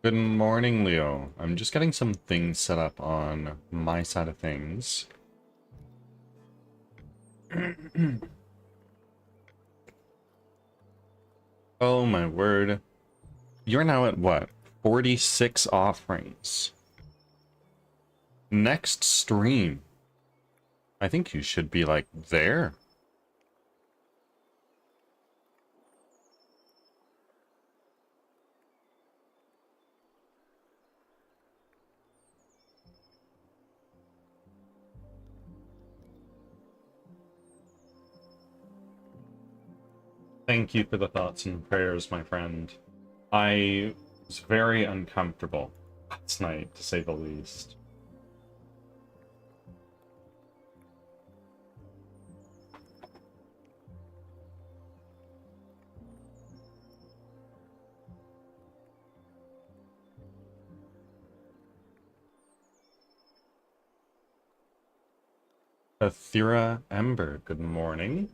Good morning, Leo. I'm just getting some things set up on my side of things. Oh my word. You're now at what? 46 offerings. Next stream. I think you should be like there. Thank you for the thoughts and prayers, my friend. I was very uncomfortable last night, to say the least. Athira Ember, good morning.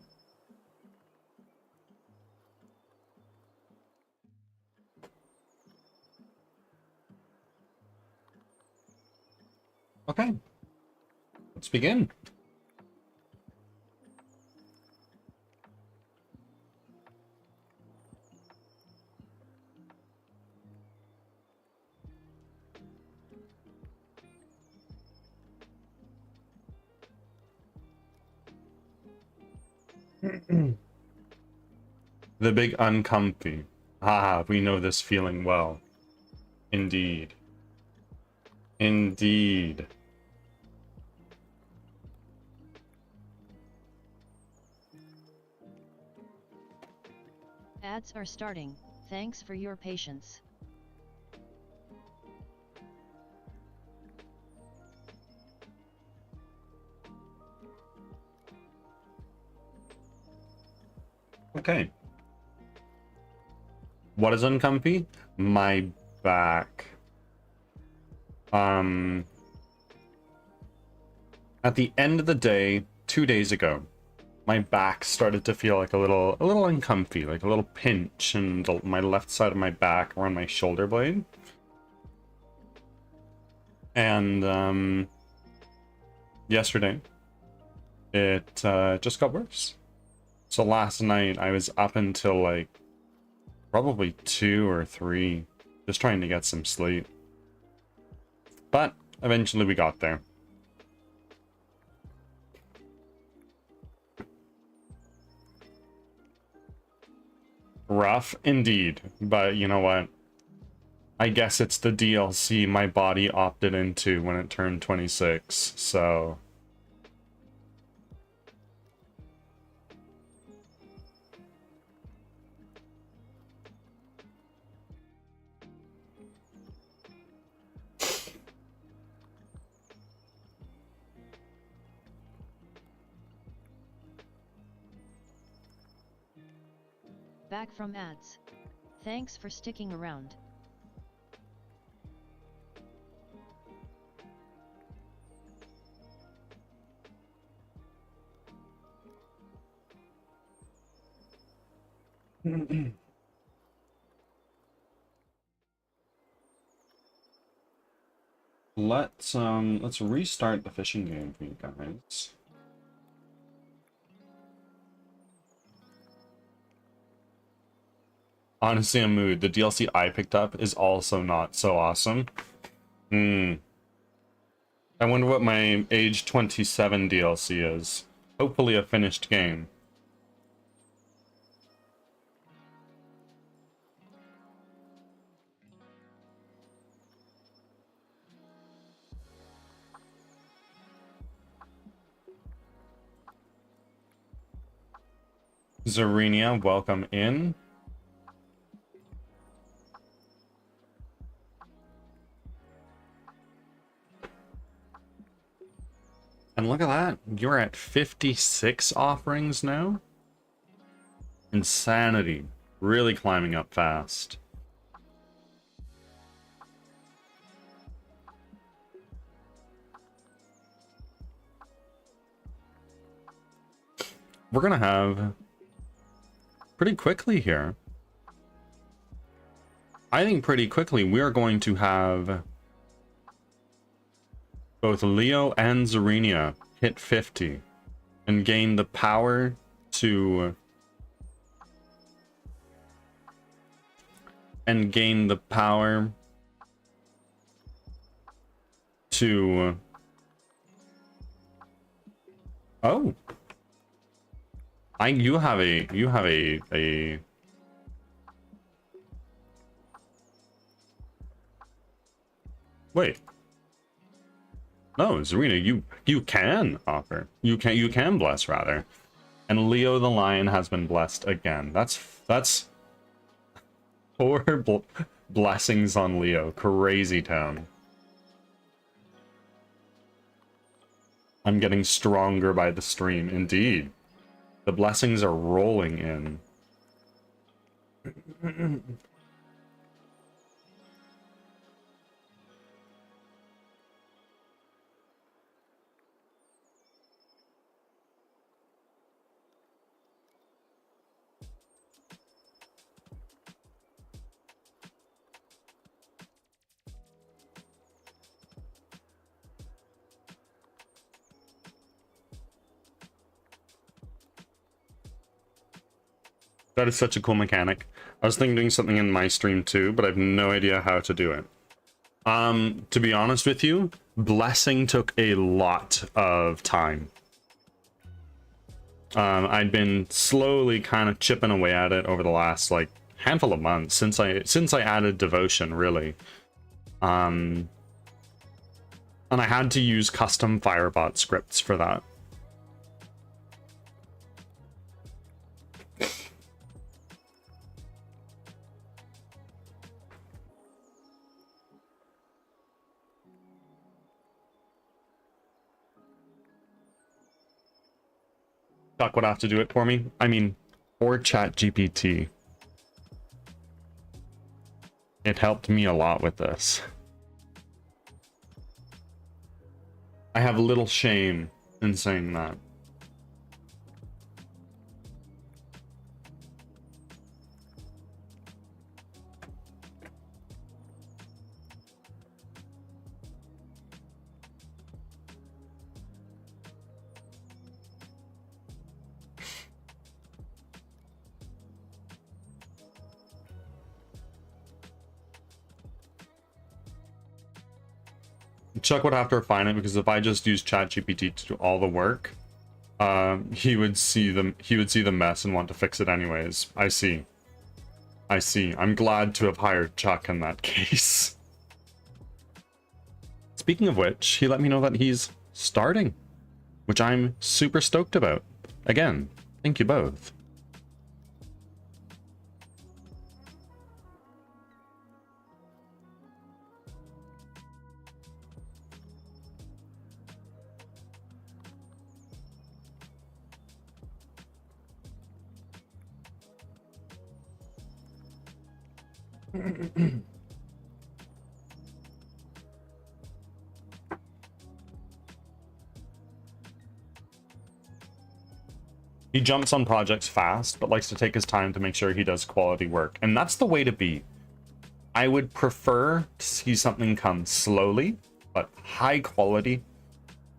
Okay, let's begin. The big uncomfy. Ah, we know this feeling well. Indeed. Indeed. Ads are starting. Thanks for your patience. Okay. What is uncomfy? My back. At the end of the day, 2 days ago, my back started to feel like a little uncomfy, like a little pinch in my left side of my back around my shoulder blade. And yesterday, it just got worse. So last night I was up until like probably 2 or 3, just trying to get some sleep. But eventually we got there. Rough indeed, but you know what? I guess it's the DLC my body opted into when it turned 26, so... Back from ads. Thanks for sticking around. Let's restart the fishing game for you guys. Honestly, a mood. The DLC I picked up is also not so awesome. I wonder what my age 27 DLC is. Hopefully a finished game. Zarenia, welcome in. And look at that, you're at 56 offerings now? Insanity. Really climbing up fast. We're gonna have pretty quickly here. I think pretty quickly we are going to have both Leo and Zarenia hit 50 and gain the power to oh, you have a wait. No, Zarina, you can offer. You can bless rather. And Leo the Lion has been blessed again. That's four blessings on Leo. Crazy town. I'm getting stronger by the stream, indeed. The blessings are rolling in. That is such a cool mechanic. I was thinking doing something in my stream too, but I have no idea how to do it. To be honest with you, blessing took a lot of time. I'd been slowly kind of chipping away at it over the last like handful of months since I added devotion, really. And I had to use custom Firebot scripts for that. Chuck would have to do it for me. I mean, or ChatGPT. It helped me a lot with this. I have little shame in saying that. Chuck would have to refine it because if I just use ChatGPT to do all the work, he would see the mess and want to fix it anyways. I see. I'm glad to have hired Chuck in that case. Speaking of which, he let me know that he's starting, which I'm super stoked about. Again, thank you both. He jumps on projects fast, but likes to take his time to make sure he does quality work. And that's the way to be. I would prefer to see something come slowly, but high quality,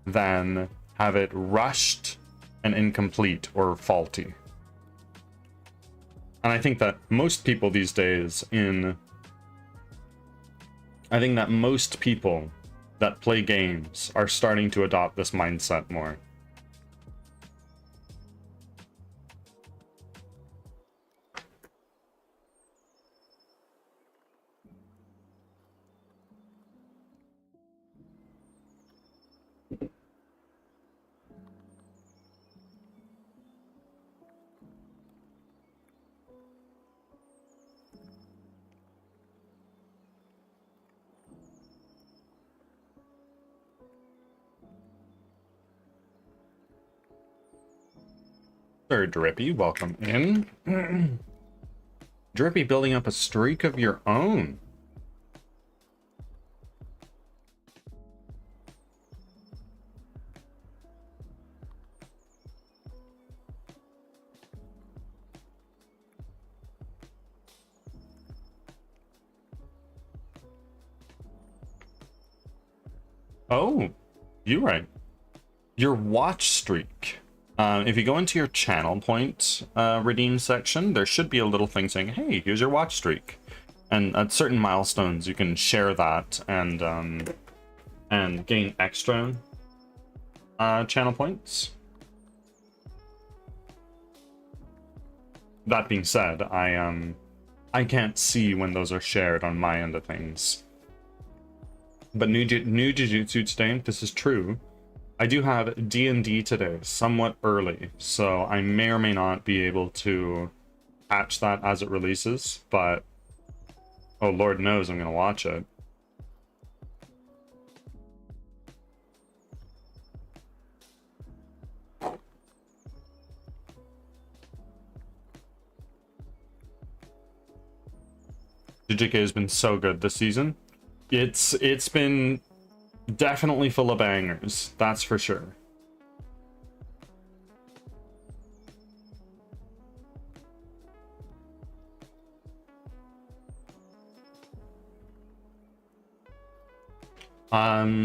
than have it rushed and incomplete or faulty. And I think that most people these days I think that most people that play games are starting to adopt this mindset more. Sir Drippy, welcome in. Drippy building up a streak of your own. Oh, you're right. Your watch streak. If you go into your channel point redeem section, there should be a little thing saying, hey, here's your watch streak. And at certain milestones, you can share that and gain extra channel points. That being said, I can't see when those are shared on my end of things. But new Jujutsu today, this is true. I do have D&D today, somewhat early, so I may or may not be able to catch that as it releases, but oh Lord knows I'm gonna watch it. JJK has been so good this season. It's been definitely full of bangers, that's for sure.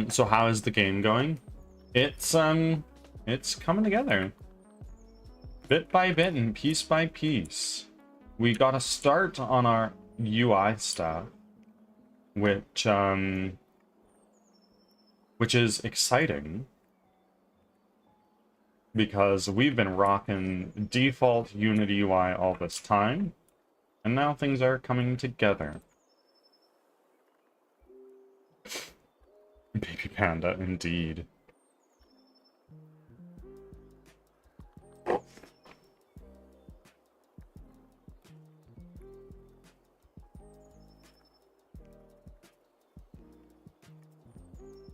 So how is the game going? It's coming together. Bit by bit and piece by piece. We got a start on our UI stuff, which is exciting because we've been rocking default Unity UI all this time, and now things are coming together. Baby Panda, indeed.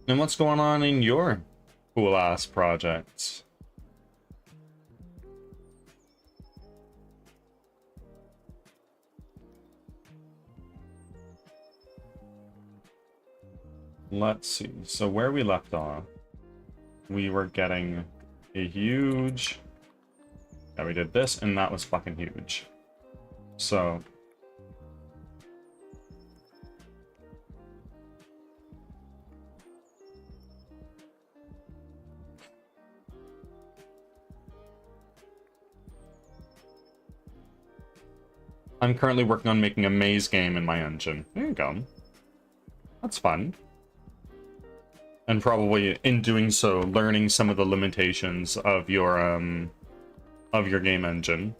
And what's going on in your cool-ass projects? Let's see. So where we left off, we were getting a huge... Yeah, we did this, and that was fucking huge. So... I'm currently working on making a maze game in my engine. There you go. That's fun. And probably in doing so, learning some of the limitations of your game engine.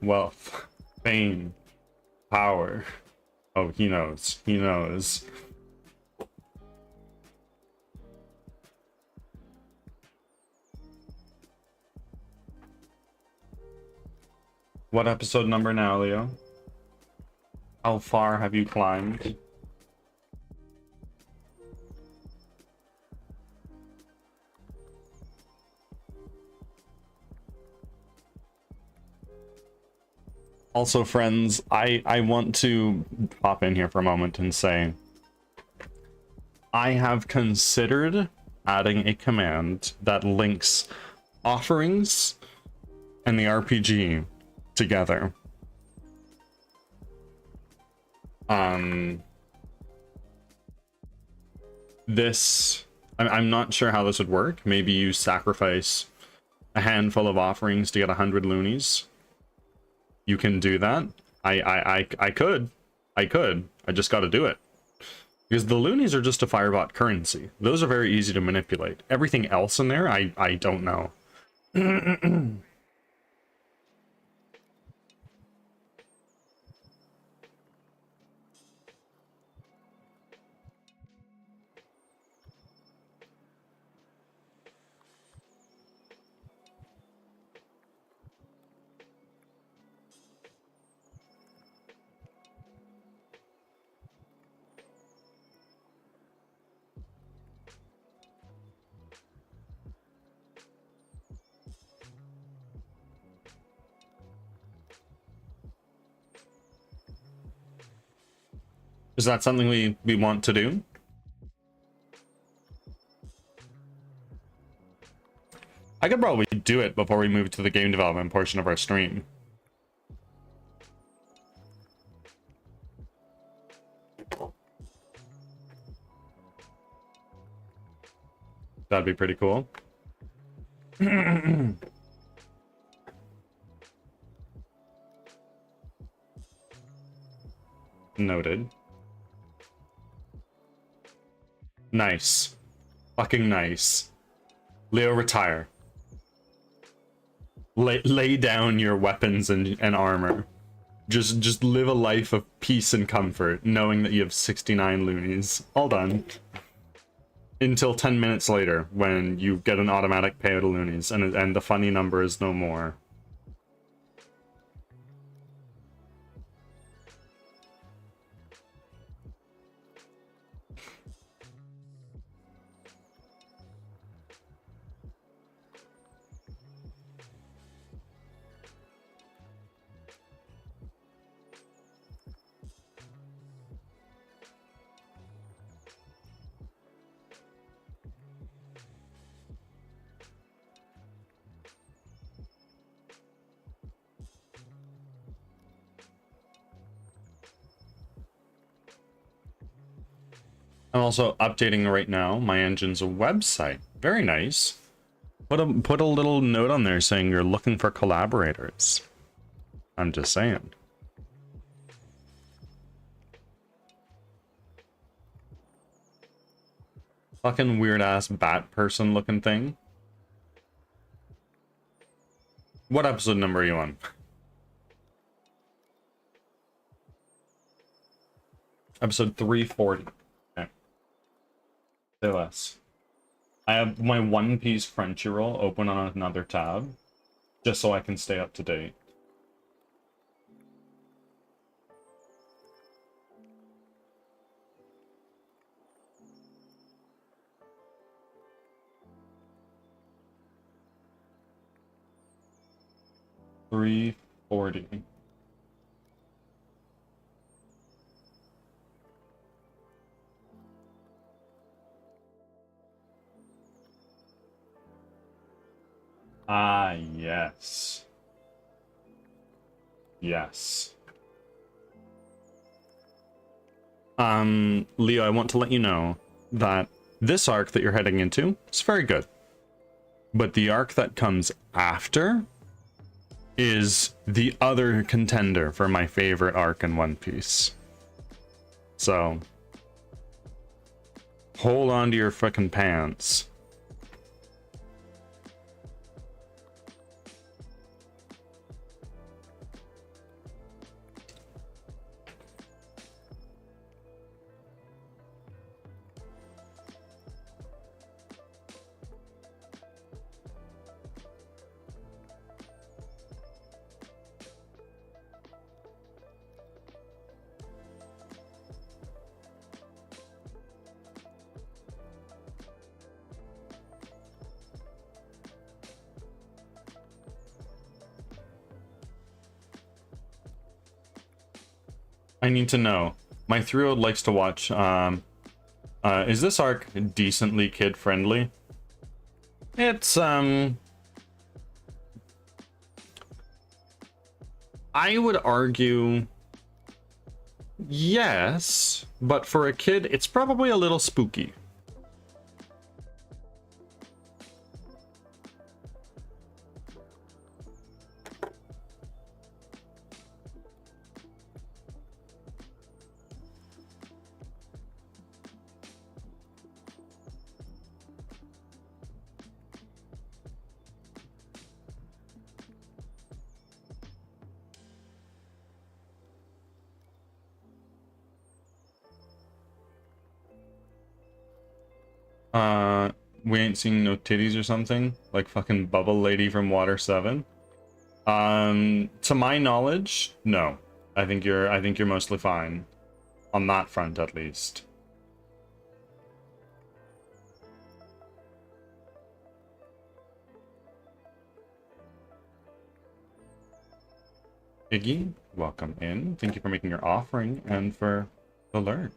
Wealth, fame, power. Oh, he knows. He knows. What episode number now, Leo? How far have you climbed? Also, friends, I want to pop in here for a moment and say I have considered adding a command that links offerings and the RPG together. I'm not sure how this would work. Maybe you sacrifice a handful of offerings to get 100 loonies. You can do that. I could. I just got to do it. Because the loonies are just a Firebot currency. Those are very easy to manipulate. Everything else in there, I don't know. Is that something we want to do? I could probably do it before we move to the game development portion of our stream. That'd be pretty cool. Noted. Nice. Fucking nice. Leo, retire. Lay down your weapons and armor. Just live a life of peace and comfort, knowing that you have 69 loonies. All done. Until 10 minutes later, when you get an automatic payout of loonies, and the funny number is no more. I'm also updating right now my engine's website. Very nice. Put a little note on there saying you're looking for collaborators. I'm just saying. Fucking weird ass bat person looking thing. What episode number are you on? Episode 340. Okay. Say less. I have my One Piece Crunchyroll open on another tab, just so I can stay up to date. $340. Ah, yes. Yes. Leo, I want to let you know that this arc that you're heading into is very good. But the arc that comes after is the other contender for my favorite arc in One Piece. So, hold on to your frickin' pants. I need to know. My 3-year-old likes to watch, is this arc decently kid-friendly? It's, I would argue yes, but for a kid, it's probably a little spooky. We ain't seeing no titties or something? Like fucking Bubble Lady from Water 7? To my knowledge, no. I think you're mostly fine. On that front, at least. Iggy, welcome in. Thank you for making your offering and for the alert.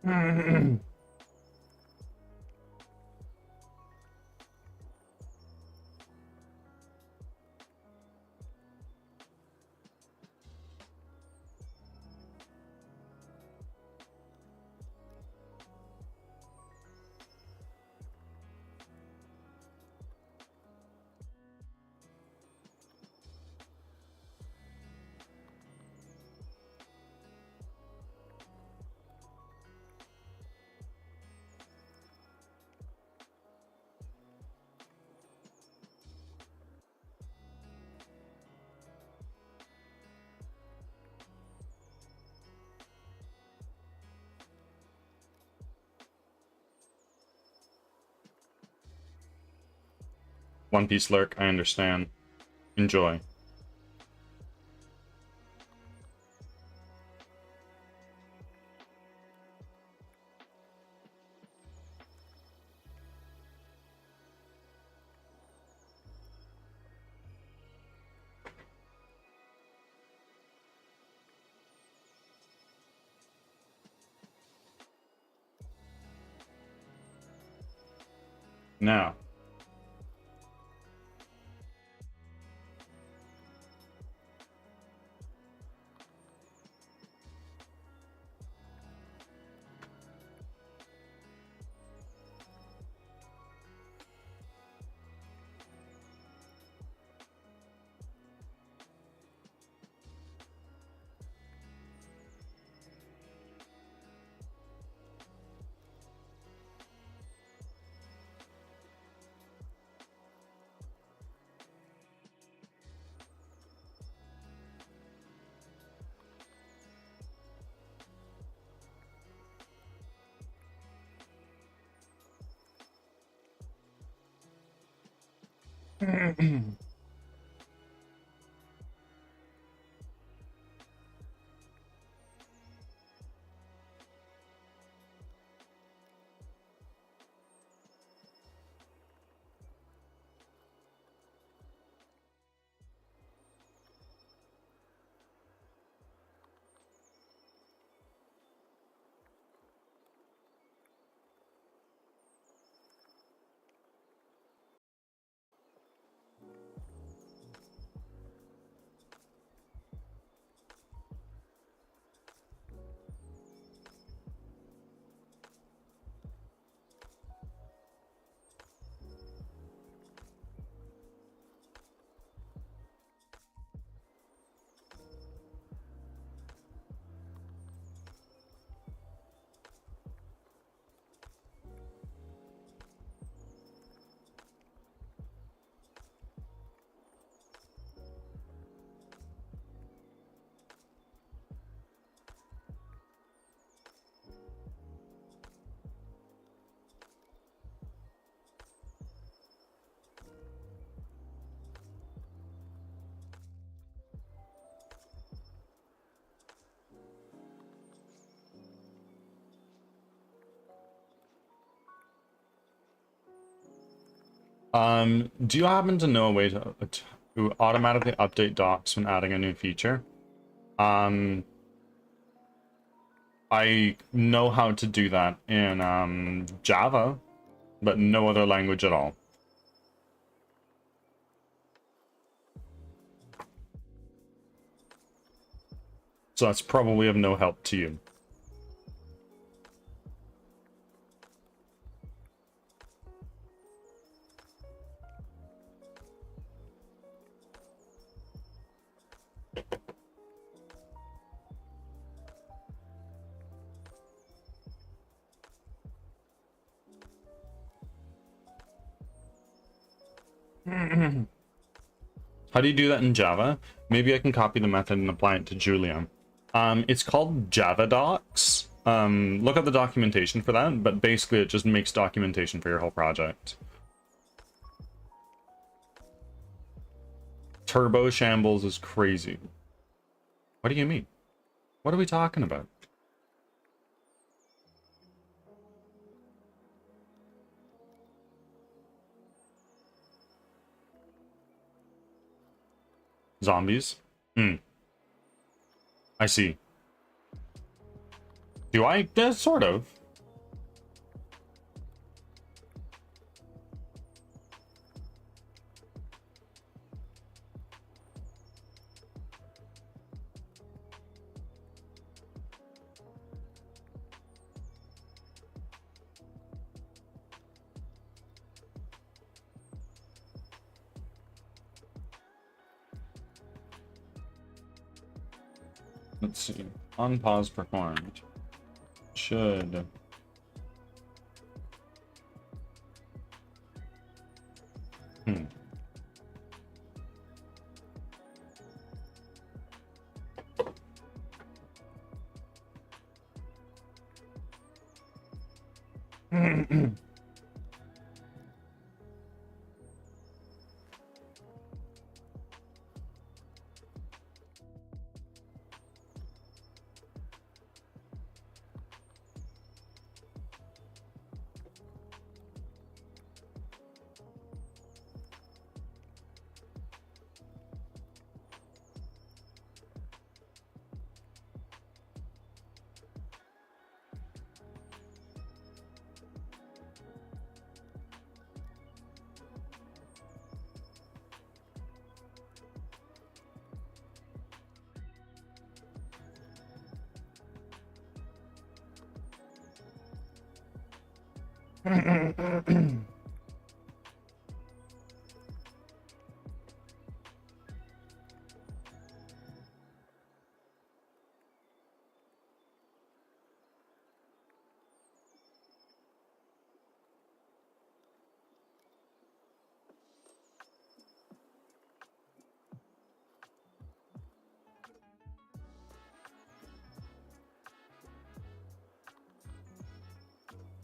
One Piece lurk, I understand. Enjoy. Now. Do you happen to know a way to automatically update docs when adding a new feature? I know how to do that in Java, but no other language at all. So that's probably of no help to you. How do you do that in Java? Maybe I can copy the method and apply it to Julia. It's called Java Docs. Look up the documentation for that, but basically it just makes documentation for your whole project. Turbo Shambles is crazy. What do you mean? What are we talking about? Zombies? I see. Do I? Sort of. Let's see. Unpause performed. Should. Hmm.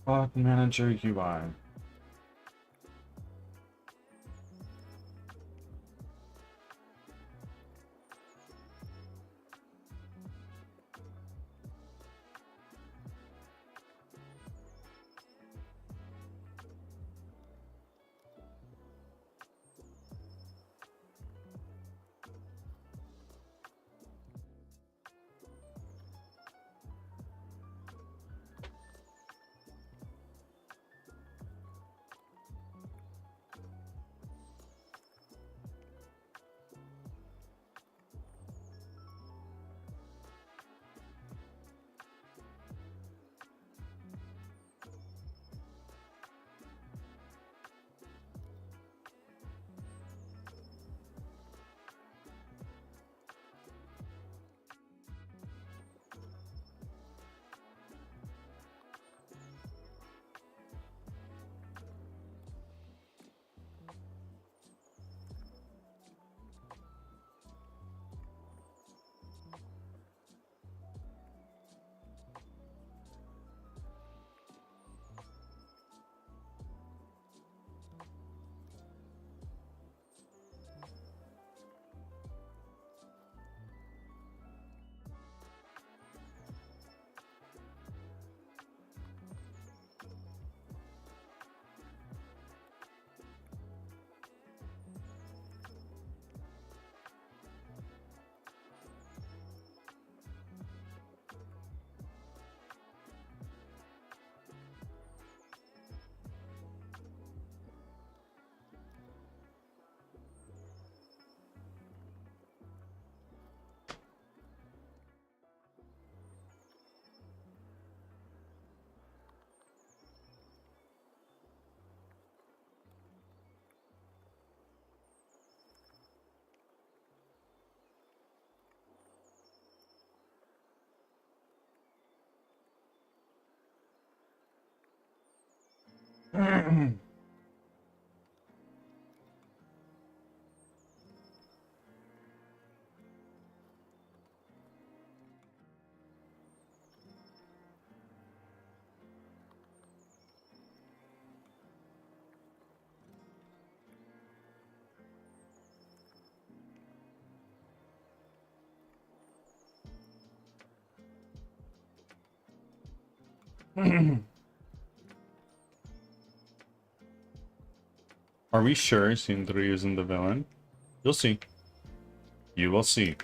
Clock Manager UI. Are we sure Scene 3 isn't the villain? You'll see. You will see.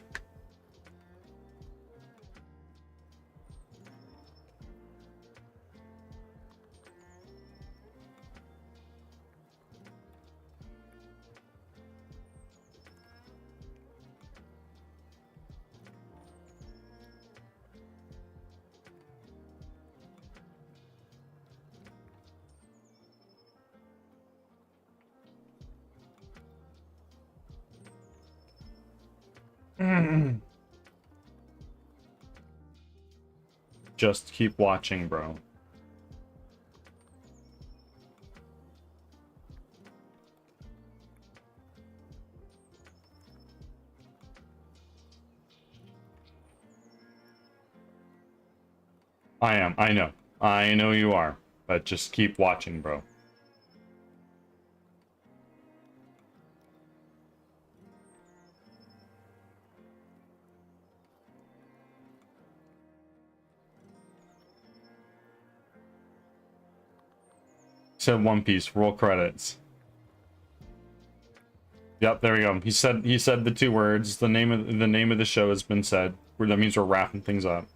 Just keep watching, bro. I am. I know. I know you are. But just keep watching, bro. Said One Piece. Roll credits. Yep, there we go. He said the two words. The name of the show has been said. That means we're wrapping things up.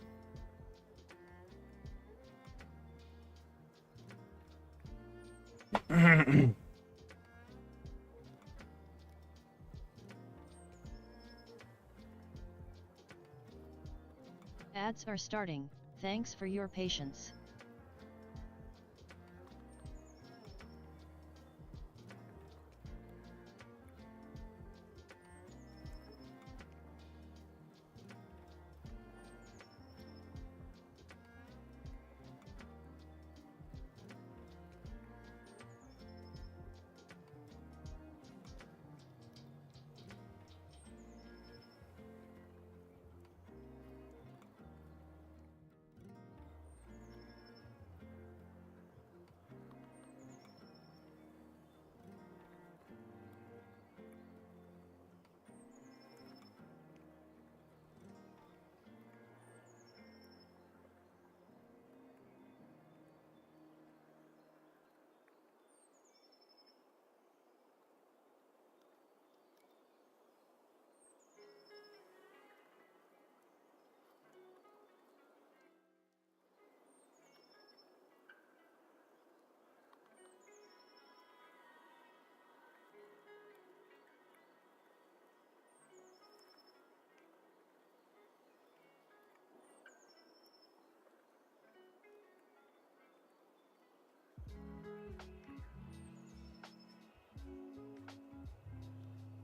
Ads are starting. Thanks for your patience.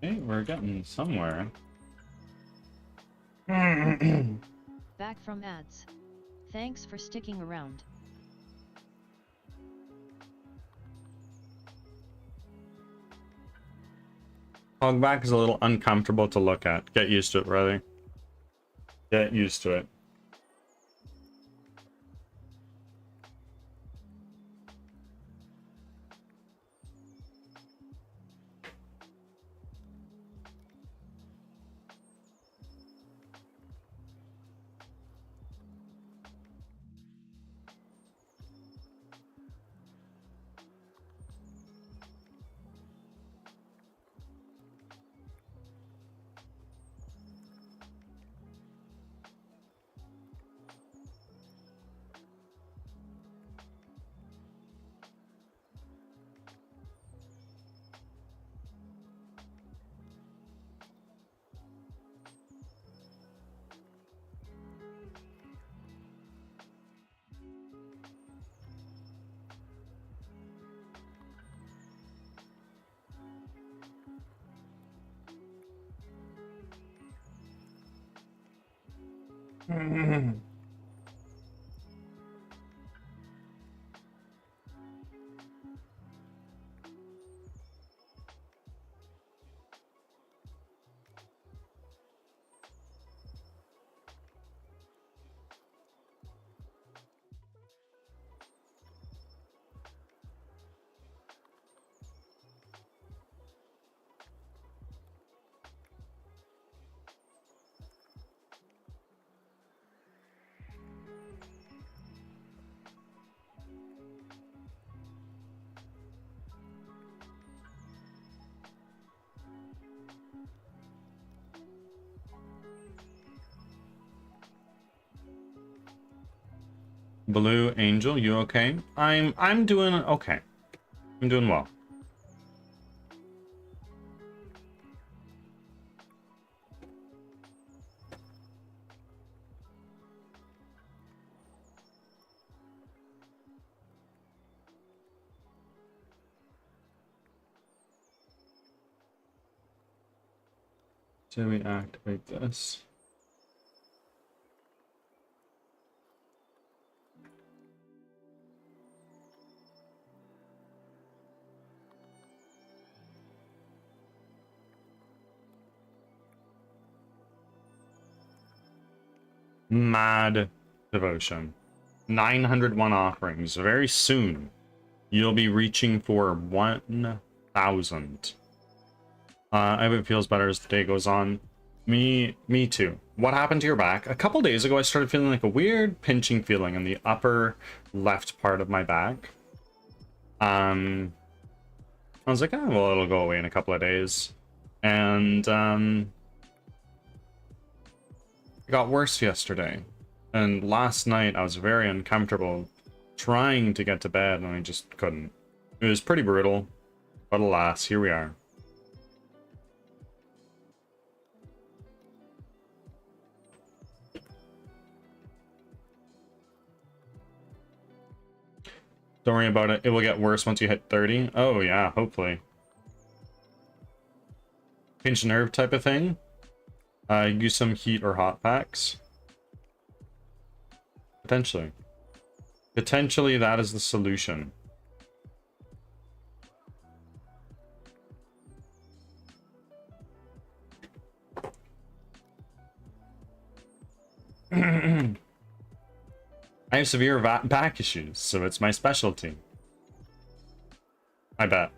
Hey, we're getting somewhere. Back from ads. Thanks for sticking around. Hogback is a little uncomfortable to look at. Get used to it, brother. Get used to it. Blue Angel, you okay? I'm doing okay. I'm doing well. Do we activate this? Mad devotion. 901 offerings. Very soon, you'll be reaching for 1,000. I hope it feels better as the day goes on. Me too. What happened to your back? A couple days ago, I started feeling like a weird pinching feeling in the upper left part of my back. I was like, oh, well, it'll go away in a couple of days. And, it got worse yesterday. And last night, I was very uncomfortable trying to get to bed, and I just couldn't. It was pretty brutal. But alas, here we are. Don't worry about it. It will get worse once you hit 30. Oh, yeah, hopefully. Pinch nerve type of thing. Use some heat or hot packs. Potentially. Potentially, that is the solution. I have severe back issues, so it's my specialty. I bet.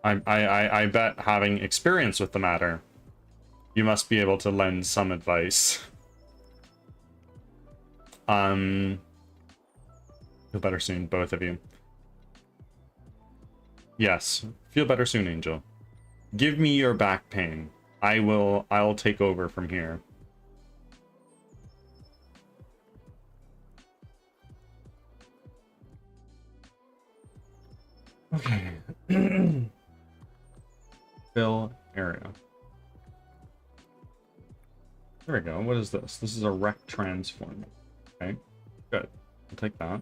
I bet having experience with the matter, you must be able to lend some advice. Feel better soon, both of you. Yes, feel better soon, Angel. Give me your back pain. I'll take over from here. Okay. Fill area. There we go. What is this? This is a rec transform. Okay, good. I'll take that.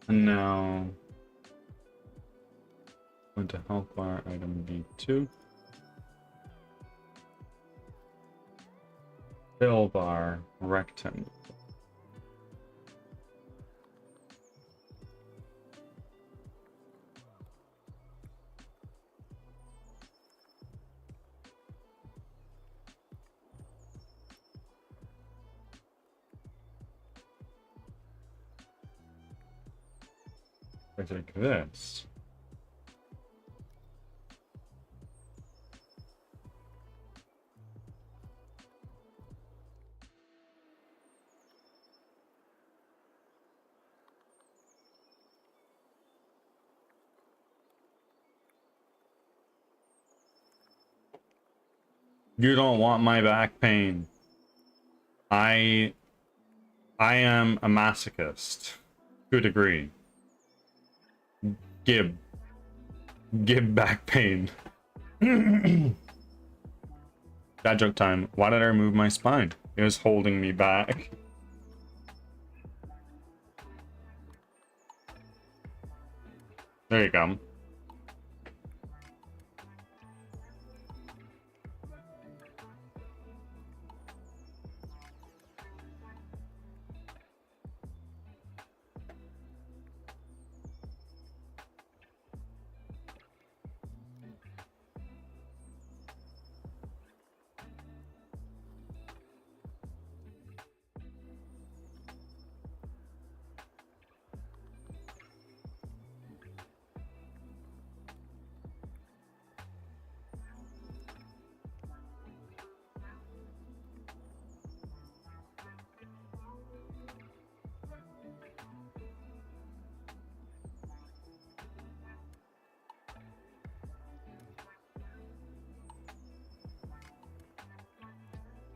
And now, go into health bar, item B2. Fill bar, rectangle. I take this. You don't want my back pain. I am a masochist to a degree. Give back pain. Dad joke time. Why did I remove my spine? It was holding me back. There you go.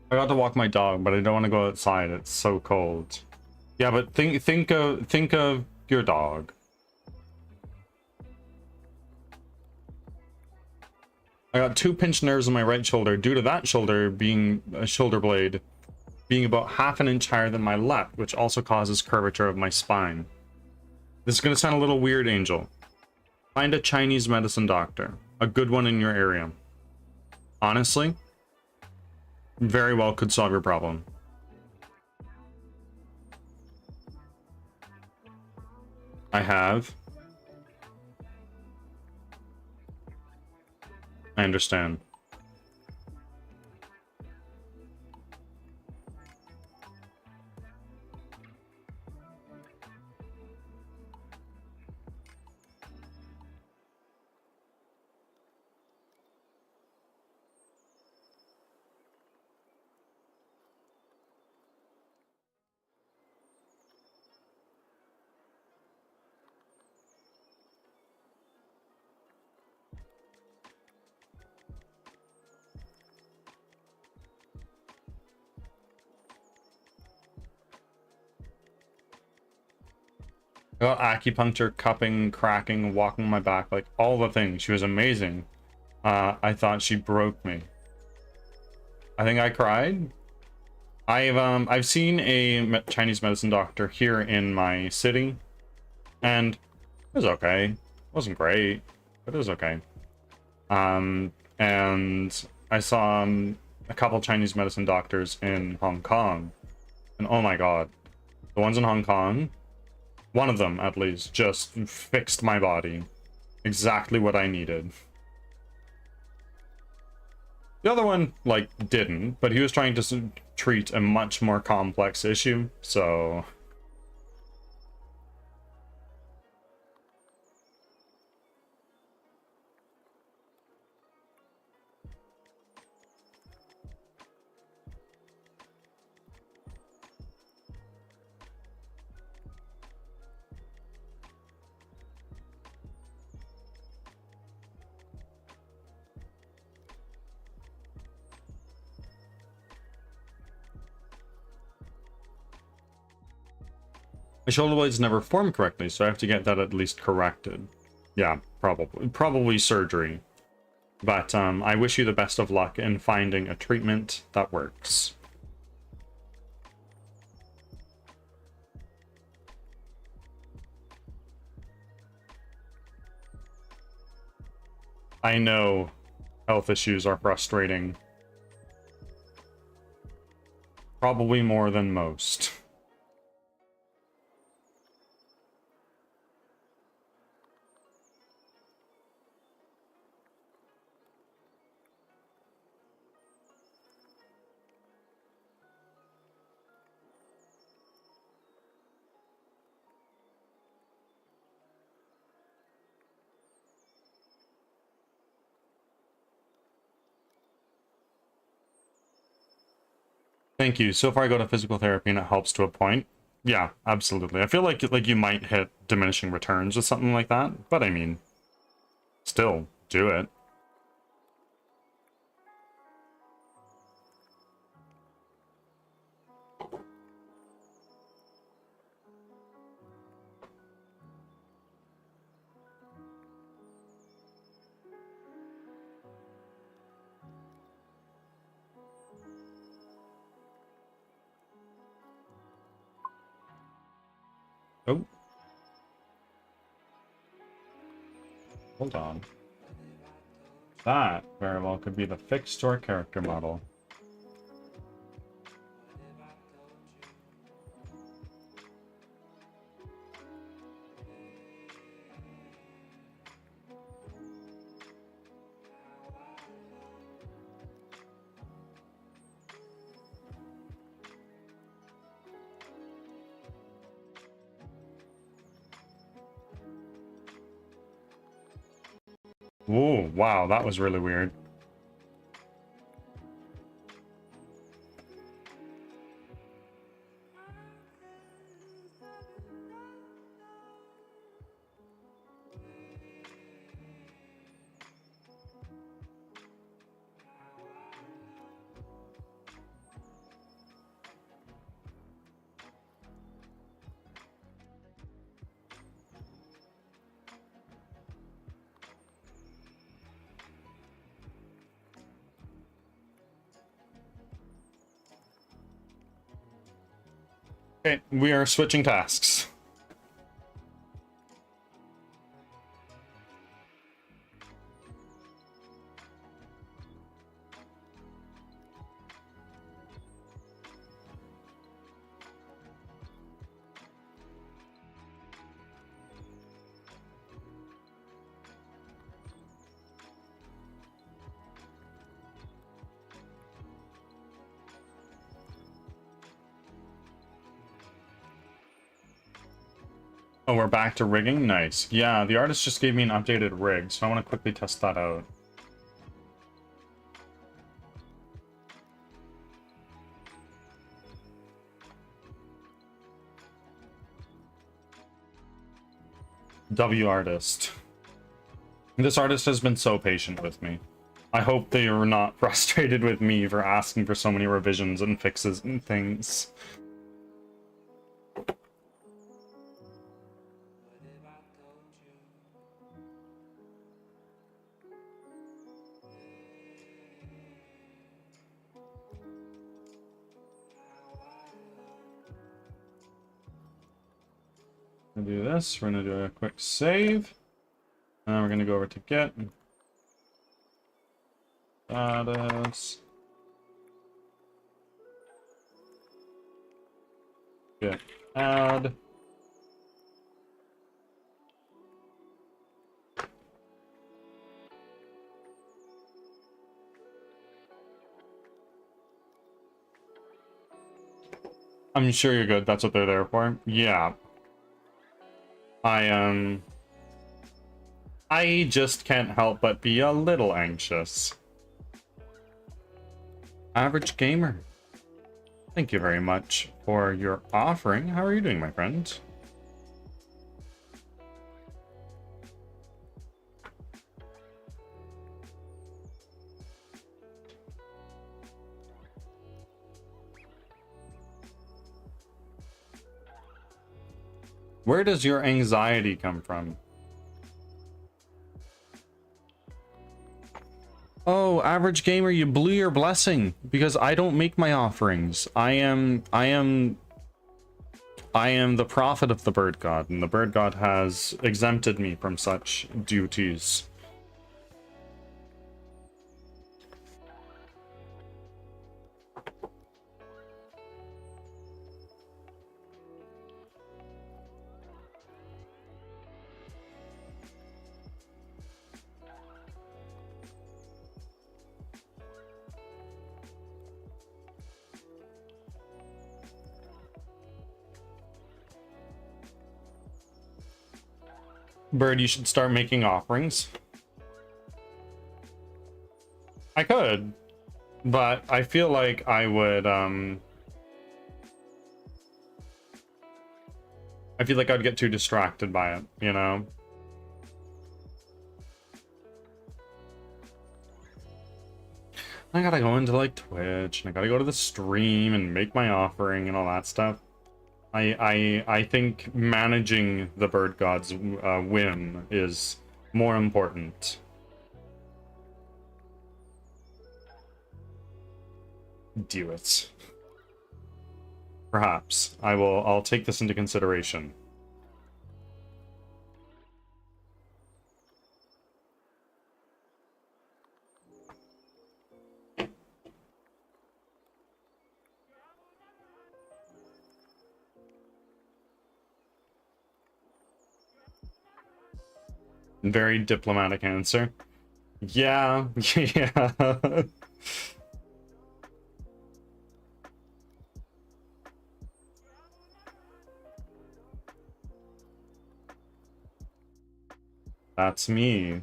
I got to walk my dog, but I don't want to go outside. It's so cold. Yeah, but think of your dog. I got 2 pinched nerves on my right shoulder due to that shoulder being a shoulder blade being about half an inch higher than my left, which also causes curvature of my spine. This is going to sound a little weird, Angel. Find a Chinese medicine doctor. A good one in your area. Honestly, very well could solve your problem. I have. I understand. I got acupuncture, cupping, cracking, walking my back, like all the things. She was amazing. I thought she broke me. I think I cried. I've seen a Chinese medicine doctor here in my city, and it was okay. It wasn't great, but it was okay. And I saw a couple Chinese medicine doctors in Hong Kong, and oh my god, the ones in Hong Kong, one of them at least, just fixed my body. Exactly what I needed. The other one, like, didn't, but he was trying to treat a much more complex issue, so... My shoulder blades never formed correctly, so I have to get that at least corrected. Yeah, probably. Probably surgery. But I wish you the best of luck in finding a treatment that works. I know health issues are frustrating. Probably more than most. Thank you. So far I go to physical therapy and it helps to a point. Yeah, absolutely. I feel like you might hit diminishing returns or something like that, but I mean, still, do it. Oh. Hold on. That very well could be the fix to our character model. Ooh, wow, that was really weird. Okay, we are switching tasks. Oh, we're back to rigging? Nice. Yeah, the artist just gave me an updated rig, so I want to quickly test that out. W artist. This artist has been so patient with me. I hope they are not frustrated with me for asking for so many revisions and fixes and things. We're gonna do this. We're gonna do a quick save. And then we're gonna go over to get status. Get add. I'm sure you're good. That's what they're there for. Yeah. I just can't help but be a little anxious. Average gamer. Thank you very much for your offering. How are you doing, my friend? Where does your anxiety come from? Oh, average gamer, you blew your blessing because I don't make my offerings. I am the prophet of the bird god, and the bird god has exempted me from such duties. Bird, you should start making offerings. I could, but I feel like I would, I feel like I'd get too distracted by it, you know? I gotta go into, like, Twitch, and I gotta go to the stream and make my offering and all that stuff. I think managing the bird god's whim is more important. Do it. Perhaps. I'll take this into consideration. Very diplomatic answer. Yeah, yeah. That's me.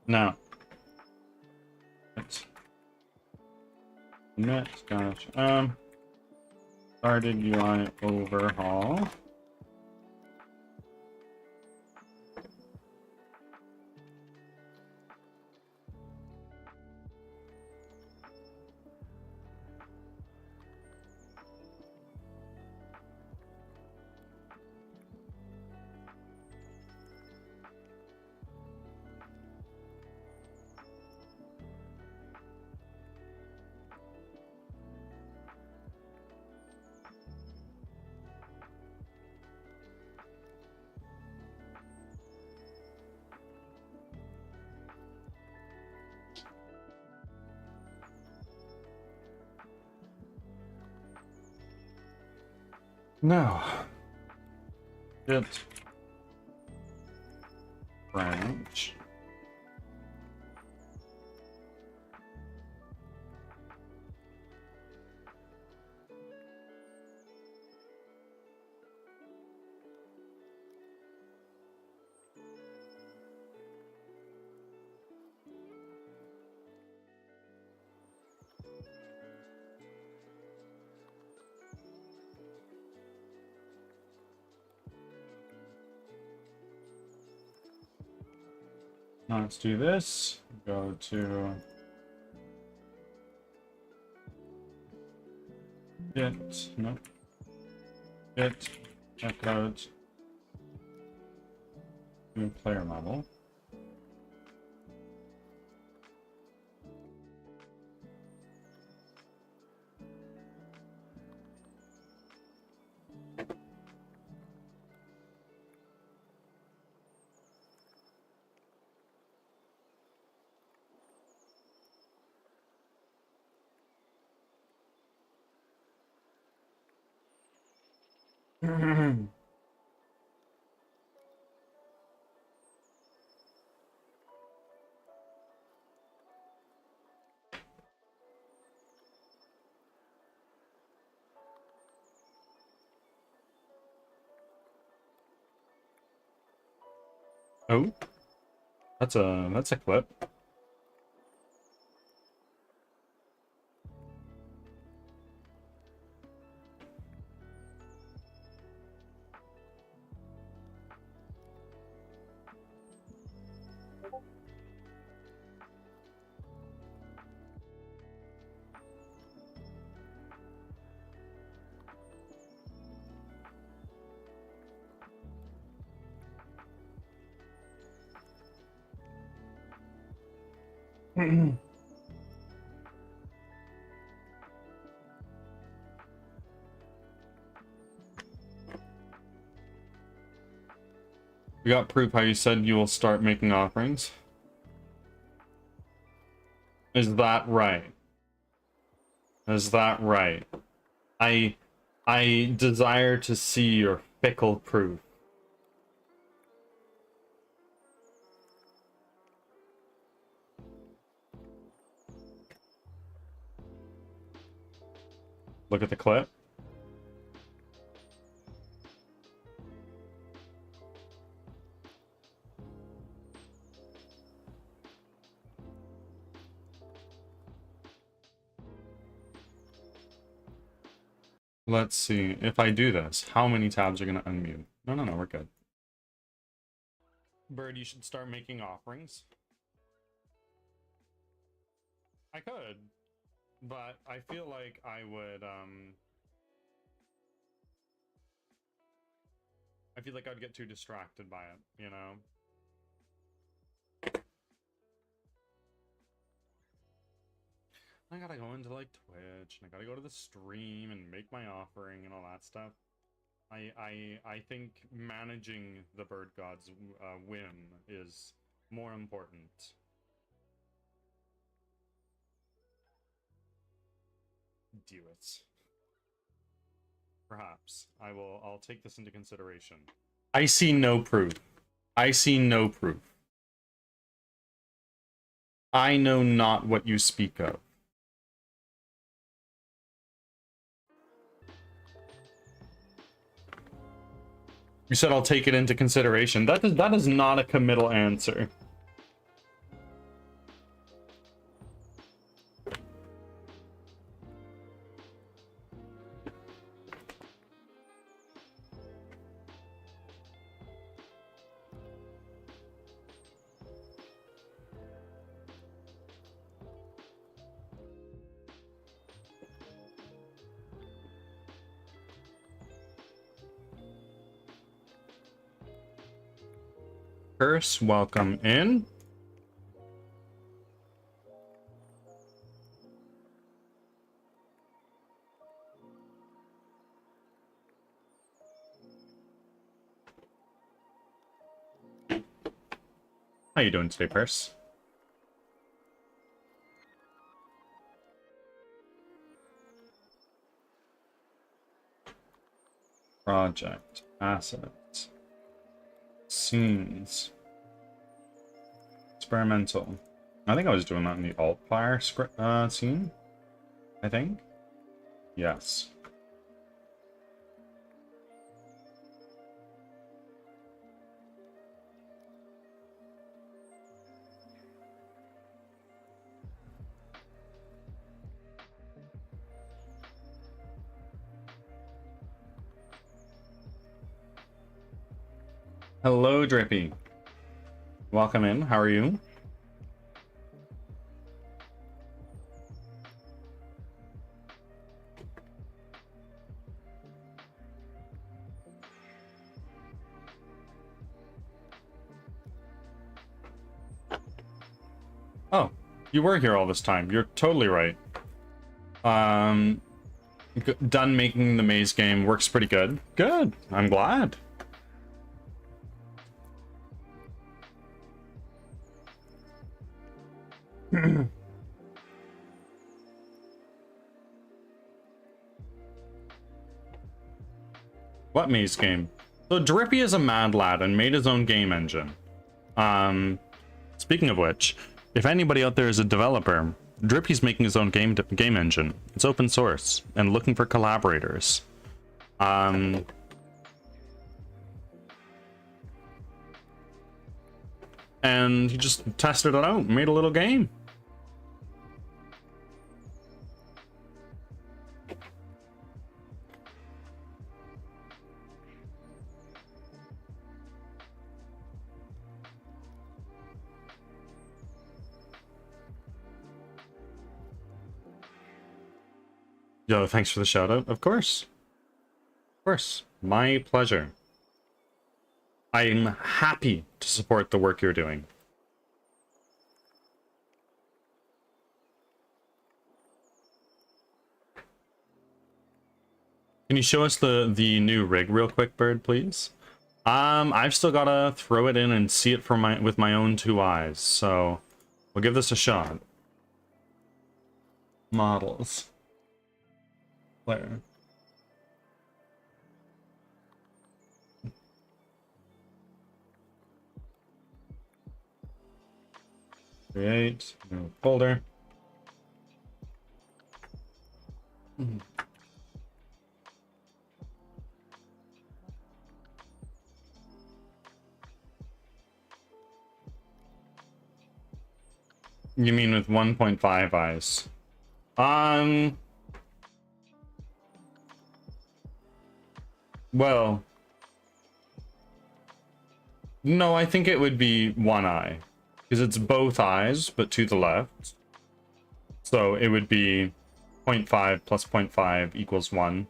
Now. Next, gotcha. Started UI overhaul. Now, git branch. Now let's do this. Go to git, no, git checkout to player level. Oh, that's a clip. We got proof how you said you will start making offerings. Is that right? Is that right? I desire to see your fickle proof. Look at the clip. Let's see. If I do this, how many tabs are going to unmute? No, we're good. Bird, you should start making offerings. I could, but I feel like I would, I feel like I'd get too distracted by it, you know? I gotta go into, like, Twitch, and I gotta go to the stream and make my offering and all that stuff. I think managing the Bird God's whim is more important. Do it. Perhaps. I'll take this into consideration. I see no proof. I see no proof. I know not what you speak of. You said I'll take it into consideration. That is not a committal answer. Curse, welcome in. How you doing today, Purse? Project, assets, scenes, experimental. I think I was doing that in the alt fire script scene. I think. Yes. Hello, Drippy. Welcome in. How are you? Oh, you were here all this time. You're totally right. Done making the maze game. Works pretty good. Good. I'm glad. What maze game? So Drippy is a mad lad and made his own game engine. Speaking of which, if anybody out there is a developer, Drippy's making his own game engine. It's open source and looking for collaborators. And he just tested it out, made a little game. Yo, thanks for the shout out. Of course. Of course. My pleasure. I'm happy to support the work you're doing. Can you show us the new rig real quick, Bird, please? I've still gotta throw it in and see it with my own two eyes, so we'll give this a shot. Models. Player. Create new folder. You mean with 1.5 eyes? Well, no, I think it would be one eye. Because it's both eyes, but to the left. So it would be 0.5 plus 0.5 equals 1.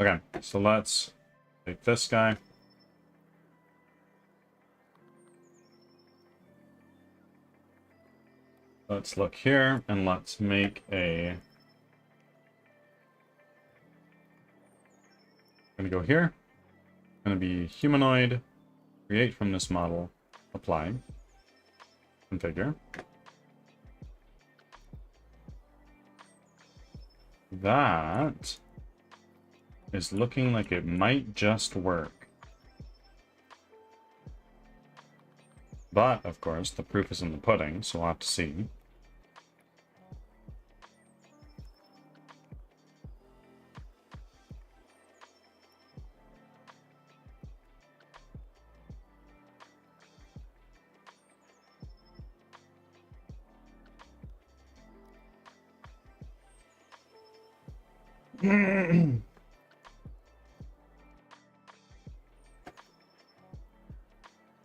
Okay, so let's take this guy. Let's look here and let's make a... I'm gonna go here. Gonna be humanoid, create from this model, apply. And configure. That is looking like it might just work. But, of course, the proof is in the pudding, so we'll have to see.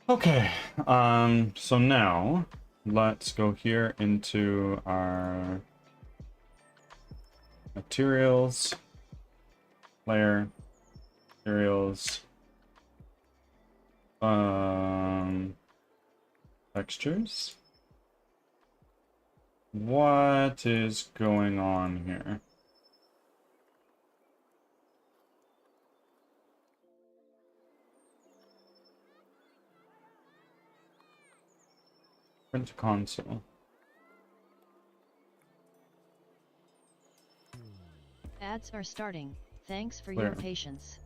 Okay, so now let's go here into our materials, layer, materials, textures. What is going on here? Print console. Ads are starting. Thanks for Where? your patience.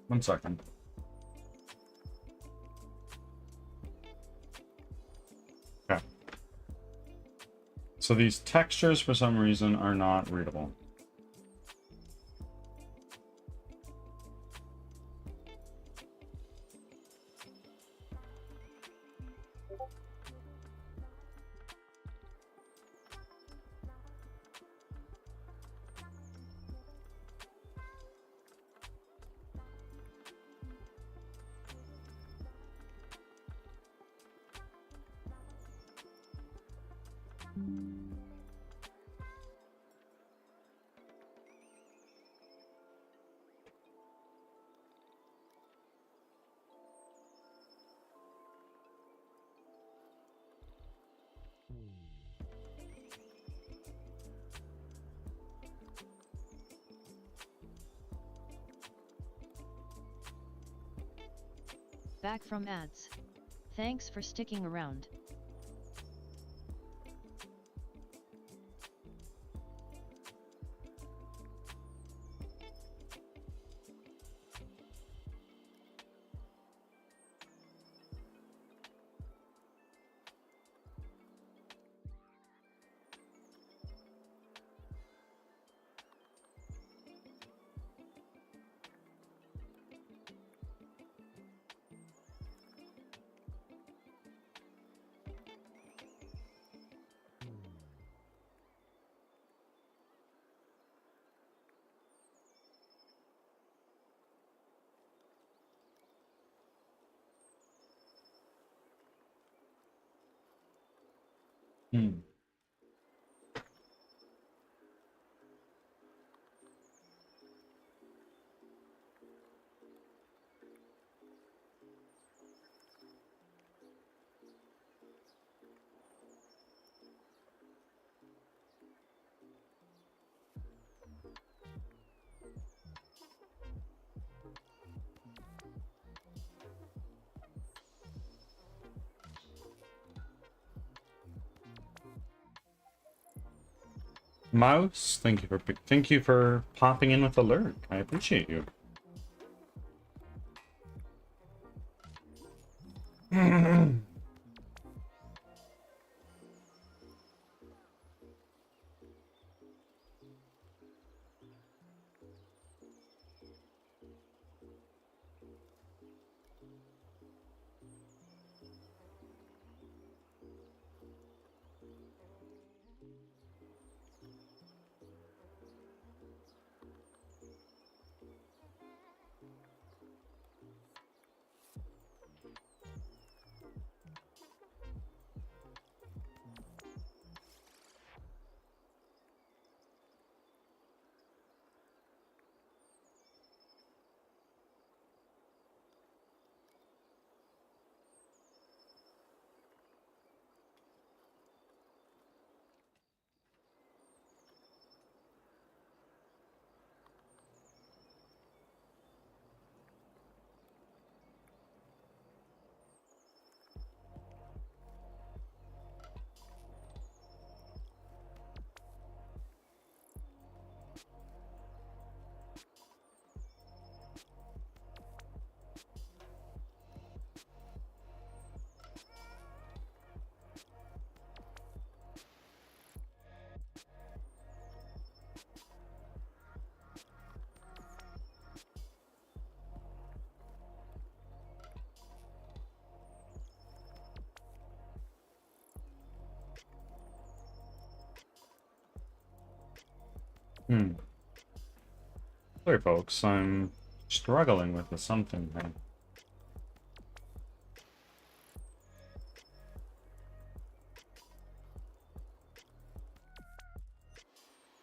One second. Okay. So these textures, for some reason, are not readable. Back from ads. Thanks for sticking around. Mouse, thank you for popping in with alert. I appreciate you. Hmm. Sorry, folks. I'm struggling with something here.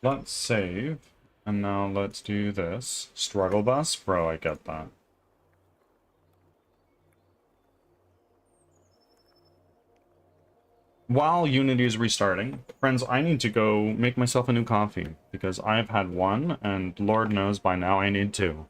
Let's save. And now let's do this. Struggle bus? Bro, I get that. While Unity is restarting, friends, I need to go make myself a new coffee, because I've had one, and Lord knows by now I need two.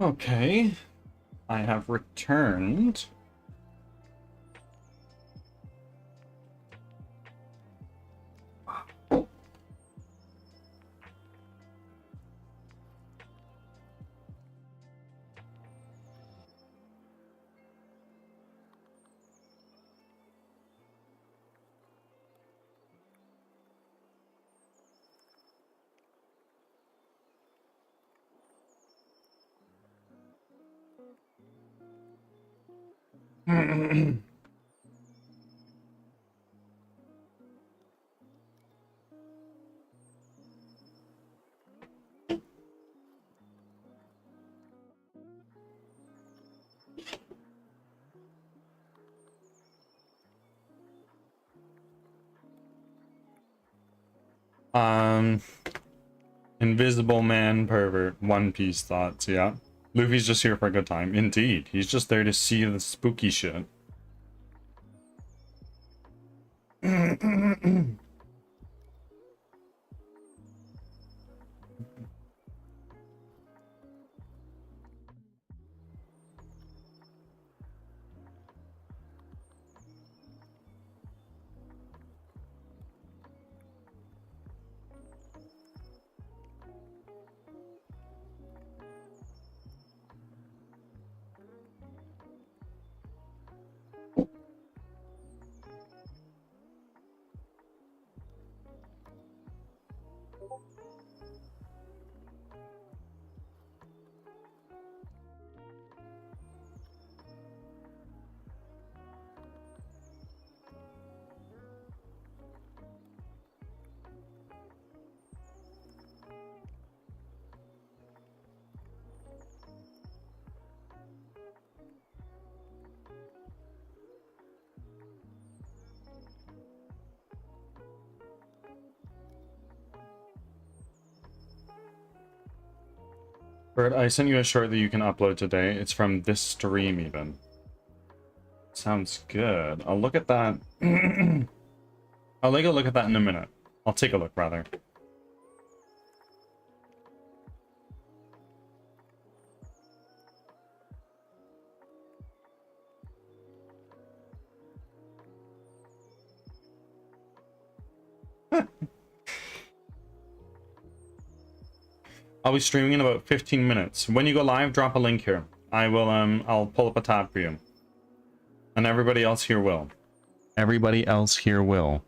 Okay. I have returned. um, Invisible Man Pervert, One Piece thoughts, yeah. Luffy's just here for a good time. Indeed, he's just there to see the spooky shit. Bert, I sent you a short that you can upload today. It's from this stream even. Sounds good. I'll look at that. I'll take a look at that in a minute. I'll take a look, rather. I'll be streaming in about 15 minutes. When you go live, drop a link here. I'll pull up a tab for you. And everybody else here will. Everybody else here will.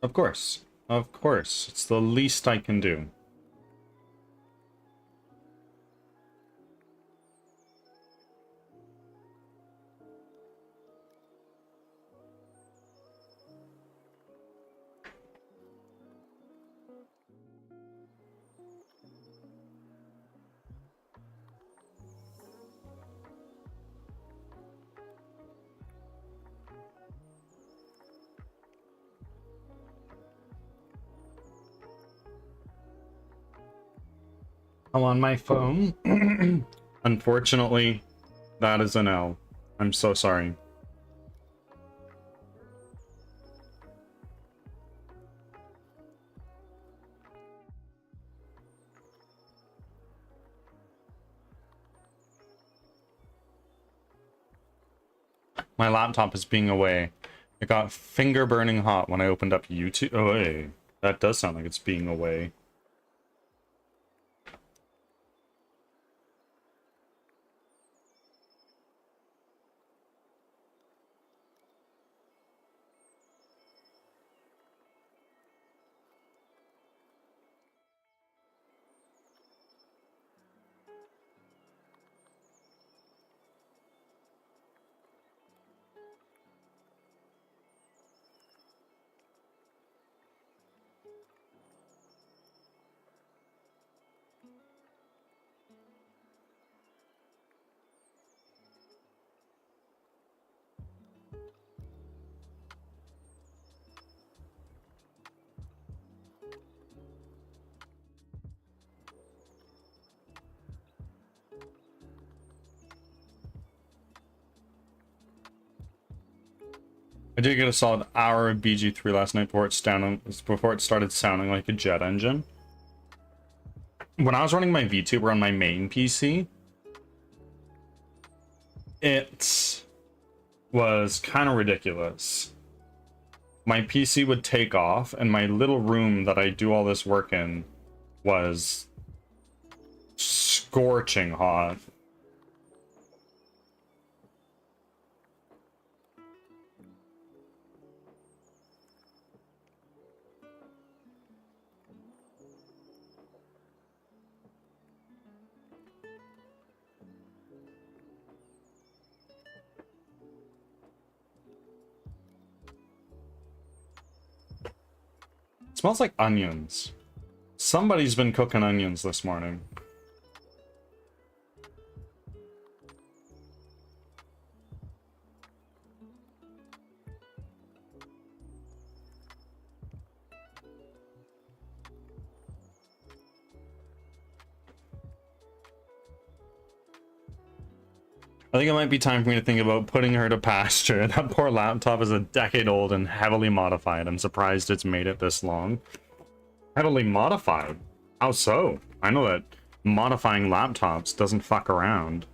Of course. Of course. It's the least I can do. I'm on my phone. Unfortunately, that is an L. I'm so sorry. My laptop is being away. It got finger burning hot when I opened up YouTube. Oh, hey. That does sound like it's being away. did get a solid hour of BG3 last night before it started sounding like a jet engine. When I was running my VTuber on my main PC, it was kind of ridiculous. My PC would take off, and my little room that I do all this work in was scorching hot. It smells like onions. Somebody's been cooking onions this morning. I think it might be time for me to think about putting her to pasture. That poor laptop is a decade old and heavily modified. I'm surprised it's made it this long. Heavily modified? How so? I know that modifying laptops doesn't fuck around.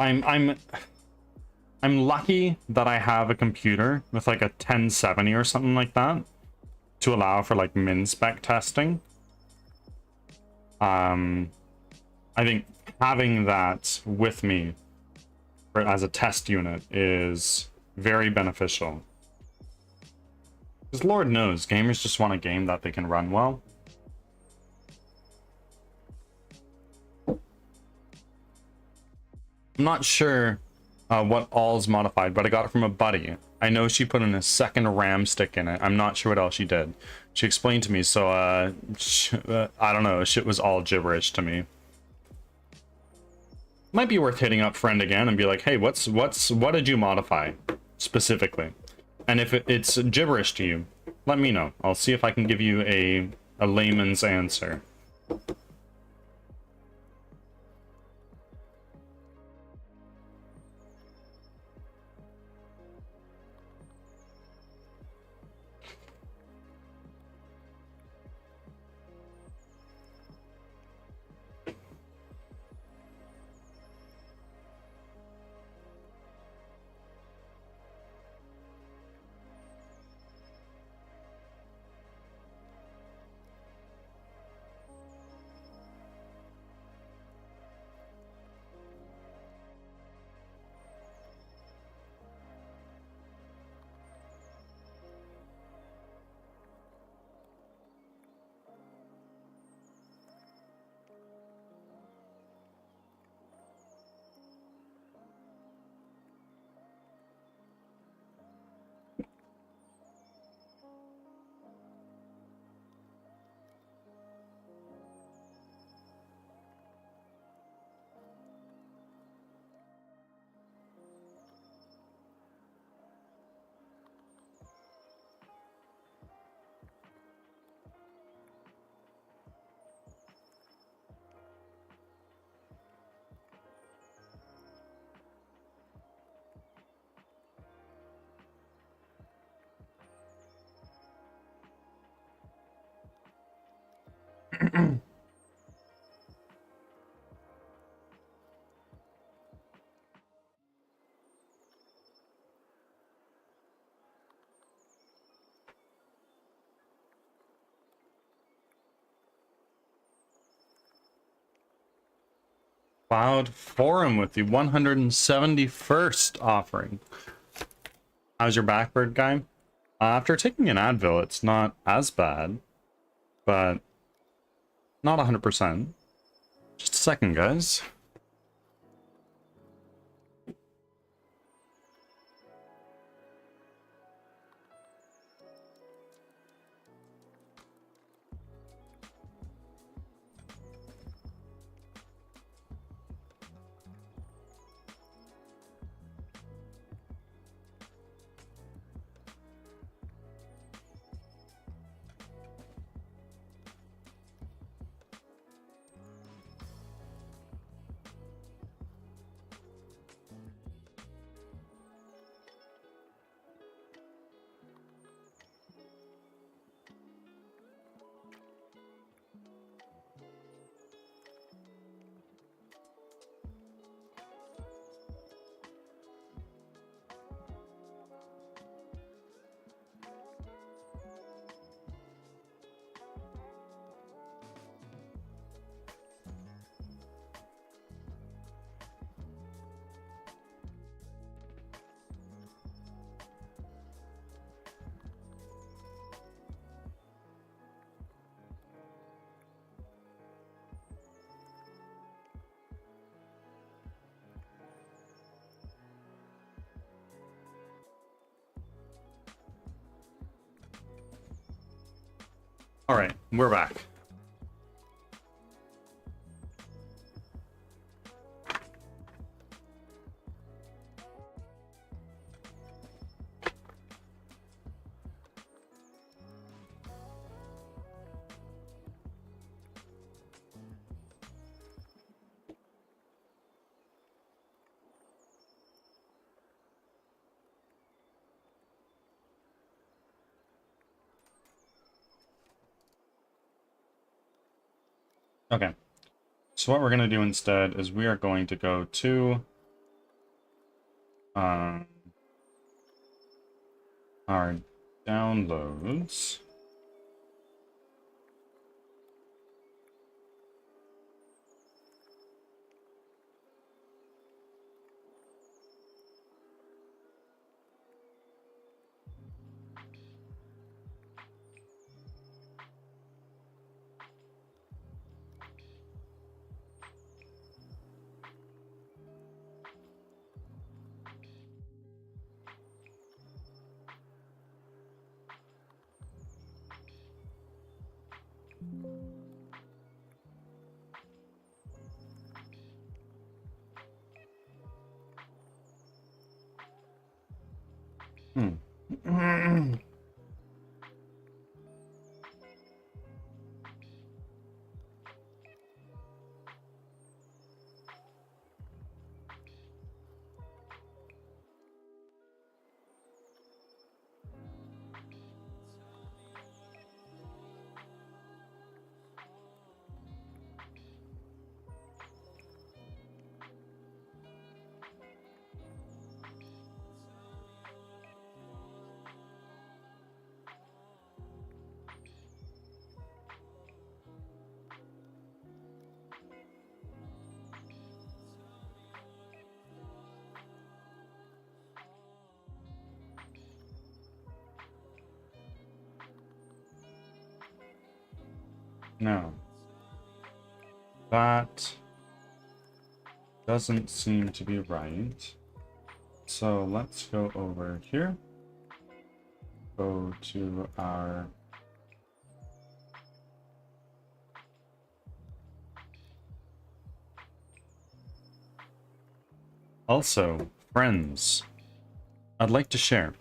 I'm lucky that I have a computer with like a 1070 or something like that to allow for like min spec testing. I think having that with me as a test unit is very beneficial. Because Lord knows, gamers just want a game that they can run well. I'm not sure what all's modified, but I got it from a buddy. I know she put in a second RAM stick in it. I'm not sure what else she did. She explained to me, so I don't know. Shit was all gibberish to me. Might be worth hitting up friend again and be like, hey, what did you modify specifically? And if it's gibberish to you, let me know. I'll see if I can give you a layman's answer. Cloud Forum with the 171st offering. How's your backbird guy? After taking an Advil, it's not as bad, but not 100%. Just a second, guys. All right, we're back. Okay, so what we're going to do instead is we are going to go to our downloads. No, that doesn't seem to be right. So let's go over here, go to our also friends. I'd like to share.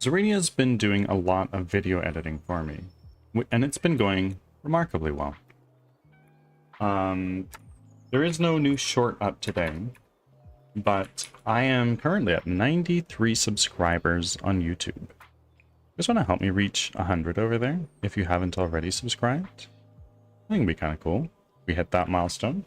Zarinia's been doing a lot of video editing for me, and it's been going remarkably well. There is no new short up today, but I am currently at 93 subscribers on YouTube. Just want to help me reach 100 over there if you haven't already subscribed. I think it'd be kind of cool if we hit that milestone.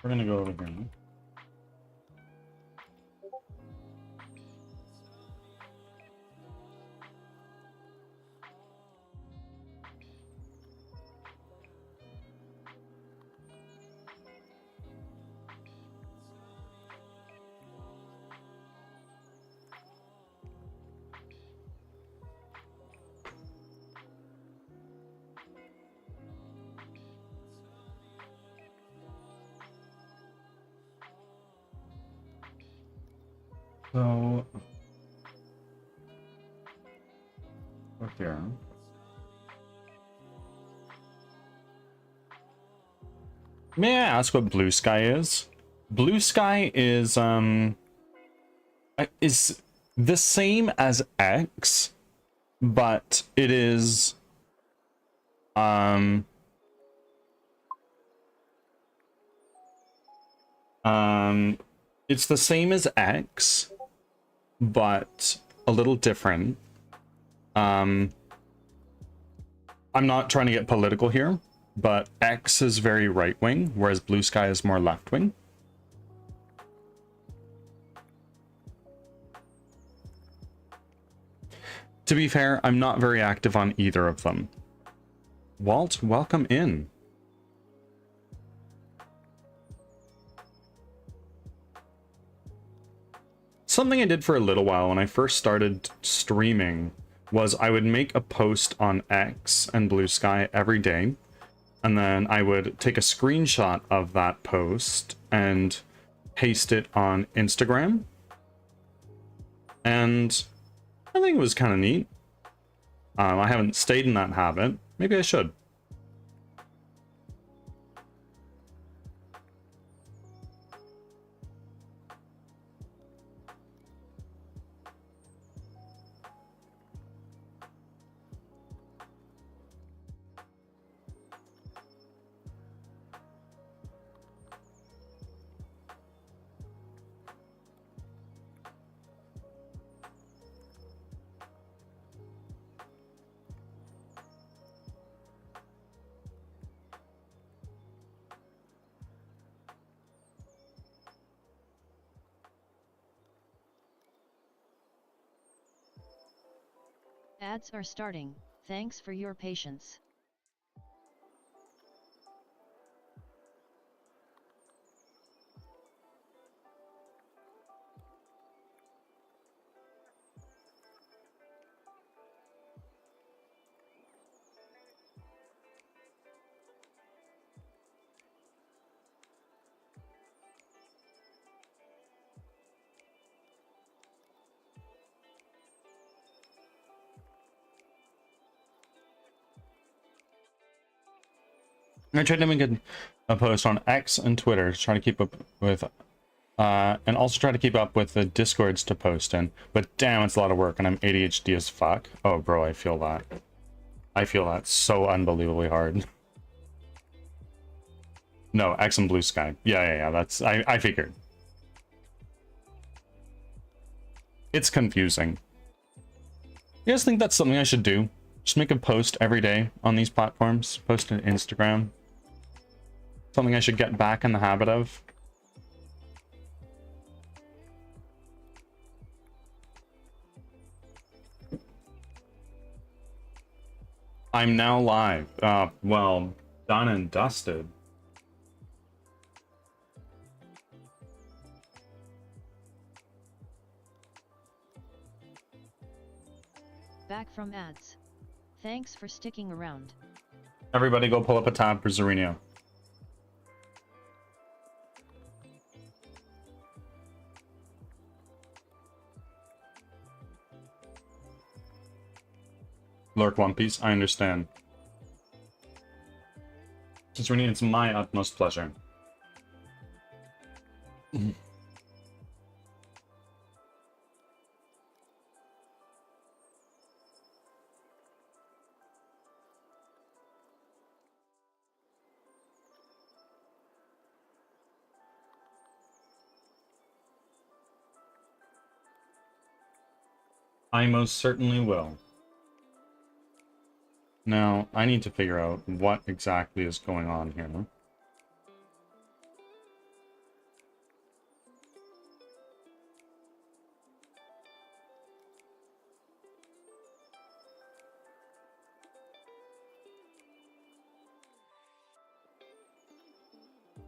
We're gonna go over here. So, up here. May I ask what blue sky is? Blue sky is the same as X, but it is it's the same as X, but a little different. I'm not trying to get political here, but X is very right-wing, whereas Blue Sky is more left-wing. To be fair, I'm not very active on either of them. Walt, welcome in. Something I did for a little while when I first started streaming was I would make a post on X and Blue Sky every day, and then I would take a screenshot of that post and paste it on Instagram. And I think it was kind of neat. I haven't stayed in that habit. Maybe I should. Ads are starting. Thanks for your patience. I tried to make a post on X and Twitter to try to keep up with, and also try to keep up with the Discords to post in. But damn, it's a lot of work, and I'm ADHD as fuck. Oh, bro, I feel that. I feel that so unbelievably hard. No, X and Blue Sky. Yeah, that's... I figured. It's confusing. You guys think that's something I should do? Just make a post every day on these platforms? Post on Instagram? Something I should get back in the habit of? I'm now live. Well, done and dusted. Back from ads. Thanks for sticking around. Everybody go pull up a tab for Zarino. Lurk One Piece, I understand. Zarino, it's my utmost pleasure. I most certainly will. Now, I need to figure out what exactly is going on here.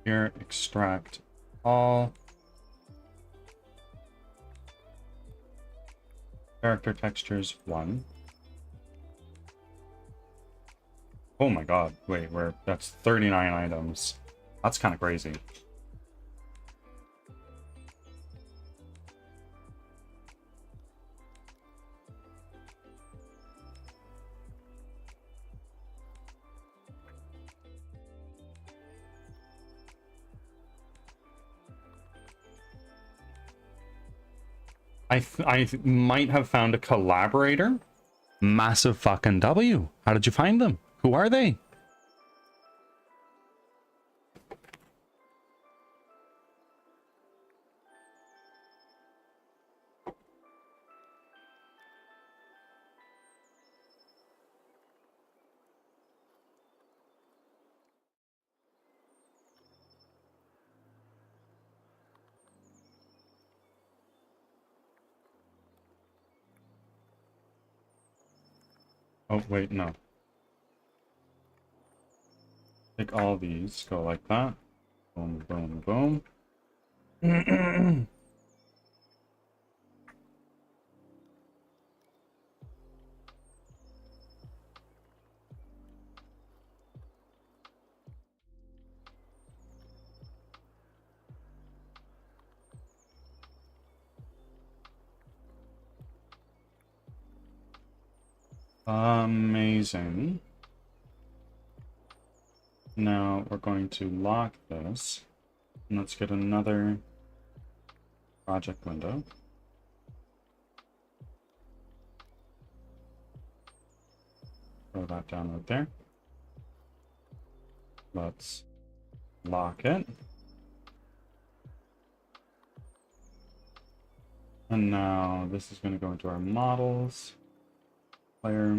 Here, extract all. Character textures 1. Oh my god, wait, that's 39 items. That's kind of crazy. I might have found a collaborator. Massive fucking W. How did you find them? Who are they? Oh, wait, no. Take all these, go like that. Boom, boom, boom. Amazing. Now we're going to lock this. And let's get another project window. Throw that down right there. Let's lock it. And now this is going to go into our models. Player.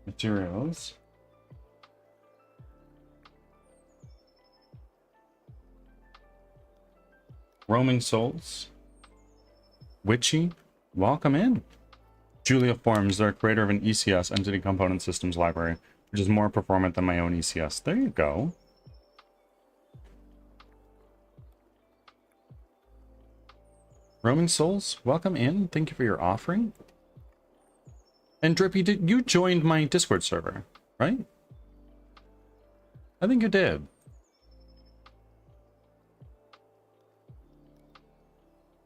Materials. Roaming Souls. Witchy. Welcome in. Julia Forms, they're a creator of an ECS, Entity Component Systems Library, which is more performant than my own ECS. There you go. Roaming Souls, welcome in. Thank you for your offering. And Drippy, you joined my Discord server, right? I think you did.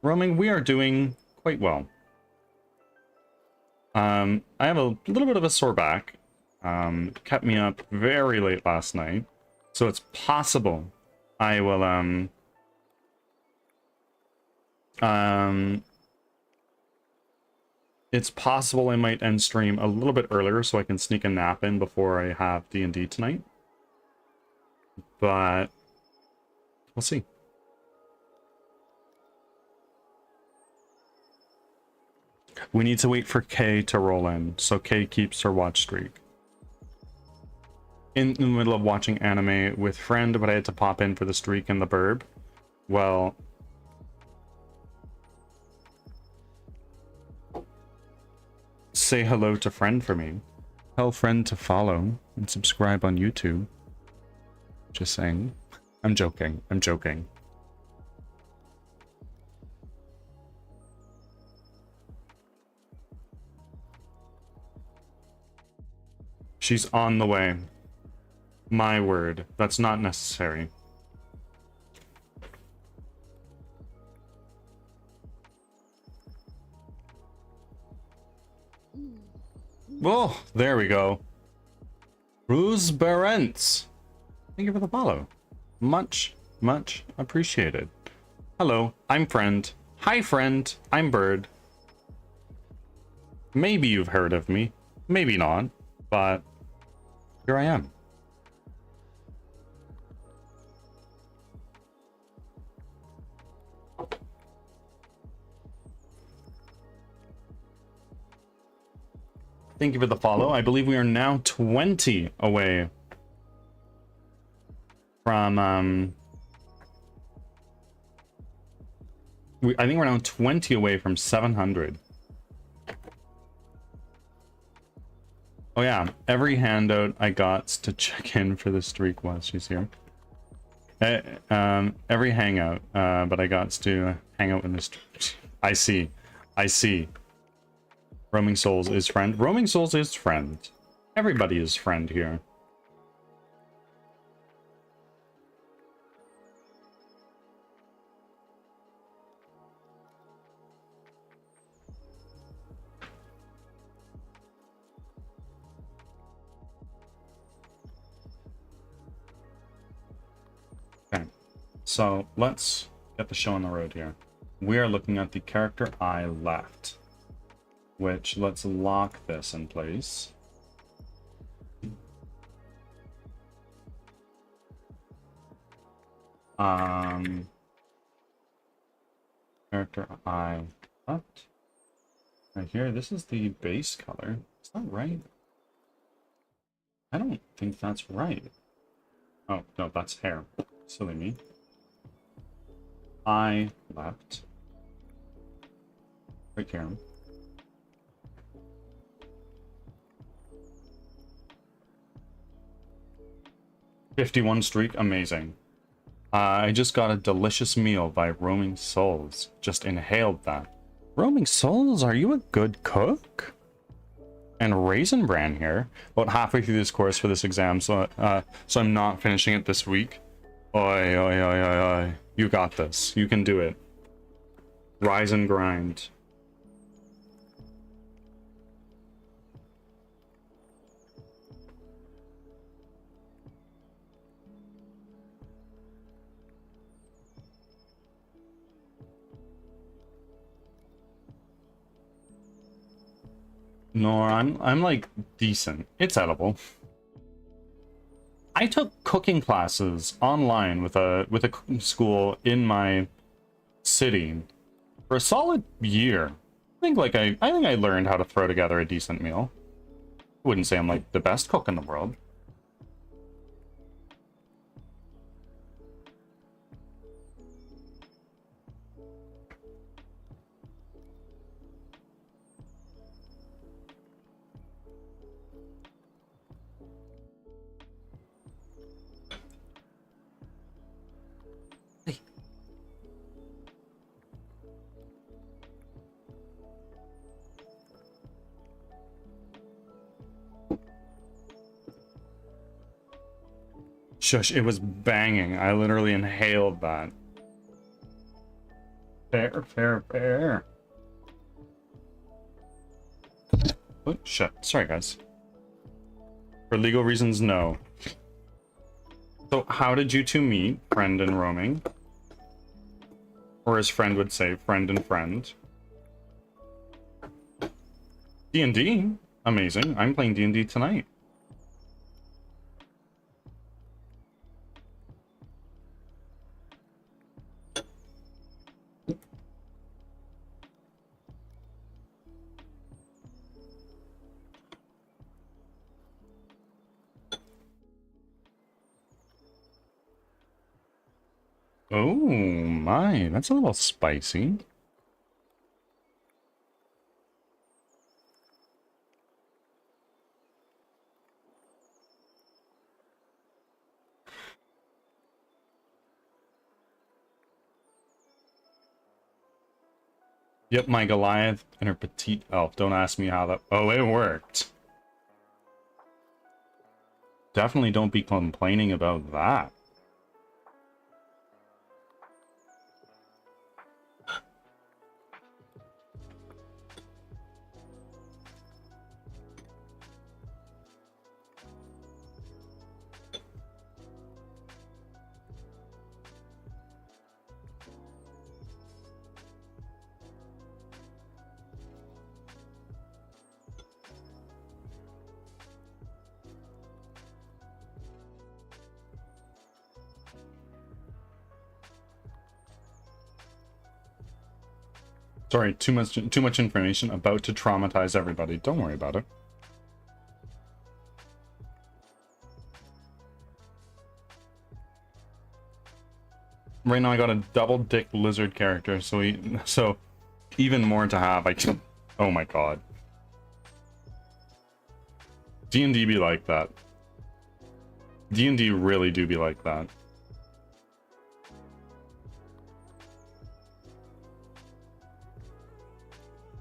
Roaming, we are doing quite well. I have a little bit of a sore back. Kept me up very late last night. So it's possible I will, it's possible I might end stream a little bit earlier so I can sneak a nap in before I have D&D tonight. But we'll see. We need to wait for Kay to roll in, so Kay keeps her watch streak. In the middle of watching anime with friend, but I had to pop in for the streak in the burb. Well, say hello to friend for me. Tell friend to follow and subscribe on YouTube. Just saying. I'm joking. I'm joking. She's on the way. My word. That's not necessary. Oh, there we go. Ruse Barents. Thank you for the follow. Much, much appreciated. Hello, I'm Friend. Hi, Friend. I'm Bird. Maybe you've heard of me. Maybe not. But here I am. Thank you for the follow. I believe we are now 20 away from, I think we're now 20 away from 700. Oh yeah, every handout I got to check in for the streak while she's here. Every hangout, but I got to hang out in this. I see. I see. Roaming Souls is friend. Roaming Souls is friend. Everybody is friend here. Okay, so let's get the show on the road here. We are looking at the character I left, which let's lock this in place. Character I left. Right here, this is the base color. Is that right? I don't think that's right. Oh, no, that's hair. Silly me. I left. Right here. '51 streak, amazing. I just got a delicious meal by Roaming Souls. Just inhaled that. Roaming Souls, are you a good cook? And Raisin Bran here. About halfway through this course for this exam, so I'm not finishing it this week. Oi, oi, oi, oi, oi. You got this. You can do it. Rise and grind. No, I'm like decent. It's edible. I took cooking classes online with a cooking school in my city for a solid year. I think I learned how to throw together a decent meal. I wouldn't say I'm like the best cook in the world. Shush, it was banging. I literally inhaled that. Fair, fair, fair. Oh, shit. Sorry, guys. For legal reasons, no. So, how did you two meet? Friend and roaming? Or as friend would say, friend and friend. D&D? Amazing. I'm playing D&D tonight. Oh my, that's a little spicy. Yep, my Goliath and her petite elf. Don't ask me how that... Oh, it worked. Definitely don't be complaining about that. Sorry, too much information, about to traumatize everybody. Don't worry about it. Right now I got a double dick lizard character, so even more to have. Oh my god. D&D be like that. D&D really do be like that.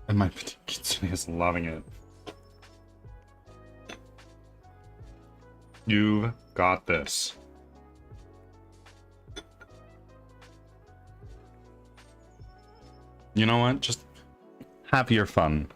And my kitsune is loving it. You've got this. You know what? Just have your fun.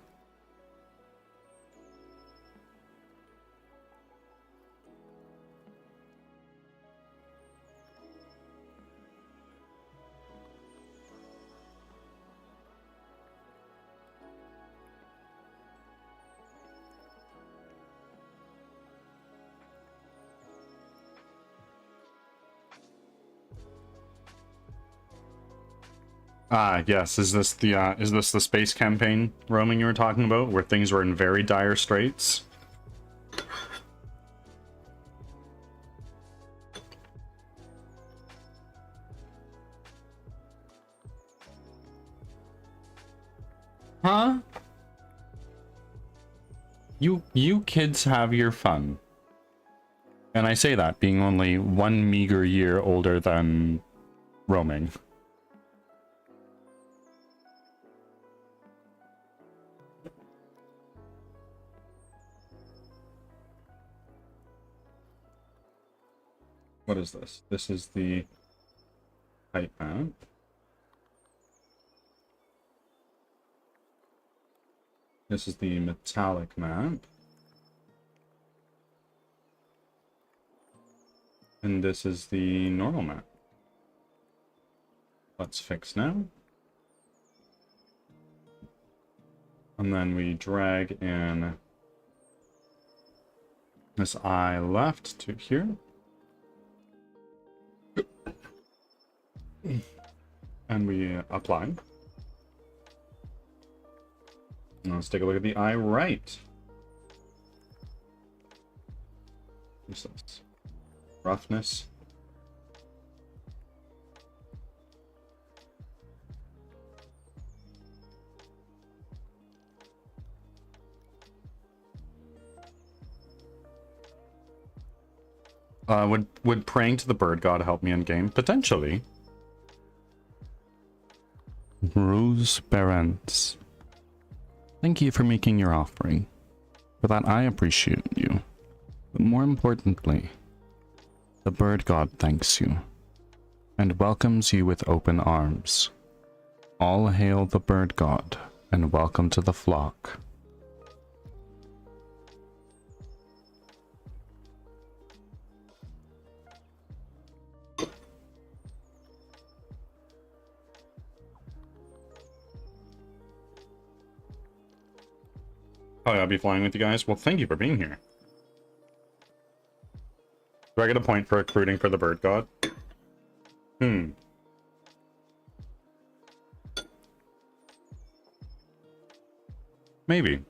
Ah, yes. Is this the space campaign roaming you were talking about, where things were in very dire straits? Huh? You kids have your fun. And I say that being only one meager year older than roaming. What is this? This is the height map. This is the metallic map. And this is the normal map. Let's fix now. And then we drag in this eye left to here. And we apply. Now let's take a look at the eye right. What's this? Roughness. Would praying to the bird god help me in game? Potentially. Rose Barents. Thank you for making your offering. For that I appreciate you. But more importantly, the bird god thanks you and welcomes you with open arms. All hail the bird god and welcome to the flock. Oh, yeah, I'll be flying with you guys. Well, thank you for being here. Do I get a point for recruiting for the bird god? Maybe.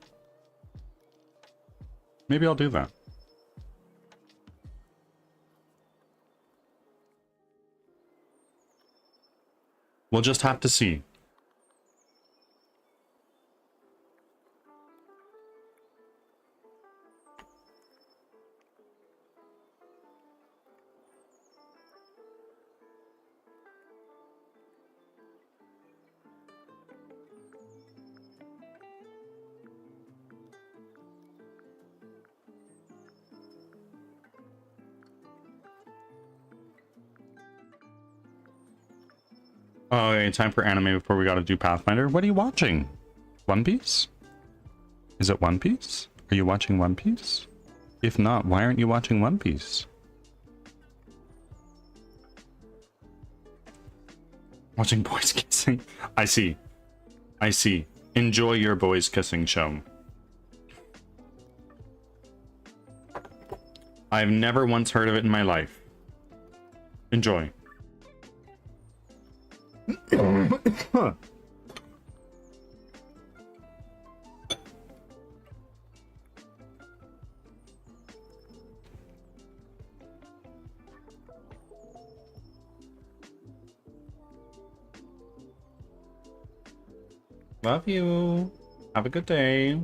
Maybe I'll do that. We'll just have to see. Oh, okay, time for anime before we gotta do Pathfinder. What are you watching? One Piece? Is it One Piece? Are you watching One Piece? If not, why aren't you watching One Piece? Watching boys kissing? I see. I see. Enjoy your boys kissing show. I've never once heard of it in my life. Enjoy. Love you. Have a good day.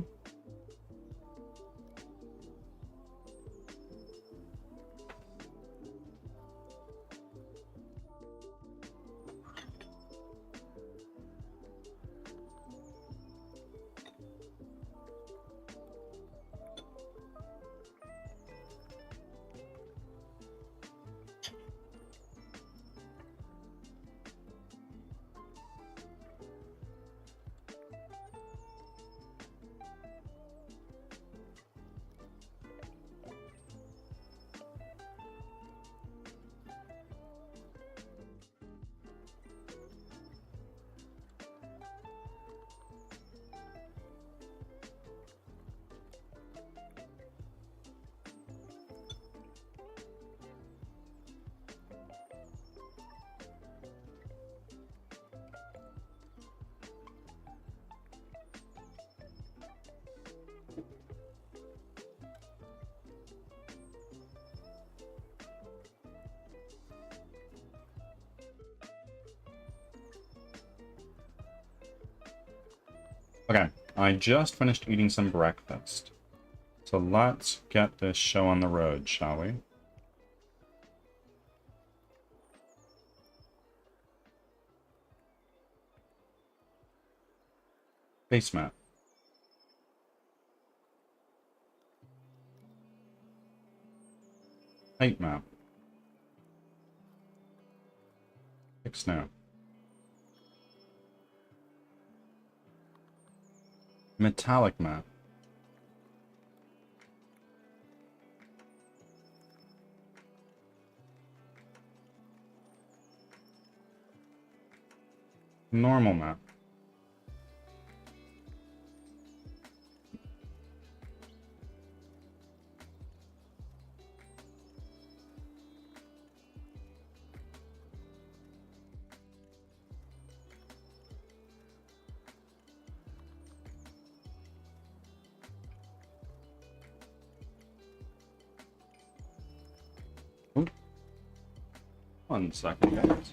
Okay, I just finished eating some breakfast. So let's get this show on the road, shall we? Base map. Height map. Pick snow. Metallic map. Normal map. Ooh. 1 second, guys.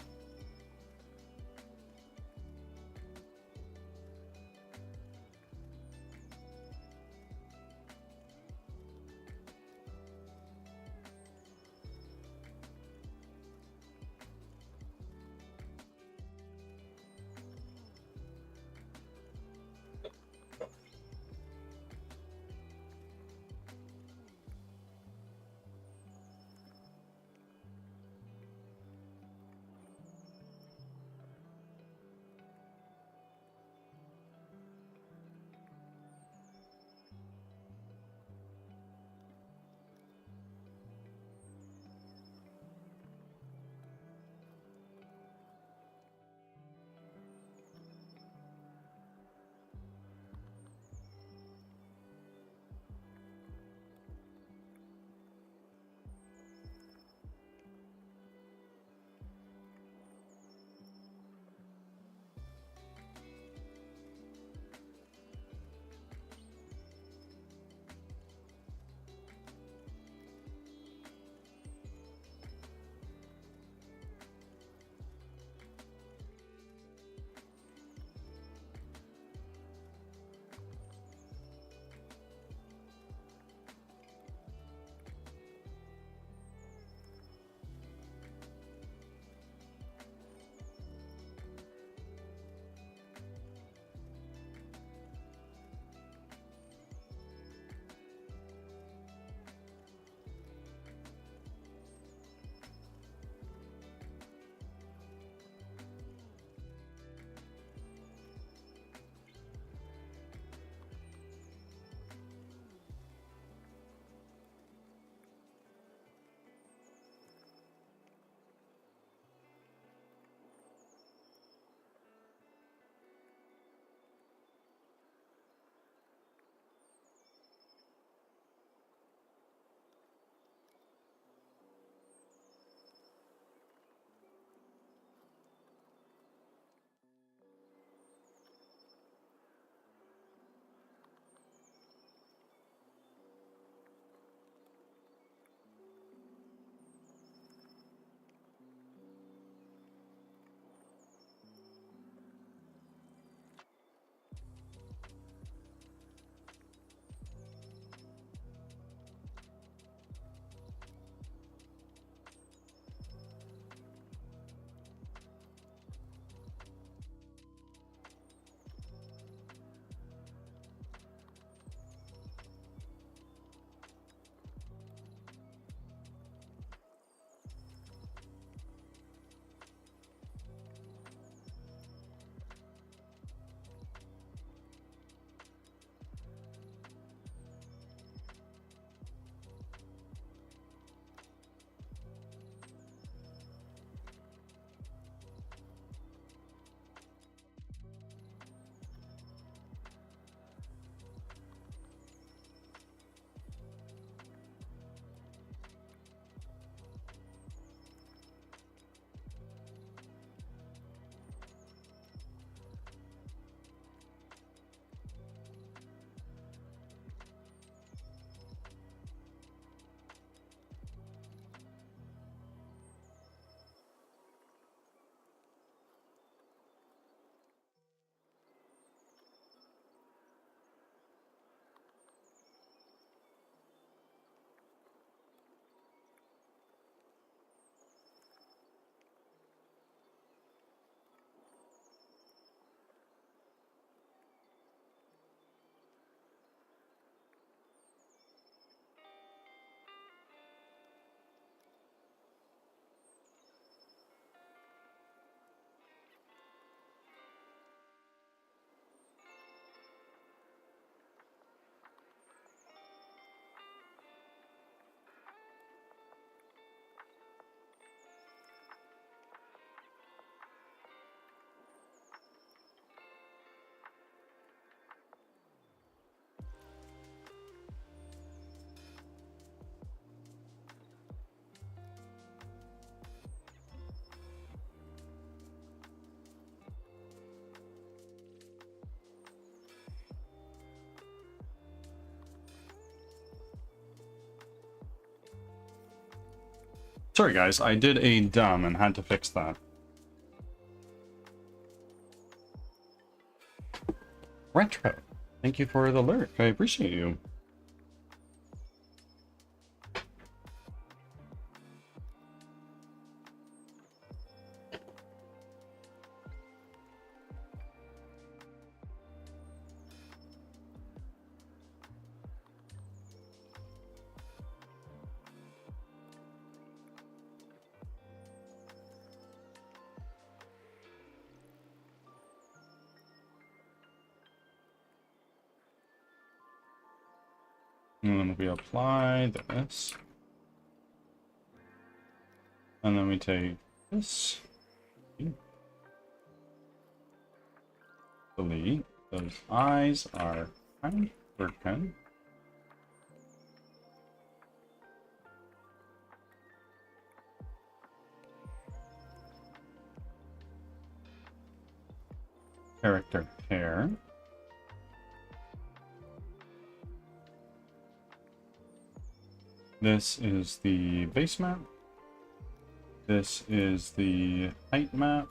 Sorry guys, I did a dumb and had to fix that. Retro, thank you for the alert. I appreciate you. And then we apply this. And then we take this. Delete. Those eyes are kind of broken. Character hair. This is the base map. This is the height map.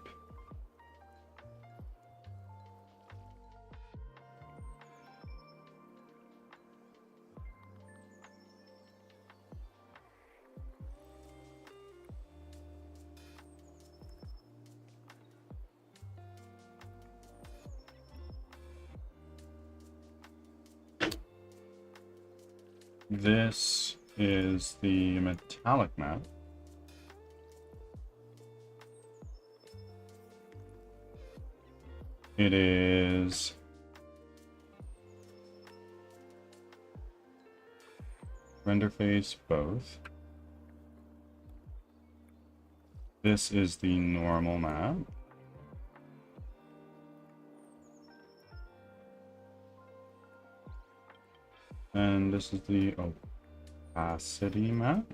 This is the metallic map. It is render face both. This is the normal map. And this is the opacity map.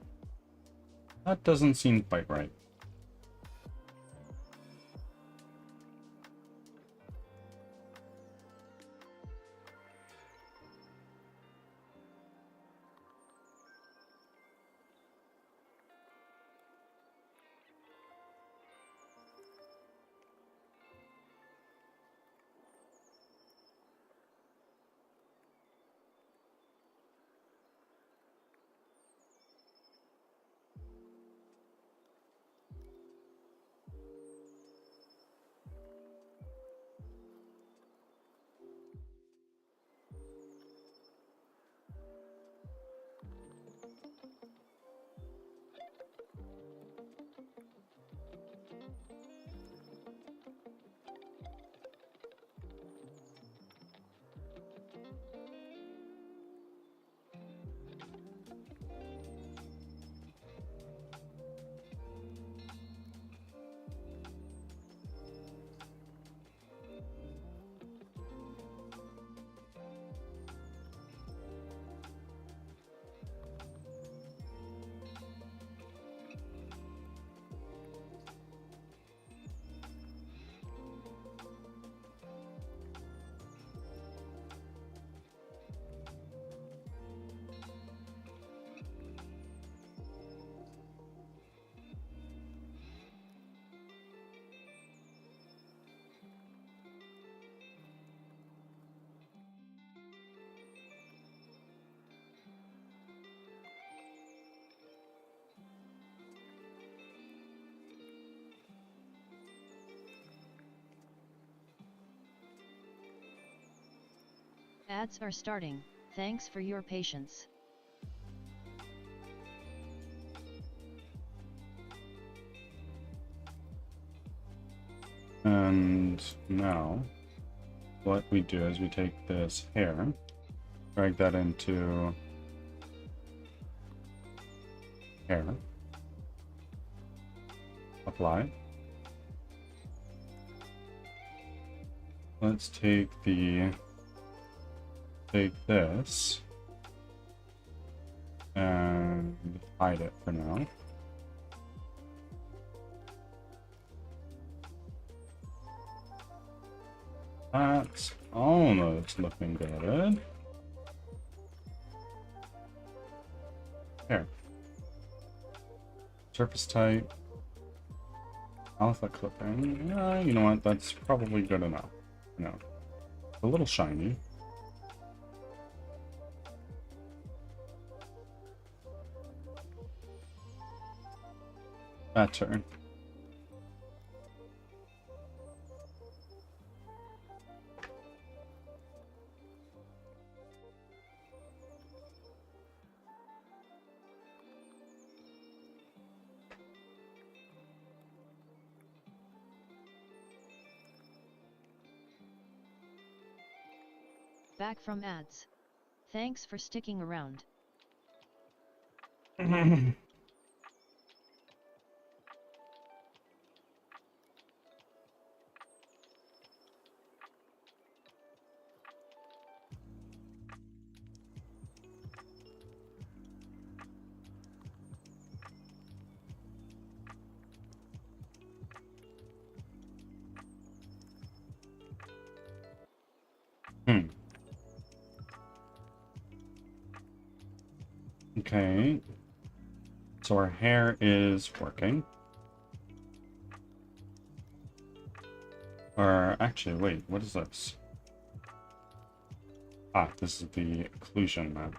That doesn't seem quite right. Ads are starting. Thanks for your patience. And now, what we do is we take this hair, drag that into hair, apply. Let's take this and hide it for now. That's almost looking good. Here. Surface type. Alpha clipping. Yeah, you know what? That's probably good enough. No. A little shiny. Better. Back from ads. Thanks for sticking around. Okay. So our hair is working. Or actually, wait, what is this? Ah, this is the occlusion map.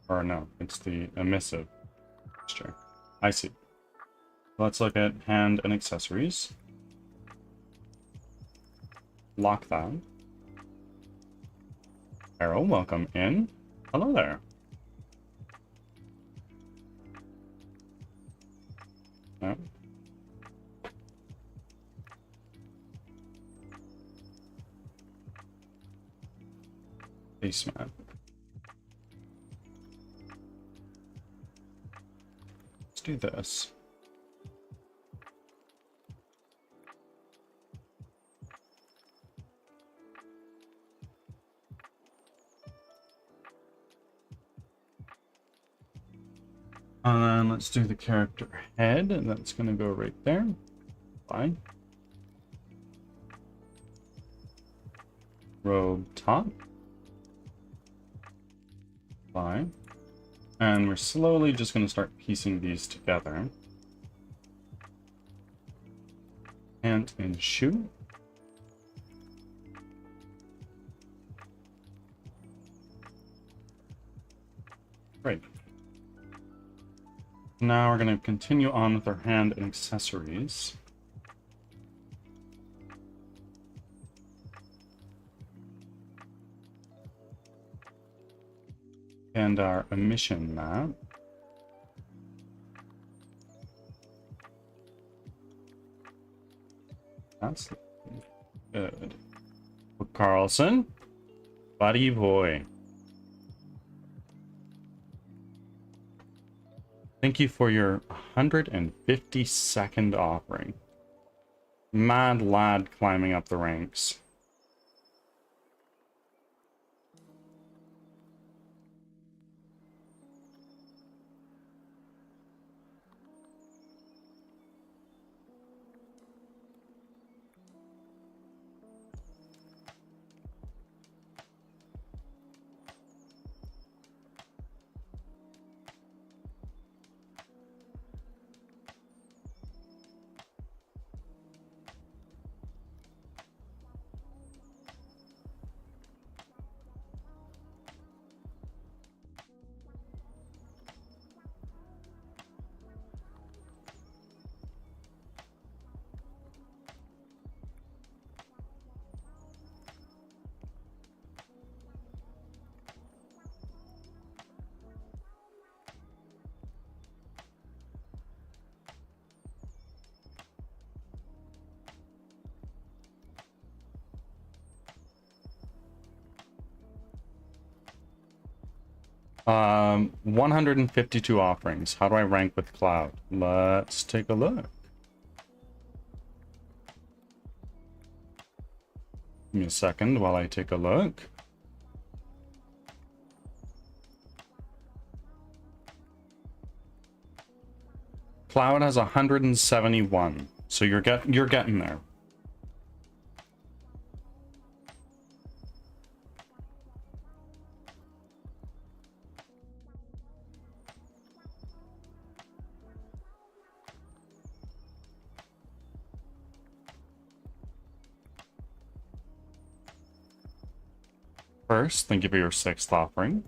Or no, it's the emissive texture. I see. Let's look at hand and accessories. Lock that. Arrow, welcome in. Hello there. No. Base map. Let's do this. And then let's do the character head, and that's going to go right there. Fine. Robe top. Fine. And we're slowly just going to start piecing these together. Hand and shoe. Great. Now we're going to continue on with our hand and accessories. And our emission map. That's good. Carlson, buddy boy. Thank you for your 152nd offering. Mad lad climbing up the ranks. Um, 152 offerings. How do I rank with Cloud? Let's take a look. Give me a second while I take a look. Cloud has 171, so you're getting there. First, thank you for your 6th offering.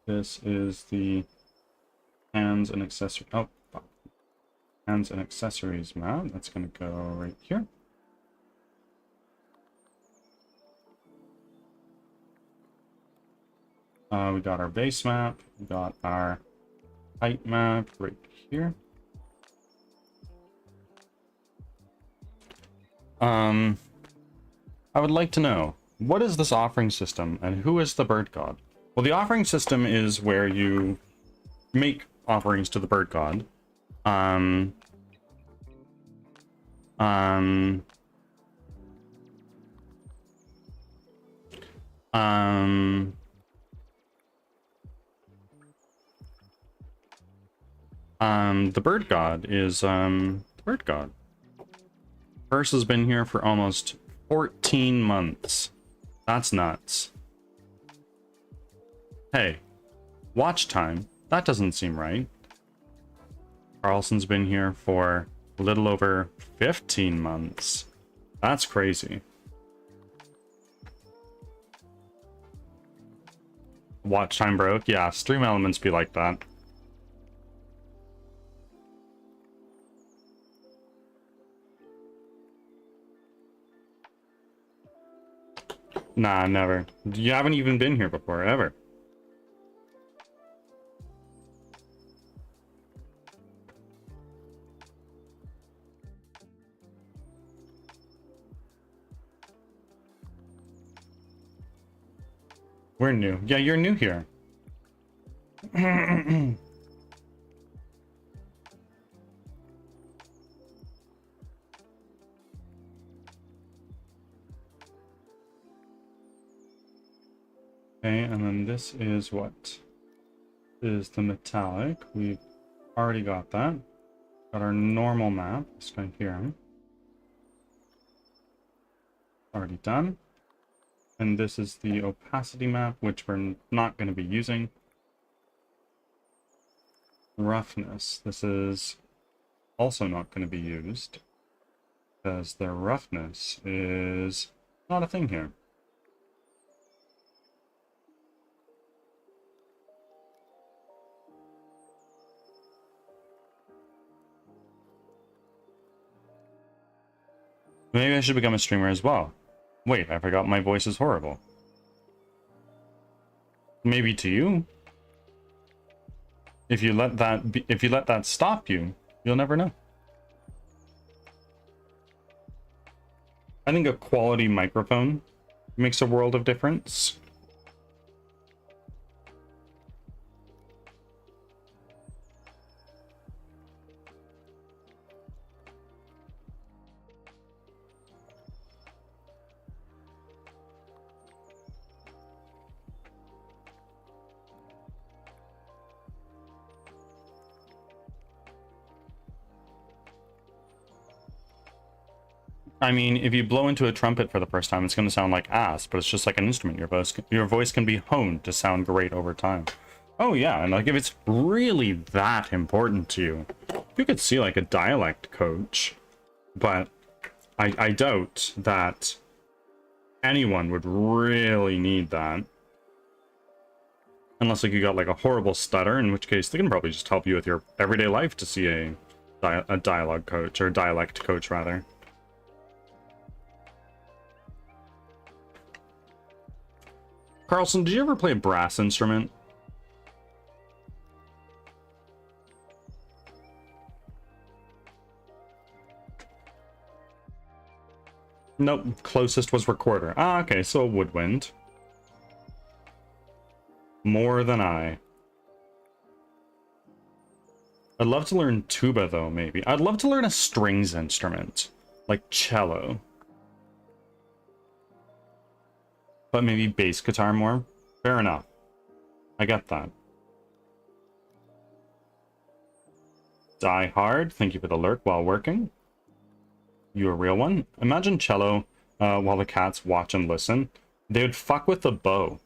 This is the hands and accessory. Oh, fuck. Hands and accessories map. That's gonna go right here. We got our base map. We got our height map right here. I would like to know, what is this offering system and who is the bird god? Well, the offering system is where you make offerings to the bird god. The bird god is, the bird god. Curse has been here for almost 14 months. That's nuts. Hey, watch time. That doesn't seem right. Carlson's been here for a little over 15 months. That's crazy. Watch time broke. Yeah, stream elements be like that. Nah, never. You haven't even been here before, ever. We're new. Yeah, you're new here. Okay, and then this is what? Is the metallic. We've already got that. Got our normal map, this guy here. Already done. And this is the opacity map, which we're not going to be using. Roughness. This is also not going to be used, because the roughness is not a thing here. Maybe I should become a streamer as well. Wait, I forgot my voice is horrible. Maybe to you. If you let that stop you, you'll never know. I think a quality microphone makes a world of difference. I mean, if you blow into a trumpet for the first time, it's going to sound like ass, but it's just like an instrument. Your voice can be honed to sound great over time. Oh yeah, and like if it's really that important to you, you could see like a dialect coach, but I doubt that anyone would really need that. Unless like you got like a horrible stutter, in which case they can probably just help you with your everyday life to see a dialogue coach, or dialect coach rather. Carlson, did you ever play a brass instrument? Nope, closest was recorder. Ah, okay, so a woodwind. More than I. I'd love to learn tuba, though, maybe. I'd love to learn a strings instrument, like cello. But maybe bass guitar more? Fair enough. I get that. Die Hard, thank you for the lurk while working. You a real one? Imagine cello while the cats watch and listen. They would fuck with the bow.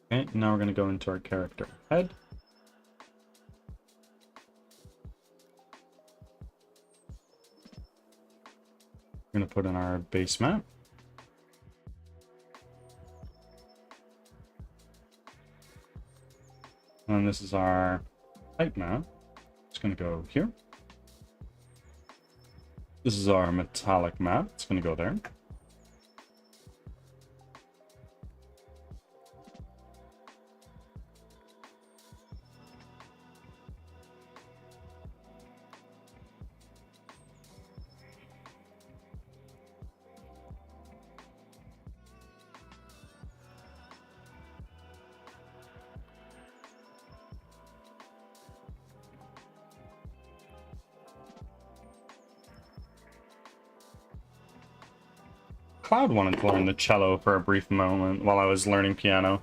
Okay, now we're going to go into our character head. We're going to put in our base map. And this is our type map. It's going to go here. This is our metallic map. It's going to go there. Cloud wanted to learn the cello for a brief moment while I was learning piano.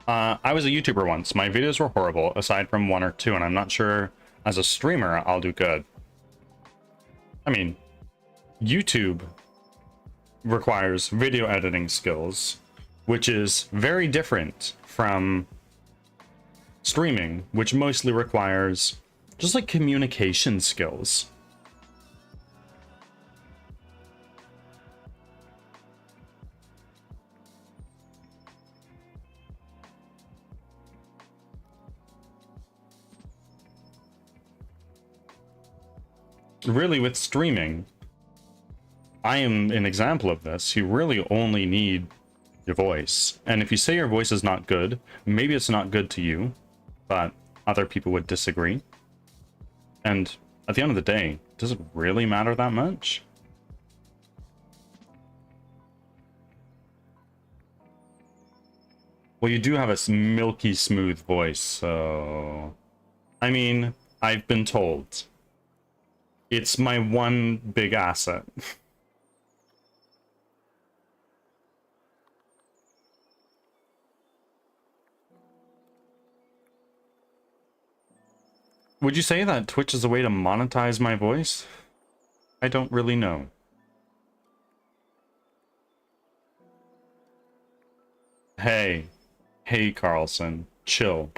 I was a YouTuber once. My videos were horrible, aside from one or two, and I'm not sure as a streamer I'll do good. I mean, YouTube requires video editing skills, which is very different from streaming, which mostly requires just like communication skills. Really, with streaming, I am an example of this. You really only need your voice. And if you say your voice is not good, maybe it's not good to you, but other people would disagree. And at the end of the day, does it really matter that much? Well, you do have a milky smooth voice, so... I mean, I've been told. It's my one big asset. Would you say that Twitch is a way to monetize my voice? I don't really know. Hey. Hey, Carlson. Chill.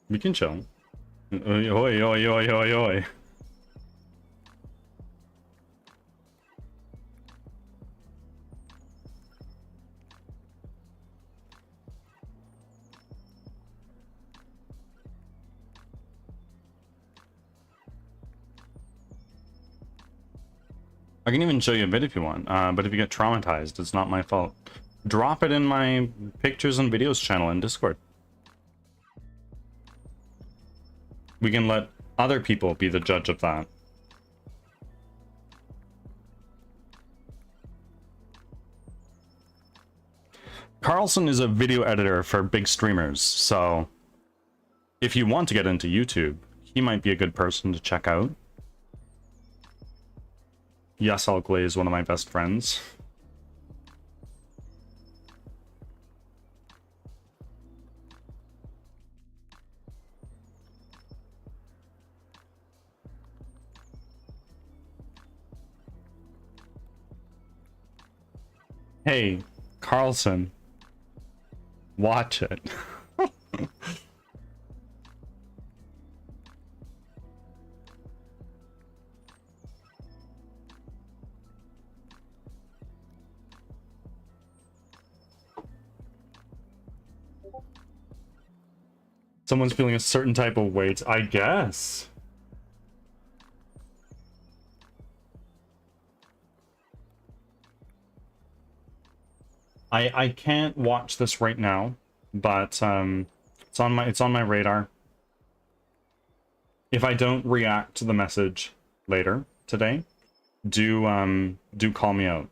We can chill. Oi, oi, oi, oi, oi, oi. I can even show you a bit if you want, but if you get traumatized, it's not my fault. Drop it in my pictures and videos channel in Discord. We can let other people be the judge of that. Carlson is a video editor for big streamers, so if you want to get into YouTube, he might be a good person to check out. Yes, I'll Glaze, one of my best friends. Hey, Carlson. Watch it. Someone's feeling a certain type of weight, I guess. I can't watch this right now, but it's on my radar. If I don't react to the message later today, do call me out.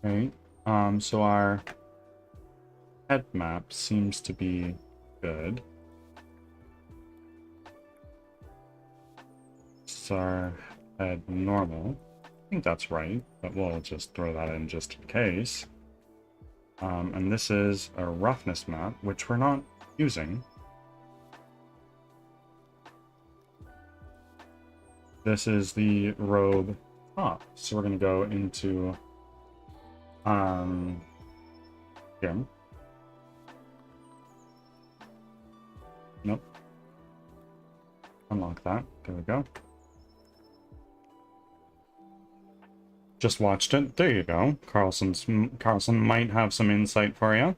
Right. So our head map seems to be good. This is our head normal. I think that's right, but we'll just throw that in just in case. And this is a roughness map, which we're not using. This is the robe top. So we're going to go into here. Nope. Unlock that. There we go. Just watched it. There you go. Carlson might have some insight for you.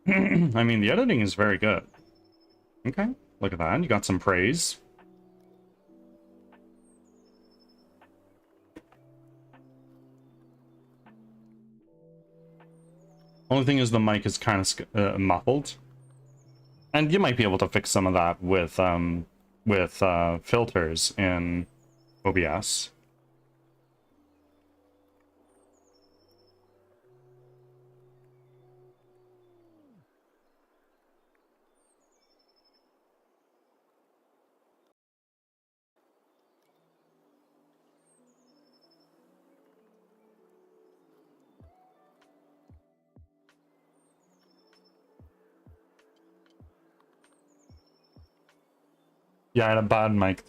I mean, the editing is very good. Okay, look at that. You got some praise. Only thing is the mic is kind of muffled. And you might be able to fix some of that with filters in OBS. Yeah, I had a bad mic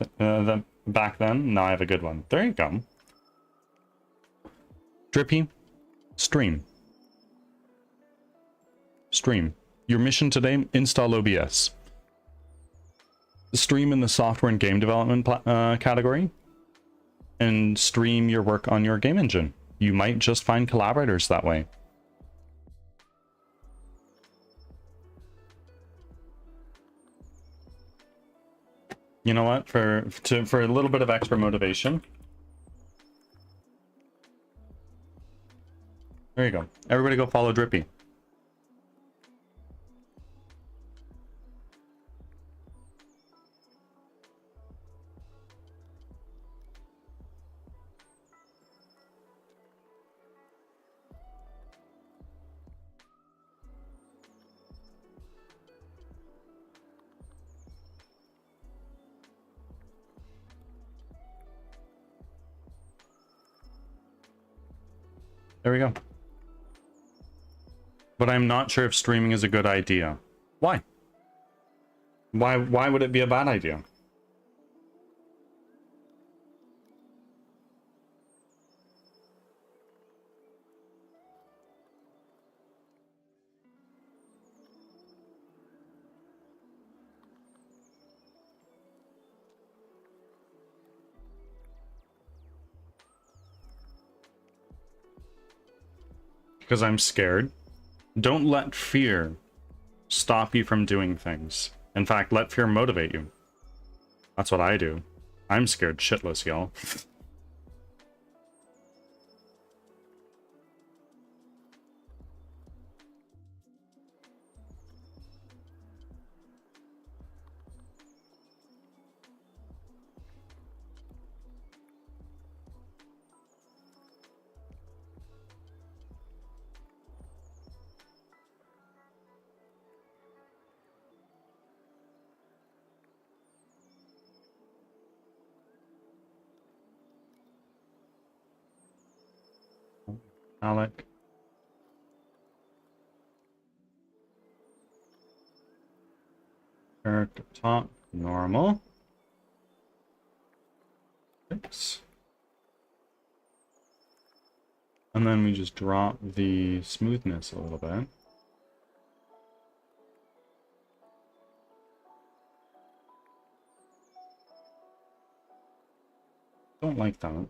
back then. Now I have a good one. There you go. Drippy, stream. Stream. Your mission today, install OBS. Stream in the software and game development category. And stream your work on your game engine. You might just find collaborators that way. You know what? For a little bit of extra motivation. There you go. Everybody go follow Drippy. There we go. But I'm not sure if streaming is a good idea. Why? Why would it be a bad idea? Because I'm scared. Don't let fear stop you from doing things. In fact, let fear motivate you. That's what I do. I'm scared shitless, y'all. Alec. Character top, normal. Fix. And then we just drop the smoothness a little bit. Don't like that.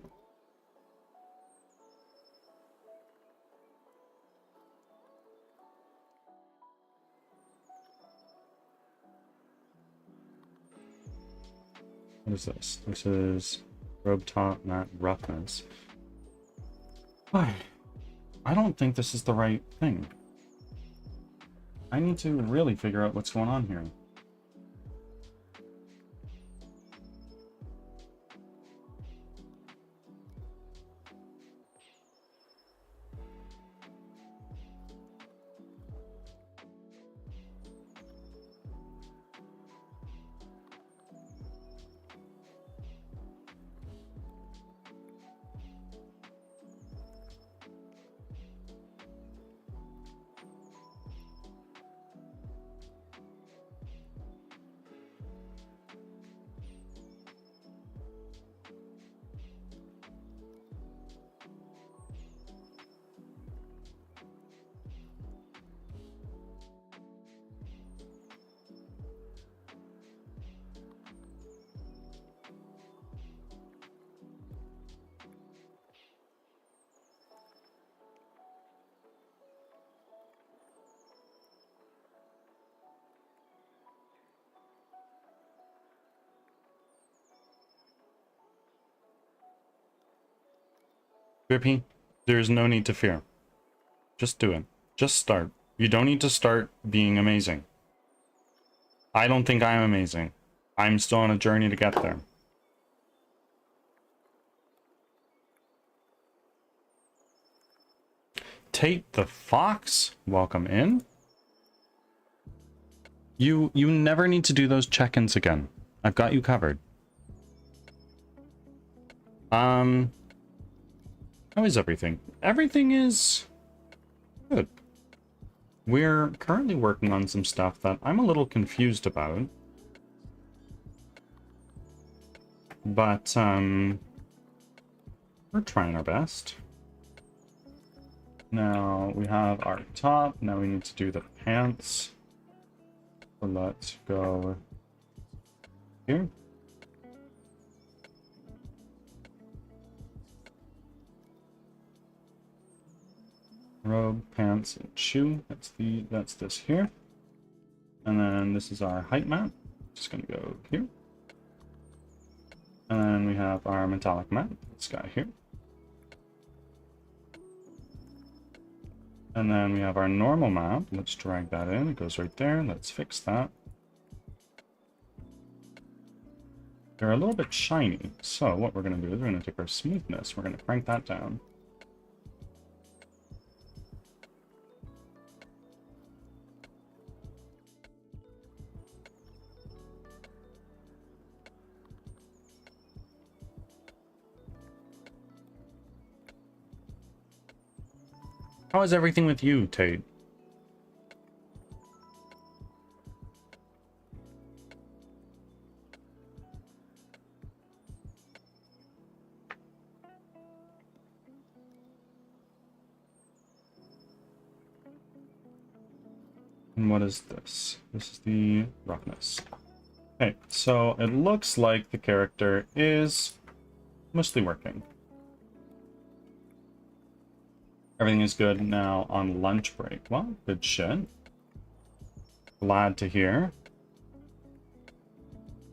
What is this? This is robe top, matte roughness. Why? I don't think this is the right thing. I need to really figure out what's going on here. Grippy, there's no need to fear. Just do it. Just start. You don't need to start being amazing. I don't think I'm amazing. I'm still on a journey to get there. Tate the Fox, welcome in. You never need to do those check-ins again. I've got you covered. How is everything? Everything is good. We're currently working on some stuff that I'm a little confused about. But, we're trying our best. Now, we have our top. Now we need to do the pants. So let's go here. Robe, pants, and shoe. That's this here. And then this is our height map. Just gonna go here. And then we have our metallic map. This guy here. And then we have our normal map. Let's drag that in. It goes right there. Let's fix that. They're a little bit shiny. So what we're going to do is we're going to take our smoothness. We're going to crank that down. How is everything with you, Tate? And what is this? This is the roughness. Okay, so it looks like the character is mostly working. Everything is good now on lunch break. Well, good shit. Glad to hear.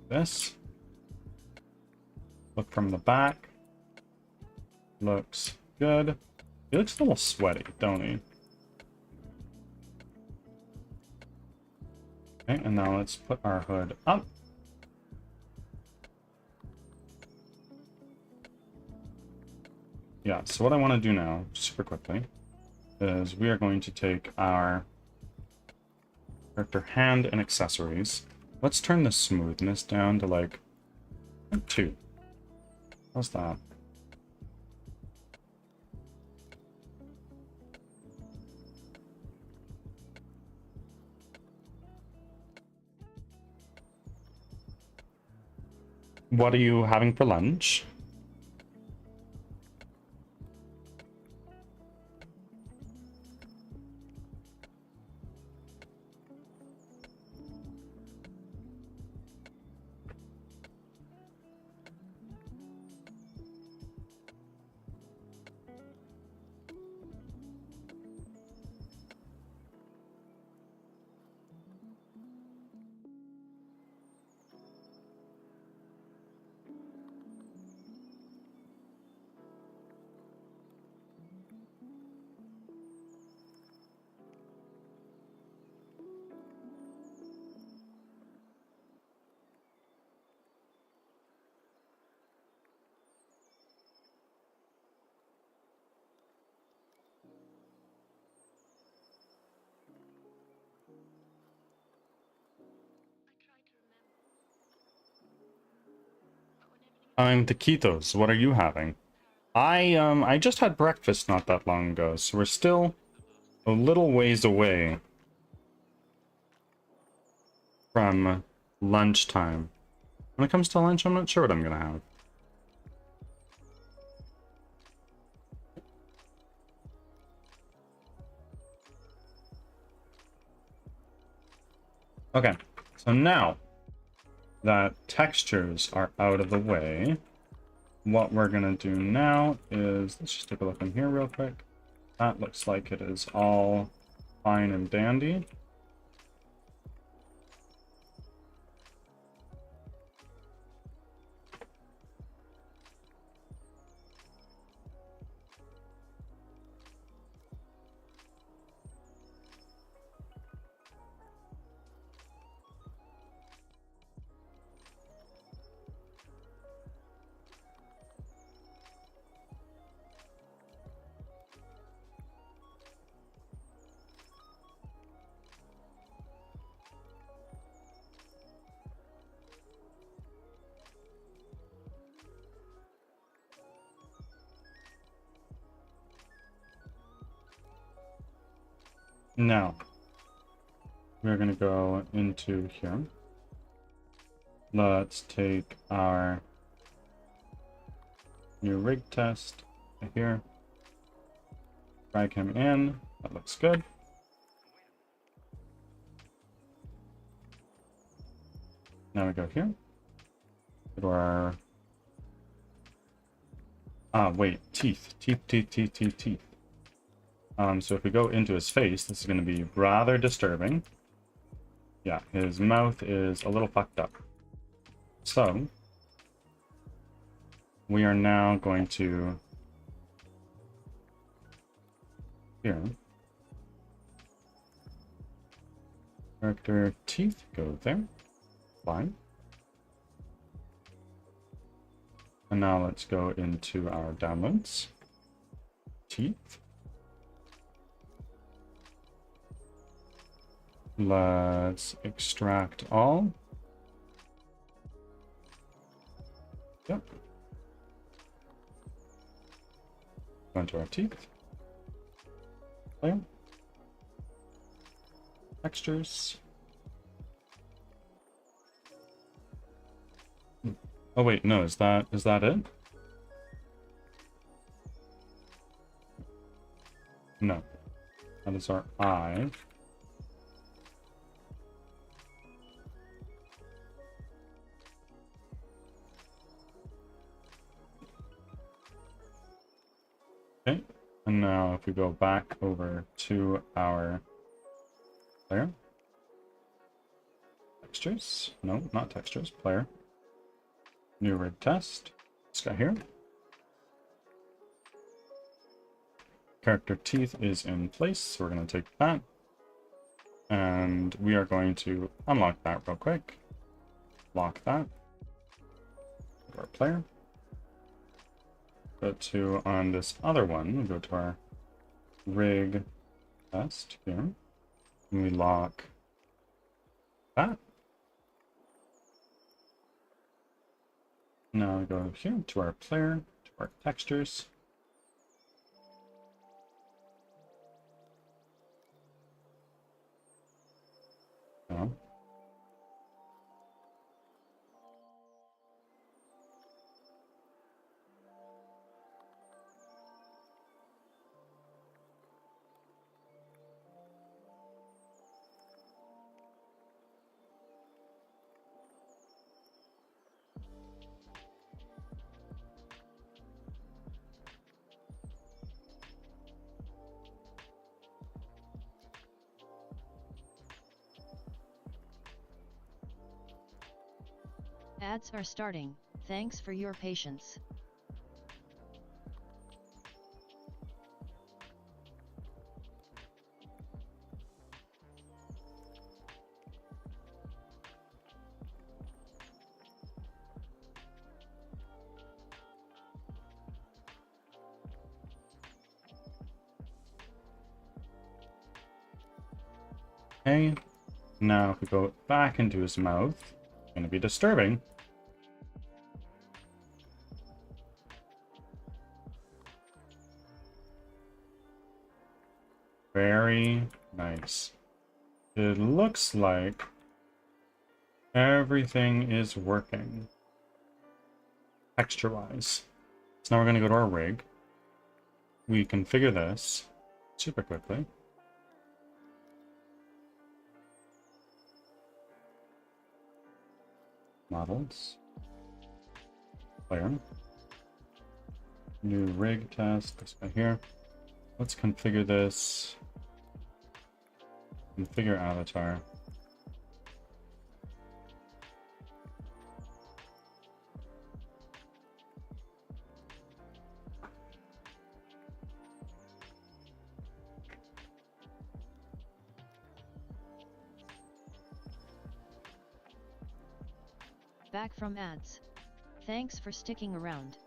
This. Look from the back. Looks good. He looks a little sweaty, don't he? Okay, and now let's put our hood up. Yeah, so what I want to do now, super quickly, is we are going to take our character hand and accessories. Let's turn the smoothness down to like 2. How's that? What are you having for lunch? I'm taquitos. What are you having? I just had breakfast not that long ago, so we're still a little ways away from lunchtime. When it comes to lunch, I'm not sure what I'm gonna have. Okay, so now that textures are out of the way, what we're gonna do now is, let's just take a look in here real quick. That looks like it is all fine and dandy. Now, we're going to go into here. Let's take our new rig test here. Drag him in. That looks good. Now we go here. Go to our... wait. Teeth. Teeth. So if we go into his face, this is going to be rather disturbing. Yeah, his mouth is a little fucked up. So, we are now going to... Here. Character teeth, go there. Fine. And now let's go into our downloads. Teeth. Let's extract all. Yep. Go into our teeth. Layer. Textures. Oh wait, no, is that it? No. That is our eye. Okay, and now if we go back over to our player. Textures. No, not textures, player. New rig test. This guy here. Character teeth is in place, so we're going to take that. And we are going to unlock that real quick. Lock that. Go to our player. Go to, on this other one, we go to our rig test here. And we lock that. Now we go here to our player, to our textures. No. Ads are starting, thanks for your patience. Okay, now if we go back into his mouth, it's going to be disturbing. Very nice. It looks like everything is working texture-wise. So now we're going to go to our rig. We configure this super quickly. Models. Player. New rig test, this guy here. Let's configure this. Configure avatar. Back from ads. Thanks for sticking around.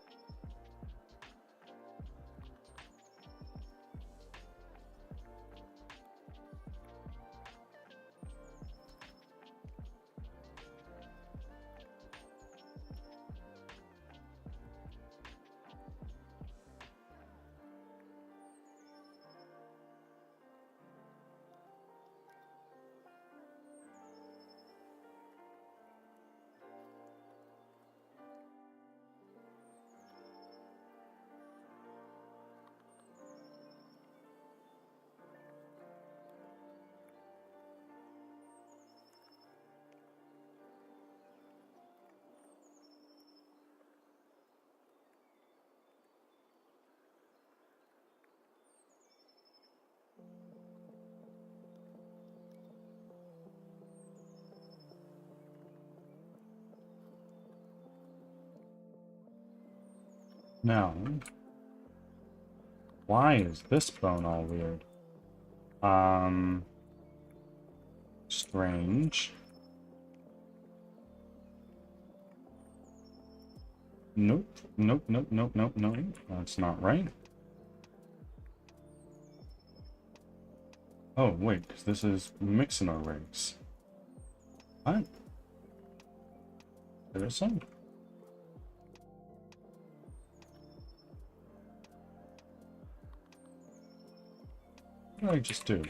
Now, why is this bone all weird? Strange. Nope, nope, nope, nope, nope, nope. That's not right. Oh, wait, because this is mixing our rigs. What? There is some. What did I just do?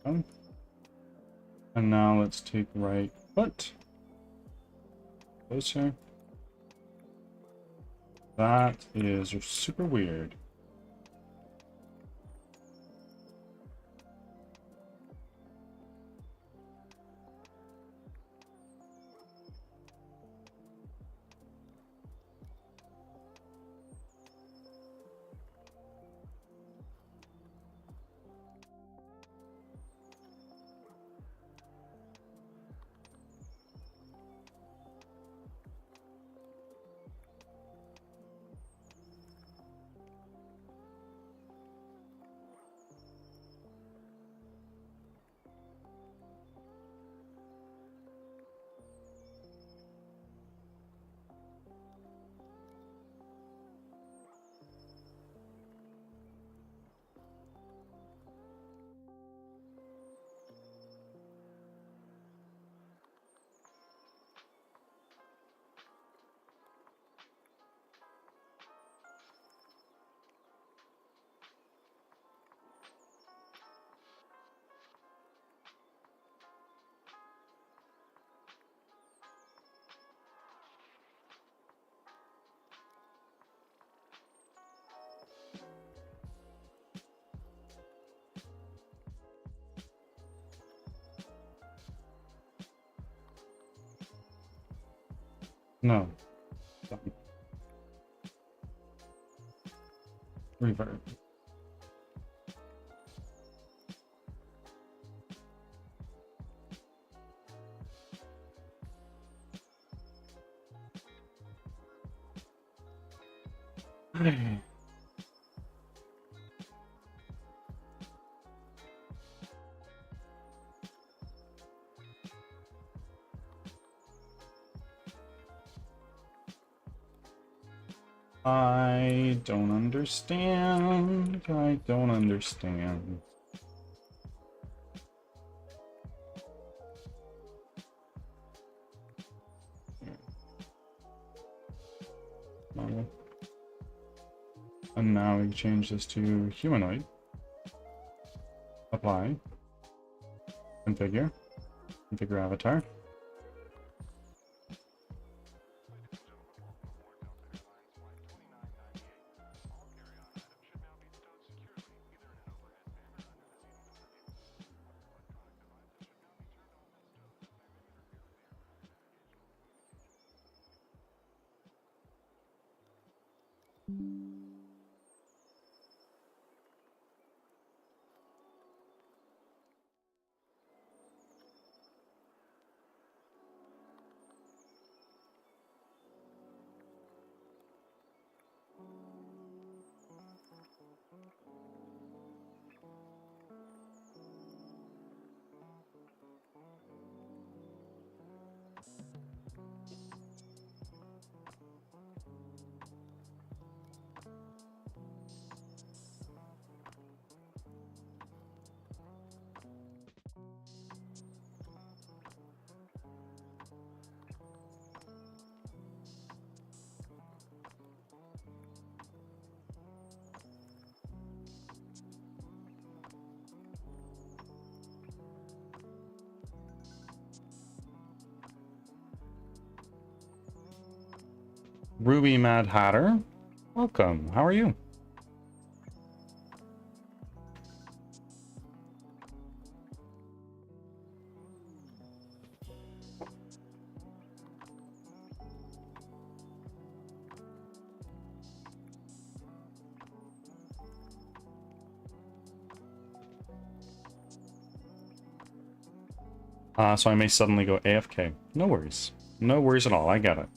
Oh. And now let's take right foot. Closer. That is super weird. No. Reverb. I don't understand. I don't understand. Normal. And now we change this to humanoid. Apply. Configure. Configure avatar. Ruby Mad Hatter, welcome. How are you? So I may suddenly go AFK. No worries. No worries at all. I get it.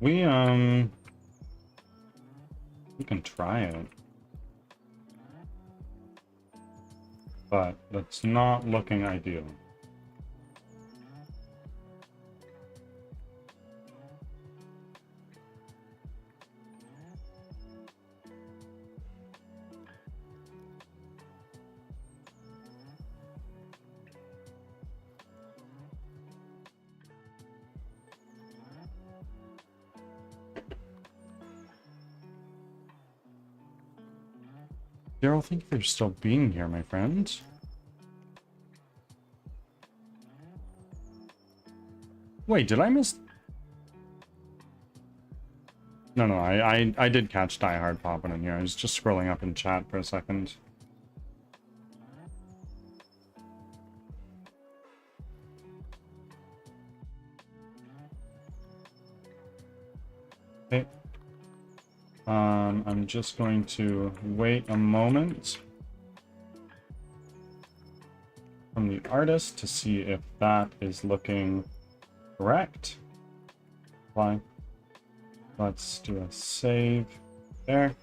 We can try it. But that's not looking ideal. Daryl, thank you for still being here, my friend. Wait, did I miss? No, I did catch Die Hard popping in here. I was just scrolling up in chat for a second. Okay. I'm just going to wait a moment from the artist to see if that is looking correct. Fine. Let's do a save there.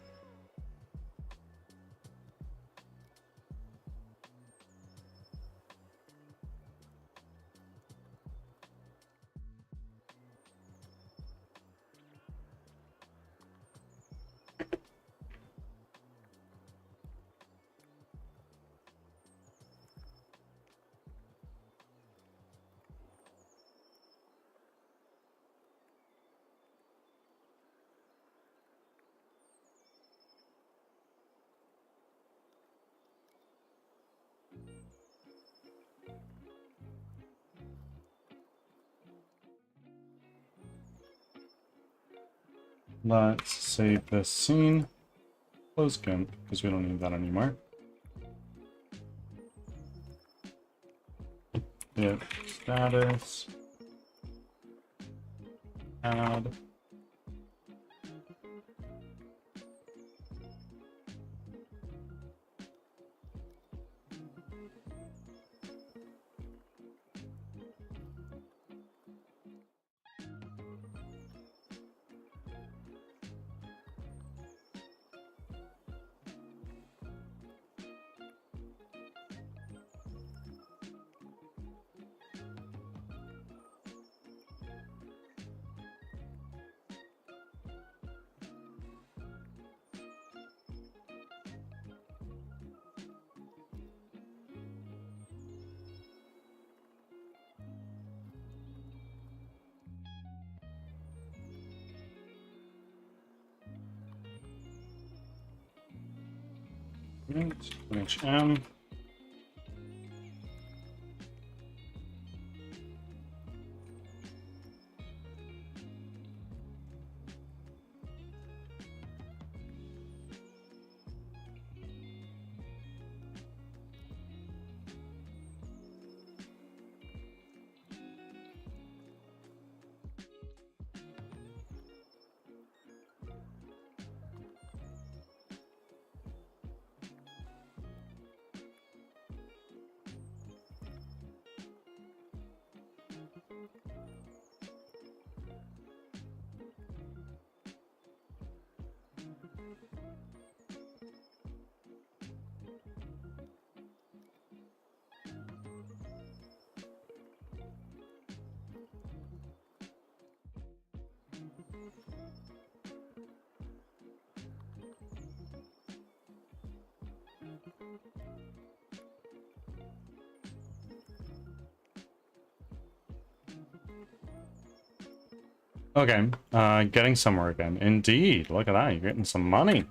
Let's save this scene. Close GIMP, because we don't need that anymore. Hit status. Add. HM. Okay, getting somewhere again. Indeed, look at that, you're getting some money.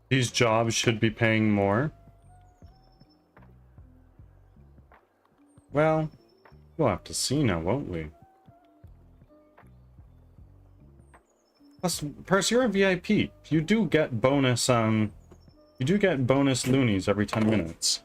These jobs should be paying more. Well, we'll have to see now, won't we? Plus, Percy, you're a VIP. You do get bonus, loonies every 10 minutes.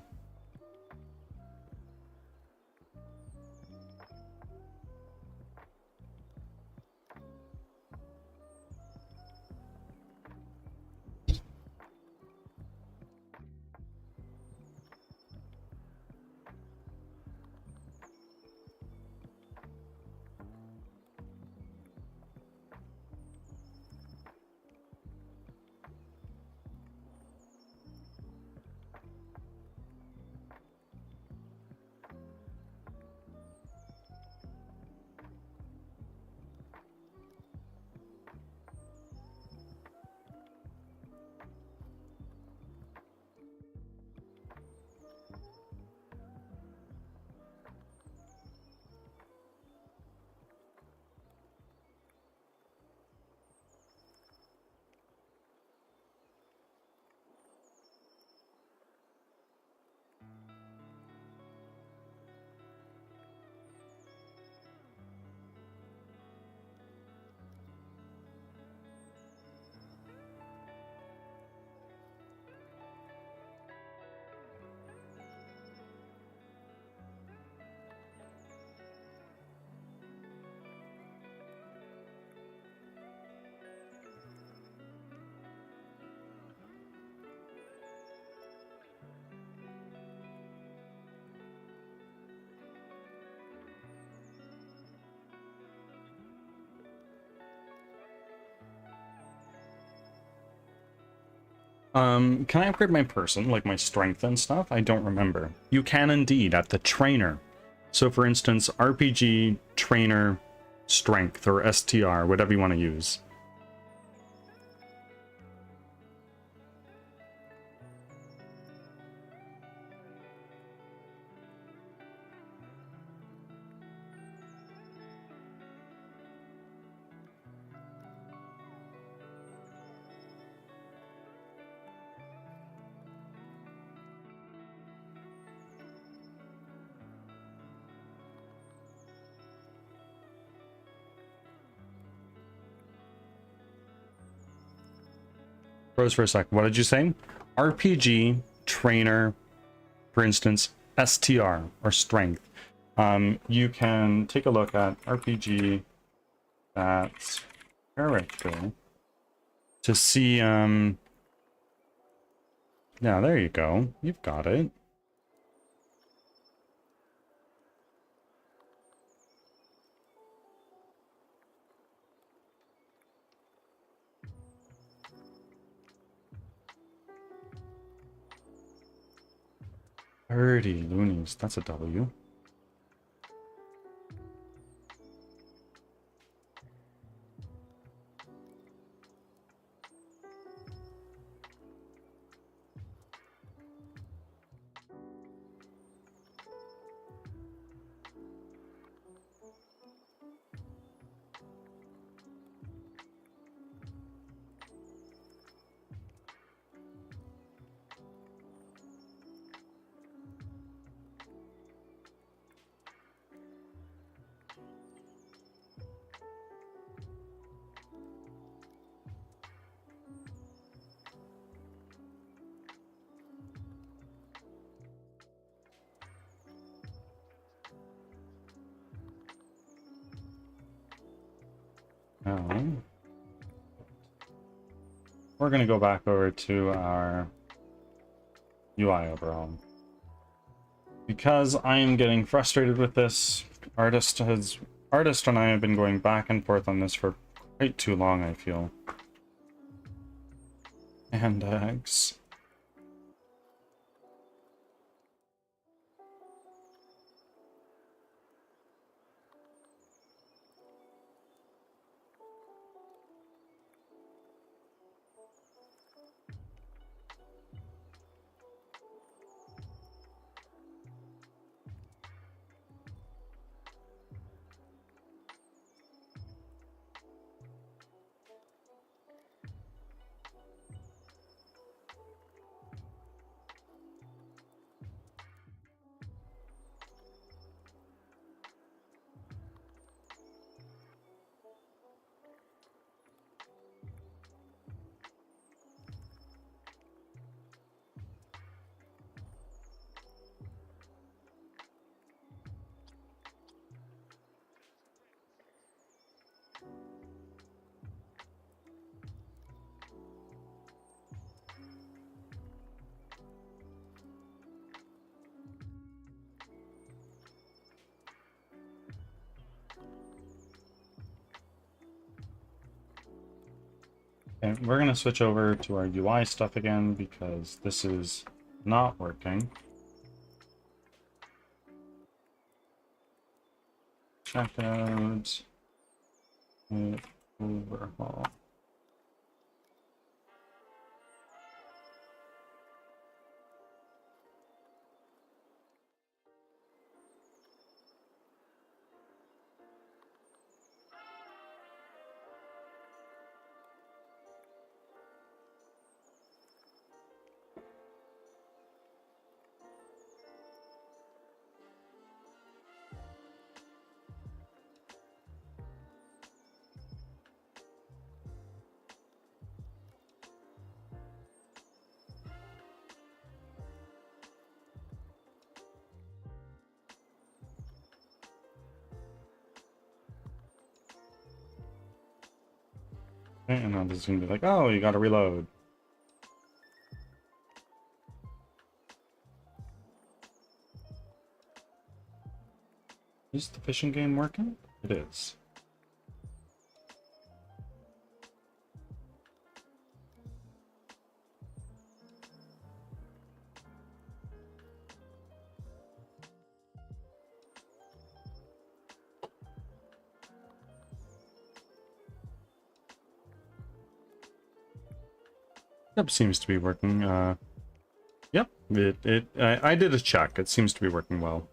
Can I upgrade my person, like my strength and stuff? I don't remember. You can indeed, at the trainer. So for instance, RPG, trainer, strength, or STR, whatever you want to use. Froze for a sec. What did you say? RPG, trainer, for instance, STR, or strength. You can take a look at RPG, that's character, to see, yeah, there you go. You've got it. $30 loonies. That's a W. Oh. We're gonna go back over to our UI overall. Because I am getting frustrated with this, Artist and I have been going back and forth on this for quite too long, I feel. And eggs. Okay, we're gonna switch over to our UI stuff again because this is not working. Check out overhaul. Okay, and now this is gonna be like, oh, you gotta reload. Is the fishing game working? It is. Yep, seems to be working. Yep, I did a check. It seems to be working well.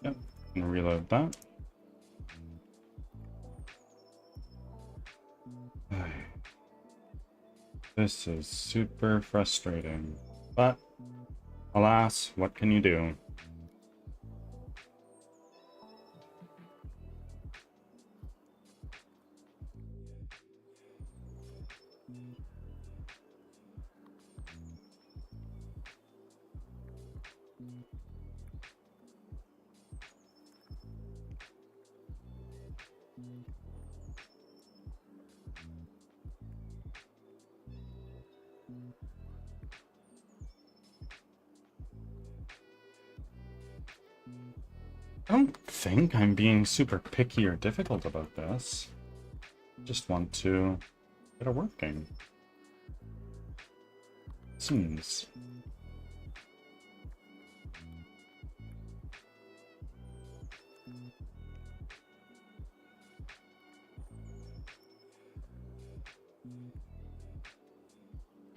Yep, I'm gonna reload that. This is super frustrating, but alas, what can you do? I don't think I'm being super picky or difficult about this. Just want to get it working. Seems.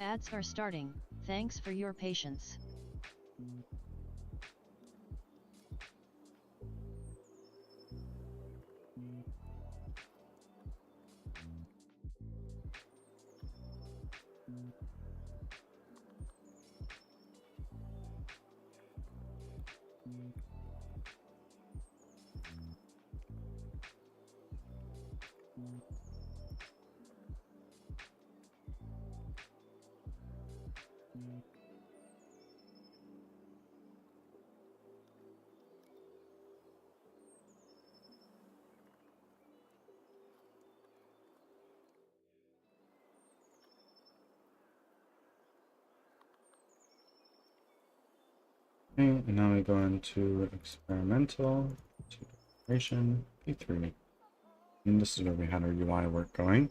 Ads are starting. Thanks for your patience. Okay, and now we go into experimental, to decoration, P3. And this is where we had our UI work going.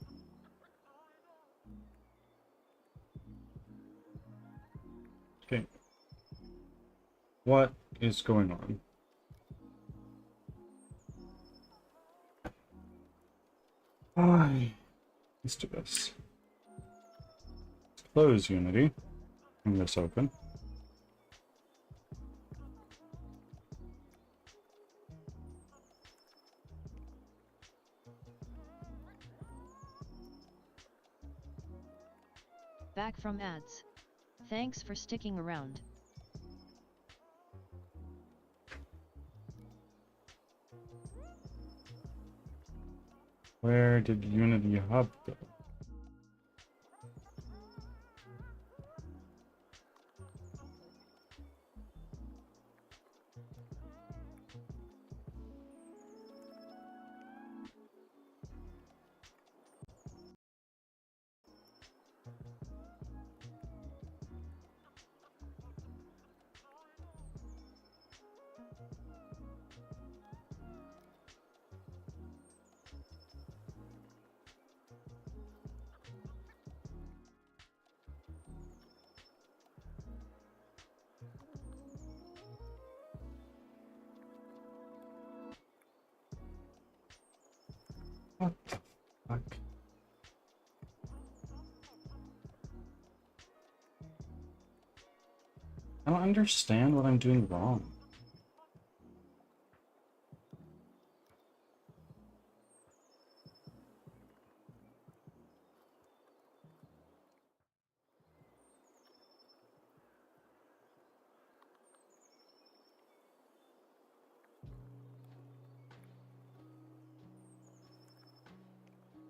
Okay. What is going on? Let's do this. Close Unity. Bring this open. Back from ads. Thanks for sticking around. Where did Unity Hub go? What the fuck? I don't understand what I'm doing wrong.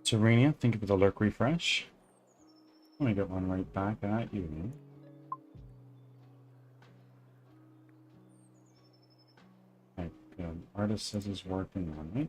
Serenia, thank you for the lurk refresh. Let me get one right back at you. Okay, good. Artist says he's working on it.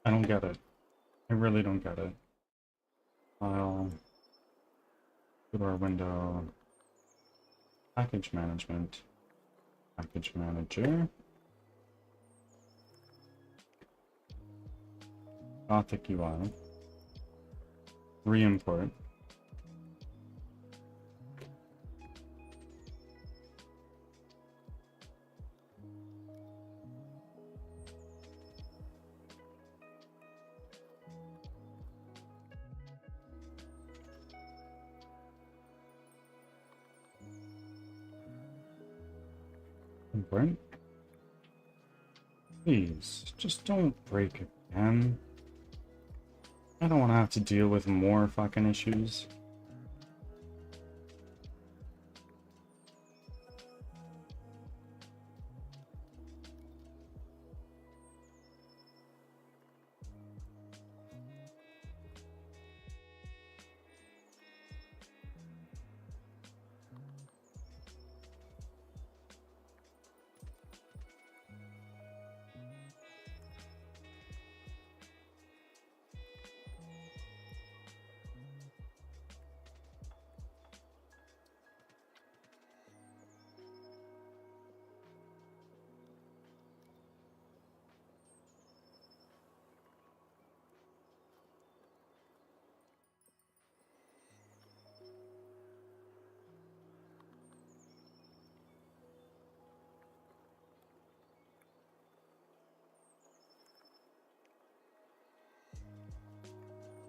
I don't get it. I really don't get it. File. Go to our window. Package management. Package manager. Gothic UI. Re-import. Import. Please, just don't break again. I don't want to have to deal with more fucking issues.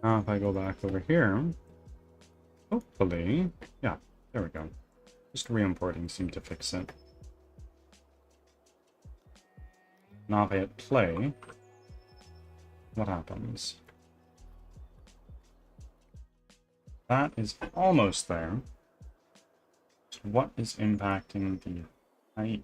Now if I go back over here, hopefully, yeah, there we go. Just re-importing seemed to fix it. Now if I hit play, what happens? That is almost there. So what is impacting the height?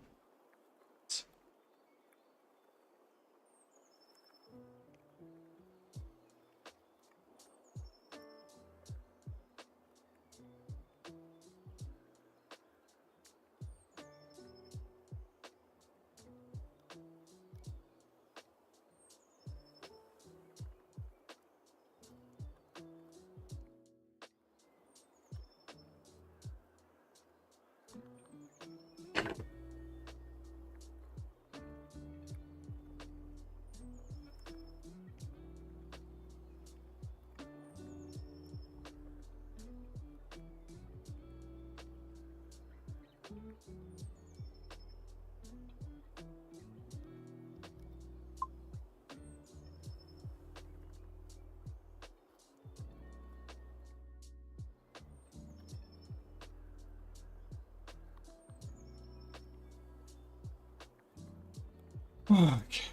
Okay.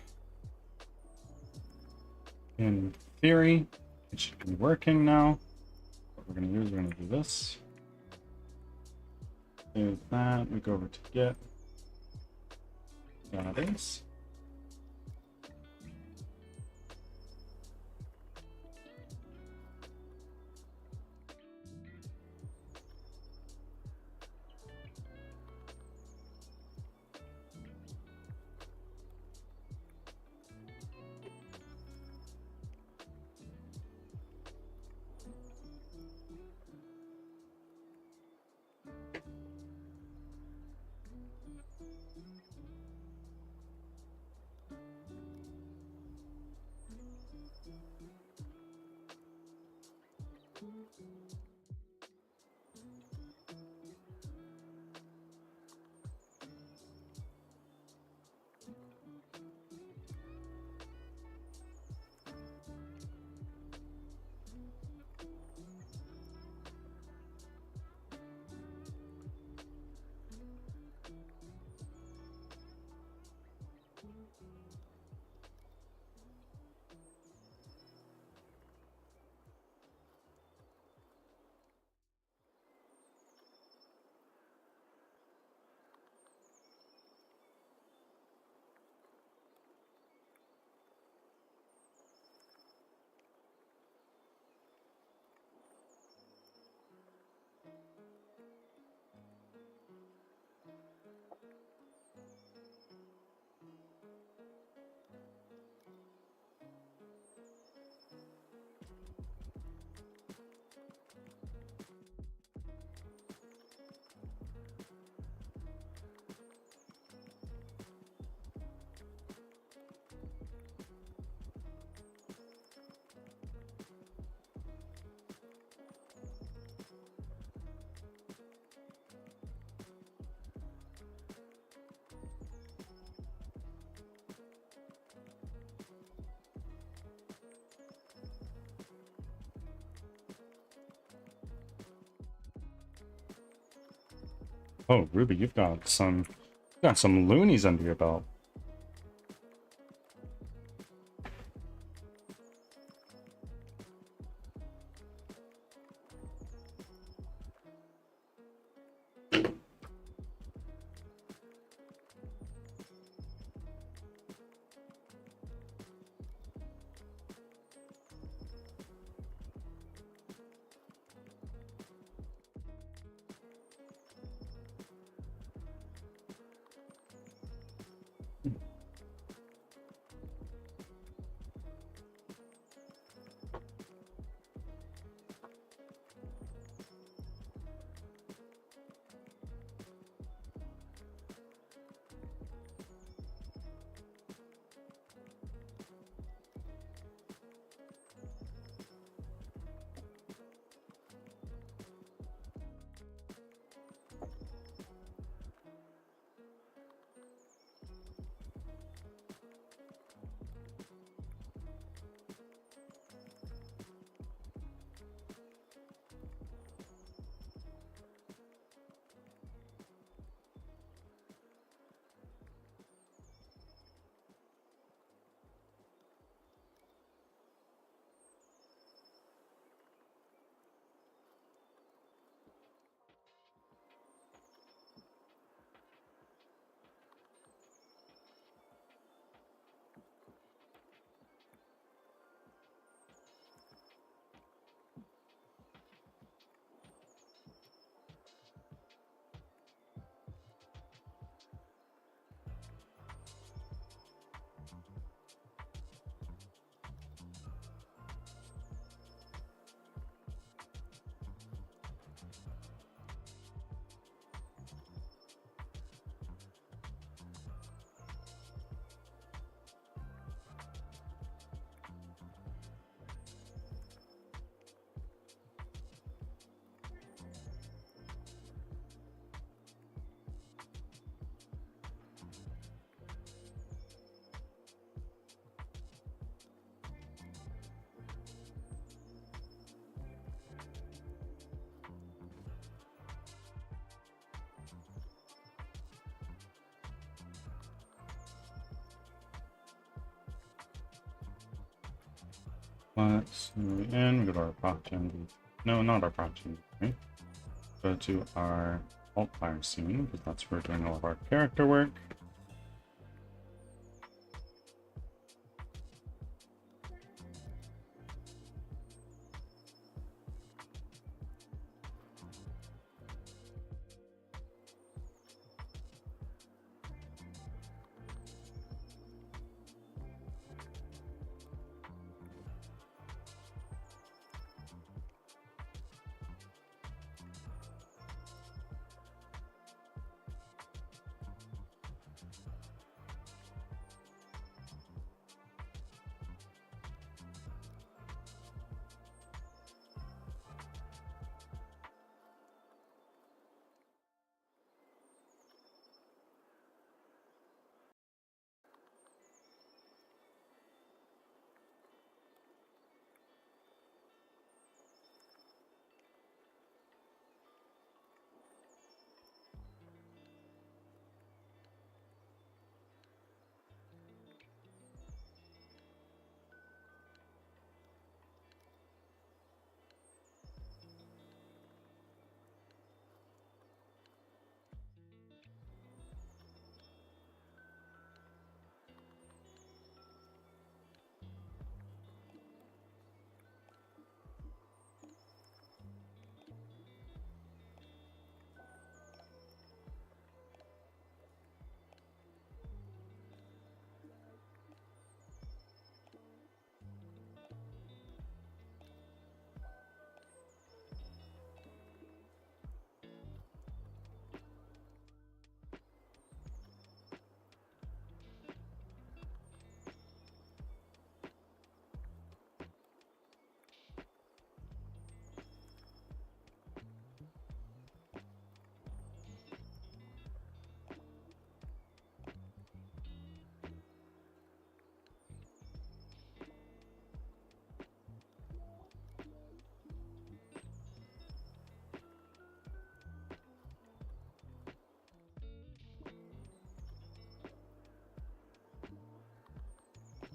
In theory, it should be working now. What we're going to do is we're going to do this. Do that. We go over to Git. That is. Oh, Ruby, you've got some loonies under your belt. Let's move in, go to our prop-gen. No, not our prop-gen. Right? Go to our alt fire scene, because that's where we're doing all of our character work.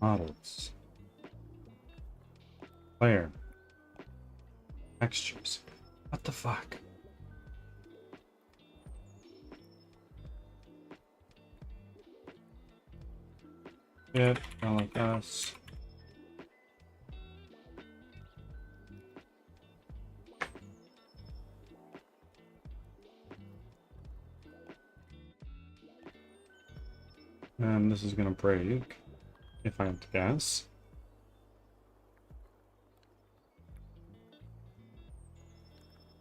Models. Player. Textures. What the fuck? Get LFS. And this is gonna break, if I have to guess.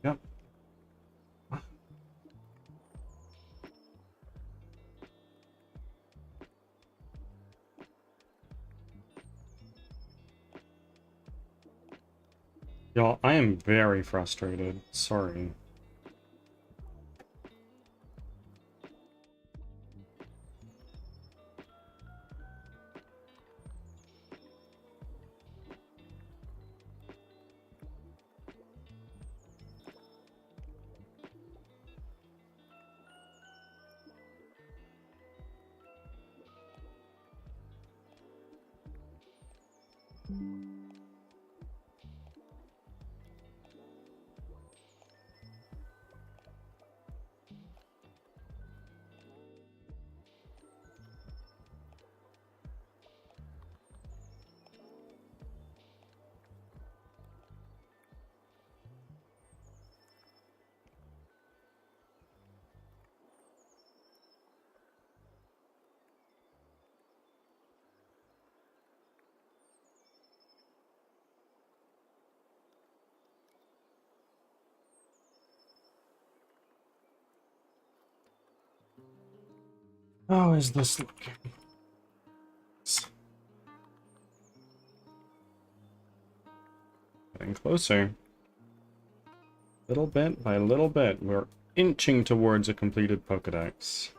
Yep. Y'all, I am very frustrated. Sorry. How is this looking? Getting closer. Little bit by little bit, we're inching towards a completed Pokedex.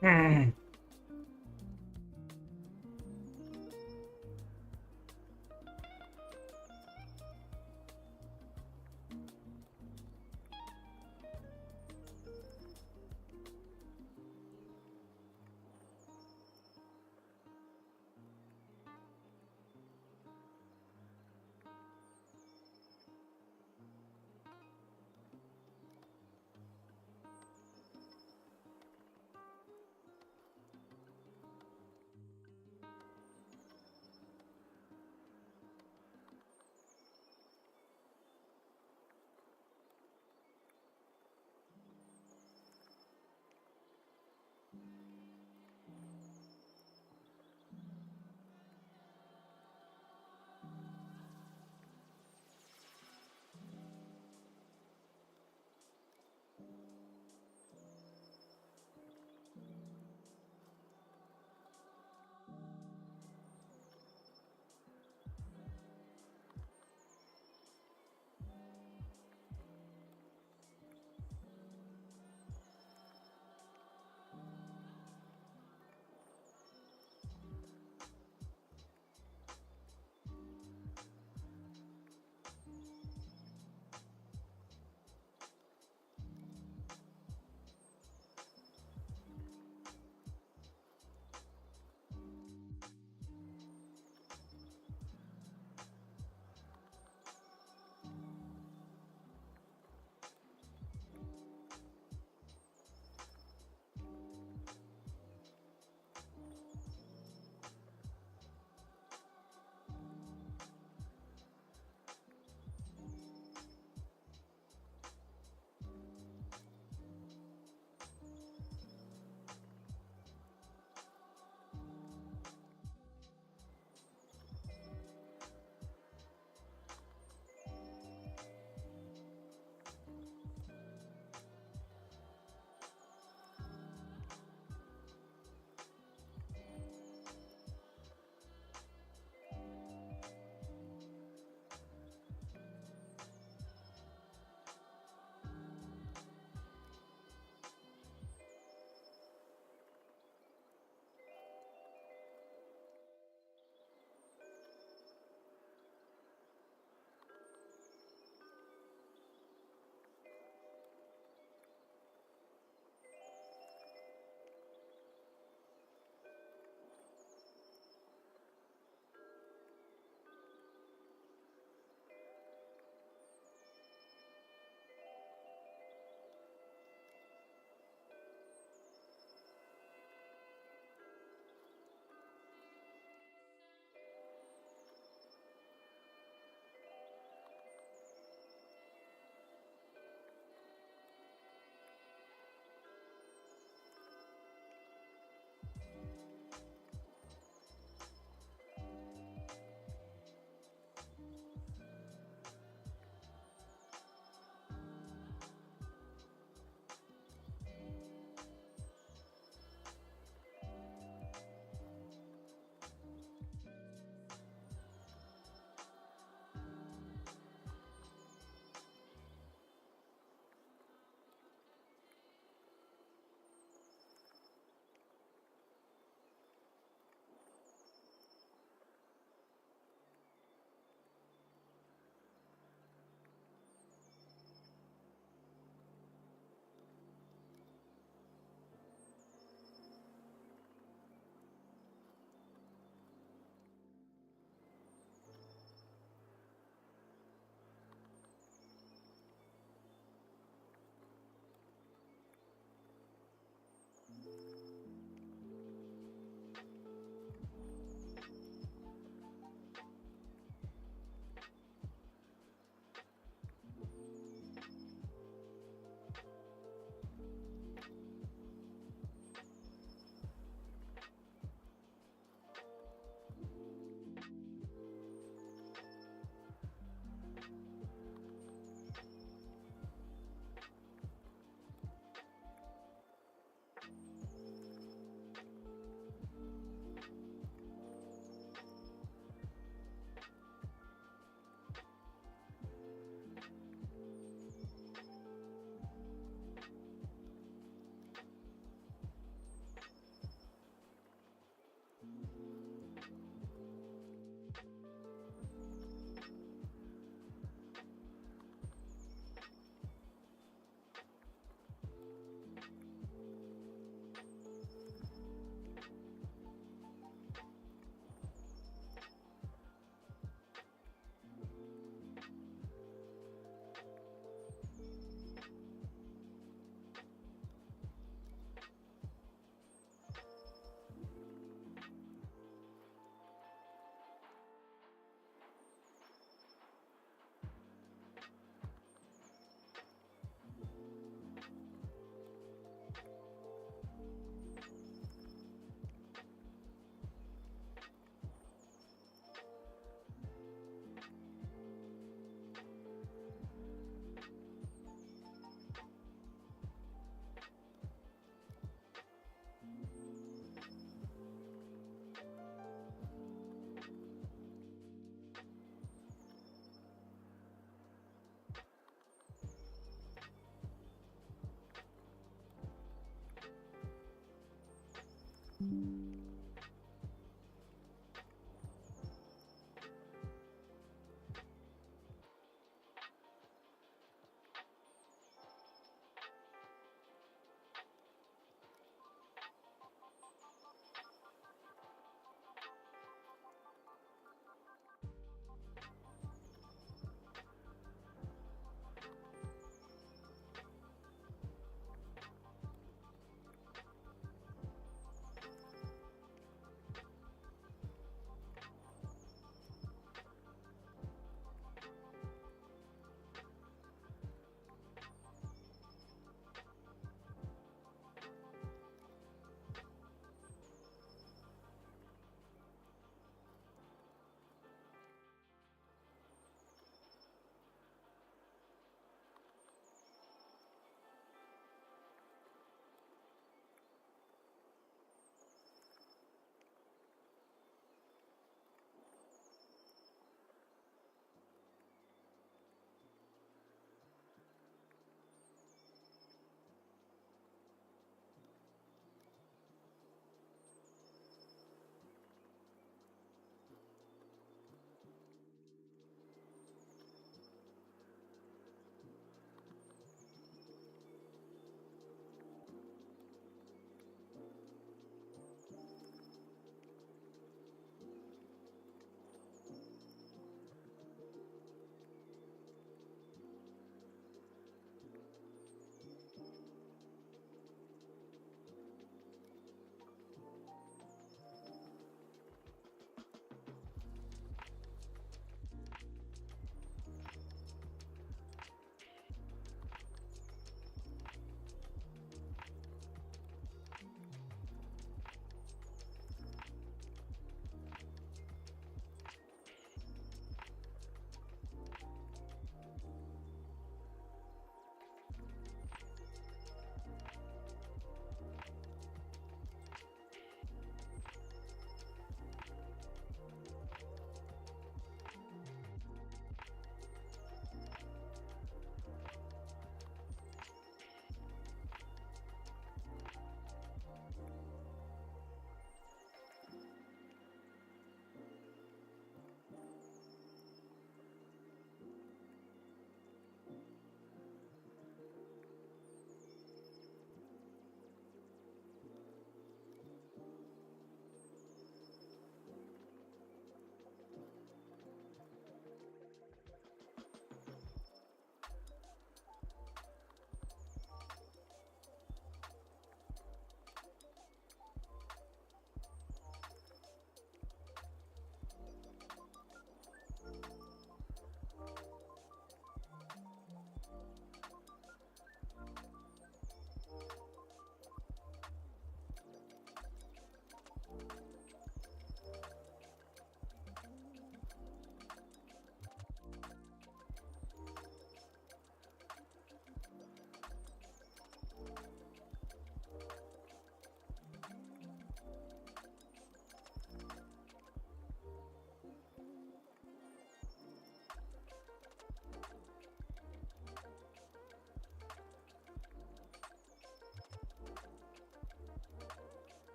Hmm.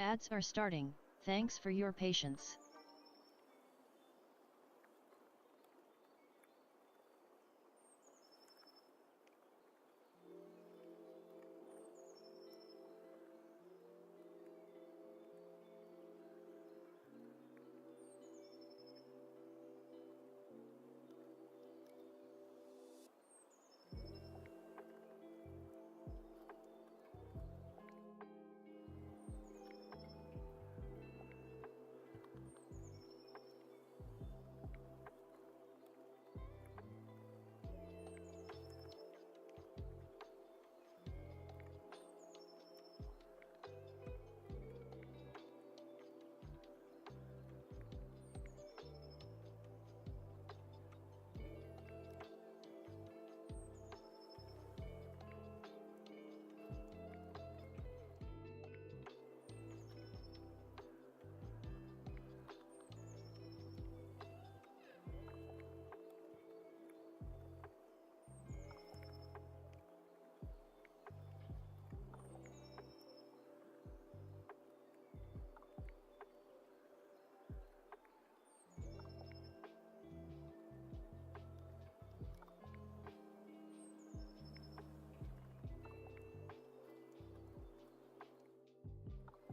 Ads are starting, thanks for your patience.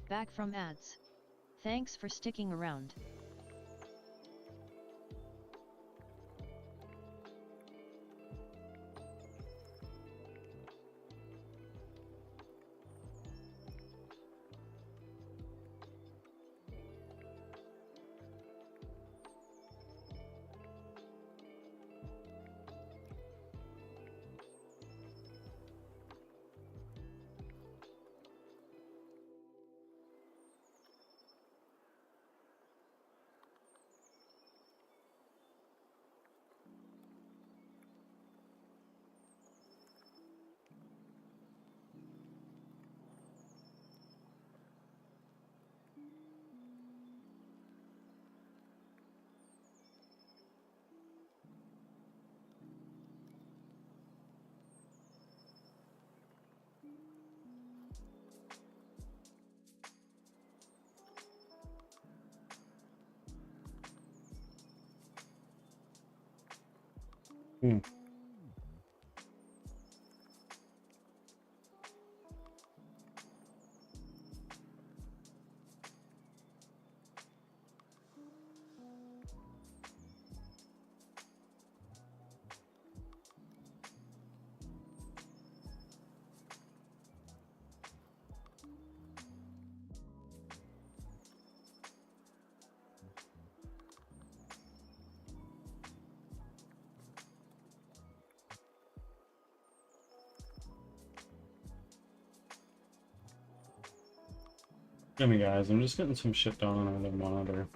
Back from ads. Thanks for sticking around. Hmm. Give me guys, I'm just getting some shit done on another monitor.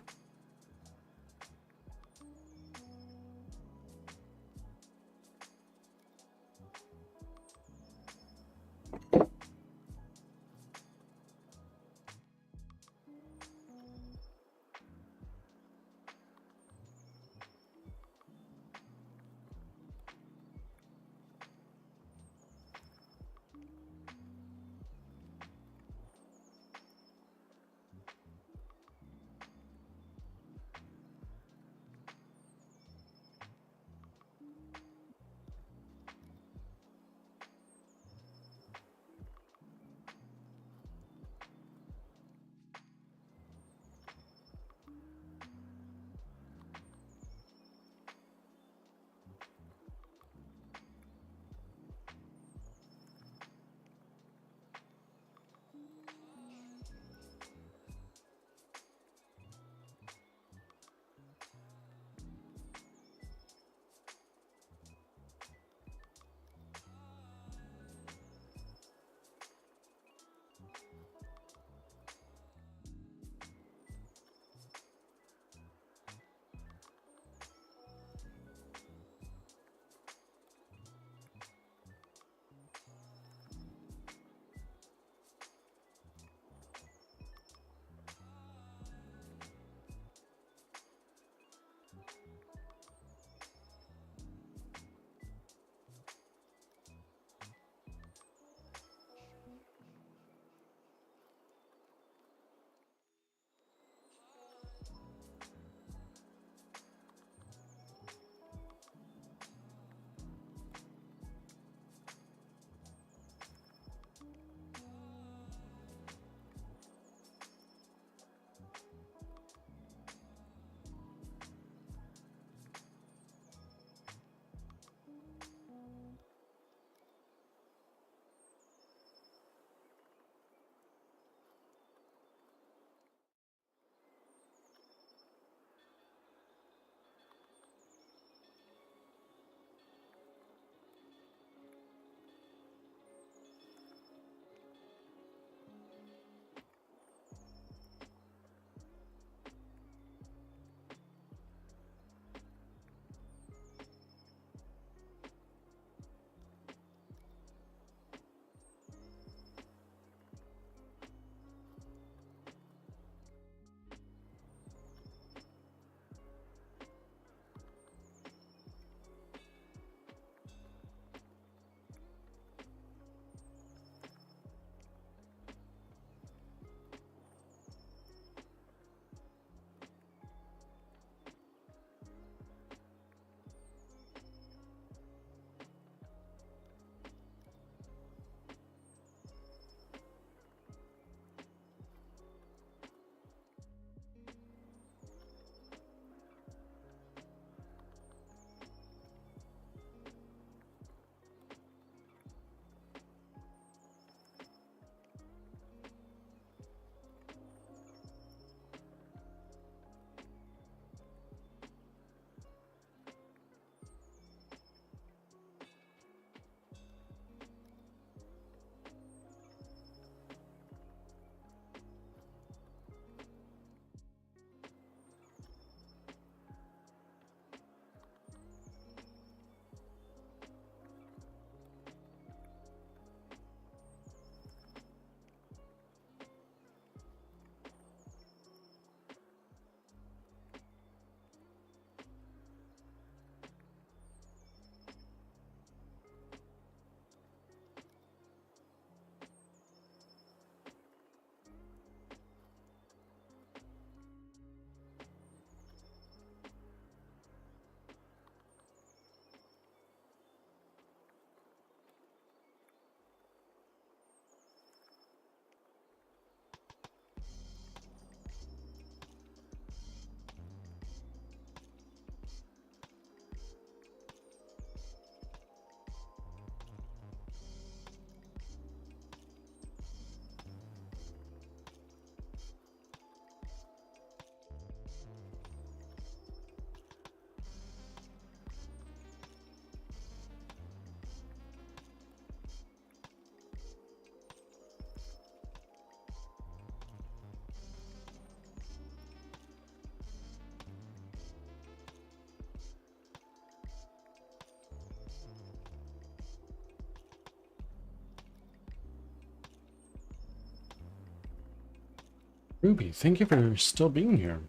Ruby, thank you for still being here.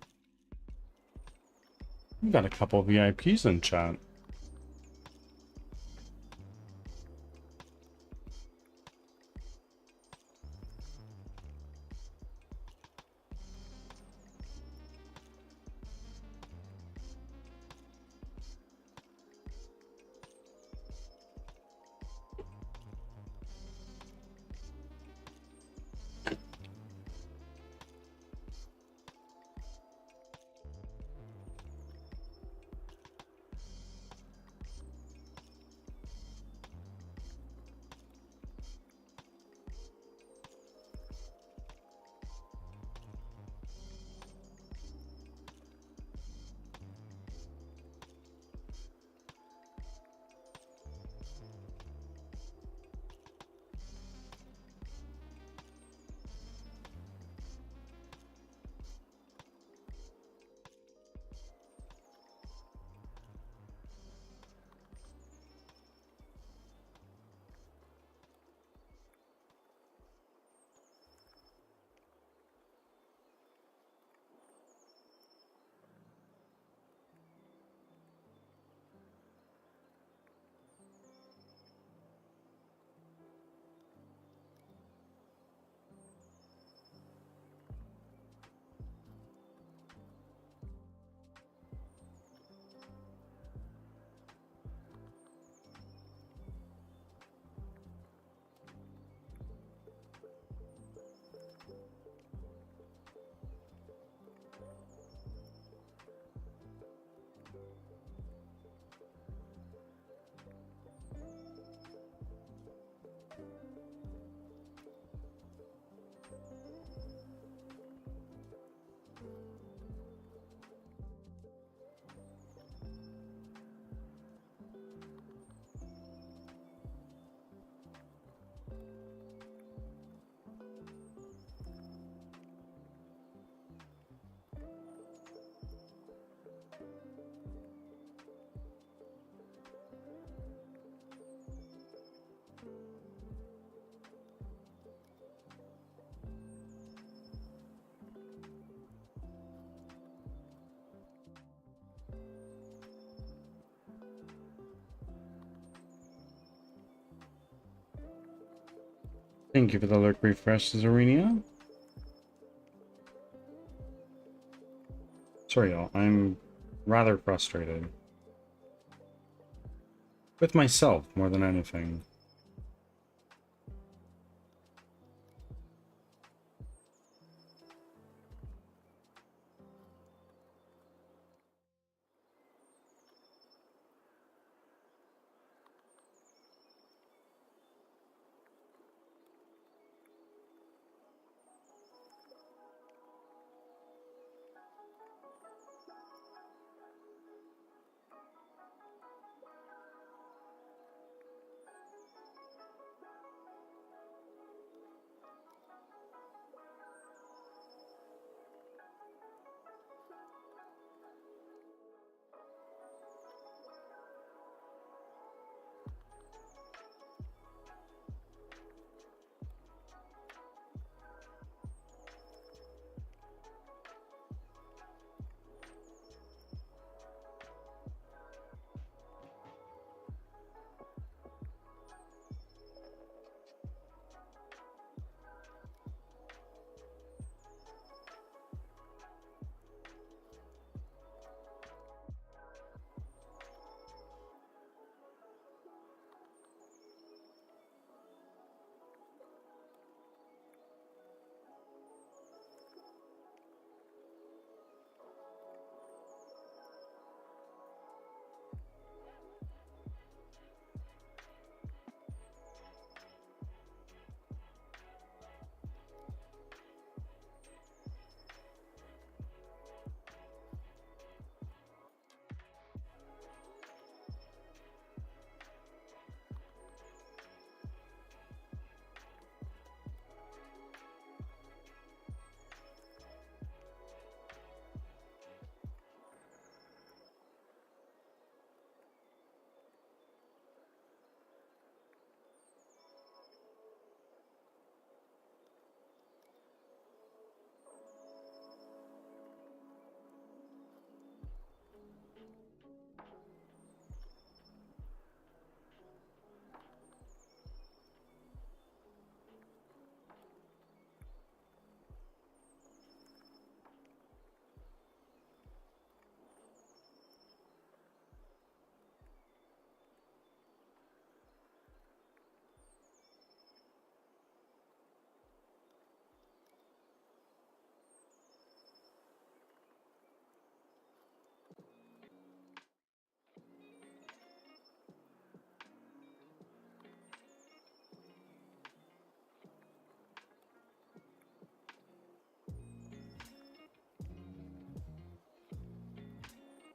We got a couple VIPs in chat. Thank you for the lurk refresh, Zarenia. Sorry, y'all. I'm rather frustrated. With myself, more than anything.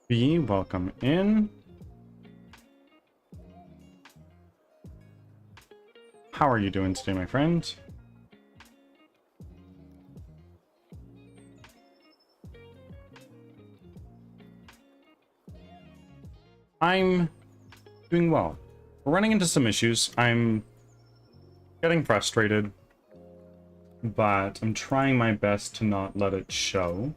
B, welcome in. How are you doing today, my friend? I'm doing well. We're running into some issues. I'm getting frustrated, but I'm trying my best to not let it show.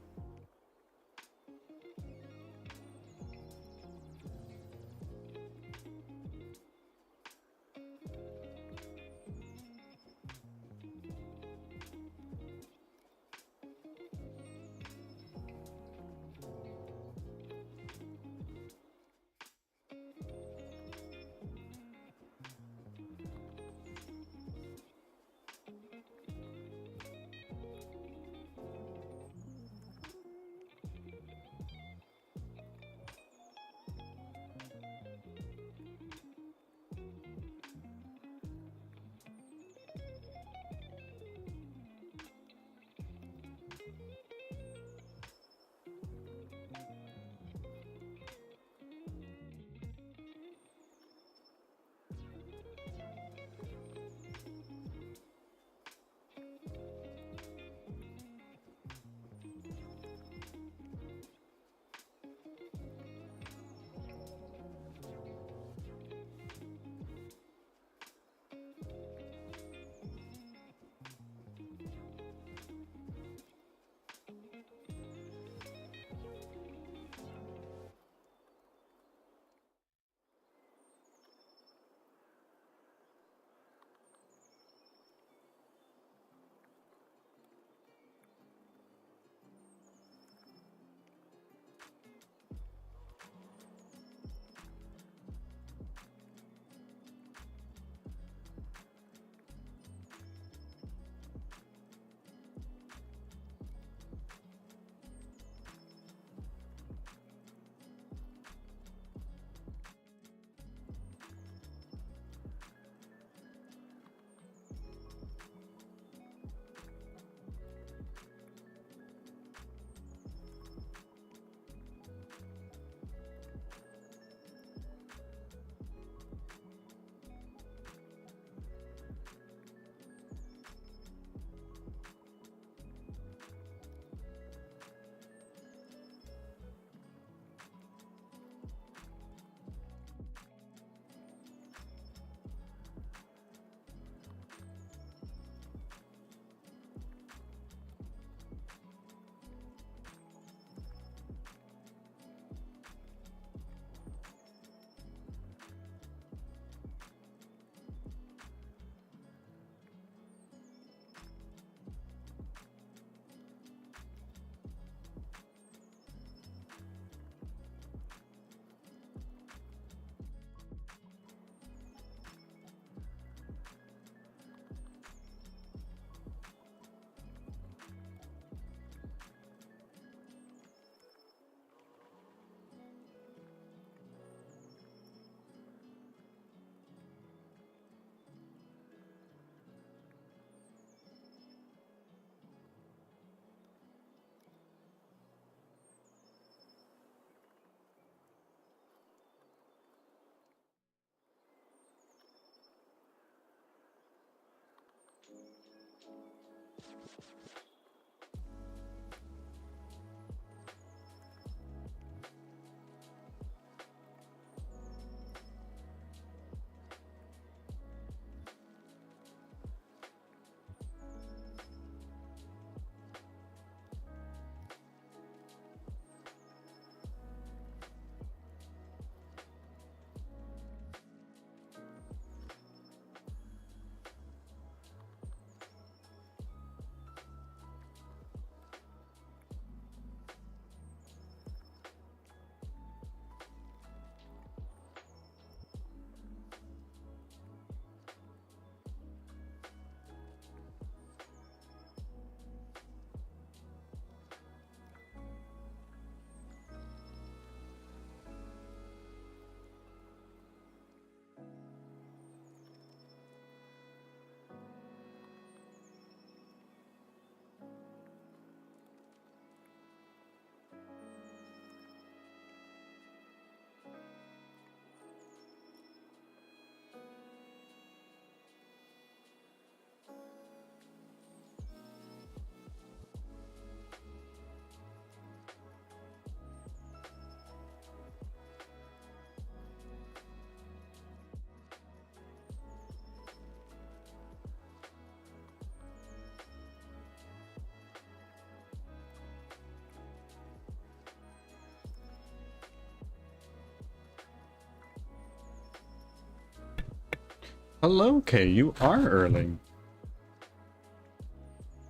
Hello, Kay. You are early.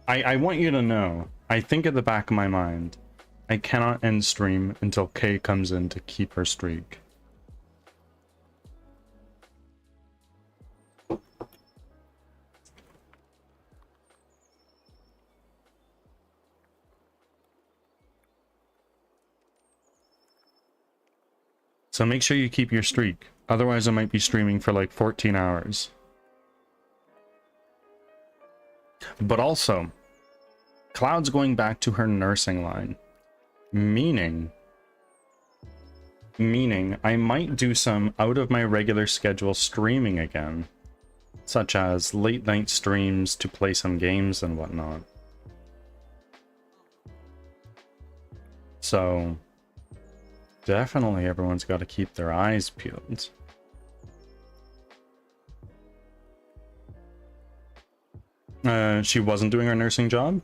I want you to know, I think at the back of my mind, I cannot end stream until Kay comes in to keep her streak. So make sure you keep your streak. Otherwise, I might be streaming for like 14 hours. But also, Cloud's going back to her nursing line. Meaning I might do some out of my regular schedule streaming again. Such as late night streams to play some games and whatnot. So, definitely everyone's got to keep their eyes peeled. She wasn't doing her nursing job.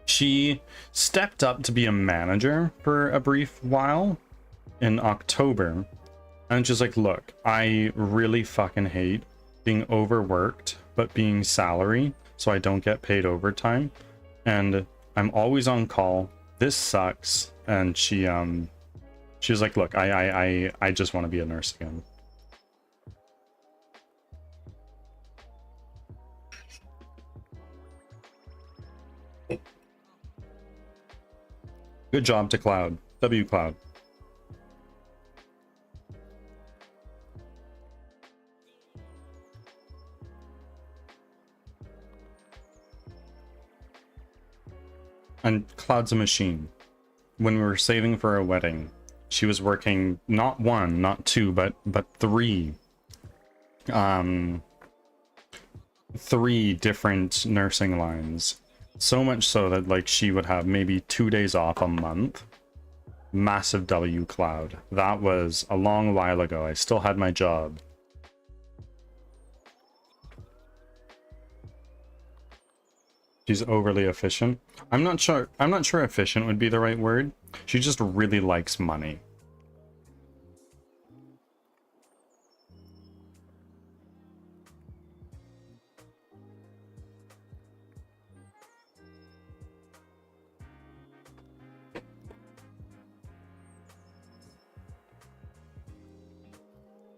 She stepped up to be a manager for a brief while in October. And she's like, look, I really fucking hate being overworked, but being salary, so I don't get paid overtime. And I'm always on call. This sucks. And she was like, look, I just want to be a nurse again. Good job to Cloud. W Cloud. And Cloud's a machine. When we were saving for a wedding, she was working not one, not two, but three. Three different nursing lines. So much so that like she would have maybe 2 days off a month. Massive W Cloud. That was a long while ago. I still had my job. She's overly efficient. I'm not sure efficient would be the right word. She just really likes money.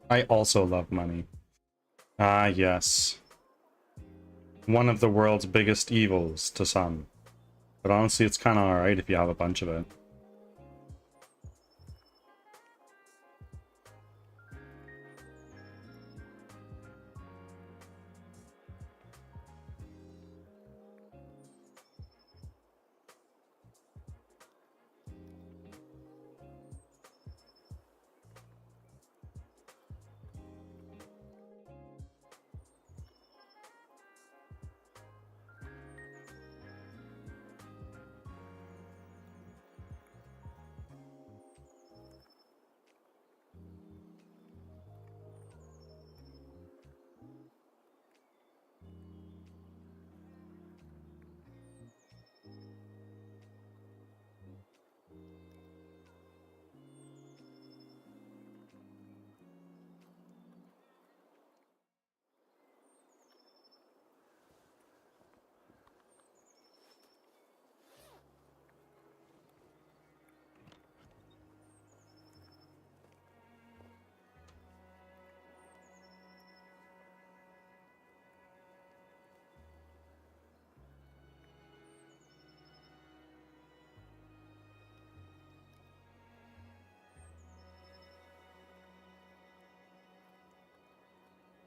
I also love money. Ah, yes. One of the world's biggest evils to some. But honestly, it's kind of alright if you have a bunch of it.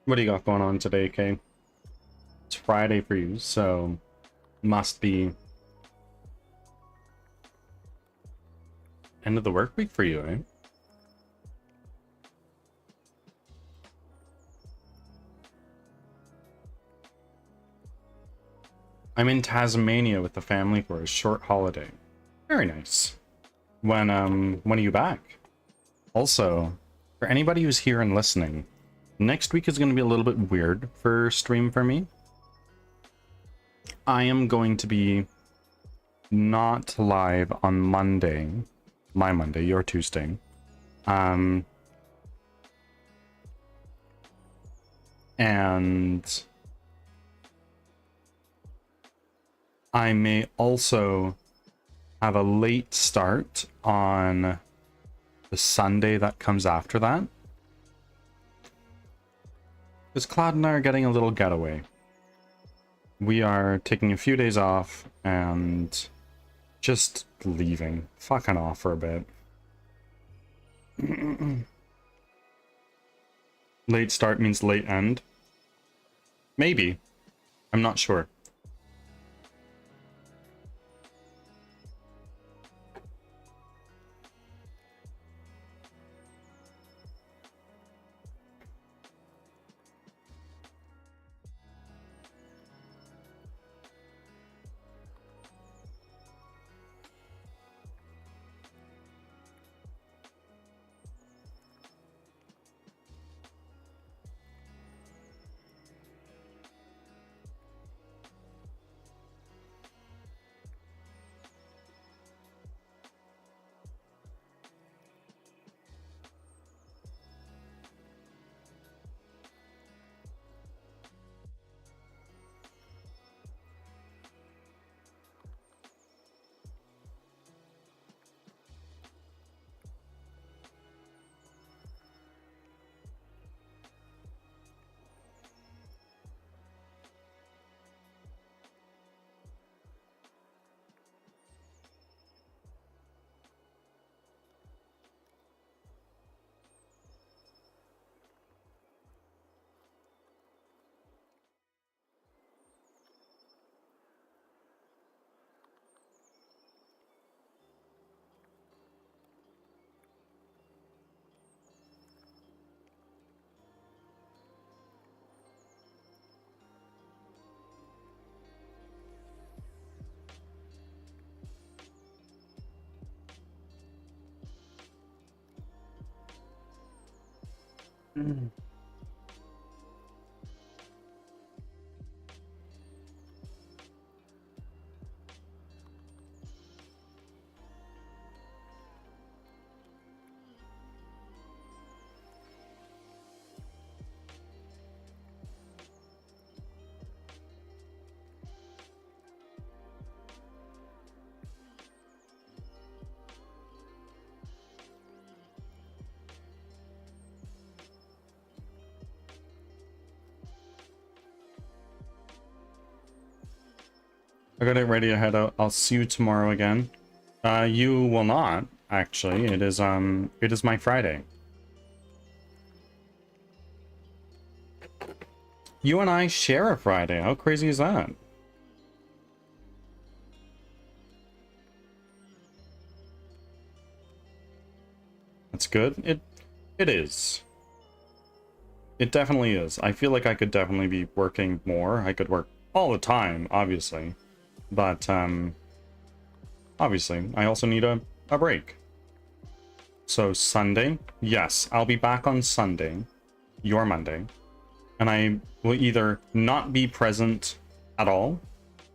What do you got going on today, Kay? It's Friday for you, so must be end of the work week for you, eh? I'm in Tasmania with the family for a short holiday. Very nice. When are you back? Also, for anybody who's here and listening, next week is going to be a little bit weird for stream for me. I am going to be not live on Monday. My Monday, your Tuesday. And I may also have a late start on the Sunday that comes after that. Because Cloud and I are getting a little getaway. We are taking a few days off and just leaving. Fucking off for a bit. Late start means late end. Maybe. I'm not sure. I got it ready to head out. I'll see you tomorrow again. You will not, actually. It is my Friday. You and I share a Friday. How crazy is that? That's good. It is. It definitely is. I feel like I could definitely be working more. I could work all the time, obviously. But obviously, I also need a break. So Sunday, yes, I'll be back on Sunday, your Monday, and I will either not be present at all,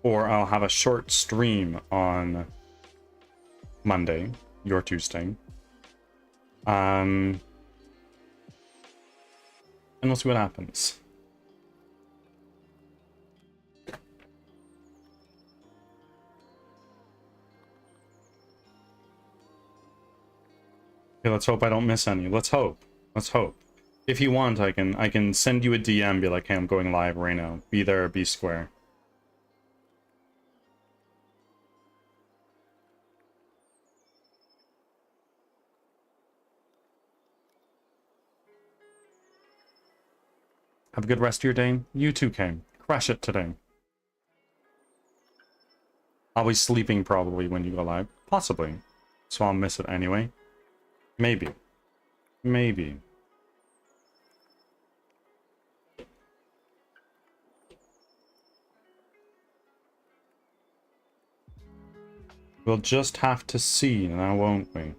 or I'll have a short stream on Monday, your Tuesday. And we'll see what happens. Okay, let's hope I don't miss any. Let's hope. Let's hope. If you want, I can send you a DM, be like, hey, I'm going live right now. Be there or be square. Have a good rest of your day. You too, Kane. Crush it today. I'll be sleeping probably when you go live. Possibly. So I'll miss it anyway. Maybe. Maybe. We'll just have to see now, won't we?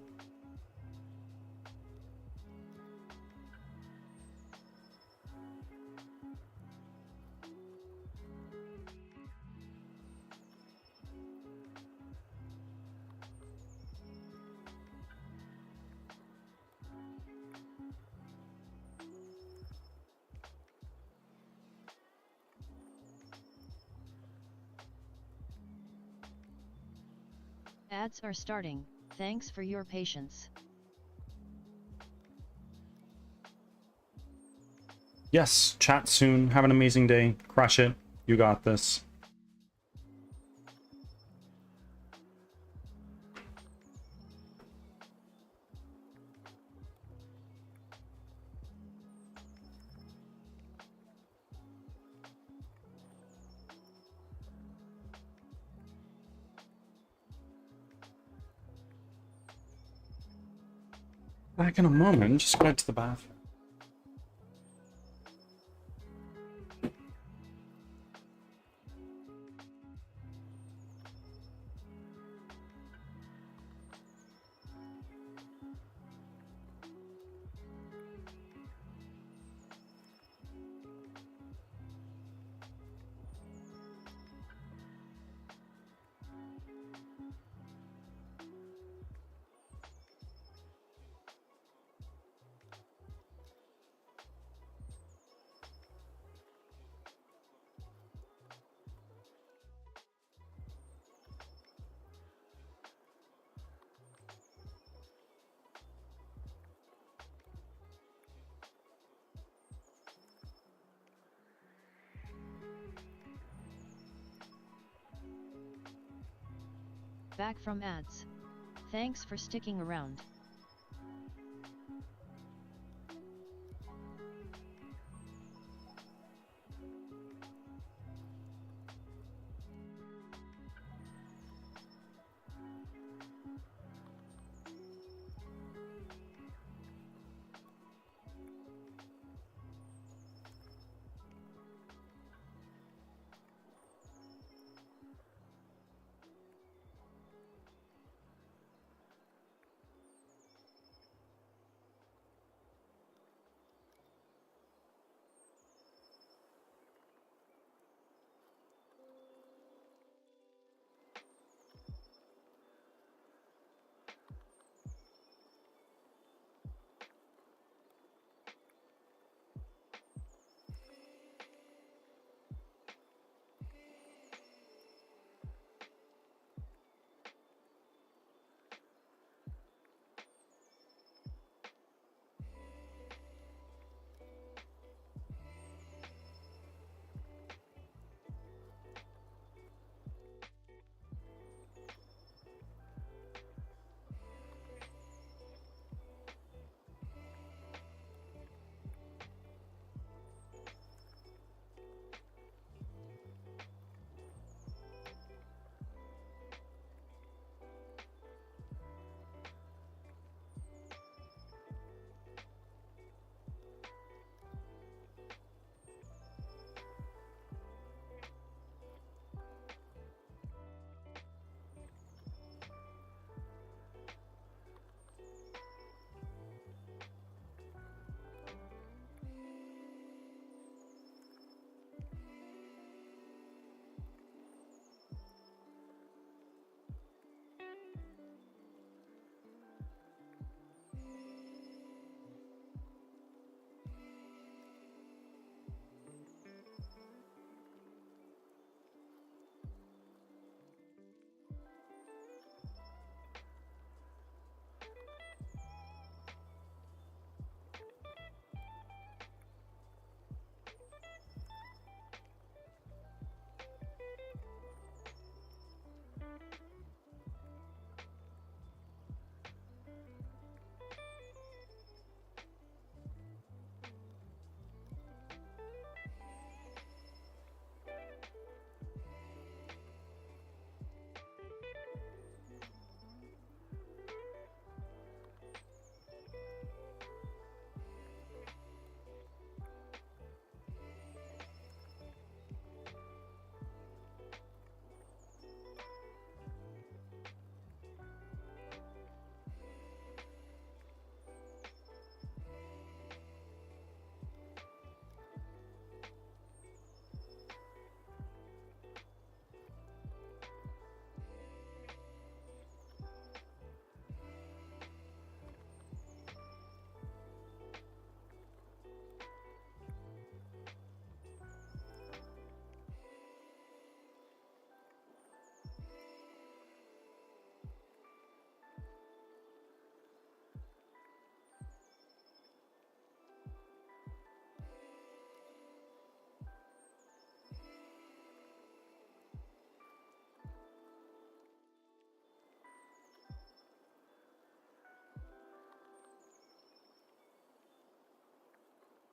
Ads are starting, thanks for your patience. Yes, chat soon. Have an amazing day. Crush it. You got this. Back in a moment. Just go to the bathroom. Back from ads. Thanks for sticking around.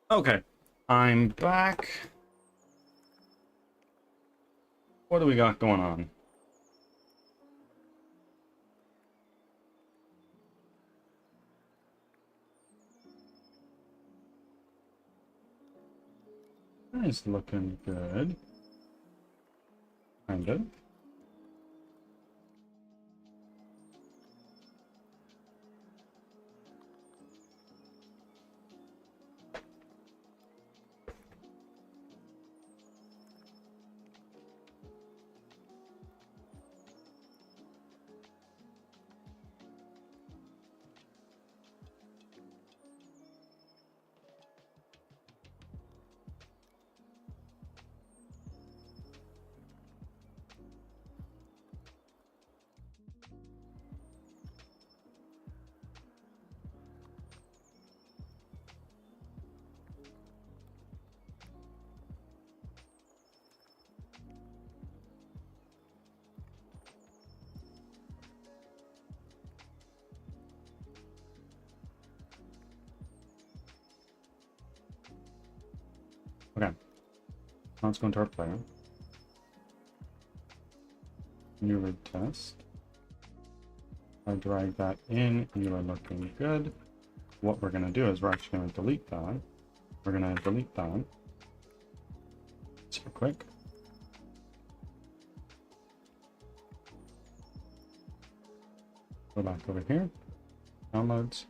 Okay, I'm back. What do we got going on? It's looking good. Kind of. Okay, let's go into our player. New rig test. I drag that in, you are looking good. What we're gonna do is we're actually gonna delete that. We're gonna delete that. Super quick. Go back over here. Downloads.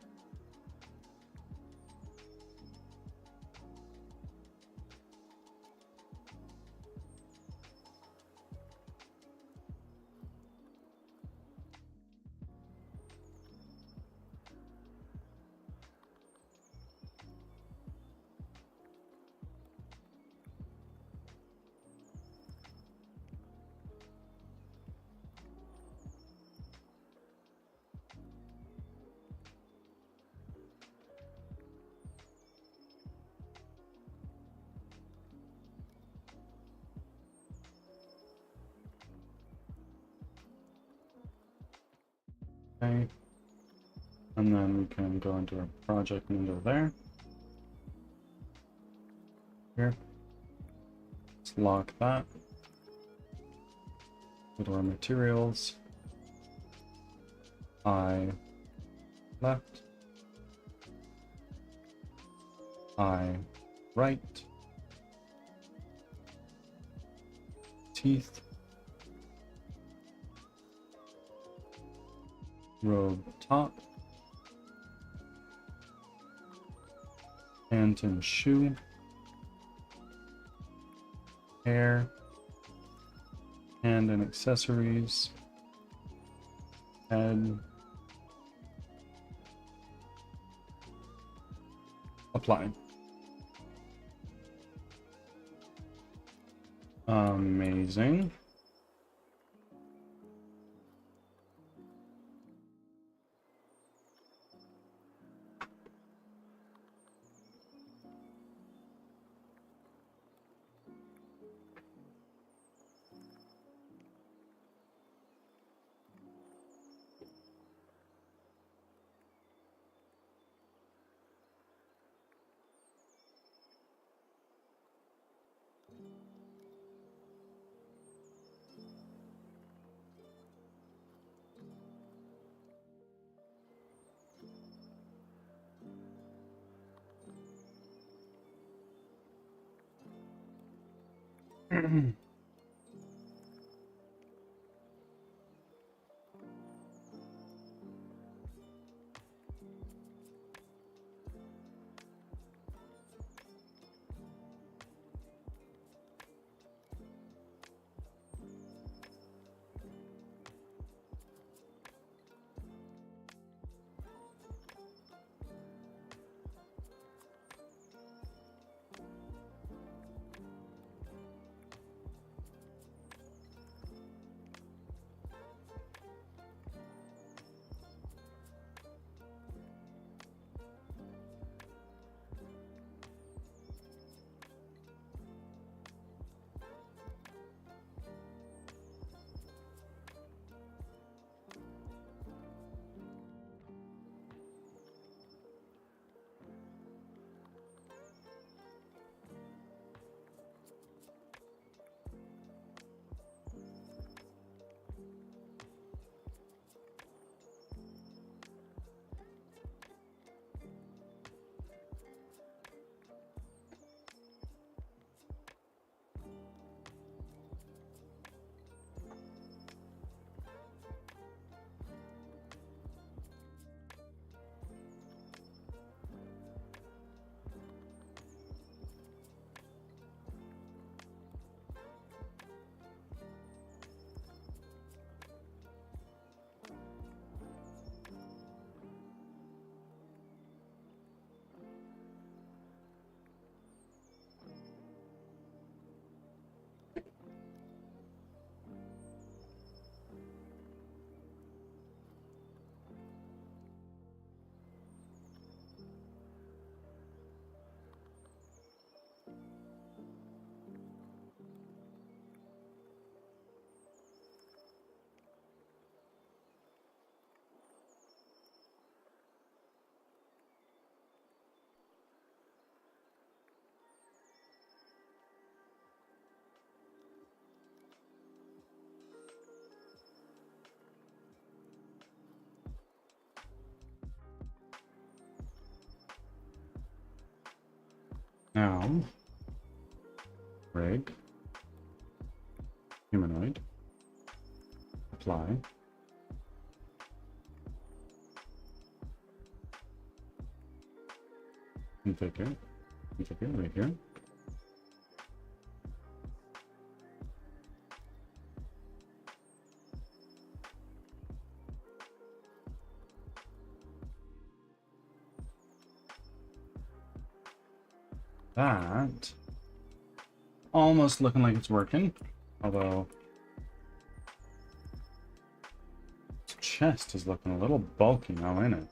Okay. And then we can go into our project window there. Here. Let's lock that. Go to our materials. I left. I right. Teeth. Robe top. Pant and shoe. Hair. Hand and accessories. Head. Apply. Amazing. Now, rig, humanoid, apply. Configure right here. That almost looking like it's working, although its chest is looking a little bulky now, ain't it?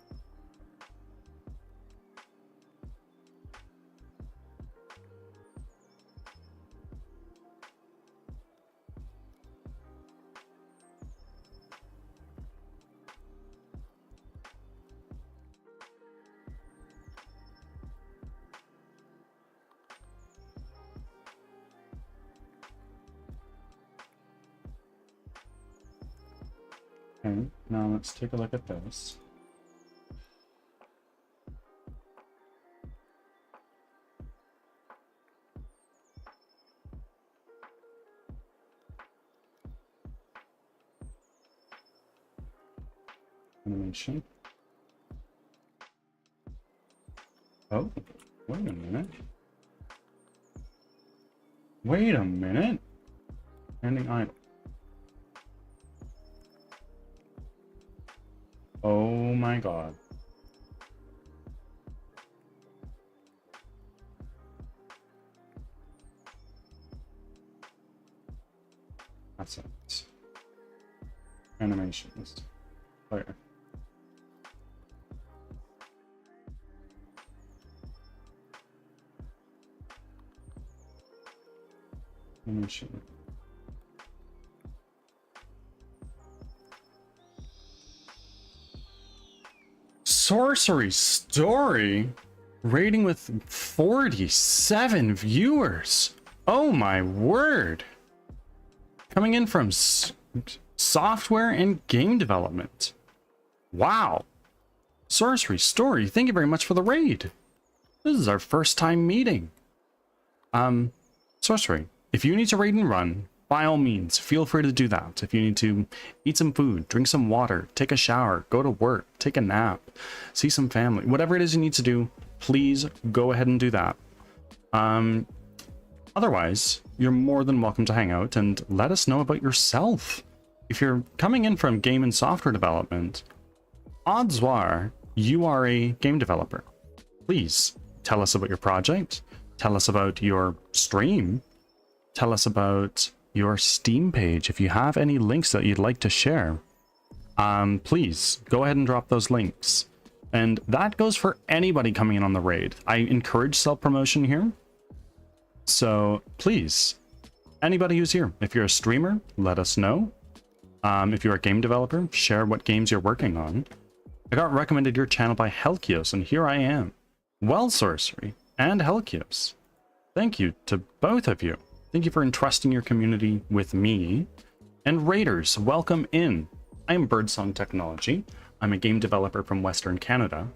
Okay, now let's take a look at this. Animation. Oh, wait a minute. Wait a minute. Ending idle. Oh my god. That's it. Animations. Player. Animation. Sorcery Story? Rating with 47 viewers. Oh my word. Coming in from software and game development. Wow. Sorcery Story, thank you very much for the raid. This is our first time meeting. Sorcery, if you need to raid and run, by all means, feel free to do that. If you need to eat some food, drink some water, take a shower, go to work, take a nap, see some family, whatever it is you need to do, please go ahead and do that. Otherwise, you're more than welcome to hang out and let us know about yourself. If you're coming in from game and software development, odds are you are a game developer. Please tell us about your project, tell us about your stream, tell us about your Steam page. If you have any links that you'd like to share, please go ahead and drop those links. And that goes for anybody coming in on the raid. I encourage self-promotion here. So please, anybody who's here, if you're a streamer, let us know. If you're a game developer, share what games you're working on. I got recommended your channel by Helkios, and here I am. Well, Sorcery and Helkios, thank you to both of you. Thank you for entrusting your community with me. And raiders, welcome in. I am Birdsong Technology. I'm a game developer from Western Canada,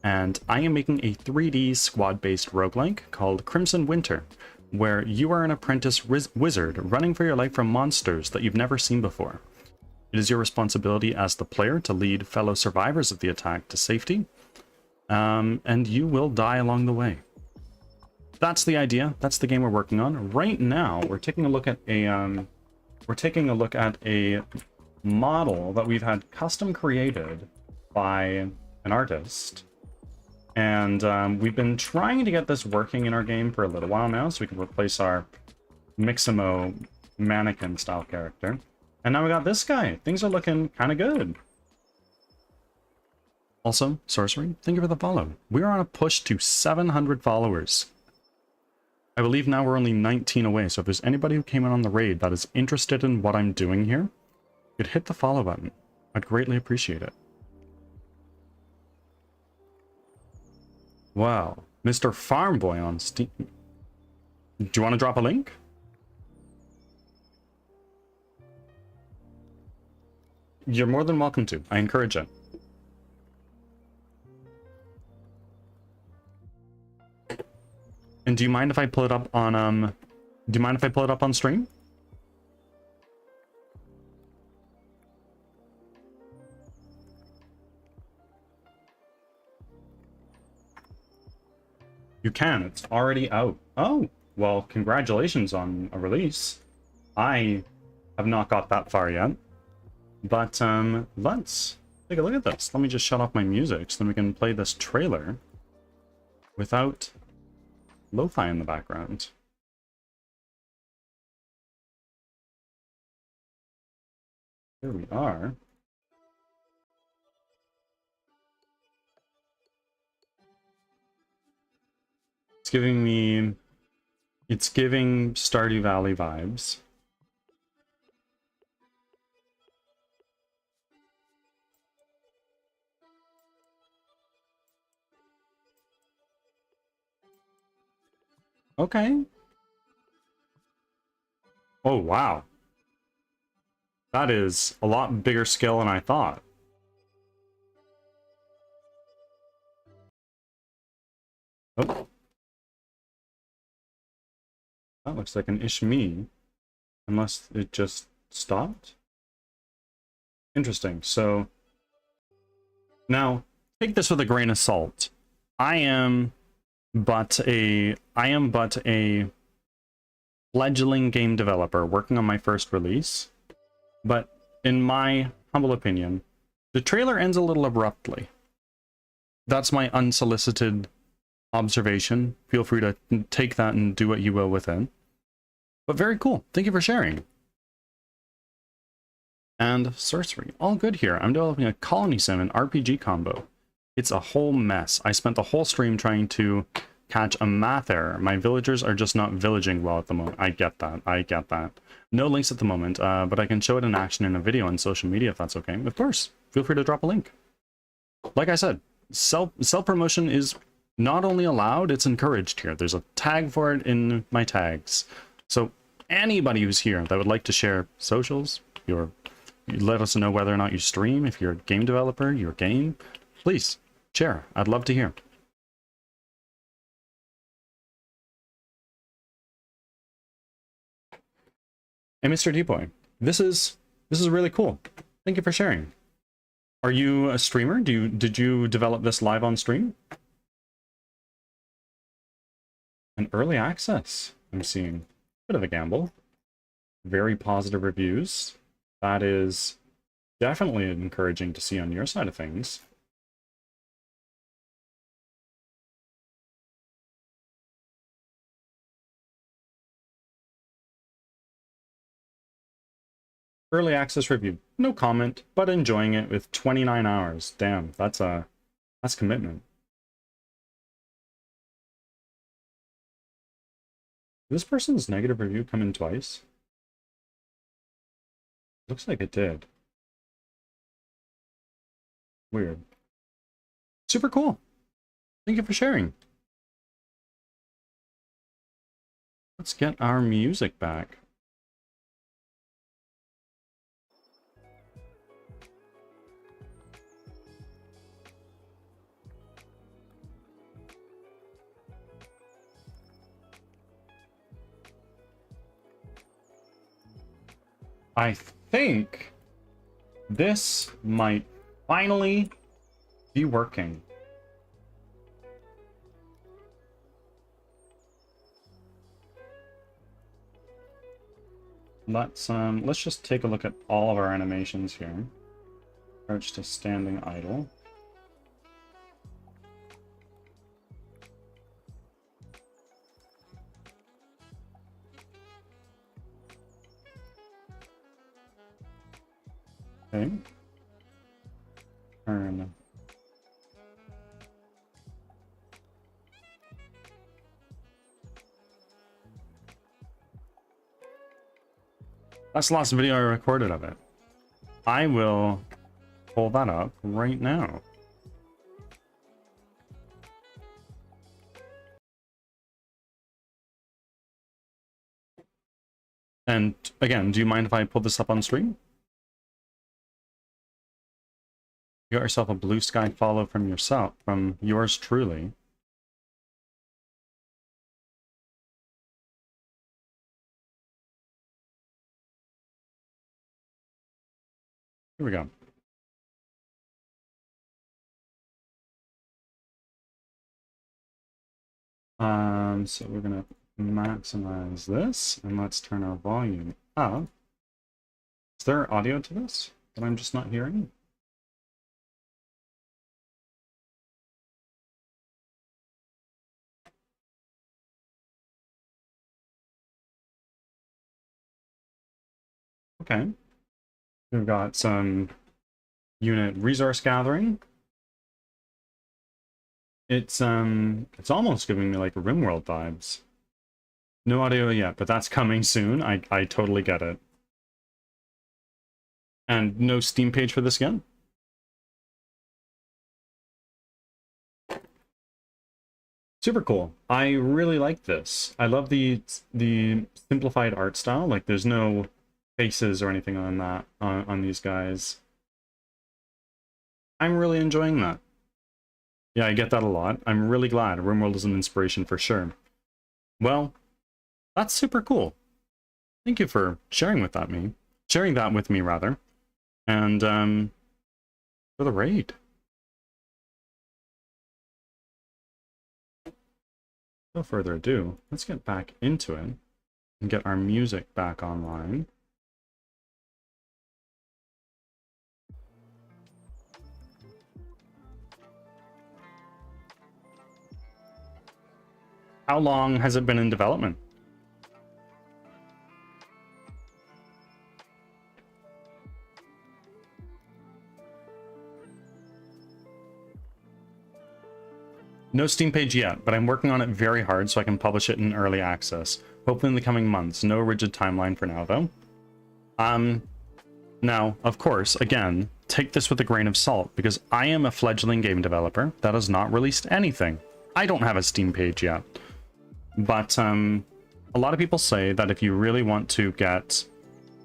and I am making a 3D squad-based roguelike called Crimson Winter, where you are an apprentice wizard running for your life from monsters that you've never seen before. It is your responsibility as the player to lead fellow survivors of the attack to safety, and you will die along the way. That's the idea. That's the game we're working on right now. We're taking a look at a model that we've had custom created by an artist, and we've been trying to get this working in our game for a little while now, so we can replace our Mixamo mannequin style character. And now we got this guy. Things are looking kind of good. Also, Sorcery, thank you for the follow. We're on a push to 700 followers. I believe now we're only 19 away, so if there's anybody who came in on the raid that is interested in what I'm doing here, you could hit the follow button. I'd greatly appreciate it. Wow, Mr. Farm Boy on Steam. Do you want to drop a link? You're more than welcome to. I encourage it. And do you mind if I pull it up on do you mind if I pull it up on stream? You can. It's already out. Oh, well, congratulations on a release. I have not got that far yet. But let's take a look at this. Let me just shut off my music so then we can play this trailer without lo-fi in the background. Here we are. It's giving Stardew Valley vibes. Okay. Oh, wow. That is a lot bigger scale than I thought. Oh. That looks like an Ishmi. Unless it just stopped. Interesting. So, now, take this with a grain of salt. I am but a fledgling game developer working on my first release. But in my humble opinion, the trailer ends a little abruptly. That's my unsolicited observation. Feel free to take that and do what you will with it. But very cool. Thank you for sharing. And sorcery. All good here. I'm developing a colony sim and RPG combo. It's a whole mess. I spent the whole stream trying to catch a math error. My villagers are just not villaging well at the moment. I get that. I get that. No links at the moment, but I can show it in action in a video on social media if that's okay. Of course. Feel free to drop a link. Like I said, self-promotion is not only allowed, it's encouraged here. There's a tag for it in my tags. So anybody who's here that would like to share socials, you let us know whether or not you stream, if you're a game developer, your game, please share. I'd love to hear. And Mr. D-Boy, this is really cool. Thank you for sharing. Are you a streamer? Did you develop this live on stream? An early access, I'm seeing. Bit of a gamble. Very positive reviews. That is definitely encouraging to see on your side of things. Early access review. No comment, but enjoying it with 29 hours. Damn, that's commitment. Did this person's negative review come in twice? Looks like it did. Weird. Super cool. Thank you for sharing. Let's get our music back. I think this might finally be working. Let's just take a look at all of our animations here. Approach to standing idle. Okay. Turn. That's the last video I recorded of it. I will pull that up right now. And again, do you mind if I pull this up on stream? You got yourself a blue sky follow from yourself, from yours truly. Here we go. So we're gonna maximize this, and let's turn our volume up. Is there audio to this that I'm just not hearing? Okay. We've got some unit resource gathering. It's almost giving me like RimWorld vibes. No audio yet, but that's coming soon. I totally get it. And no Steam page for this again? Super cool. I really like this. I love the simplified art style. Like there's no faces or anything on that on these guys. I'm really enjoying that. Yeah, I get that a lot. I'm really glad. RimWorld is an inspiration for sure. Well, that's super cool. Thank you for sharing that with me rather. And for the raid. No further ado, let's get back into it and get our music back online. How long has it been in development? No Steam page yet, but I'm working on it very hard so I can publish it in early access. Hopefully in the coming months. No rigid timeline for now, though. Now, of course, again, take this with a grain of salt, because I am a fledgling game developer that has not released anything. I don't have a Steam page yet. But a lot of people say that if you really want to get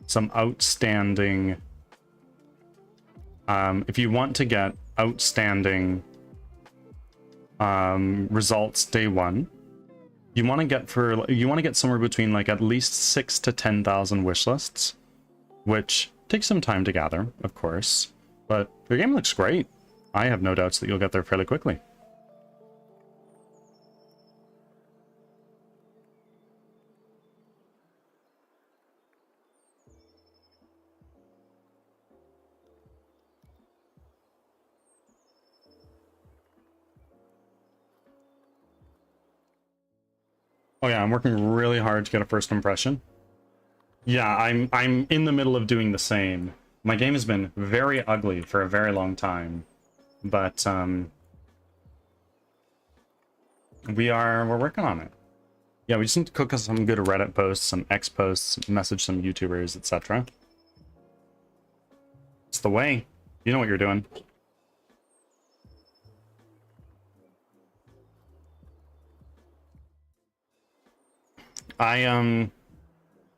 some outstanding... if you want to get outstanding results day one, you want to get somewhere between like at least 6,000 to 10,000 wish lists, which takes some time to gather, of course, but your game looks great. I have no doubts that you'll get there fairly quickly. Oh yeah, I'm working really hard to get a first impression. Yeah, I'm in the middle of doing the same. My game has been very ugly for a very long time, but we're working on it. Yeah, we just need to cook us some good Reddit posts, some X posts, message some YouTubers, etc. It's the way. You know what you're doing.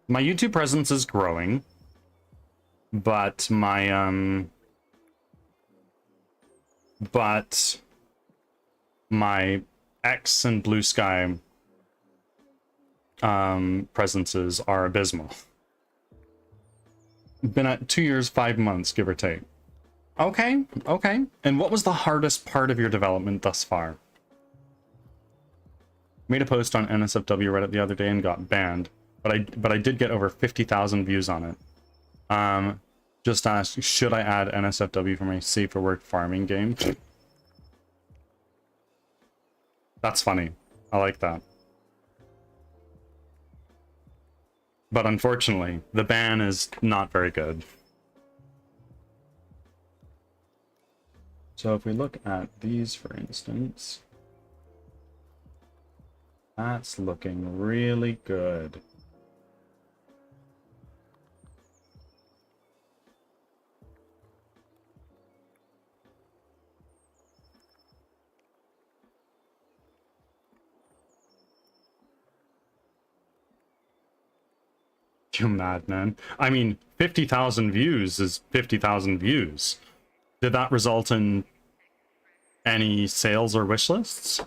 My YouTube presence is growing, but my X and Blue Sky presences are abysmal. Been at 2 years, 5 months, give or take. Okay, okay. And what was the hardest part of your development thus far? Made a post on NSFW Reddit the other day and got banned, but I did get over 50,000 views on it. Just asked, should I add NSFW for my safe for work farming game? That's funny. I like that. But unfortunately, the ban is not very good. So if we look at these, for instance, that's looking really good. You madman. I mean, 50,000 views is 50,000 views. Did that result in any sales or wish lists?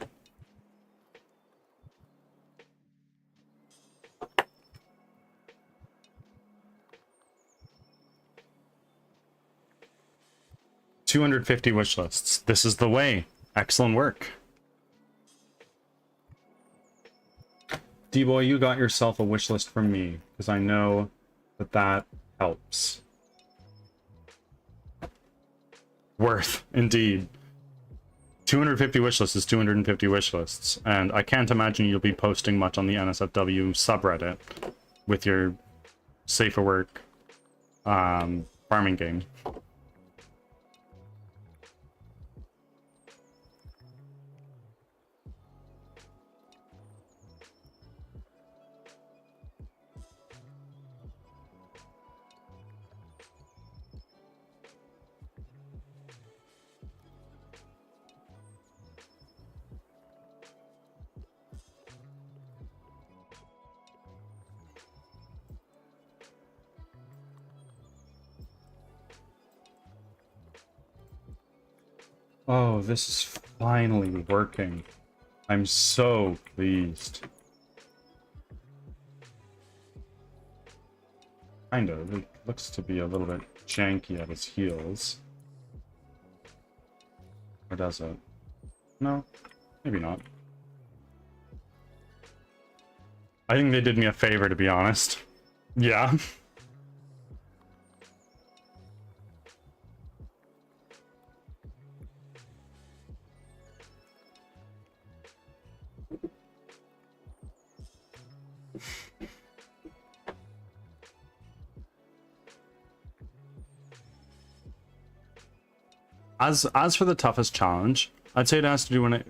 250 wish lists. This is the way. Excellent work. D-Boy, you got yourself a wish list from me, because I know that that helps. Worth, indeed. 250 wish lists is 250 wish lists, and I can't imagine you'll be posting much on the NSFW subreddit with your safer work farming game. Oh, this is finally working. I'm so pleased. Kind of. It looks to be a little bit janky at its heels. Or does it? No, maybe not. I think they did me a favor, to be honest. Yeah. As for the toughest challenge, I'd say it has to do when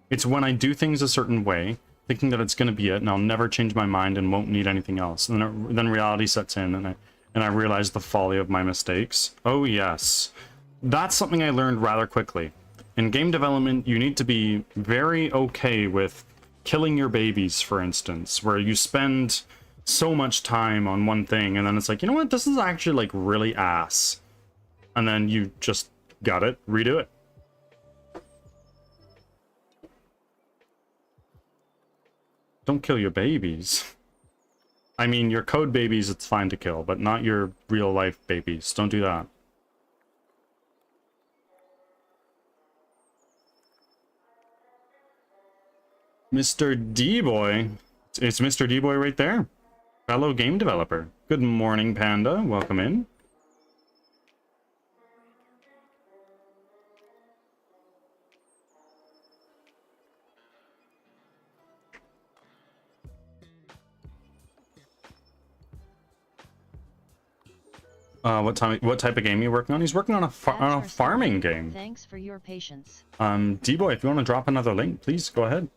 it's when I do things a certain way, thinking that it's going to be it, and I'll never change my mind and won't need anything else. And then reality sets in, and I realize the folly of my mistakes. Oh yes, that's something I learned rather quickly. In game development, you need to be very okay with killing your babies, for instance, where you spend so much time on one thing, and then it's like, you know what, this is actually like really ass. And then you just got it, redo it. Don't kill your babies. I mean, your code babies, it's fine to kill, but not your real life babies. Don't do that. Mr. D-Boy. It's Mr. D-Boy right there. Fellow game developer. Good morning, Panda. Welcome in. What type of game are you working on? He's working on a farming game. Thanks for your patience. D-Boy, if you want to drop another link, please go ahead.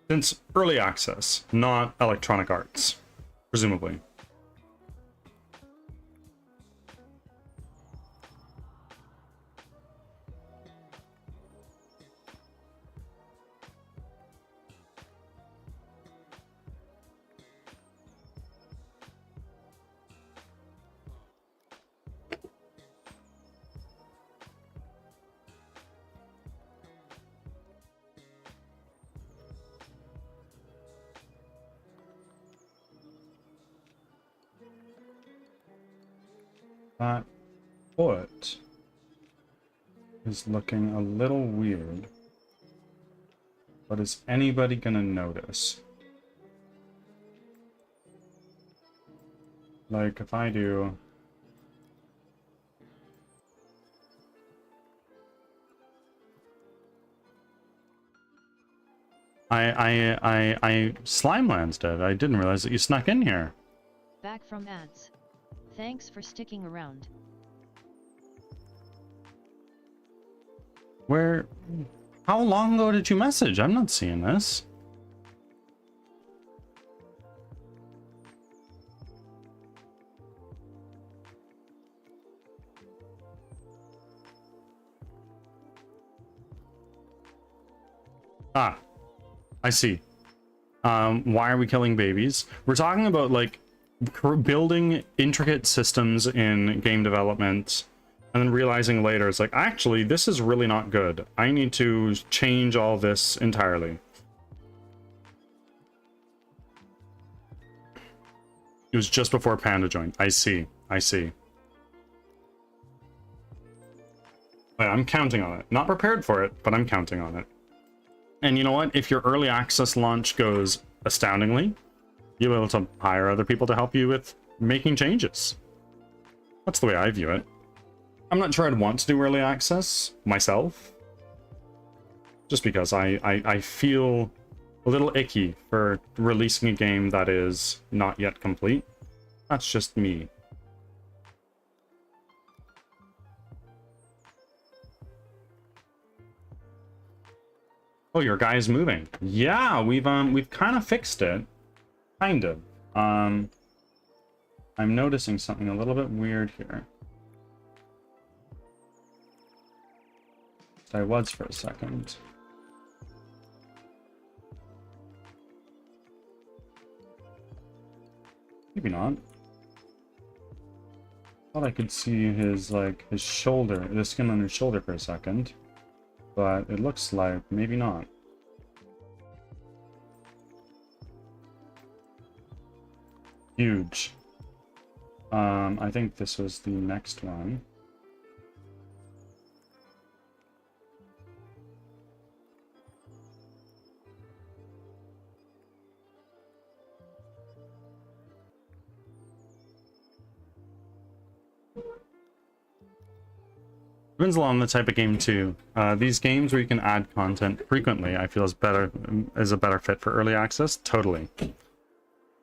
Since early access, not Electronic Arts, presumably. That foot is looking a little weird, but is anybody gonna notice? Like, if I do... Slimeland's dead. I didn't realize that you snuck in here. Back from ads. Thanks for sticking around. Where... How long ago did you message? I'm not seeing this. Ah, I see. Why are we killing babies? We're talking about, like, building intricate systems in game development and then realizing later it's like, actually, this is really not good. I need to change all this entirely. It was just before Panda joined. I see. I see. I'm counting on it. Not prepared for it, but I'm counting on it. And you know what? If your early access launch goes astoundingly, you'll be able to hire other people to help you with making changes. That's the way I view it. I'm not sure I'd want to do early access myself, just because I feel a little icky for releasing a game that is not yet complete. That's just me. Oh, your guy's moving. Yeah, we've kind of fixed it. Kind of. I'm noticing something a little bit weird here. I was for a second. Maybe not. Thought I could see his, like, his shoulder, the skin on his shoulder for a second. But it looks like maybe not. Huge. I think this was the next one. Depends on the type of game too. These games where you can add content frequently, I feel is a better fit for early access. Totally.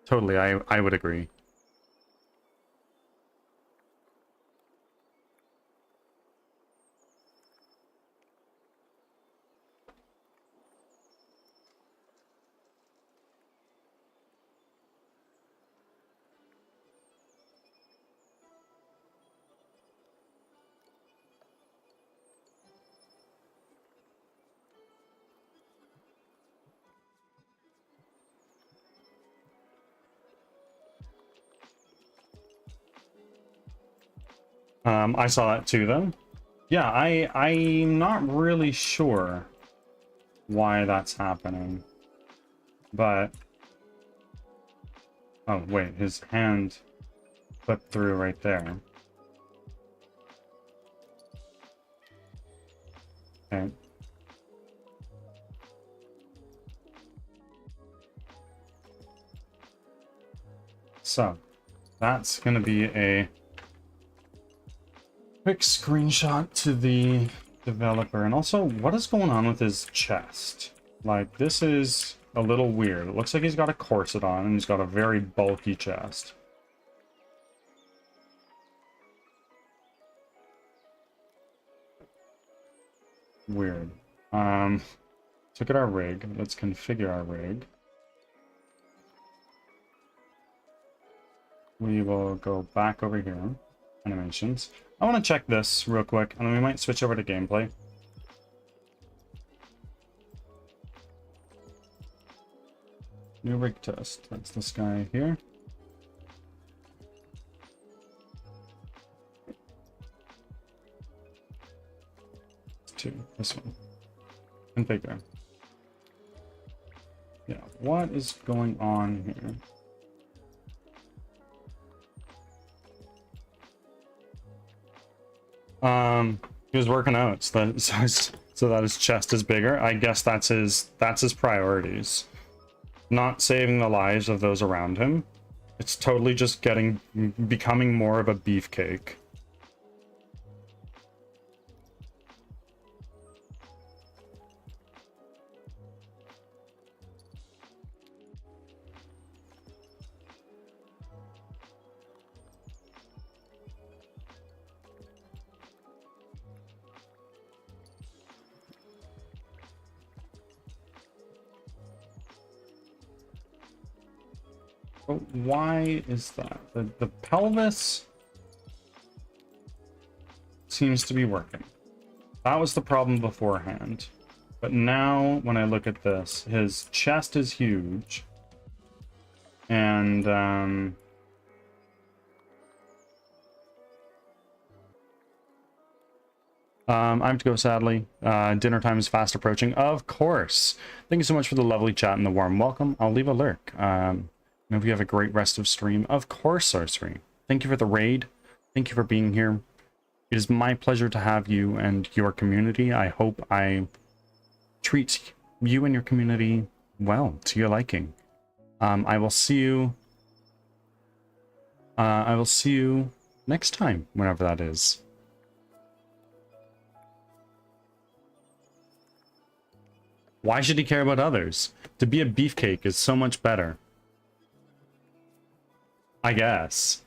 Totally, I would agree. I saw that too, though. Yeah, I'm not really sure why that's happening. But... oh, wait, his hand flipped through right there. Okay. So, that's gonna be a quick screenshot to the developer. And also, what is going on with his chest? Like, this is a little weird. It looks like he's got a corset on and he's got a very bulky chest. Weird. Let's look at our rig. Let's configure our rig. We will go back over here. Animations. I want to check this real quick, and then we might switch over to gameplay. New rig test. That's this guy here. This one. Configure. Yeah, what is going on here? He was working out so that his chest is bigger. I guess that's his priorities. Not saving the lives of those around him. It's totally just becoming more of a beefcake. But why is that? The pelvis seems to be working. That was the problem beforehand. But now, when I look at this, his chest is huge. And, I have to go, sadly. Dinner time is fast approaching. Of course. Thank you so much for the lovely chat and the warm welcome. I'll leave a lurk. Hope you have a great rest of stream. Of course, Sorcery. Thank you for the raid. Thank you for being here. It is my pleasure to have you and your community. I hope I treat you and your community well, to your liking. I will see you next time, whenever that is. Why should he care about others? To be a beefcake is so much better. I guess.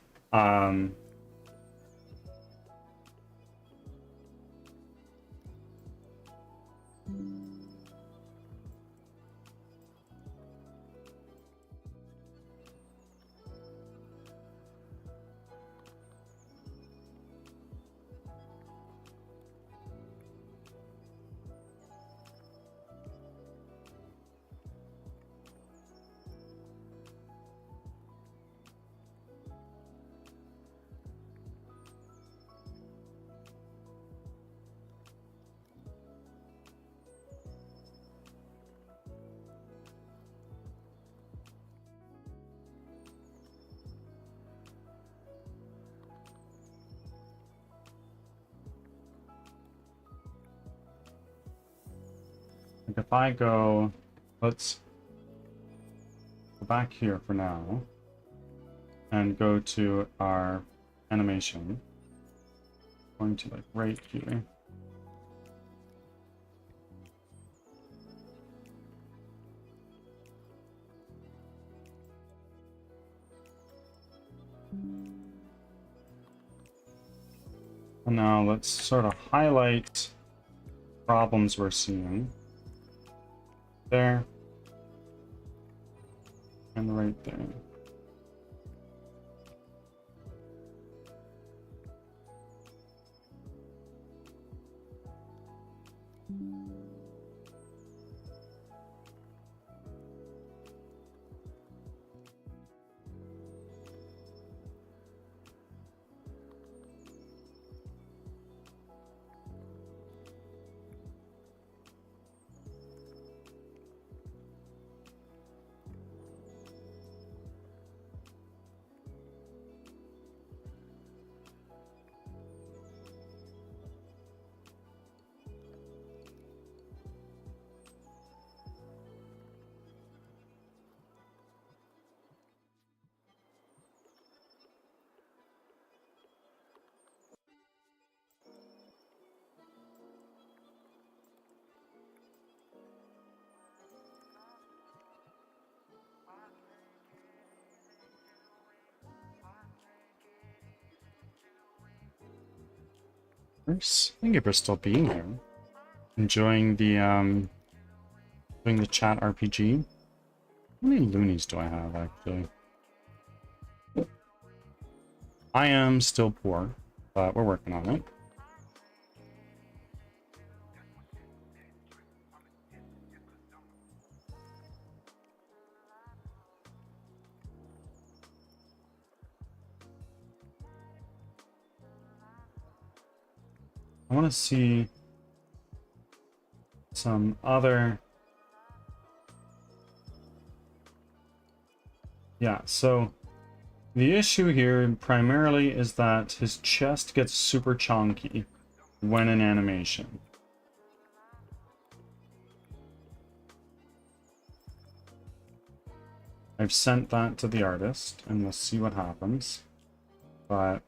Like if I go, let's go back here for now and go to our animation. Going to like right here. And now let's sort of highlight problems we're seeing. There. And right there. Thank you for still being here. Enjoying the chat RPG. How many loonies do I have actually? I am still poor, but we're working on it. I want to see some other... Yeah, so the issue here primarily is that his chest gets super chonky when in animation. I've sent that to the artist, and we'll see what happens. But...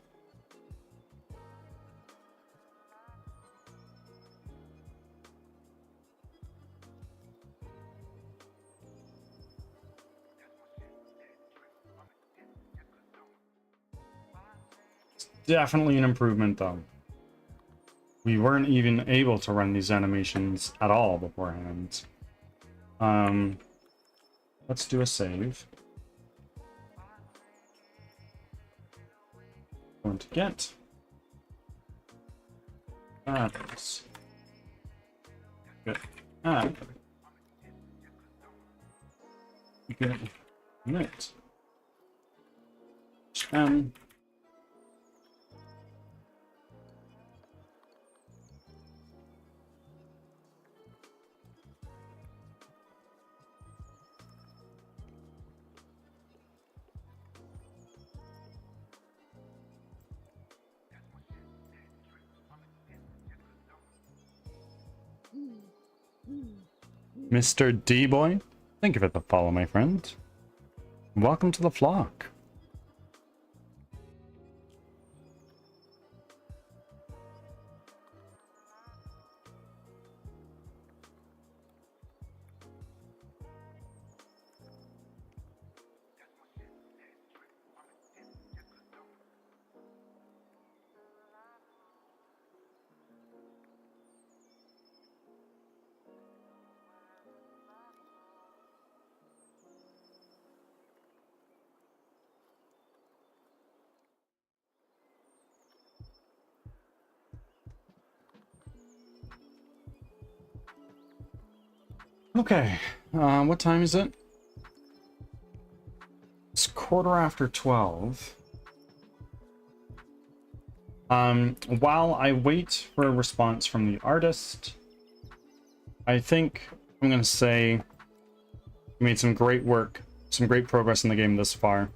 definitely an improvement, though. We weren't even able to run these animations at all beforehand. Let's do a save. Going to get ads. Good. Add. Good. Lit. Mr. D-Boy, thank you for the follow, my friend. Welcome to the flock. Okay, what time is it? It's 12:15. While I wait for a response from the artist, I think I'm gonna say we made some great work, some great progress in the game this far,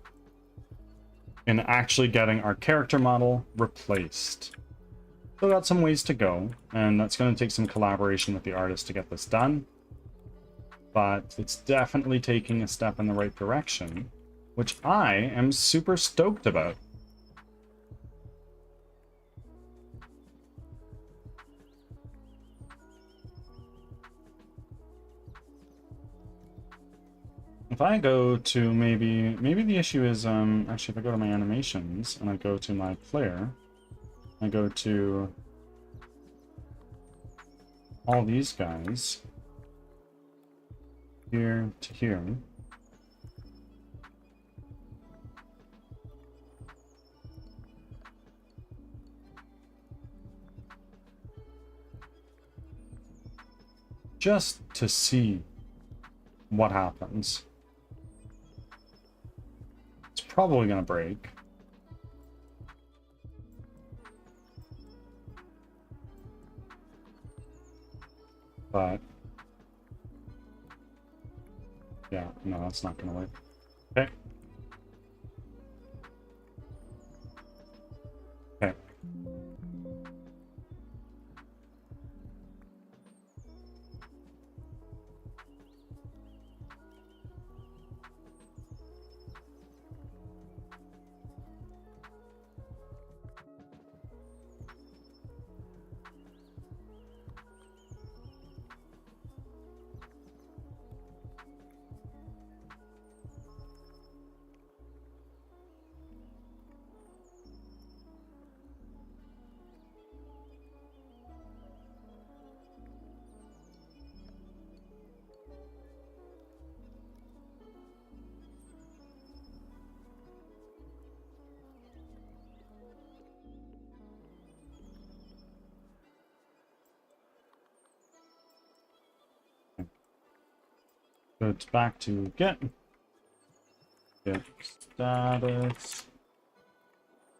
in actually getting our character model replaced. Still got some ways to go, and that's going to take some collaboration with the artist to get this done. But it's definitely taking a step in the right direction, which I am super stoked about. If I go to maybe the issue is actually if I go to my animations and I go to my player, I go to all these guys here to here. Just to see what happens. It's probably gonna break. But yeah, no, that's not gonna work. Okay. Okay. So it's back to get status,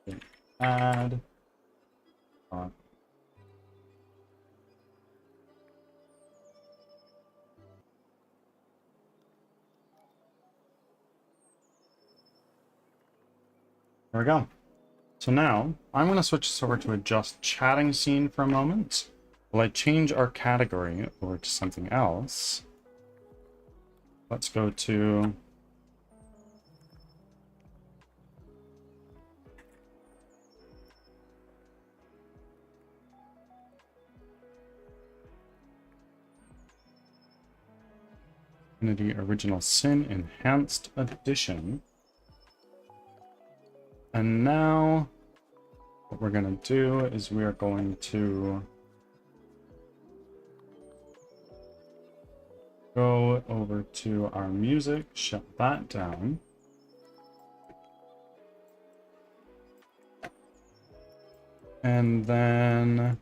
get add. There we go. So now I'm going to switch this over to a just chatting scene for a moment. Will I change our category over to something else? Let's go to Unity Original Sin Enhanced Edition. And now what we're going to do is we are going to go over to our music, shut that down. And then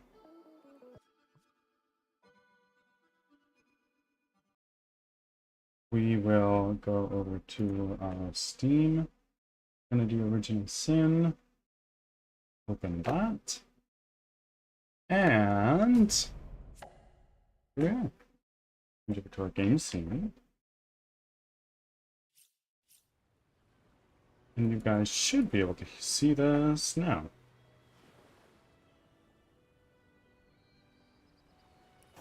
we will go over to our Steam. Gonna do Original Sin. Open that. And yeah. Change it to our game scene. And you guys should be able to see this now.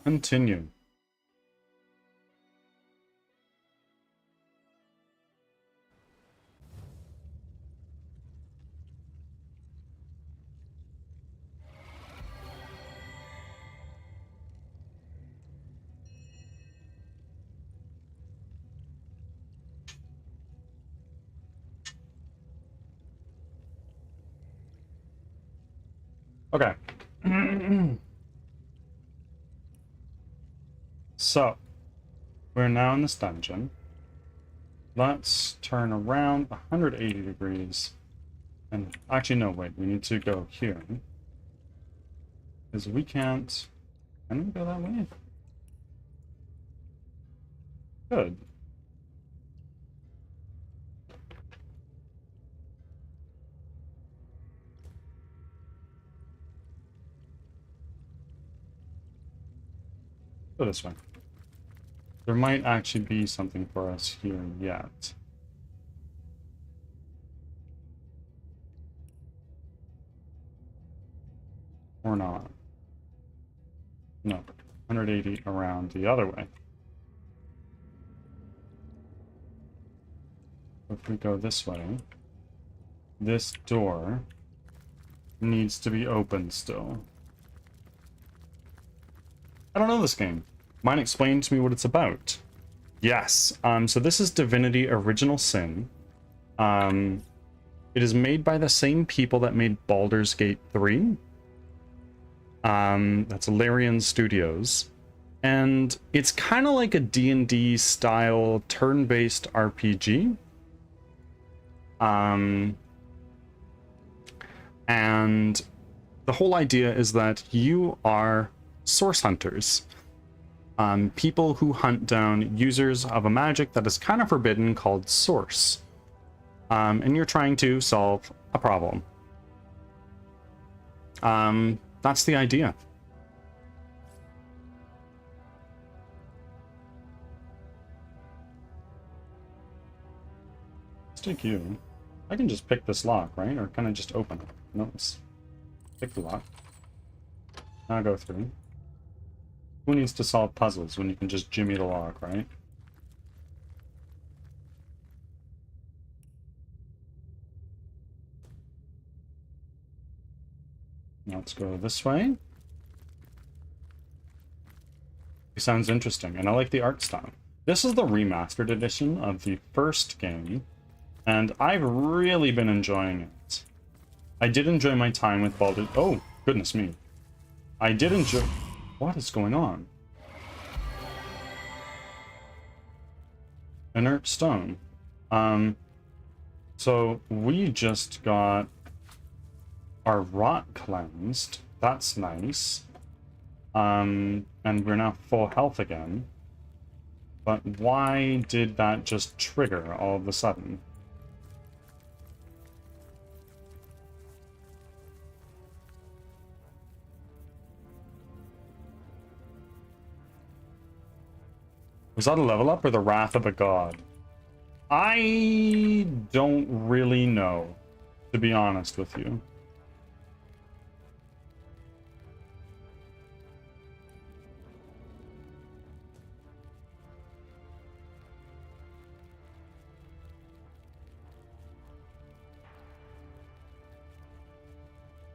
Continue. Okay. So, we're now in this dungeon. Let's turn around 180 degrees. And actually, no, wait, we need to go here. Because we can't... Can we go that way? Good. Go this way. There might actually be something for us here yet. Or not. No. 180 around the other way. If we go this way, this door needs to be open still. I don't know this game. Mind explain to me what it's about? Yes. So this is Divinity Original Sin. It is made by the same people that made Baldur's Gate 3. That's Larian Studios. And it's kind of like a D&D style turn-based RPG. And the whole idea is that you are source hunters. People who hunt down users of a magic that is kind of forbidden called source. And you're trying to solve a problem. That's the idea. Let's take you. I can just pick this lock, right? Or can I just open it? No, let's pick the lock. Now go through. Who needs to solve puzzles when you can just jimmy the lock, right? Now let's go this way. It sounds interesting, and I like the art style. This is the remastered edition of the first game, and I've really been enjoying it. I did enjoy my time with Baldur's... Oh, goodness me. I did enjoy... What is going on? Inert stone. So we just got our rot cleansed. That's nice. And we're now full health again. But why did that just trigger all of a sudden? Was that a level up or the wrath of a god? I don't really know, to be honest with you.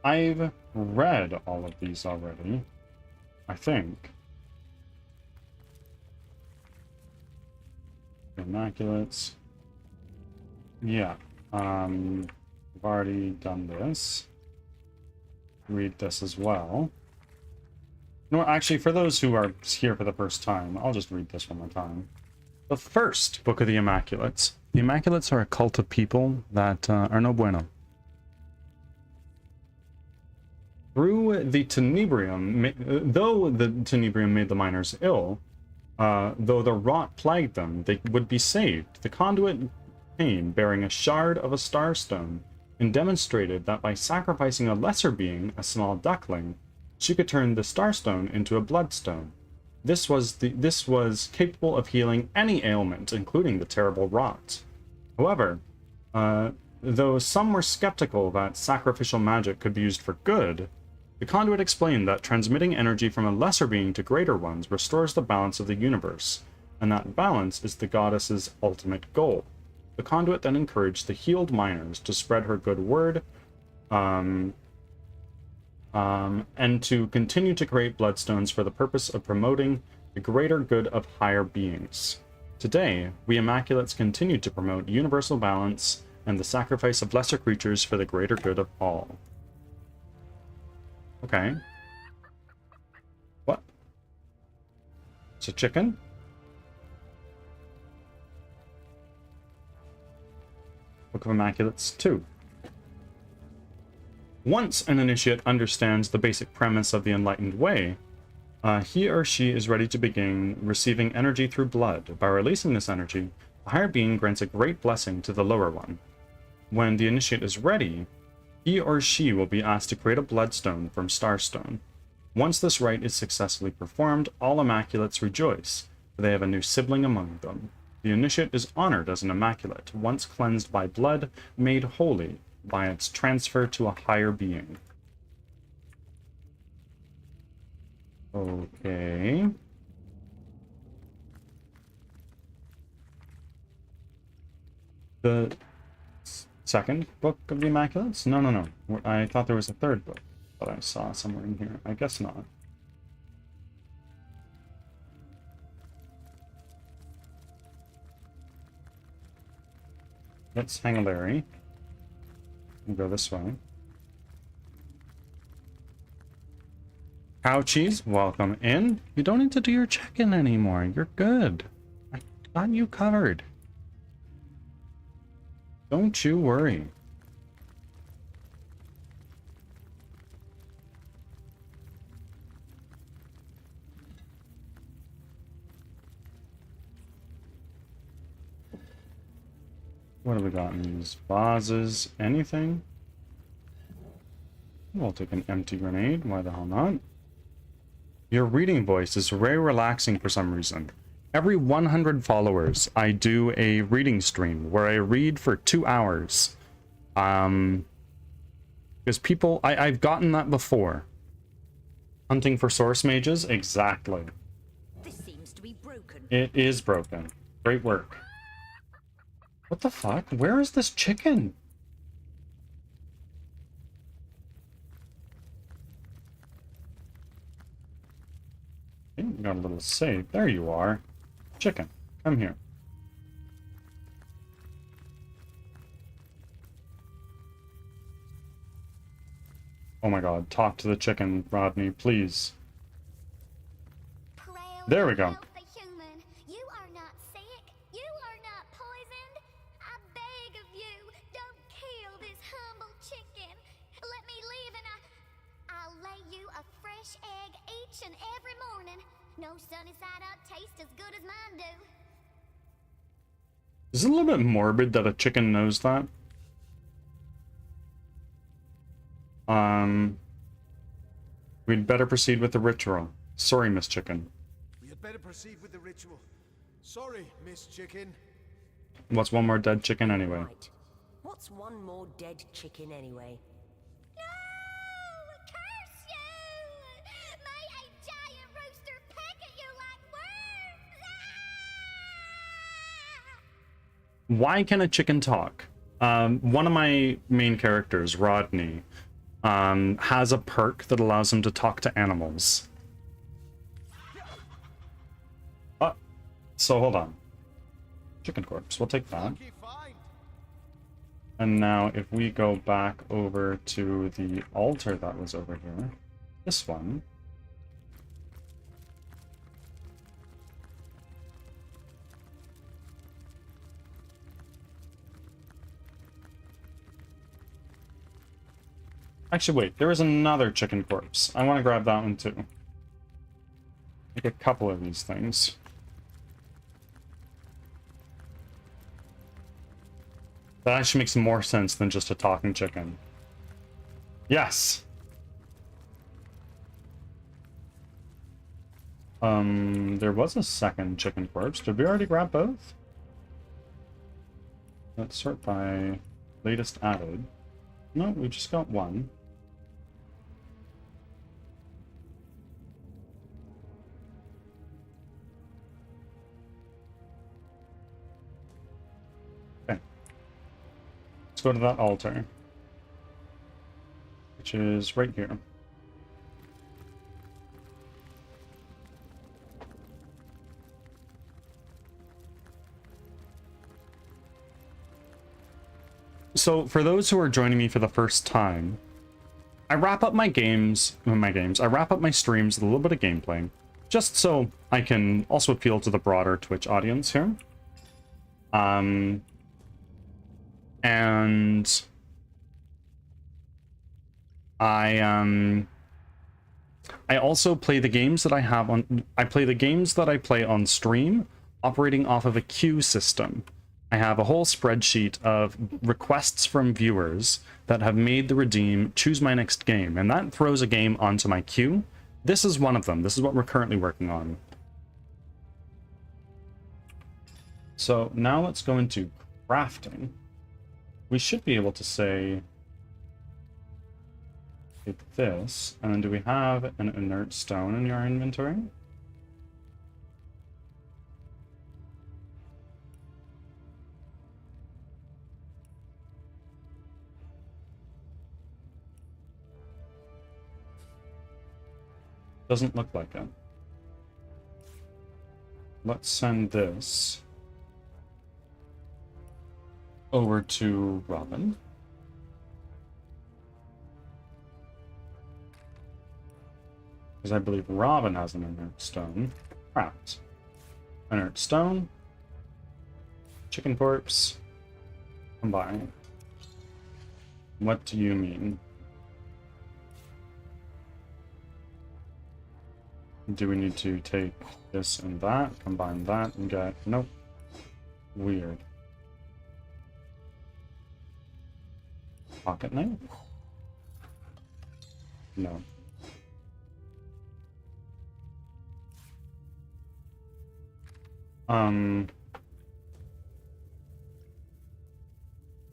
I've read all of these already, I think. Immaculates. Yeah. I've already done this. Read this as well. No, actually, for those who are here for the first time, I'll just read this one more time. The first book of the Immaculates. The Immaculates are a cult of people that are no bueno. Through the Tenebrium, though the Tenebrium made the miners ill, though the rot plagued them, they would be saved. The conduit came bearing a shard of a starstone, and demonstrated that by sacrificing a lesser being, a small duckling, she could turn the starstone into a bloodstone. This was capable of healing any ailment, including the terrible rot. However, though some were skeptical that sacrificial magic could be used for good, the conduit explained that transmitting energy from a lesser being to greater ones restores the balance of the universe, and that balance is the goddess's ultimate goal. The conduit then encouraged the healed miners to spread her good word, and to continue to create bloodstones for the purpose of promoting the greater good of higher beings. Today, we Immaculates continue to promote universal balance and the sacrifice of lesser creatures for the greater good of all. Okay. What? It's a chicken? Book of Immaculates 2. Once an initiate understands the basic premise of the Enlightened Way, he or she is ready to begin receiving energy through blood. By releasing this energy, the higher being grants a great blessing to the lower one. When the initiate is ready, he or she will be asked to create a bloodstone from starstone. Once this rite is successfully performed, all Immaculates rejoice, for they have a new sibling among them. The initiate is honored as an Immaculate, once cleansed by blood, made holy by its transfer to a higher being. Okay. The second book of the Immaculates? No, no, no. I thought there was a third book that I saw somewhere in here. I guess not. Let's hang a Larry. We'll go this way. Cow cheese, welcome in. You don't need to do your check-in anymore. You're good. I got you covered. Don't you worry. What have we got in these vases? Anything? We'll take an empty grenade. Why the hell not? Your reading voice is very relaxing for some reason. Every 100 followers, I do a reading stream where I read for 2 hours. Because people, I've gotten that before. Hunting for source mages? Exactly. This seems to be broken. It is broken. Great work. What the fuck? Where is this chicken? Okay, we got a little save. There you are. Chicken, come here. Oh my god, talk to the chicken, Rodney, please. There we go. You are not sick. You are not poisoned. I beg of you, don't kill this humble chicken. Let me live and I'll lay you a fresh egg each and every morning. No sunny side up taste as good as mine do. Is it a little bit morbid that a chicken knows that? We'd better proceed with the ritual. Sorry, Miss Chicken. We had better proceed with the ritual. Sorry, Miss Chicken. What's one more dead chicken anyway? Right. What's one more dead chicken anyway? No! Curse you! May a giant rooster peck at you like worms! Ah! Why can a chicken talk? One of my main characters, Rodney, has a perk that allows him to talk to animals. So hold on. Chicken corpse, we'll take that. Lucky find. And now if we go back over to the altar that was over here, this one. Actually, wait, there is another chicken corpse. I want to grab that one too. Make a couple of these things. That actually makes more sense than just a talking chicken. Yes! There was a second chicken corpse. Did we already grab both? Let's sort by latest added. No, we just got one. Okay. Let's go to that altar, which is right here. So, for those who are joining me for the first time, I wrap up my I wrap up my streams with a little bit of gameplay, just so I can also appeal to the broader Twitch audience here. And I also play the games that I play the games that I play on stream, operating off of a queue system. I have a whole spreadsheet of requests from viewers that have made the redeem choose my next game, and that throws a game onto my queue. This is one of them. This is what we're currently working on. So now let's go into crafting. We should be able to say, take this, and then do we have an inert stone in your inventory? Doesn't look like it. Let's send this over to Robin. Because I believe Robin has an inert stone. Craft. Inert stone. Chicken corpse. Combine. What do you mean? Do we need to take this and that, combine that, and get... Nope. Weird. Pocket knife? No.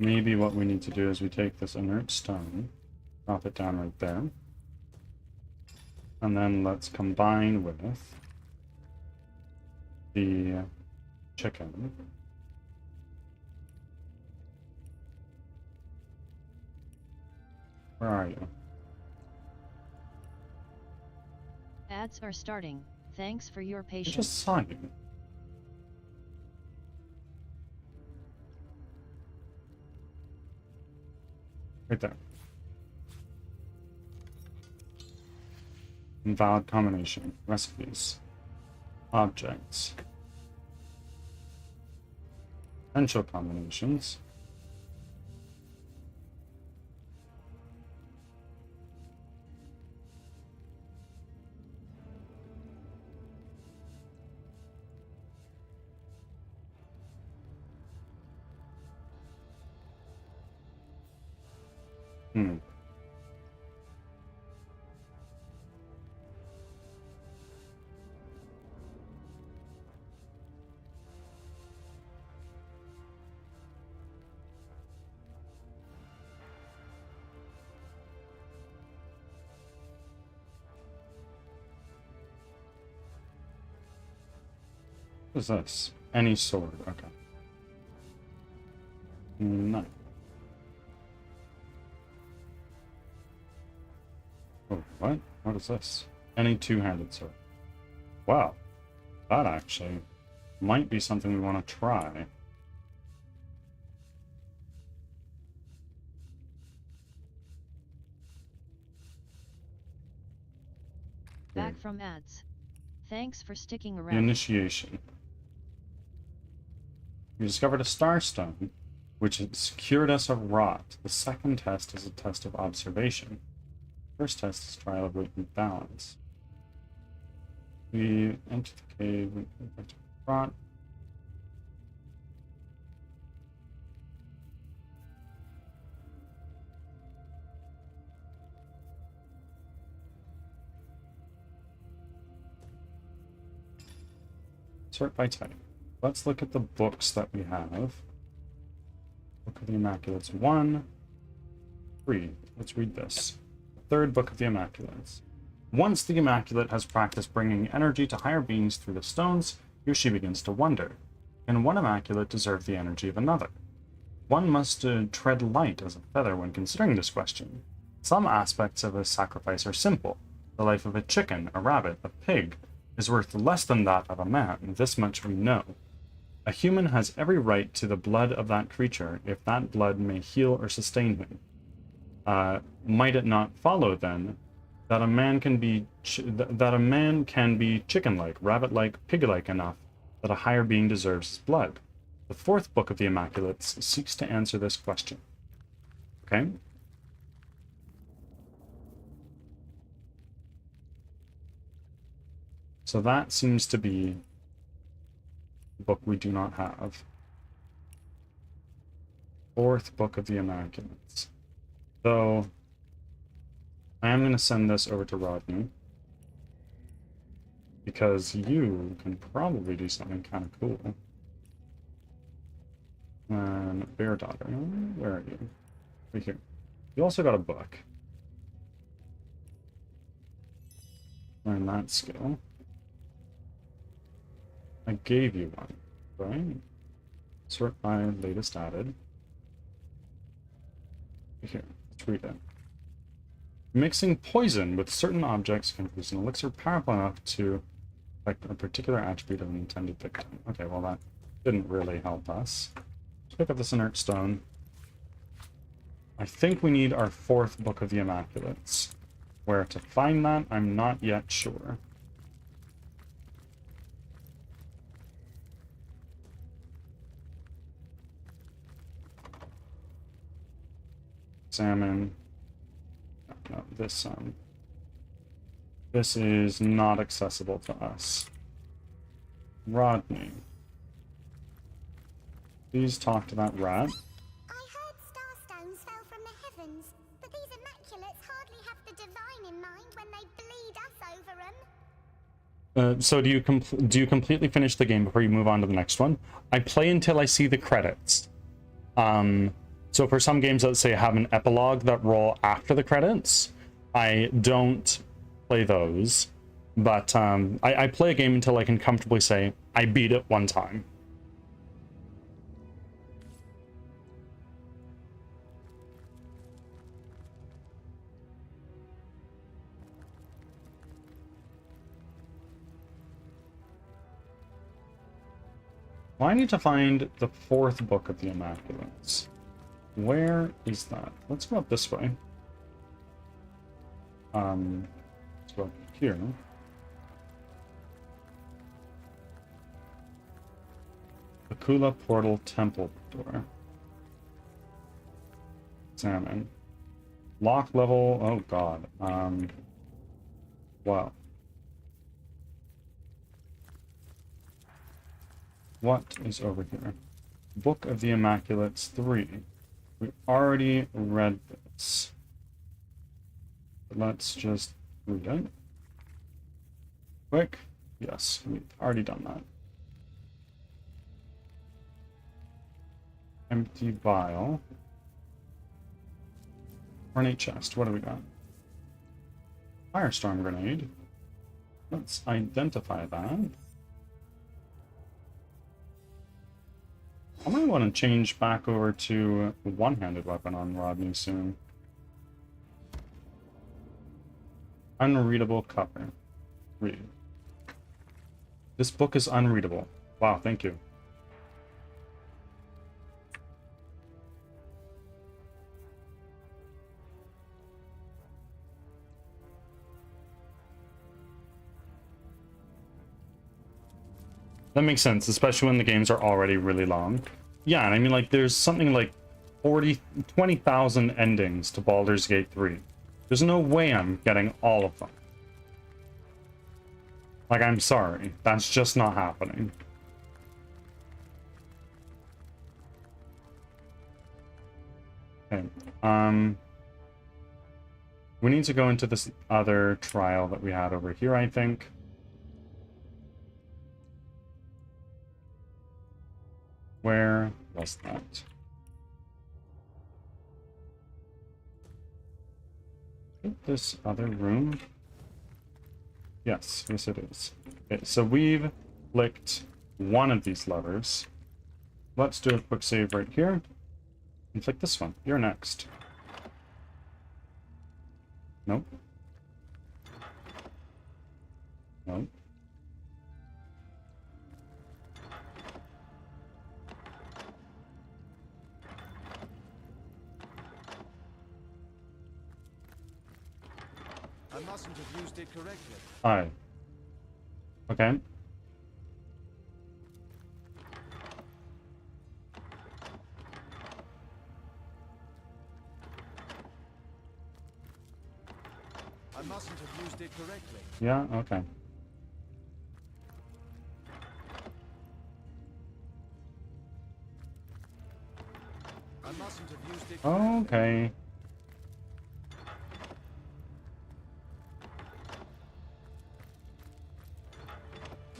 Maybe what we need to do is we take this inert stone, drop it down right there. And then let's combine with the chicken. Where are you? Ads are starting. Thanks for your I patience. just saw you. Right there. Invalid combination. Recipes. Objects. Potential combinations. What is this? Any sword. Okay. No. Oh, what? What is this? Any two-handed sword. Wow. That actually might be something we want to try. Back from ads. Thanks for sticking The around. initiation. We discovered a starstone, which has cured us of rot. The second test is a test of observation. First test is trial of weight and balance. We enter the cave, we enter rot. Sort by type. Let's look at the books that we have. Book of the Immaculates 1. Read. Let's read this. Third Book of the Immaculates. Once the Immaculate has practiced bringing energy to higher beings through the stones, here she begins to wonder. Can one Immaculate deserve the energy of another? One must tread light as a feather when considering this question. Some aspects of a sacrifice are simple. The life of a chicken, a rabbit, a pig, is worth less than that of a man. This much we know. A human has every right to the blood of that creature, if that blood may heal or sustain him. Might it not follow then that a man can be chicken-like, rabbit-like, pig-like enough that a higher being deserves his blood? The fourth book of the Immaculates seeks to answer this question. Okay? So that seems to be a book we do not have. Fourth book of the Immaculates. So I am going to send this over to Rodney, because you can probably do something kind of cool. And Bear Daughter, where are you? Right here. You also got a book. Learn that skill. I gave you one, right? Sort by latest added. Here, let's read it. Mixing poison with certain objects can produce an elixir powerful enough to affect a particular attribute of an intended victim. Okay, well that didn't really help us. Let's pick up this inert stone. I think we need our fourth book of the Immaculates. Where to find that, I'm not yet sure. Salmon. No, this is not accessible to us. Rodney. Please talk to that rat. I heard starstones fell from the heavens, but these Immaculates hardly have the divine in mind when they bleed us over them. So do you completely finish the game before you move on to the next one? I play until I see the credits. So for some games that say have an epilogue that roll after the credits, I don't play those. But I play a game until I can comfortably say I beat it one time. Well, I need to find the fourth book of the Immaculates. Where is that? Let's go up this way. Let's go up here. Akula Portal Temple Door. Examine. Lock level, oh god. Wow. What is over here? Book of the Immaculates 3. We already read this. Let's just read it. Quick. Yes, we've already done that. Empty vial. Ornate chest. What do we got? Firestorm grenade. Let's identify that. I might want to change back over to a one-handed weapon on Rodney soon. Unreadable cover. Read. This book is unreadable. Wow, thank you. That makes sense, especially when the games are already really long. Yeah, and I mean, like, there's something like 20,000 endings to Baldur's Gate 3. There's no way I'm getting all of them. Like, I'm sorry. That's just not happening. Okay, we need to go into this other trial that we had over here, I think. Where was that? This other room? Yes, yes it is. Okay, so we've flicked one of these levers. Let's do a quick save right here. And flick this one. You're next. Nope. Nope. mustn't have used it correctly. Hi. Okay. I mustn't have used it correctly. Yeah, okay. I mustn't have used it correctly. Okay.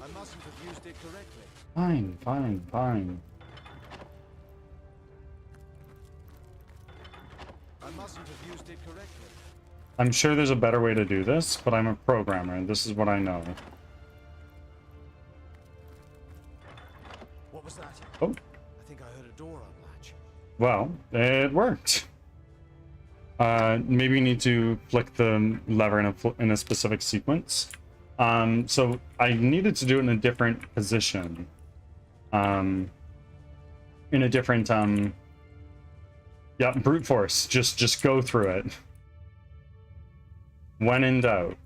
I mustn't have used it correctly. Fine, fine, fine. I mustn't have used it correctly. I'm sure there's a better way to do this, but I'm a programmer, and this is what I know. What was that? Oh, I think I heard a door unlatch. well, it worked. Maybe you need to flick the lever in a specific sequence. So I needed to do it in a different position. In a different, yeah, brute force. Just go through it. When in doubt.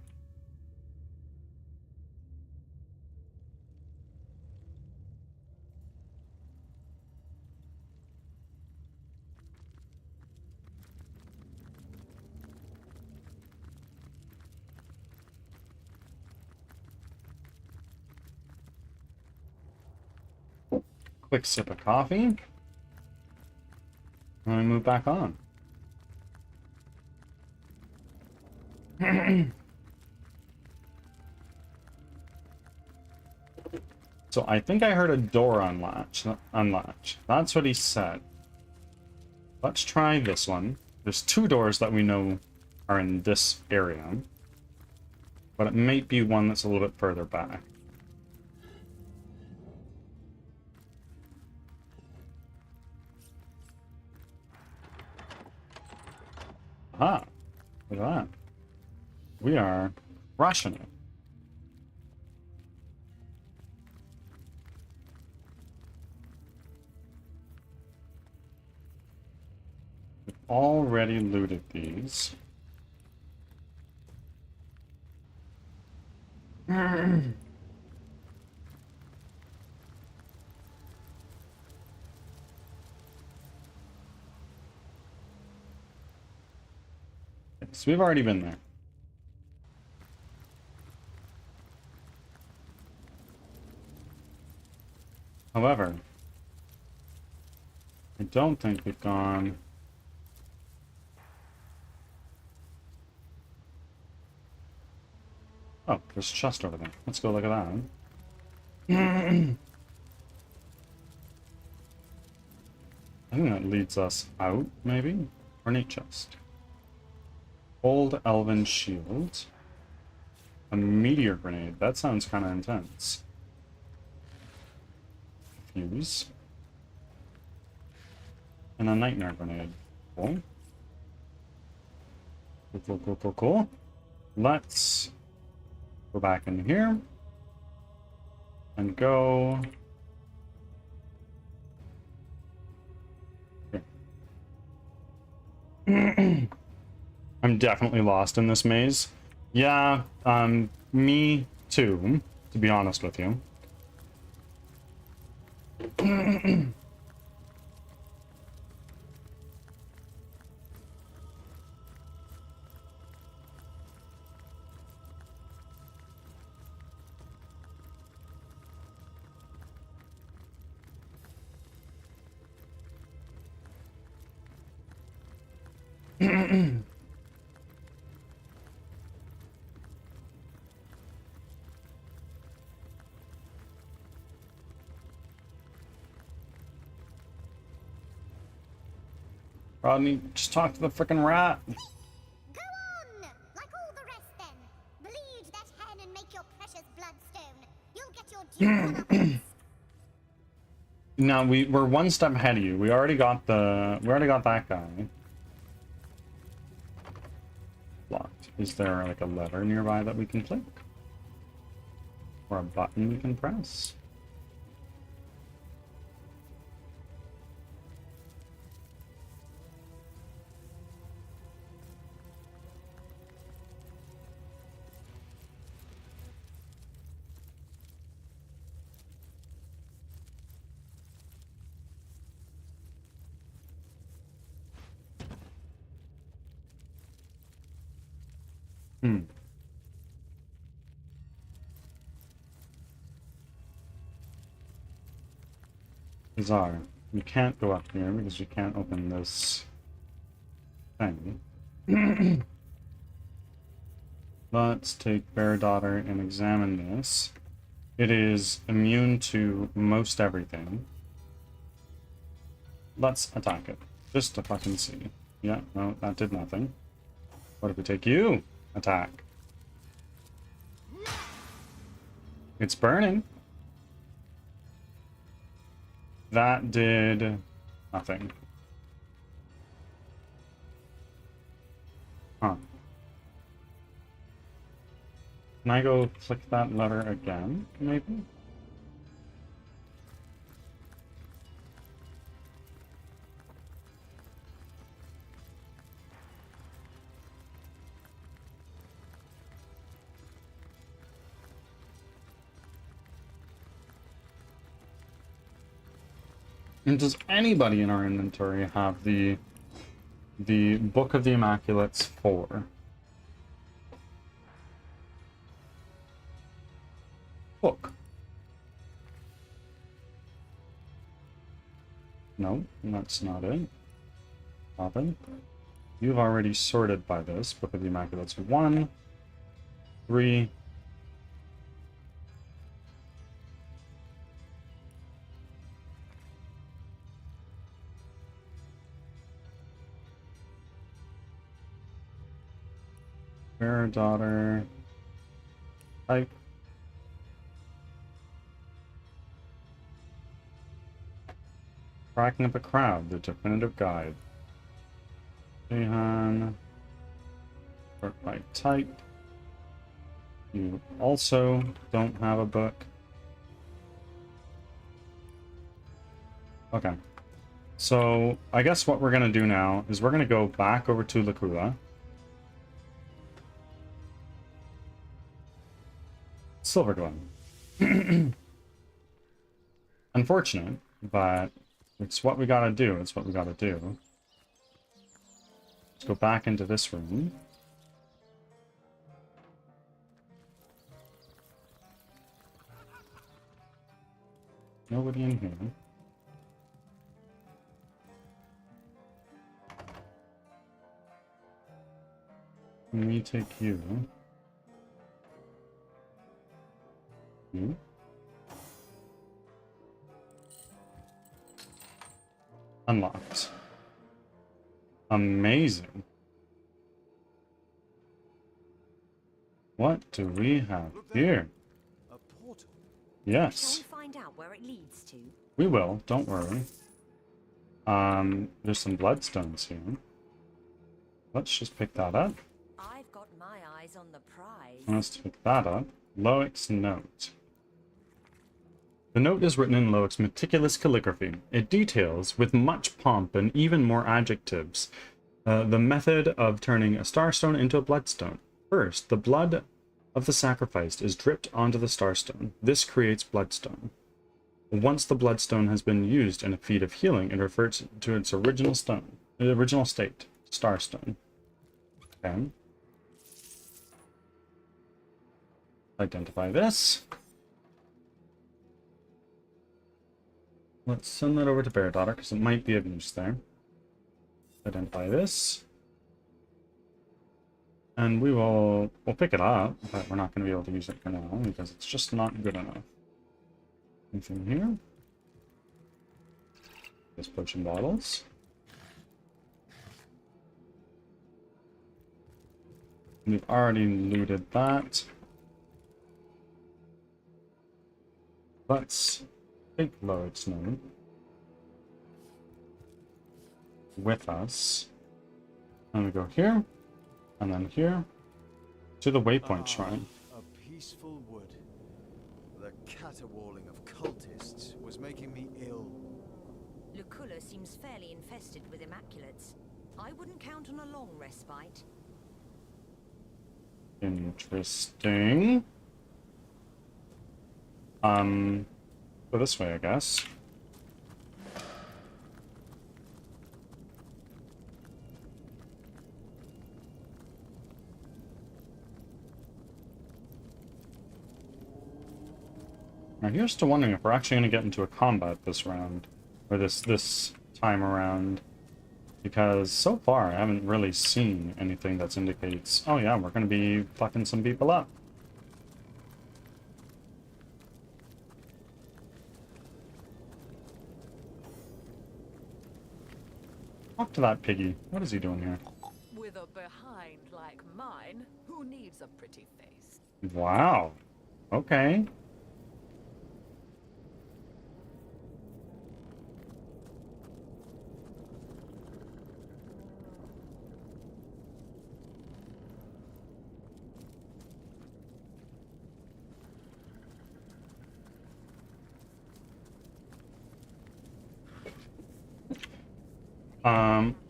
Quick sip of coffee. And we move back on. So I think I heard a door unlatch. That's what he said. Let's try this one. There's two doors that we know are in this area. But it might be one that's a little bit further back. Ah, look at that. We are rushing it. We've already looted these. So we've already been there. However, I don't think we've gone... Oh, there's a chest over there. Let's go look at that. I think that leads us out, maybe? Ornate chest. Old elven shield. A meteor grenade. That sounds kind of intense. Fuse. And a nightmare grenade. Cool. Cool. Let's go back in here. And go... here. I'm definitely lost in this maze. Yeah, me too, to be honest with you. Rodney, just talk to the frickin' rat. Go on! Like all the rest then. Bleed that hen and make your precious bloodstone. You'll get your due on us. No, we're one step ahead of you. We already got that guy. Locked. Is there like a lever nearby that we can click? Or a button we can press? Hmm. Bizarre. You can't go up here because you can't open this thing. Let's take Bear Daughter and examine this. It is immune to most everything. Let's attack it. Just to fucking see. Yeah, no, that did nothing. What if we take you? Attack. It's burning. That did nothing. Huh. Can I go click that lever again, maybe? And does anybody in our inventory have the Book of the Immaculates 4? Book. No, that's not it. Robin. You've already sorted by this. Book of the Immaculates 1, 3. Fair Daughter. Type. Tracking of a Crowd, the definitive guide. Jehan. Sort by type. You also don't have a book. Okay. So, I guess what we're gonna do now is we're gonna go back over to Lakula. Silver Glen. Unfortunate, but it's what we gotta do. It's what we gotta do. Let's go back into this room. Nobody in here. Can we take you? You? Unlocked. Amazing. What do we have here? A portal. Yes, Can we find out where it leads to? we will. Don't worry. There's some bloodstones here. Let's just pick that up. I've got my eyes on the prize. Let's pick that up. Loic's note. The note is written in Loic's meticulous calligraphy. It details, with much pomp and even more adjectives, the method of turning a starstone into a bloodstone. First, the blood of the sacrificed is dripped onto the starstone. This creates bloodstone. Once the bloodstone has been used in a feat of healing, it reverts to its original state, starstone. Okay. Identify this. Let's send that over to Bear Daughter because it might be of use there. Identify this. And we'll pick it up, but we're not going to be able to use it for now because it's just not good enough. Anything here? Just potion bottles. We've already looted that. Let's take Loic's note with us. And we go here, and then here, to the Waypoint Shrine. A peaceful wood. The caterwauling of cultists was making me ill. Lucula seems fairly infested with Immaculates. I wouldn't count on a long respite. Interesting. Go this way, I guess. Now here's to wondering if we're actually going to get into a combat this round, or this time around, because so far I haven't really seen anything that indicates, oh yeah, we're going to be fucking some people up. Talk to that piggy. What is he doing here? With a behind like mine, who needs a pretty face? Wow. Okay.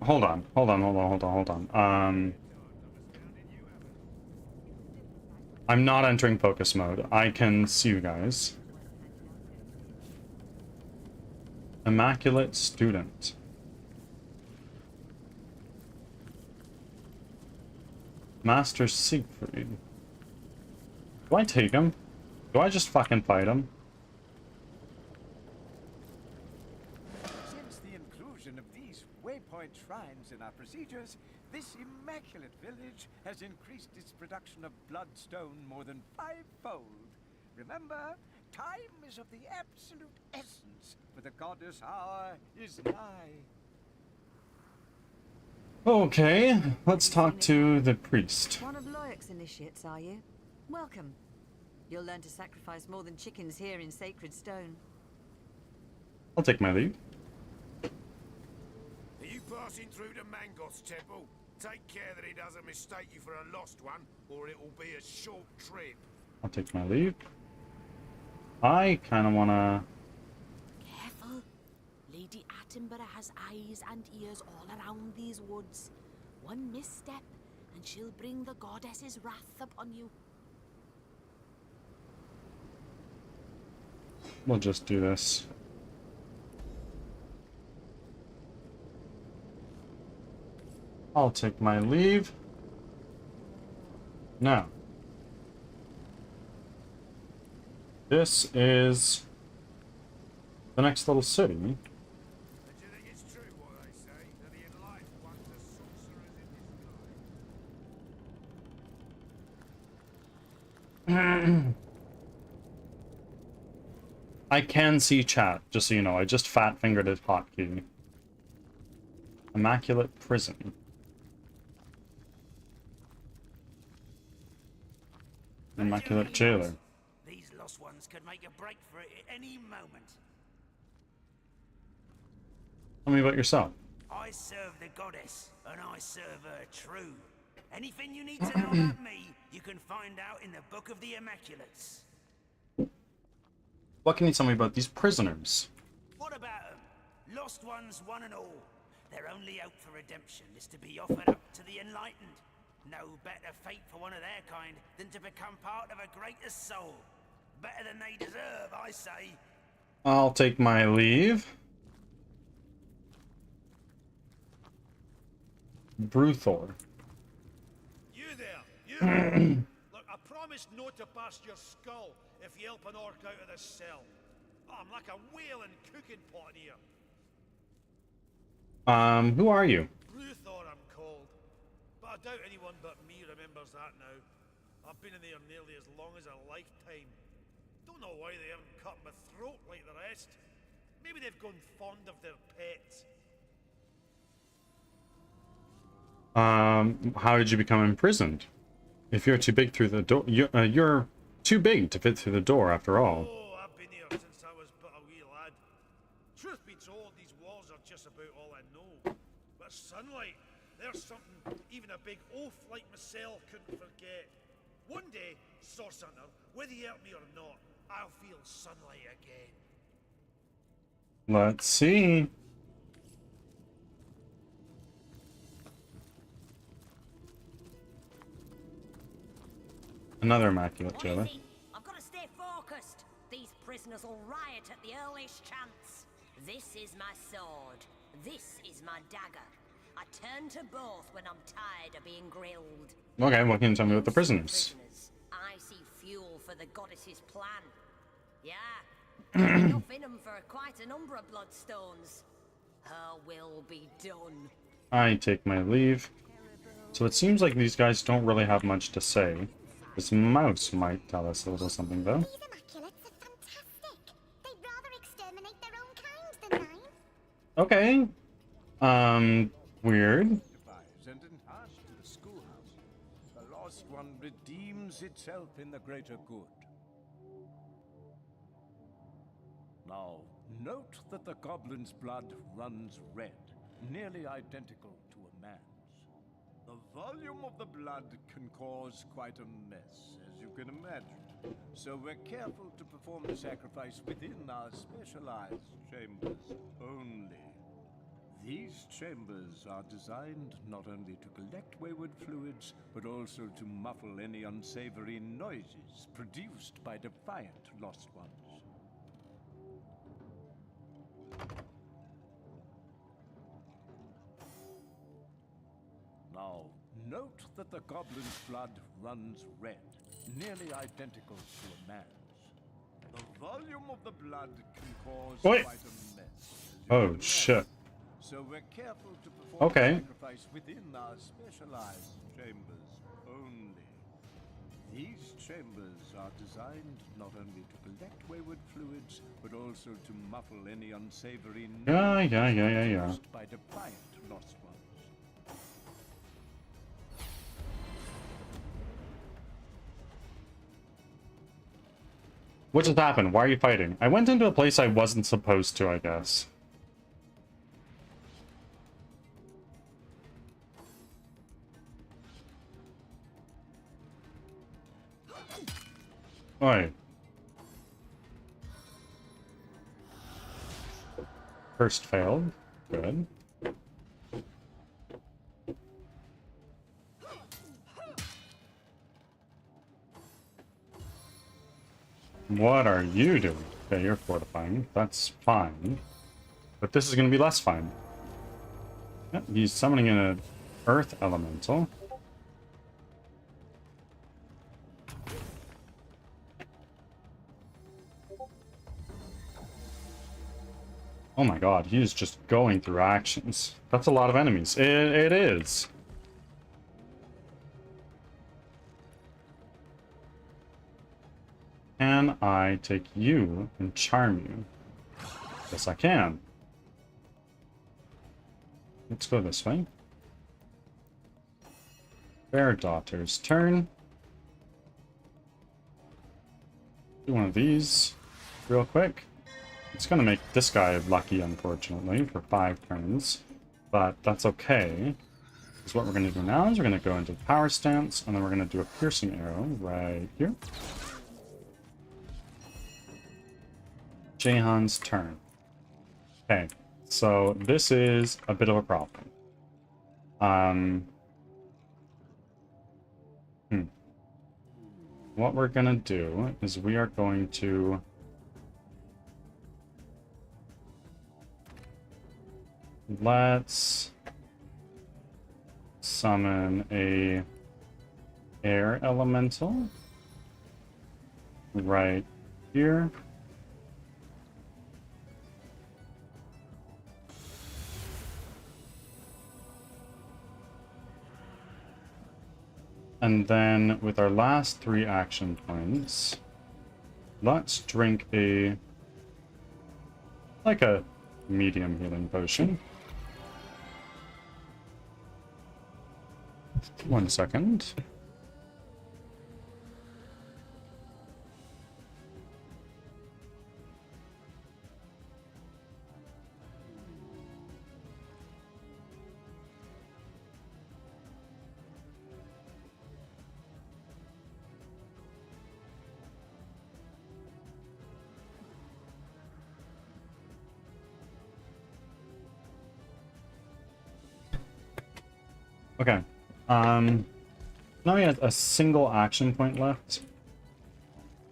Hold on. I'm not entering focus mode. I can see you guys. Immaculate student. Master Siegfried. Do I take him? Do I just fucking fight him? Since the inclusion of these waypoint shrines in our procedures, this immaculate village has increased its production of bloodstone more than 5-fold. Remember, time is of the absolute essence, for the goddess hour is nigh. Okay, let's talk to the priest. One of Loyak's initiates, are you? Welcome. You'll learn to sacrifice more than chickens here in sacred stone. I'll take my leave. Are you passing through the Mangos temple? Take care that he doesn't mistake you for a lost one, or it will be a short trip. I'll take my leave. I kind of want to... Careful. Lady Attenborough has eyes and ears all around these woods. One misstep, and she'll bring the goddess's wrath upon you. We'll just do this. I'll take my leave. Now. This is the next little city. And do you think it's true what they say, that the enlightened ones are sorcerers in disguise? I can see chat, just so you know. I just fat-fingered his hotkey. Immaculate Prison. Immaculate Jailer. These lost ones could make a break for it at any moment. Tell me about yourself. I serve the goddess, and I serve her true. Anything you need to know about me, you can find out in the Book of the Immaculates. What can you tell me about these prisoners? What about them? Lost ones, one and all. Their only hope for redemption is to be offered up to the enlightened. No better fate for one of their kind than to become part of a greater soul. Better than they deserve, I say. I'll take my leave. Bruthor. You there, you. Look, I promised not to bust your skull if you help an orc out of this cell. Oh, I'm like a whaling cooking pot here. Who are you? Bruthor, I'm called. But I doubt anyone but me remembers that now. I've been in there nearly as long as a lifetime. Don't know why they haven't cut my throat like the rest. Maybe they've gone fond of their pets. How did you become imprisoned? If you're too big through the door, you're too big to fit through the door after all. Oh, I've been here since I was but a wee lad. Truth be told, these walls are just about all I know. But sunlight, there's something even a big oaf like myself couldn't forget. One day, Source Hunter, whether you help me or not, I'll feel sunlight again. Let's see. Another immaculate jailer. Easy. I've got to stay focused. These prisoners will riot at the earliest chance. This is my sword. This is my dagger. I turn to both when I'm tired of being grilled. Okay, what can you tell me about the prisoners? I see fuel for the goddess's plan. Yeah, enough in 'em for quite a number of bloodstones. Her will be done. I take my leave. So it seems like these guys don't really have much to say. This mouse might tell us a little something, though. These immaculates are fantastic. They'd rather exterminate their own kind than mine. Okay. Weird. And enhanced to the schoolhouse. The lost one redeems itself in the greater good. Now, note that the goblin's blood runs red, nearly identical to a man's. The volume of the blood can cause quite a mess, as you can imagine. So we're careful to perform the sacrifice within our specialized chambers only. These chambers are designed not only to collect wayward fluids, but also to muffle any unsavory noises produced by defiant lost ones. Now, note that the goblin's blood runs red, nearly identical to a man's. The volume of the blood can cause Wait. quite a mess. Oh, shit. So we're careful to perform Okay. the sacrifice within our specialized chambers only. These chambers are designed not only to collect wayward fluids, but also to muffle any unsavory noises Yeah. produced by defiant lost ones. What just happened? Why are you fighting? I went into a place I wasn't supposed to, I guess. Oi. First failed. Good. What are you doing? Okay, you're fortifying. That's fine. But this is going to be less fine. Yep, he's summoning an earth elemental. Oh my god, he's just going through actions. That's a lot of enemies. It is. Can I take you and charm you? Yes, I can. Let's go this way. Fair Daughter's turn. Do one of these real quick. It's gonna make this guy lucky, unfortunately, for 5 turns. But that's okay. Because what we're gonna do now is we're gonna go into the power stance, and then we're gonna do a piercing arrow right here. Jahan's turn. Okay, so this is a bit of a problem. What we're gonna do is we are going to let's summon a air elemental right here. And then with our last 3 action points, let's drink a medium healing potion. 1 second. Okay. Now we have a single action point left.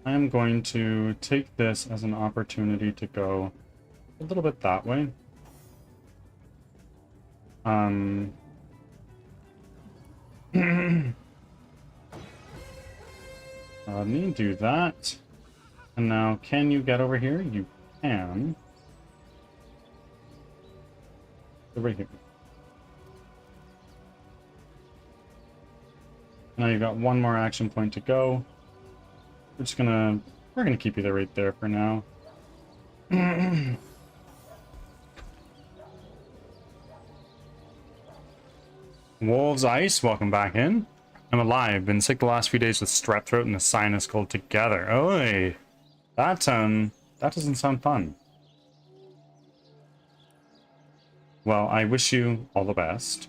I am going to take this as an opportunity to go a little bit that way. Let me do that. And now, can you get over here? You can. Over here. Now you've got one more action point to go. We're gonna keep you there right there for now. Wolves Ice, welcome back in. I'm alive. Been sick the last few days with strep throat and a sinus cold together. Oi, that doesn't sound fun. Well, I wish you all the best.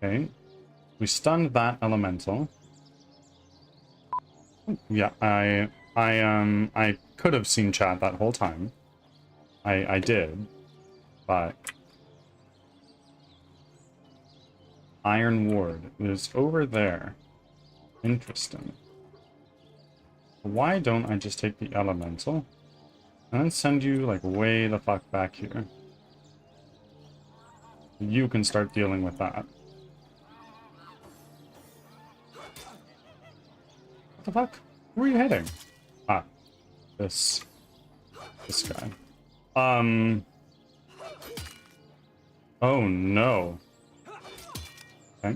Okay, we stunned that elemental. Yeah, I could have seen chat that whole time. I did, but Iron Ward is over there. Interesting. Why don't I just take the elemental and then send you like way the fuck back here? You can start dealing with that. What the fuck? Who are you hitting? Ah, this guy. Oh no. Okay.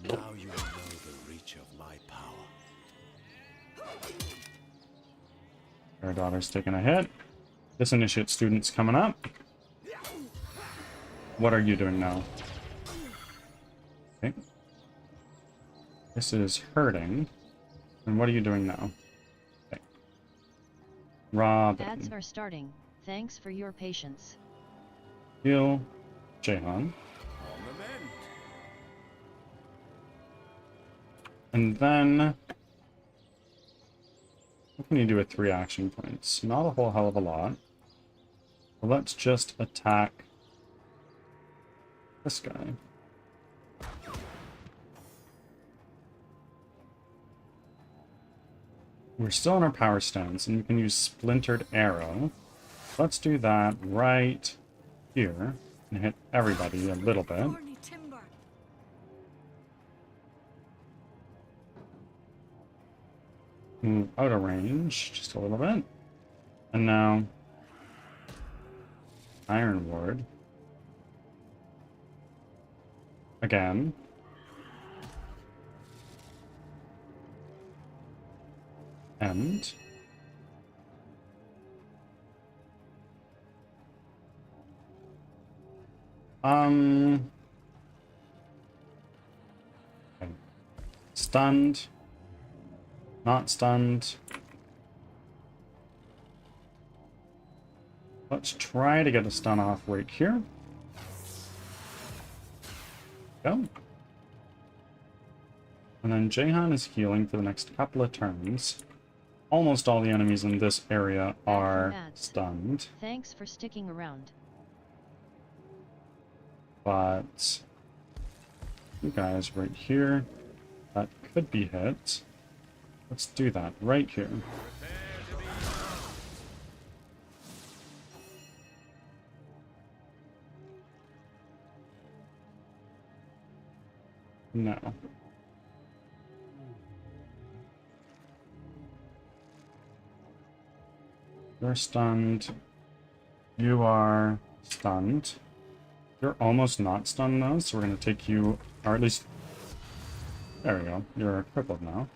Now you will know the reach of my power. Our daughter's taking a hit. This initiate student's coming up. What are you doing now? Okay. This is hurting. And what are you doing now? Okay. Robin. Ads are starting. Thanks for your patience. Heal. Jahan. And then... what can you do with 3 action points? Not a whole hell of a lot. Well, let's just attack this guy. We're still in our power stance, and we can use Splintered Arrow. Let's do that right here, and hit everybody a little bit. Move out of range, just a little bit. And now, Iron Ward. Again. And okay. Stunned. Not stunned. Let's try to get a stun off right here. Go. And then Jahan is healing for the next couple of turns. Almost all the enemies in this area are stunned. Thanks for sticking around. But you guys right here, that could be hit. Let's do that right here. No. You're stunned. You are stunned. You're almost not stunned though, so we're going to take you, or at least, there we go. You're crippled now.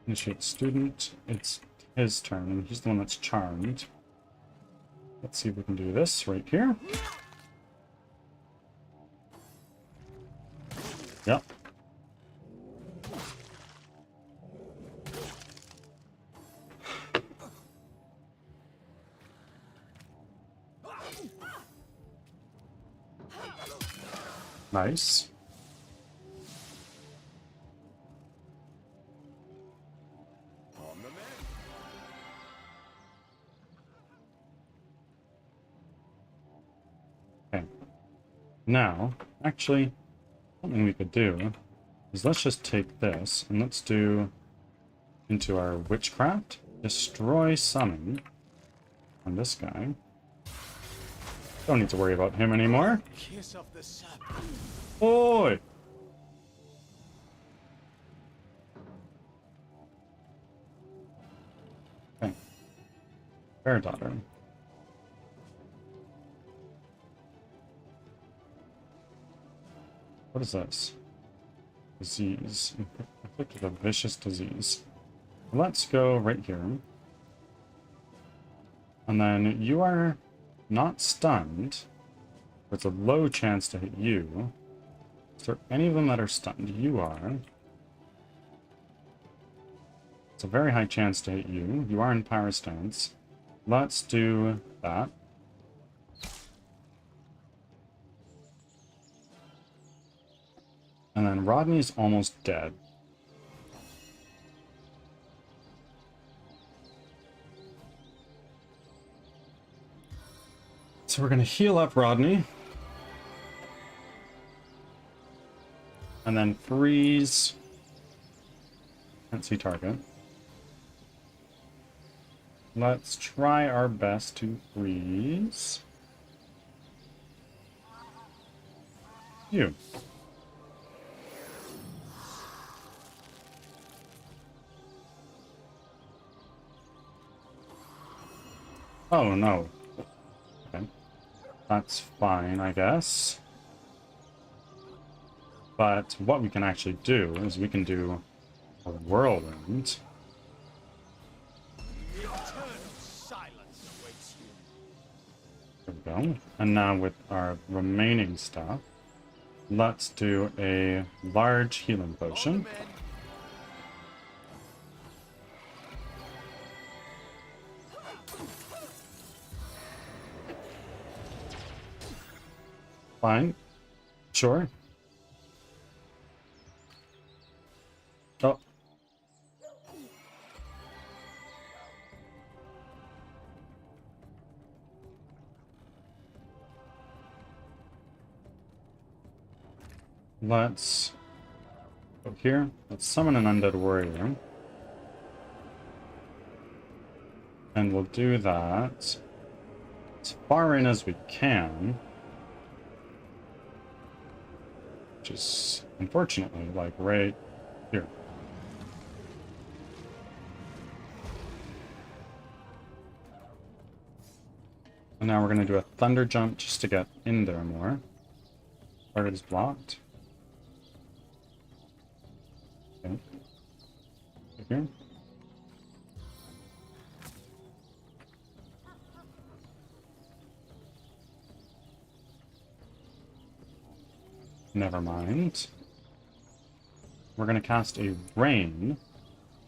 Initiate student. It's his turn, and he's the one that's charmed. Let's see if we can do this right here. Yep. Nice. Okay. Now, actually, something we could do is let's just take this and let's do into our witchcraft. Destroy summon on this guy. Don't need to worry about him anymore. Kiss of the sap. Oi! Okay. Fair daughter. What is this? Disease. Inflicted a vicious disease. Let's go right here. And then you are not stunned. It's a low chance to hit you. Is there any of them that are stunned? You are. It's a very high chance to hit you. You are in power stance. Let's do that. And then Rodney's almost dead. So we're going to heal up Rodney. And then freeze. Can't see target. Let's try our best to freeze you. Oh no. Okay. That's fine, I guess. But what we can actually do is we can do a whirlwind. There we go. And now with our remaining stuff, let's do a large healing potion. Fine. Sure. Oh. Let's go here. Let's summon an undead warrior. And we'll do that as far in as we can. Which is, unfortunately, like right here. And now we're going to do a thunder jump just to get in there more. Target is blocked. Okay. Here. Never mind. We're going to cast a rain.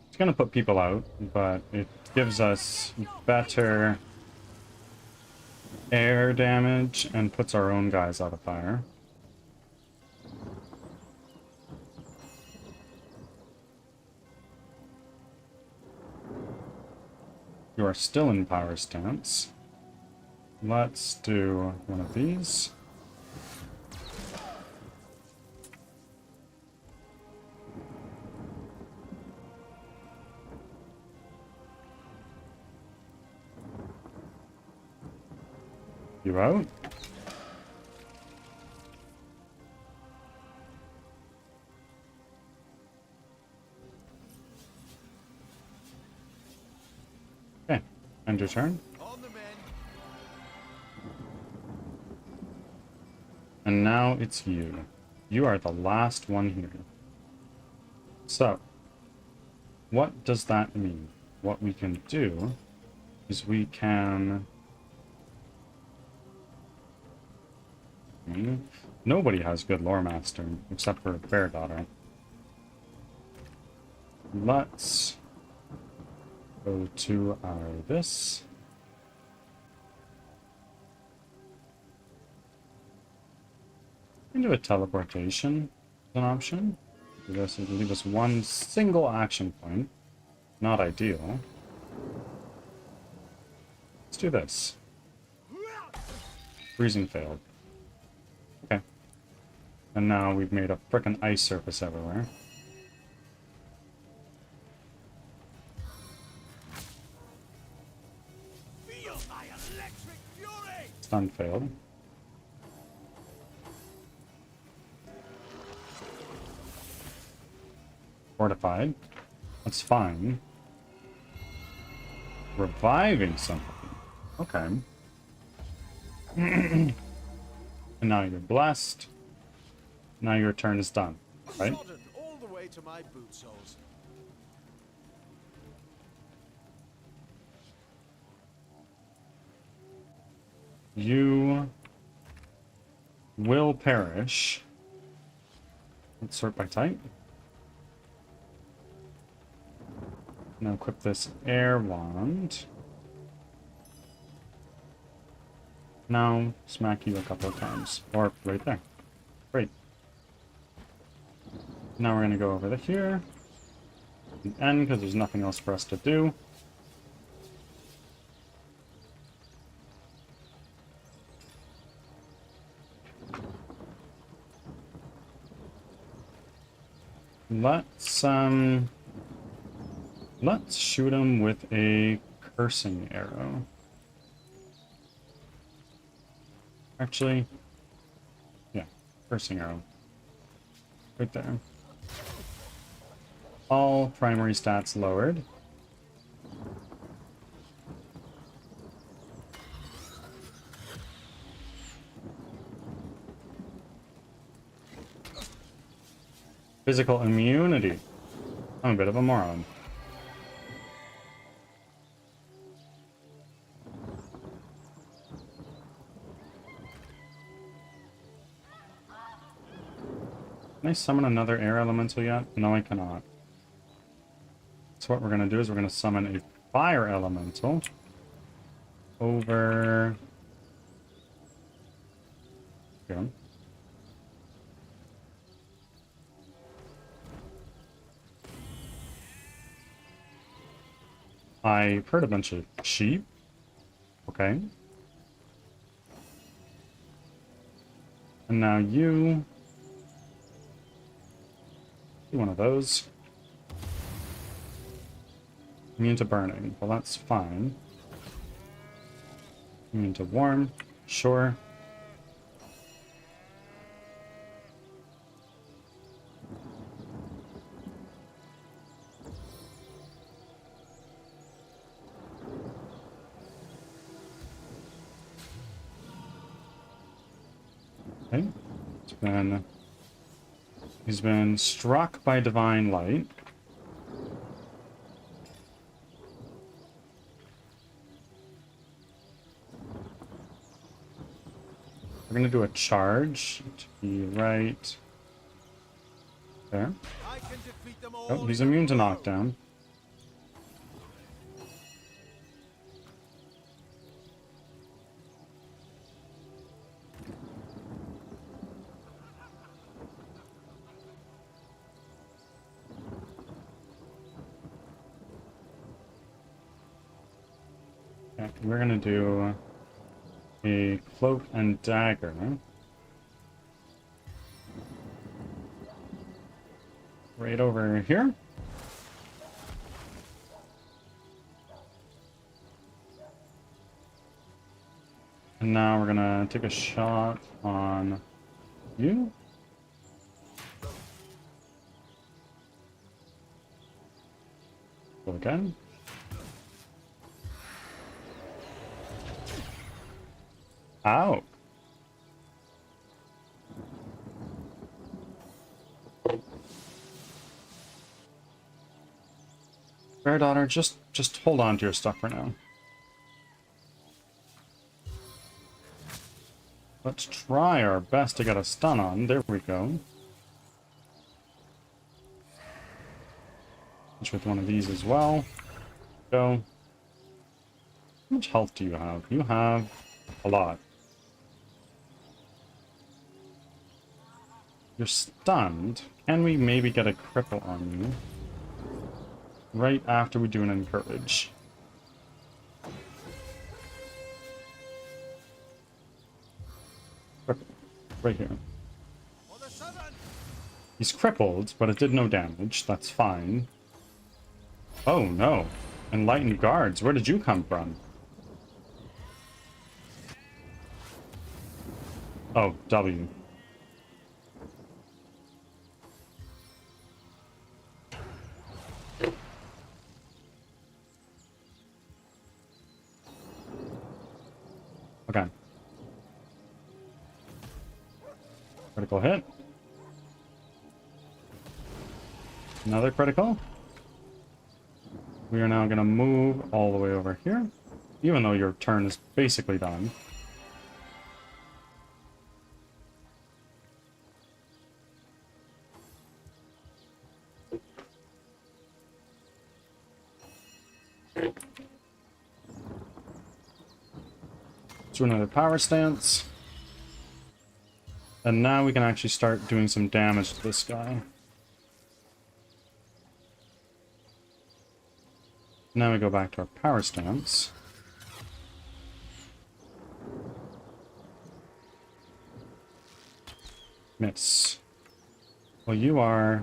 It's going to put people out, but it gives us better air damage and puts our own guys out of fire. You are still in power stance. Let's do one of these. You out? Okay, end your turn. And now it's you. You are the last one here. So, what does that mean? What we can do is we can... Nobody has good lore master except for Bear Daughter. Let's go to our this. We can do a teleportation as an option. Do this, it'll leave us one single action point. Not ideal. Let's do this. Freezing failed. Okay. And now we've made a frickin' ice surface everywhere. Stun failed. Fortified. That's fine. Reviving something. Okay. And now you're blessed. Now your turn is done, right? Sodden all the way to my boot soles. You will perish. Let's sort by type. Now equip this air wand. Now smack you a couple of times. Or right there. Great. Now we're going to go over to here. The end, because there's nothing else for us to do. Let's shoot him with a cursing arrow. Actually, yeah, cursing arrow. Right there. All primary stats lowered. Physical immunity. I'm a bit of a moron. Can I summon another air elemental yet? No, I cannot. So what we're going to do is we're going to summon a fire elemental over here. I heard a bunch of sheep. Okay. And now you do one of those. Immune to burning. Well, that's fine. Immune to warm. Sure. Okay. He's been struck by divine light. We're gonna do a charge to be right there. Oh, he's immune to knockdown. Okay, we're gonna do a cloak and dagger. Right over here. And now we're gonna take a shot on you. Go again. Ow. Fair daughter, just hold on to your stuff for now. Let's try our best to get a stun on. There we go. Let's with one of these as well. Go. How much health do you have? You have a lot. You're stunned. Can we maybe get a cripple on you? Right after we do an encourage. Right here. He's crippled, but it did no damage. That's fine. Oh no. Enlightened guards, where did you come from? Oh, W. Okay. Critical hit. Another critical. We are now going to move all the way over here, even though your turn is basically done. Do another power stance. And now we can actually start doing some damage to this guy. Now we go back to our power stance. Miss. Well, you are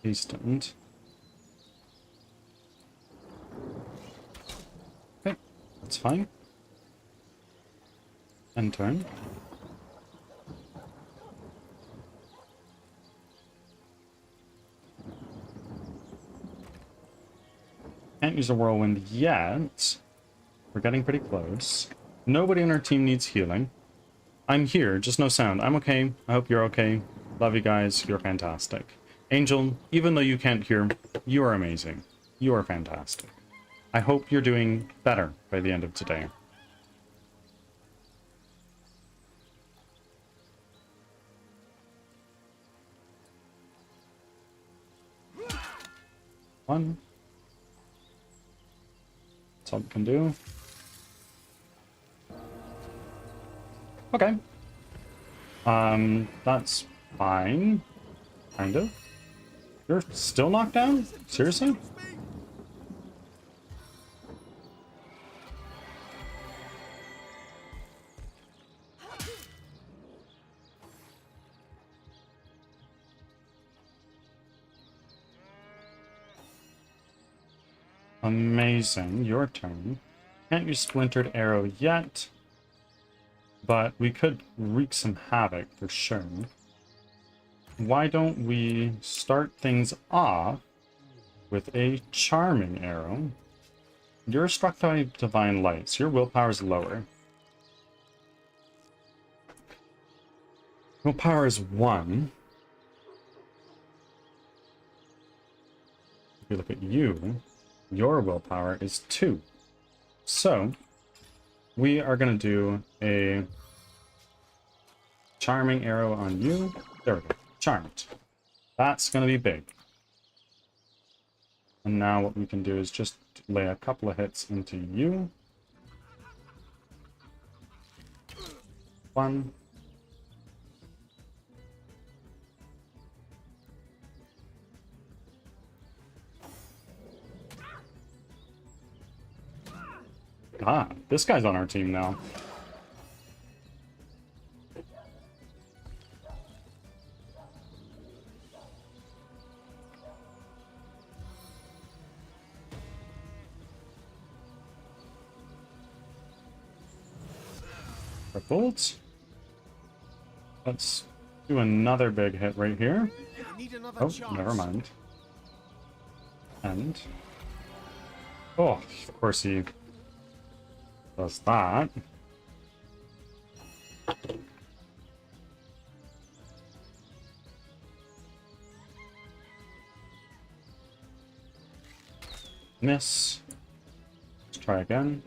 hastened. Okay, that's fine. End turn. Can't use a whirlwind yet. We're getting pretty close. Nobody in our team needs healing. I'm here, just no sound. I'm okay. I hope you're okay. Love you guys. You're fantastic. Angel, even though you can't hear, you are amazing. You are fantastic. I hope you're doing better by the end of today. One. That's all we can do. Okay. That's fine. Kind of. You're still knocked down? Seriously? Amazing. Your turn. Can't use Splintered Arrow yet, but we could wreak some havoc for sure. Why don't we start things off with a Charming Arrow? You're struck by Divine Light, so your willpower is lower. Willpower is 1. If you look at you, your willpower is 2. So, we are going to do a Charming Arrow on you. There we go. Charmed. That's going to be big. And now what we can do is just lay a couple of hits into you. 1. Ah, this guy's on our team now. Crippled. Let's do another big hit right here. Oh, never mind. And... oh, of course he does that. Miss. Let's try again.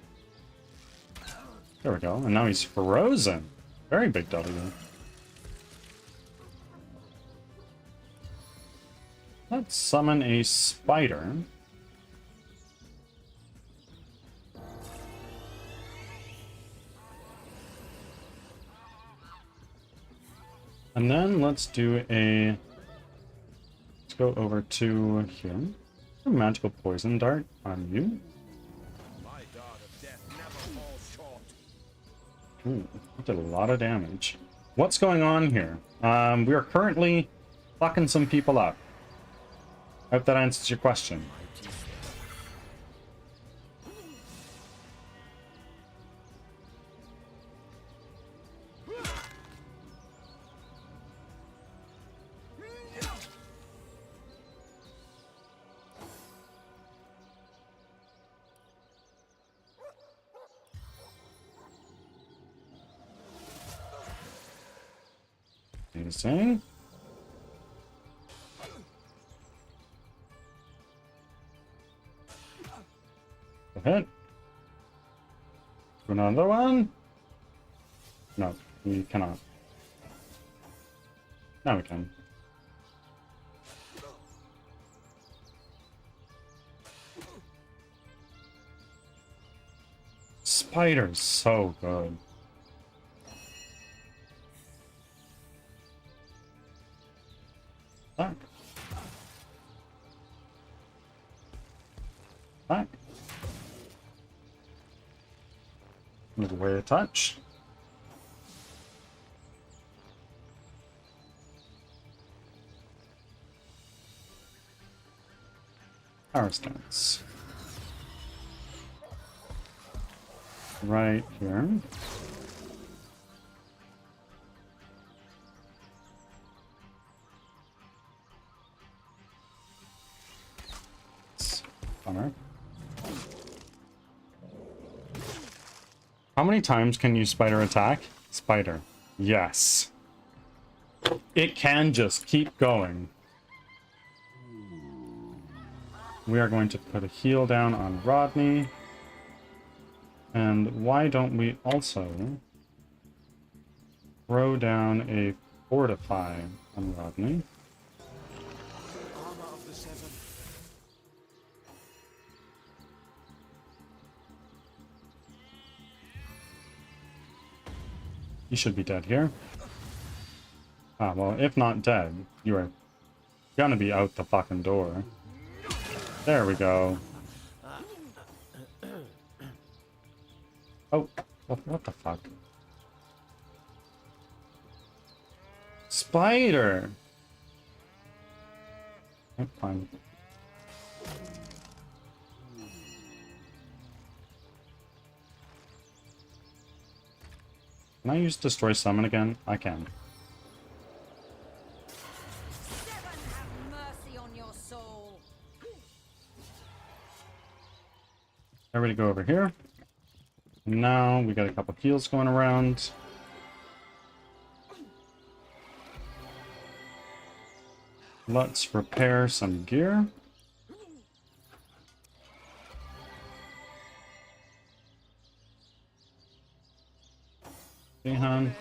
There we go. And now he's frozen. Very big W. Let's summon a spider. And then let's do a... let's go over to here. A magical poison dart on you. Ooh, that did a lot of damage. What's going on here? We are currently fucking some people up. I hope that answers your question. Amazing. Go ahead. Another one? No, we cannot. Now we can. Spider's so good. Back. Back. Move away a touch. Power stance. Right here. Bummer. How many times can you spider attack? Spider. Yes. It can just keep going. We are going to put a heal down on Rodney. And why don't we also throw down a fortify on Rodney? Armor of the Seven. You should be dead here. Ah, well, if not dead, you are gonna be out the fucking door. There we go. Oh, what the fuck? Spider! Oh, fine. Can I use Destroy Summon again? I can. Seven, have mercy on your soul. Everybody go over here. Now we got a couple heals going around. Let's repair some gear. Behan,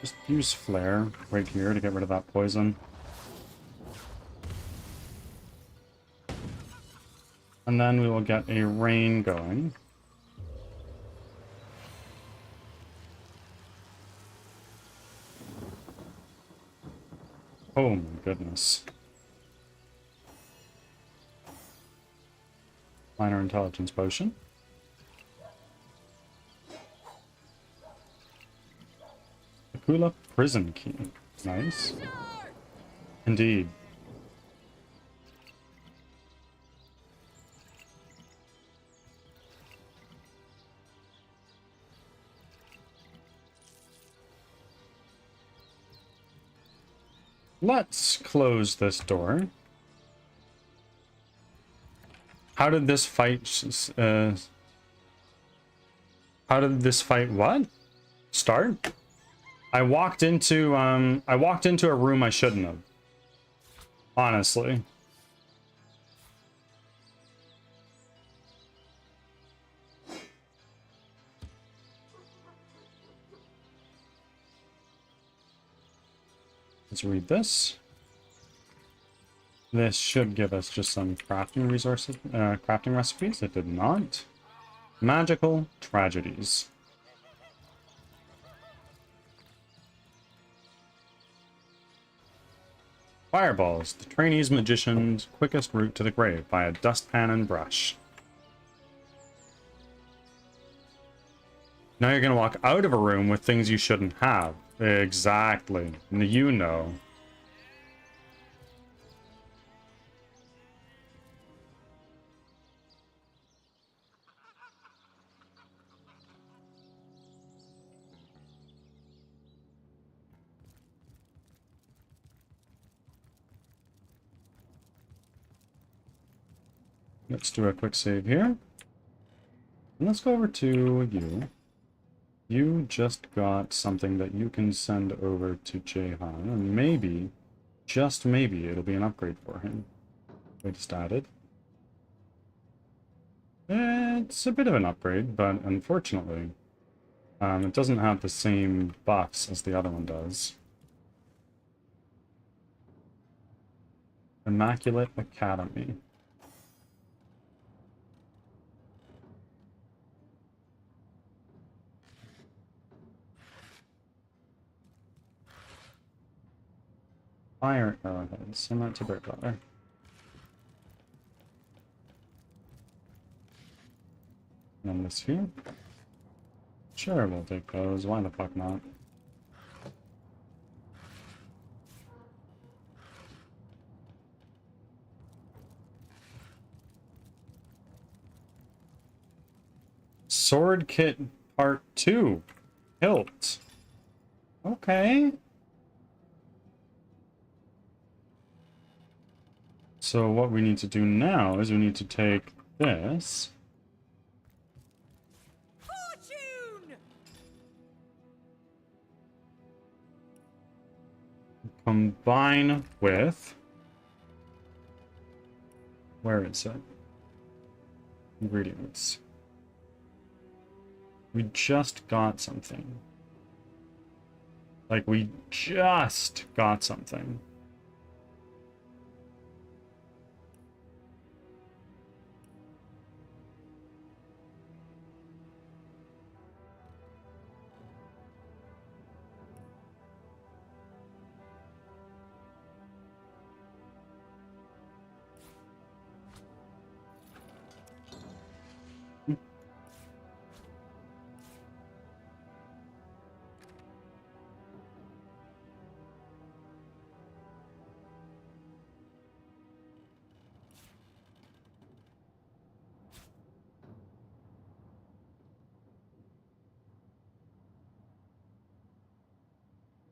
just use Flare right here to get rid of that poison. And then we will get a rain going. Oh my goodness. Minor intelligence potion. Akula prison key. Nice. Indeed. Let's close this door. How did this fight what? Start? I walked into a room I shouldn't have. Honestly. Let's read this. This should give us just some crafting resources, crafting recipes. It did not. Magical tragedies. Fireballs, the trainee's magician's quickest route to the grave via dustpan and brush. Now you're going to walk out of a room with things you shouldn't have. Exactly. You know. Let's do a quick save here. And let's go over to you. You just got something that you can send over to Jahan, and maybe, just maybe, it'll be an upgrade for him. We just added. It's a bit of an upgrade, but unfortunately, it doesn't have the same buffs as the other one does. Immaculate Academy. Fire arrowheads, similar to Bird Leather. And this here. Sure, we'll take those. Why the fuck not? Sword Kit Part 2. Hilt. Okay. So what we need to do now is we need to take this. Fortune! Combine with... Where is it? Ingredients. We just got something. Like, we just got something.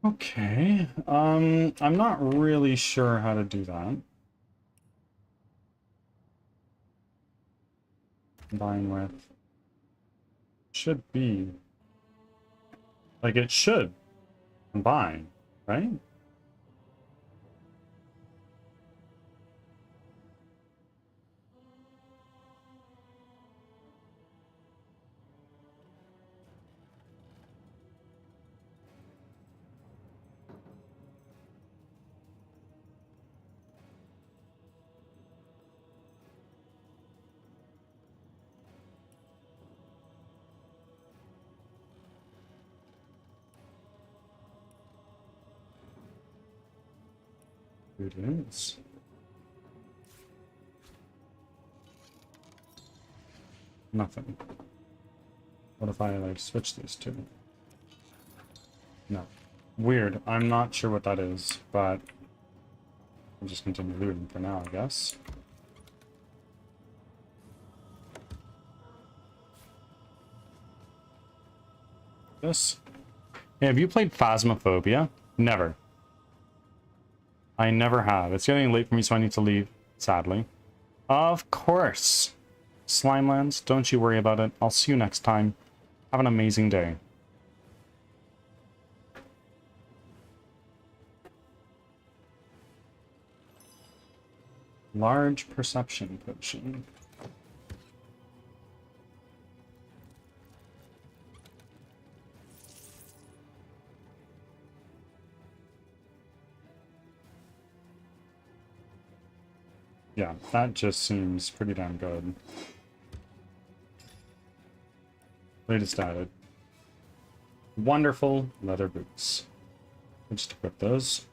Okay, I'm not really sure how to do that. Combine with... Should be... Like, it should combine, right? Ingredients. Nothing. What if I, like, switch these two? No. Weird. I'm not sure what that is, but I'll just continue looting for now, I guess. This. Hey, have you played Phasmophobia? Never. I never have. It's getting late for me, so I need to leave, sadly. Of course. Slimelands, don't you worry about it. I'll see you next time. Have an amazing day. Large perception potion. Yeah, that just seems pretty damn good. Latest added. Wonderful leather boots. We'll just equip those.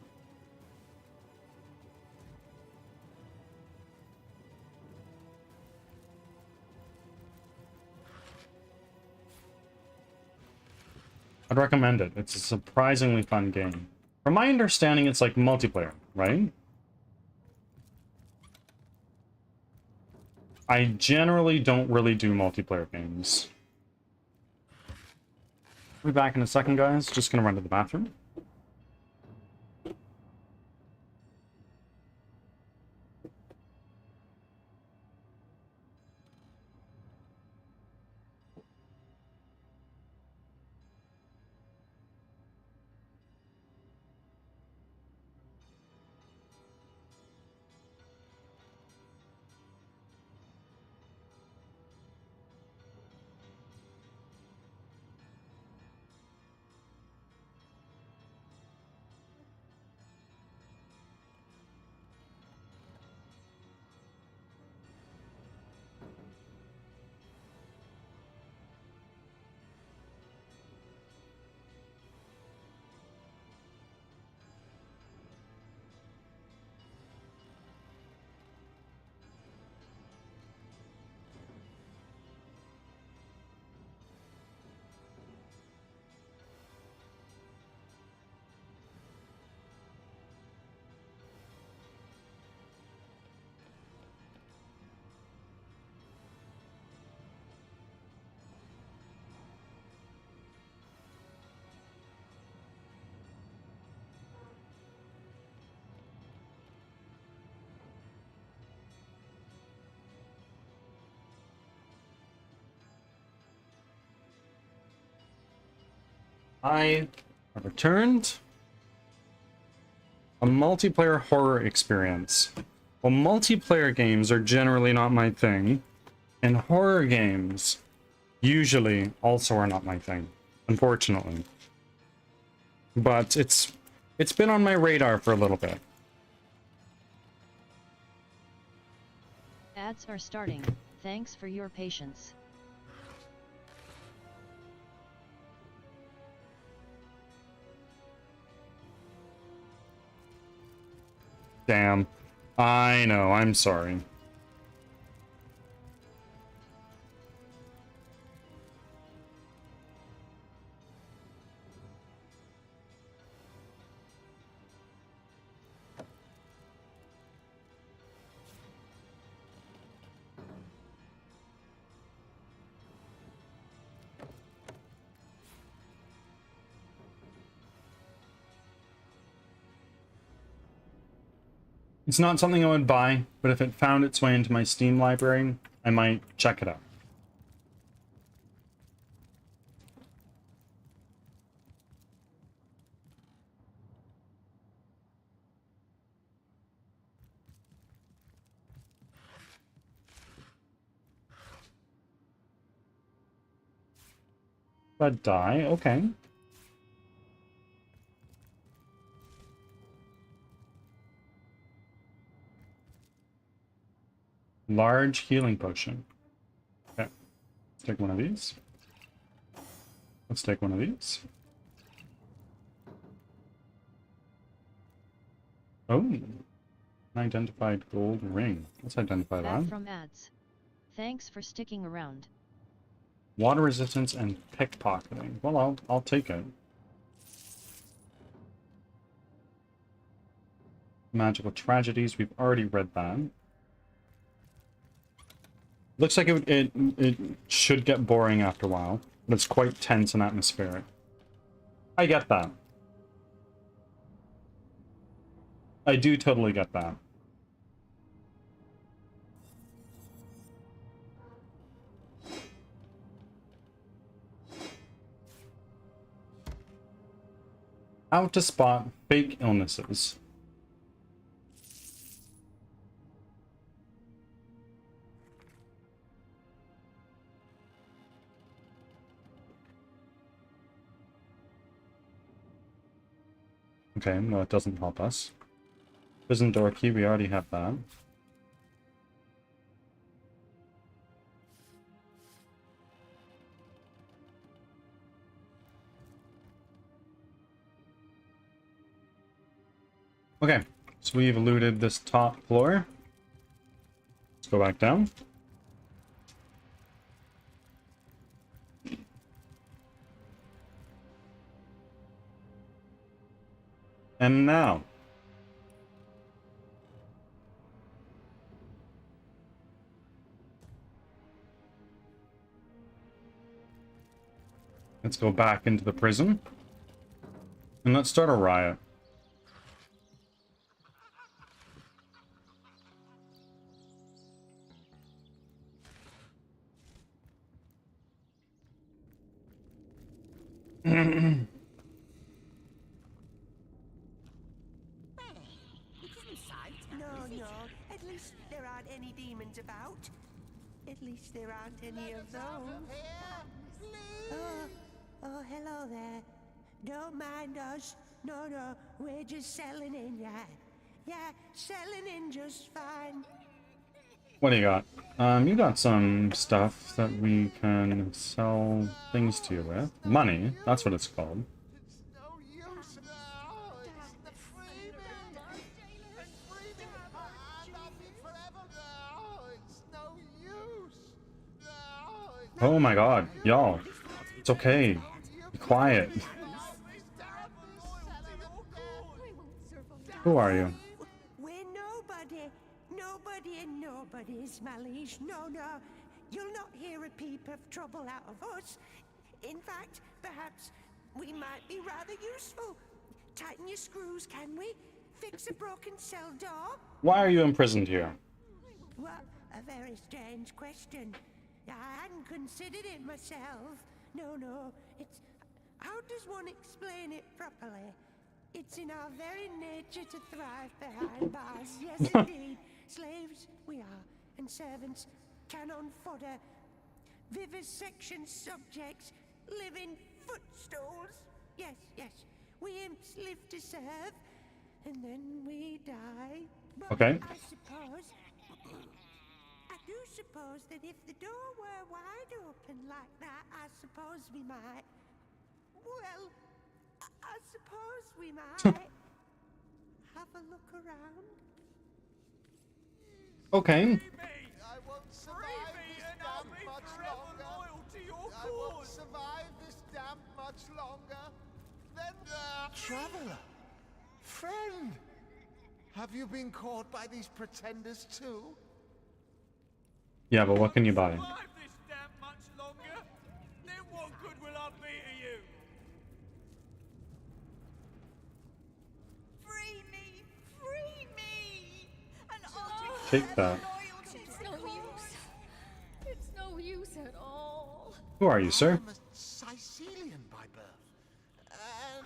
I'd recommend it. It's a surprisingly fun game. From my understanding, it's like multiplayer, right? I generally don't really do multiplayer games. I'll be back in a second, guys. Just gonna run to the bathroom. I have returned. A multiplayer horror experience. Well, multiplayer games are generally not my thing, and horror games usually also are not my thing, unfortunately. But it's been on my radar for a little bit. Ads are starting. Thanks for your patience. Damn. I know, I'm sorry. It's not something I would buy, but if it found its way into my Steam library, I might check it out. But die, okay. Large healing potion. Okay. Let's take one of these. Let's take one of these. Oh. Unidentified gold ring. Let's identify Back that. from ads. Thanks for sticking around. Water resistance and pickpocketing. Well, I'll take it. Magical tragedies. We've already read that. Looks like it should get boring after a while, but it's quite tense and atmospheric. I get that. I do totally get that. How to spot fake illnesses. Okay, well, it doesn't help us. Prison door key, we already have that. Okay, so we've looted this top floor. Let's go back down. And now. Let's go back into the prison. And let's start a riot. No, at least there aren't any demons about. At least there aren't any of those. Oh, hello there. Don't mind us. No, we're just selling in, yeah. Yeah, selling in just fine. What do you got? You got some stuff that we can sell things to you with. Money, that's what it's called. Oh my god, y'all. It's okay. Be quiet. Who are you? We're nobody. Nobody and nobody's, my liege. No. You'll not hear a peep of trouble out of us. In fact, perhaps we might be rather useful. Tighten your screws, can we? Fix a broken cell door? Why are you imprisoned here? Well, a very strange question. I hadn't considered it myself. No, it's... How does one explain it properly? It's in our very nature to thrive behind bars. Yes, indeed. Slaves we are, and servants, cannon fodder, vivisection subjects, living footstools. Yes, yes. We imps live to serve, and then we die. But Okay. I do suppose that if the door were wide open like that, I suppose we might. Well, I suppose we might have a look around. Okay. I won't survive this damn much longer. I won't survive this damn much longer. Then, traveler, friend, have you been caught by these pretenders too? Yeah, but what can you buy? Survive this damn much longer? Then what good will I be to you? Free me! Free me! And I'll Take that. It's no use. It's no use at all. Who are you, sir? I'm a Sicilian by birth,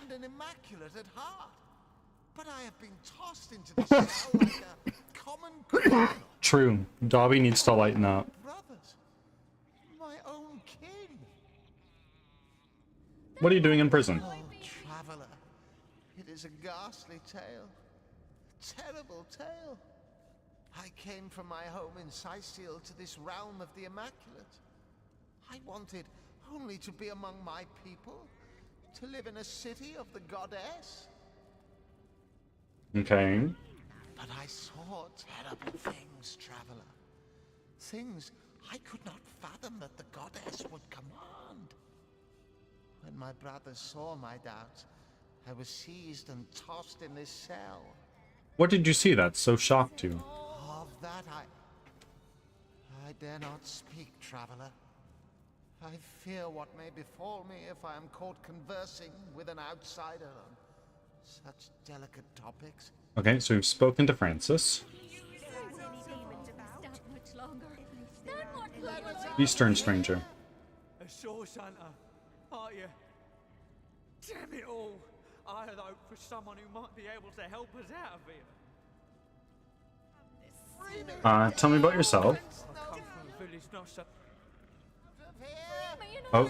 and an immaculate at heart. But I have been tossed into the cell like a common criminal. True. Dobby needs to lighten up. Brothers, my own kin. What are you doing in prison? Oh, traveler, it is a ghastly tale. A terrible tale. I came from my home in Sicile to this realm of the Immaculate. I wanted only to be among my people, to live in a city of the goddess. Okay. But I saw terrible things, traveler. Things I could not fathom that the goddess would command. When my brothers saw my doubts, I was seized and tossed in this cell. What did you see that so shocked you? Of that I dare not speak, traveler. I fear what may befall me if I am caught conversing with an outsider on such delicate topics. Okay, so we've spoken to Francis. Eastern stranger. A source hunter, aren't you? Damn it all! I had hoped for someone who might be able to help us out of here. Tell me about yourself. I come from a village not so... Oh,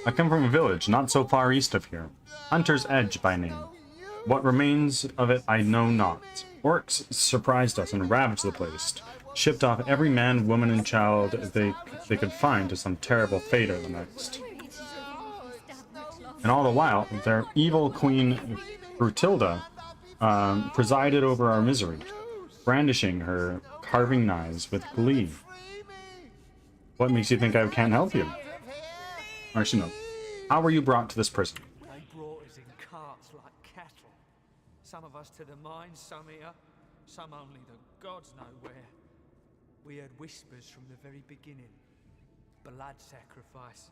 I come from a village not so far east of here. Hunter's Edge by name. What remains of it I know not. Orcs surprised us and ravaged the place. Shipped off every man, woman, and child they could find to some terrible fate or the next. And all the while, their evil queen, Brutilda, presided over our misery, brandishing her carving knives with glee. What makes you think I can't help you? Actually, no. How were you brought to this prison? They brought us in carts like cattle. Some of us to the mines, some here, some only the gods know where. We heard whispers from the very beginning. Blood sacrifice.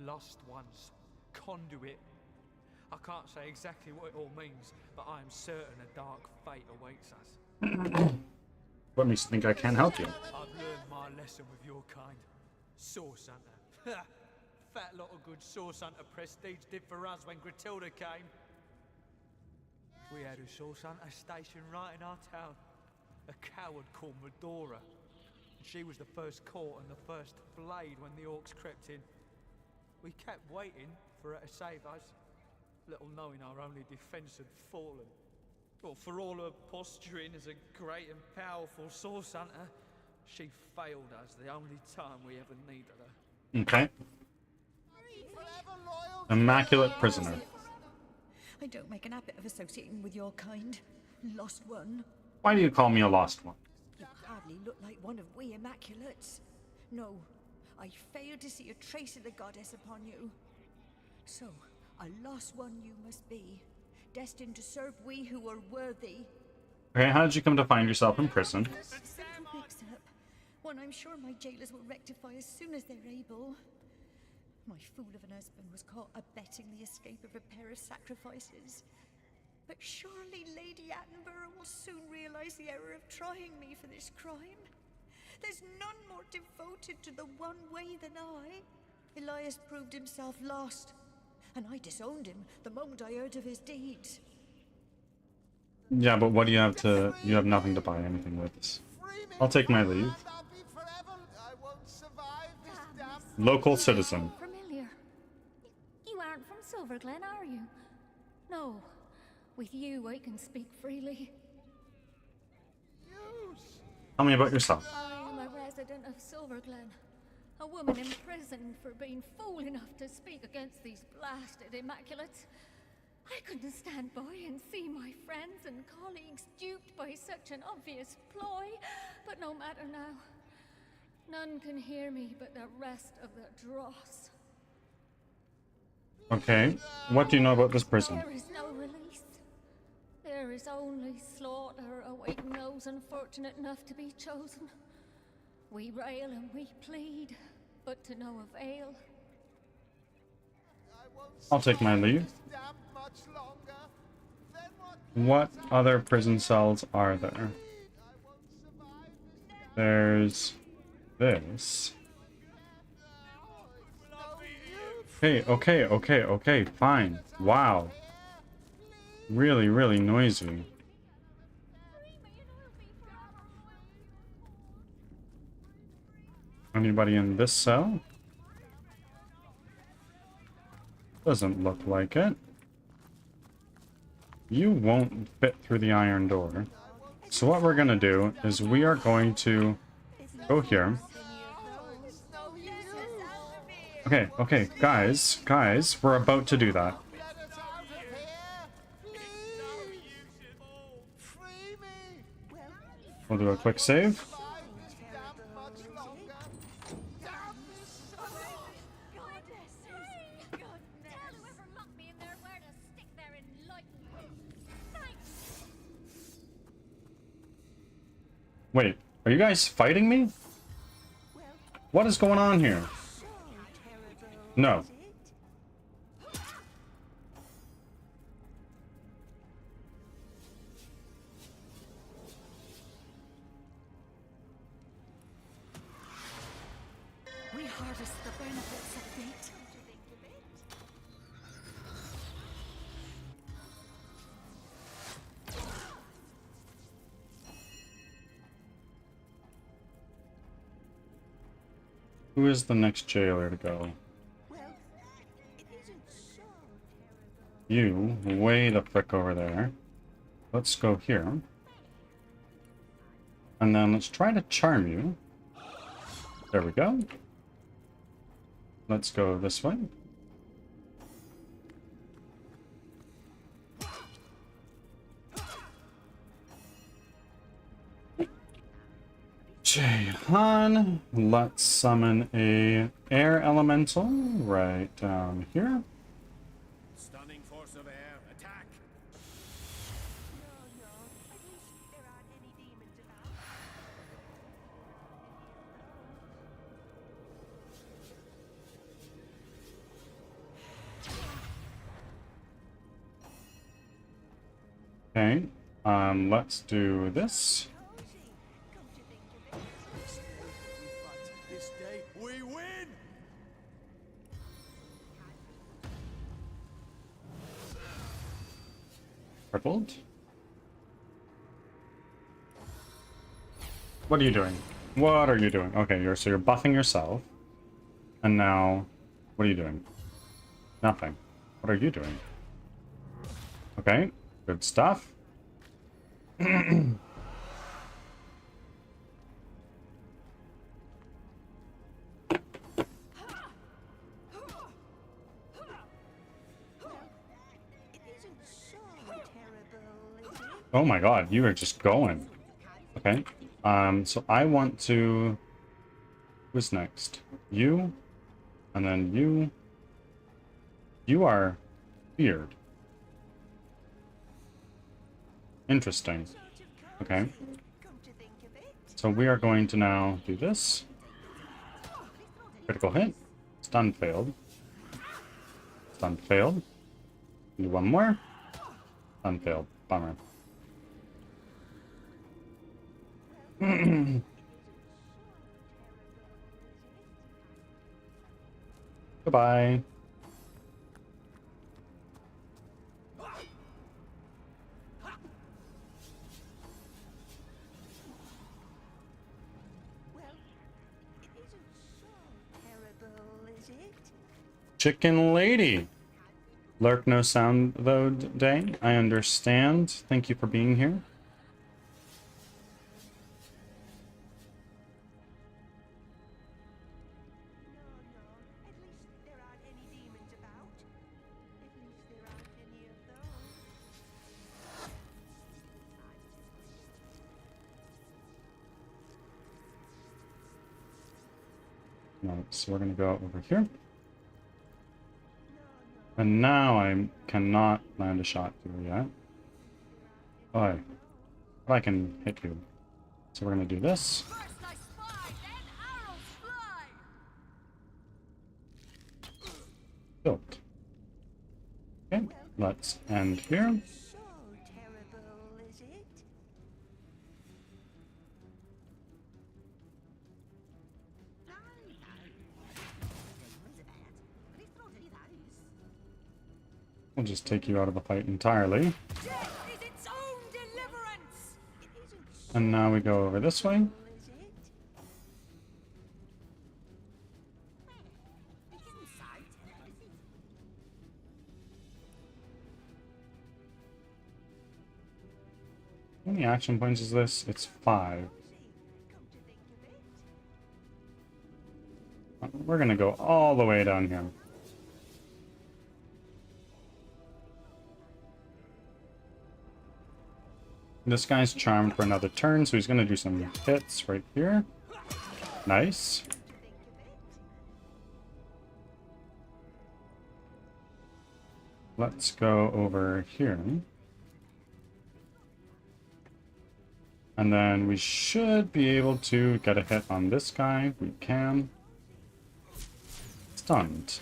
Lost ones. Conduit. I can't say exactly what it all means, but I am certain a dark fate awaits us. What makes you think I can't help you? I've learned my lesson with your kind. Source hunter. Fat lot of good source hunter prestige did for us when Gratilda came. We had a source hunter stationed right in our town. A coward called Medora. She was the first caught and the first flayed when the orcs crept in. We kept waiting for her to save us, little knowing our only defense had fallen. Well, for all her posturing as a great and powerful source hunter, she failed us the only time we ever needed her. Okay. Immaculate prisoner. I don't make an habit of associating with your kind. Lost one. Why do you call me a lost one? You hardly look like one of we Immaculates. No, I failed to see a trace of the goddess upon you. So, a lost one you must be, destined to serve we who are worthy. Okay, how did you come to find yourself in prison? Simple mix-up. One I'm sure my jailers will rectify as soon as they're able. My fool of an husband was caught abetting the escape of a pair of sacrifices. But surely Lady Attenborough will soon realize the error of trying me for this crime. There's none more devoted to the one way than I. Elias proved himself lost. and I disowned him the moment I heard of his deeds. Yeah, but what do you have to... You have nothing to buy anything with this. I'll take my leave. Local citizen. Familiar. You aren't from Silverglen, are you? No. With you, I can speak freely. Tell me about yourself. I am a resident of Silverglen. A woman imprisoned for being fool enough to speak against these blasted Immaculates. I couldn't stand by and see my friends and colleagues duped by such an obvious ploy, but no matter now. None can hear me but the rest of the dross. Okay, what do you know about this prison? There is no release. There is only slaughter awaiting those unfortunate enough to be chosen. We rail and we plead, but to no avail. I'll take my leave. What other prison cells are there? There's this. Okay, fine. Wow. Really, really noisy. Anybody in this cell? Doesn't look like it. You won't fit through the iron door. So what we're gonna do is we are going to go here. Okay, guys, we're about to do that. We'll do a quick save. Wait, are you guys fighting me? What is going on here? No. We harvest the benefits of fate. Who is the next jailer to go? You, way the frick over there. Let's go here. And then let's try to charm you. There we go. Let's go this way. Jahan, let's summon a air elemental right down here. Stunning force of air, attack! Okay, let's do this. This day we win! Crippled. What are you doing? What are you doing? Okay, so you're buffing yourself. And now, what are you doing? Nothing. What are you doing? Okay, good stuff. Oh my god, you are just going. Okay. So I want to... Who's next? You. And then you. You are feared. Interesting. Okay. So we are going to now do this. Critical hit. Stun failed. Stun failed. Do one more. Stun failed. Bummer. Goodbye. Chicken lady. Lurk no sound though, Day. I understand. Thank you for being here. No, so we're gonna go over here. And now I cannot land a shot through yet. Oh, but I can hit you. So we're gonna do this. Built. Okay, let's end here. So terrible, is it? We'll just take you out of the fight entirely. And now we go over this way. How many action points is this? It's 5. We're gonna go all the way down here. This guy's charmed for another turn, so he's gonna do some hits right here. Nice. Let's go over here. And then we should be able to get a hit on this guy. We can. Stunned.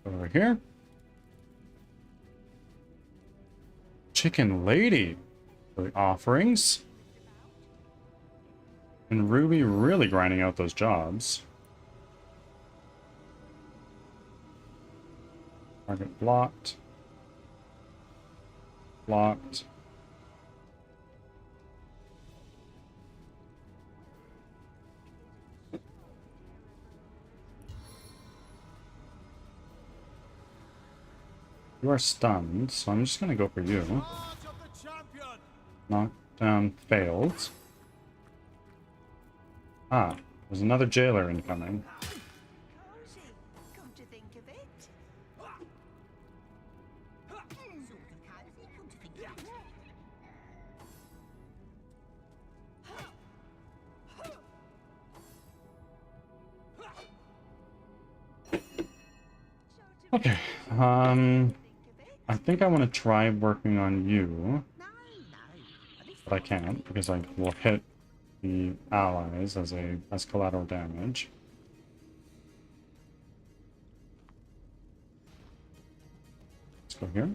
Over here. Chicken lady for the offerings. And Ruby really grinding out those jobs. Target blocked. Blocked. You are stunned, so I'm just gonna go for you. Knockdown failed. Ah, there's another jailer incoming. Okay, I think I want to try working on you, but I can't because I will hit the allies as collateral damage. Let's go here.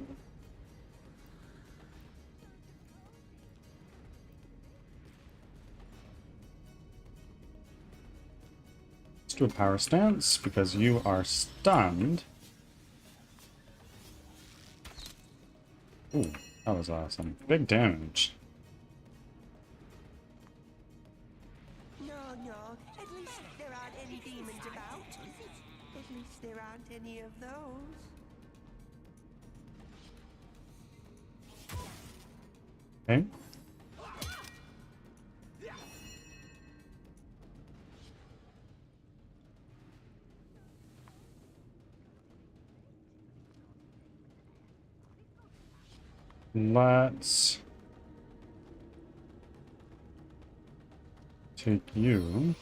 Let's do a power stance because you are stunned. Ooh, that was awesome. Big damage. No, at least there aren't any demons about. At least there aren't any of those. Okay. Let's take you.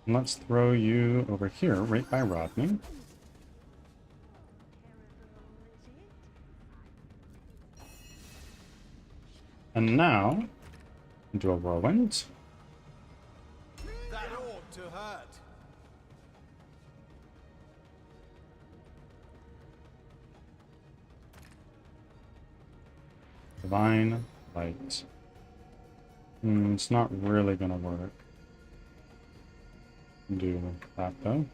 And let's throw you over here, right by Rodney. And now, do a whirlwind. That ought to hurt. Divine light. It's not really gonna work. Do that though.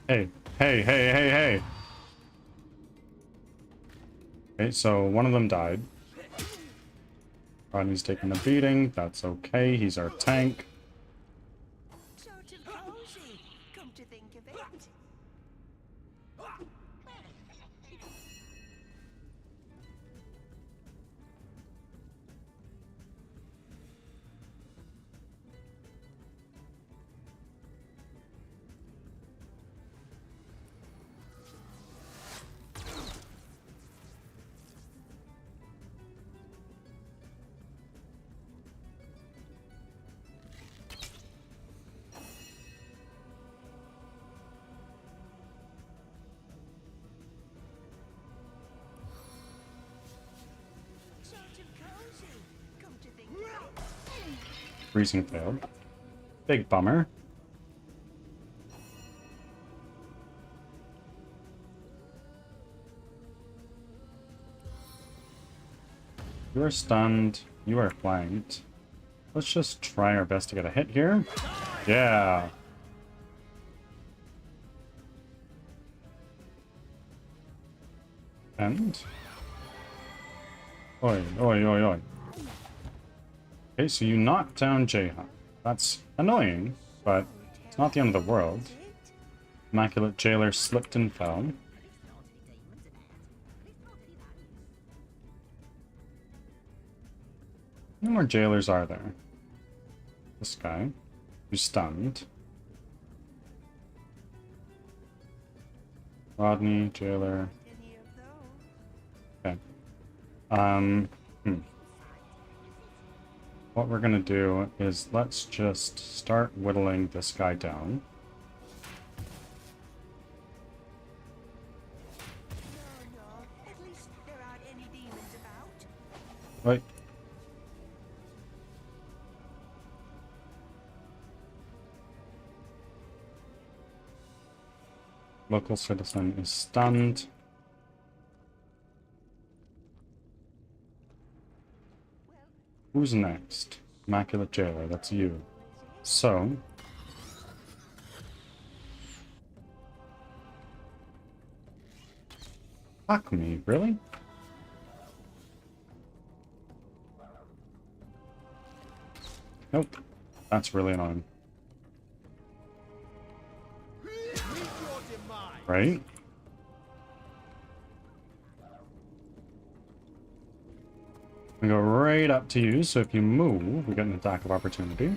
Hey, hey, hey, hey, hey. Okay, so one of them died. Rodney's taking a beating. That's okay. He's our tank. Sort of cozy, come to think of it. Sort of cozy, come to think of it. Freezing failed. Big bummer. You are stunned. You are flanked. Let's just try our best to get a hit here. Yeah. And... Oi, oi, oi, oi. Okay, so you knocked down Jahan. That's annoying, but it's not the end of the world. Immaculate Jailer slipped and fell. How many more jailers are there? This guy, who's stunned. Rodney, Jailer. Okay. What we're gonna do is let's just start whittling this guy down. At least there aren't any demons about. Right. Local citizen is stunned. Who's next? Immaculate Jailer, that's you. So... Fuck me, really? Nope. That's really annoying. Right? We go right up to you, so if you move, we get an attack of opportunity.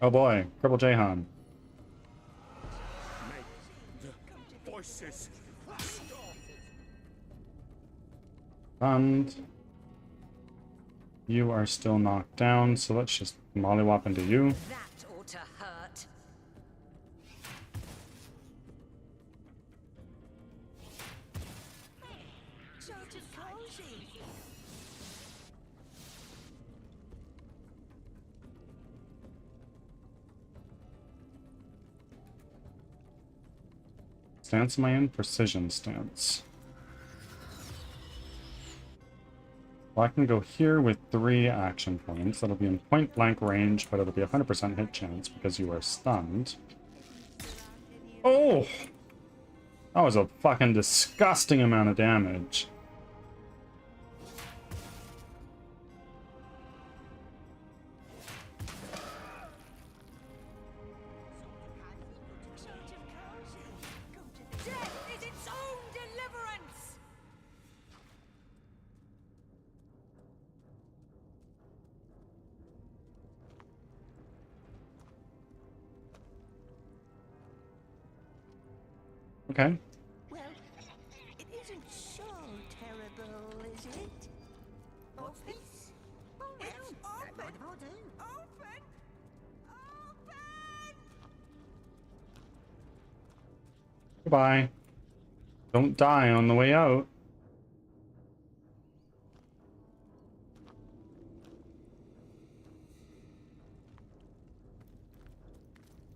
Oh boy, Cripple Jahan. And you are still knocked down, so let's just mollywop into you. That ought to hurt. Sort of cozy. Stance am I in? Precision stance. Well, I can go here with 3 action points. That'll be in point blank range, but it'll be 100% hit chance because you are stunned. Oh! That was a fucking disgusting amount of damage. Death is its own deliverance! Okay. Well, it isn't so terrible, is it? What's this? It's open! Open! Open! Goodbye. Don't die on the way out.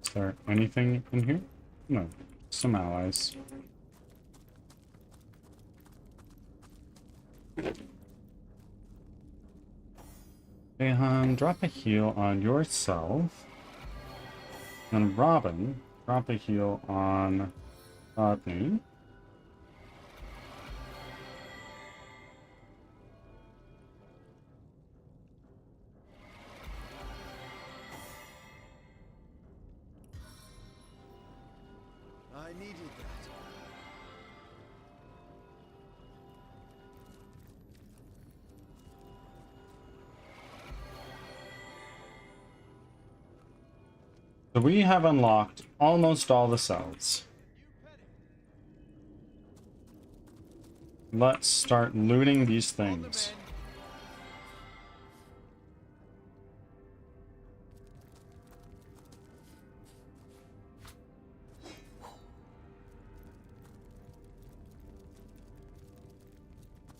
Is there anything in here? No. Some allies. Hey, drop a heal on yourself. And Robin, drop a heal on Rodney. I needed that. So we have unlocked almost all the cells. Let's start looting these things.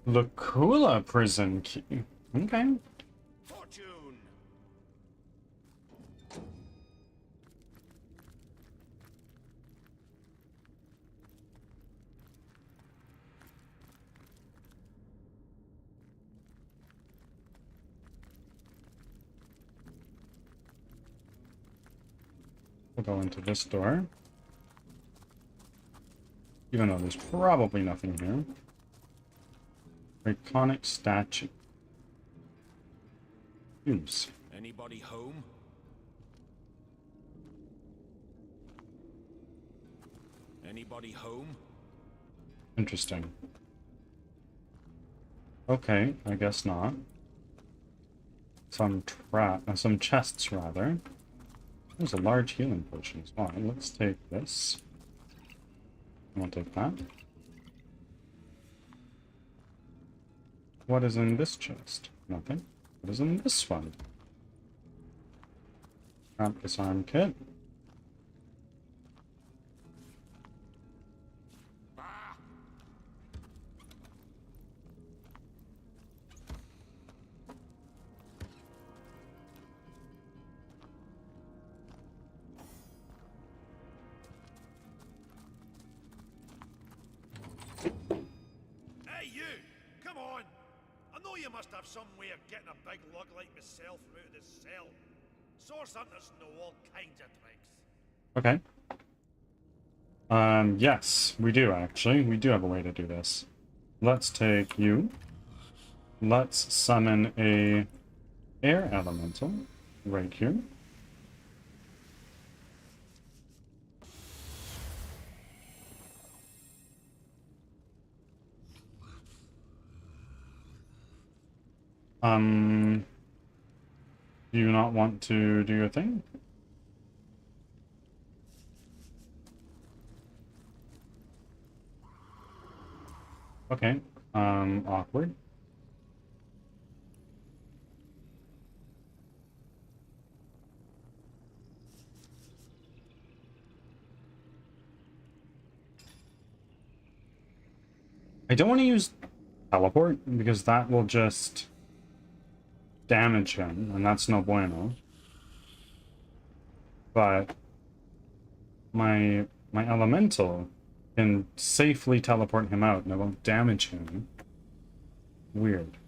Lacula prison key. Okay. Fortune. We'll go into this door. Even though there's probably nothing here. Iconic statue. Oops. Anybody home? Anybody home? Interesting. Okay, I guess not. Some chests rather. There's a large healing potion as well. Let's take this. I'll take that. What is in this chest? Nothing. What is in this one? Grab this arm kit. Hey, you! Come on! I know you must have some way of getting a big lug like myself from out of this cell. Source hunters know all kinds of tricks. Okay. Yes, we do actually. We do have a way to do this. Let's take you. Let's summon a air elemental right here. Do you not want to do your thing? Okay, awkward. I don't want to use teleport because that will just damage him, and that's no bueno. But my elemental can safely teleport him out and it won't damage him. Weird.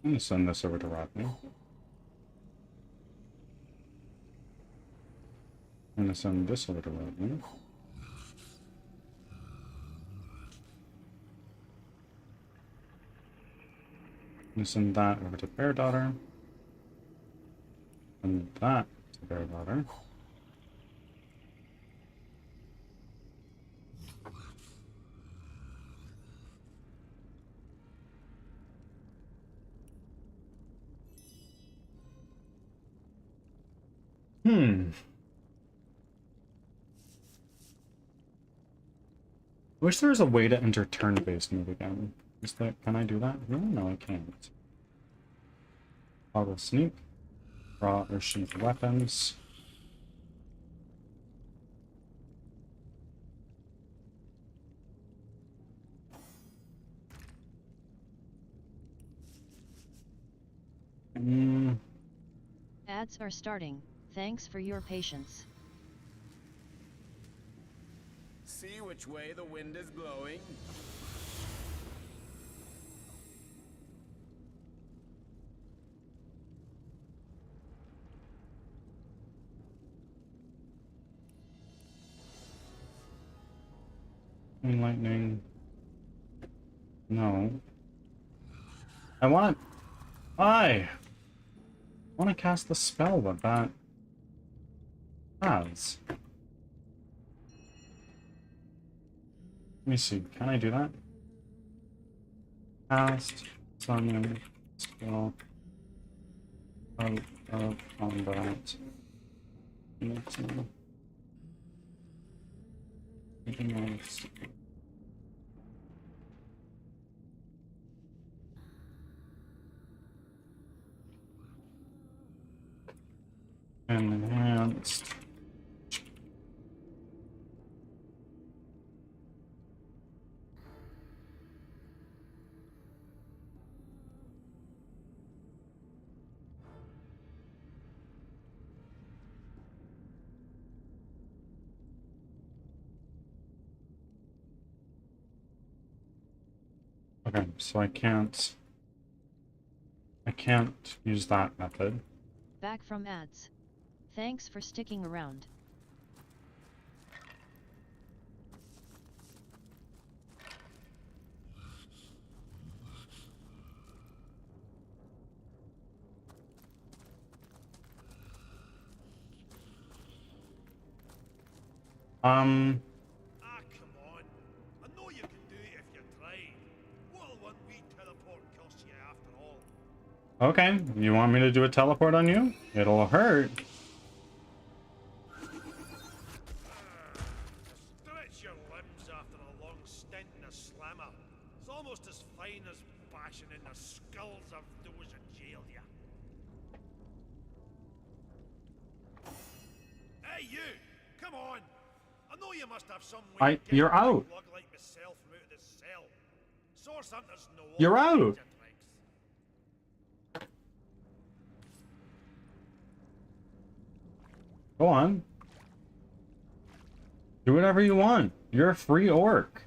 I'm gonna send this over to Rodney. I'm gonna send this over to Rodney. I'm gonna send that over to Bear Daughter. And that to Bear Daughter. Wish there was a way to enter turn-based move again. Can I do that? No, I can't. Toggle sneak. Draw or sheath weapons. Ads are starting. Thanks for your patience. See which way the wind is blowing? Lightning. No. I want to... I want to cast the spell that that has. Let me see. Can I do that? Cast, summon, spell, out of combat. Anything else? Enhanced. Okay, so I can't use that method. Back from ads. Thanks for sticking around. Ah, come on. I know you can do it if you try. What'll one wee teleport cost you after all? Okay, you want me to do a teleport on you? It'll hurt. Stretch your limbs after a long stint in a slammer. It's almost as fine as bashing in the skulls of those that jailed you. Hey, you! Come on! I know you must have some way to get You're a big out. lug like myself from out of this cell. Source hunters know all You're kinds out. of tricks. Go on. Do whatever you want. You're a free orc.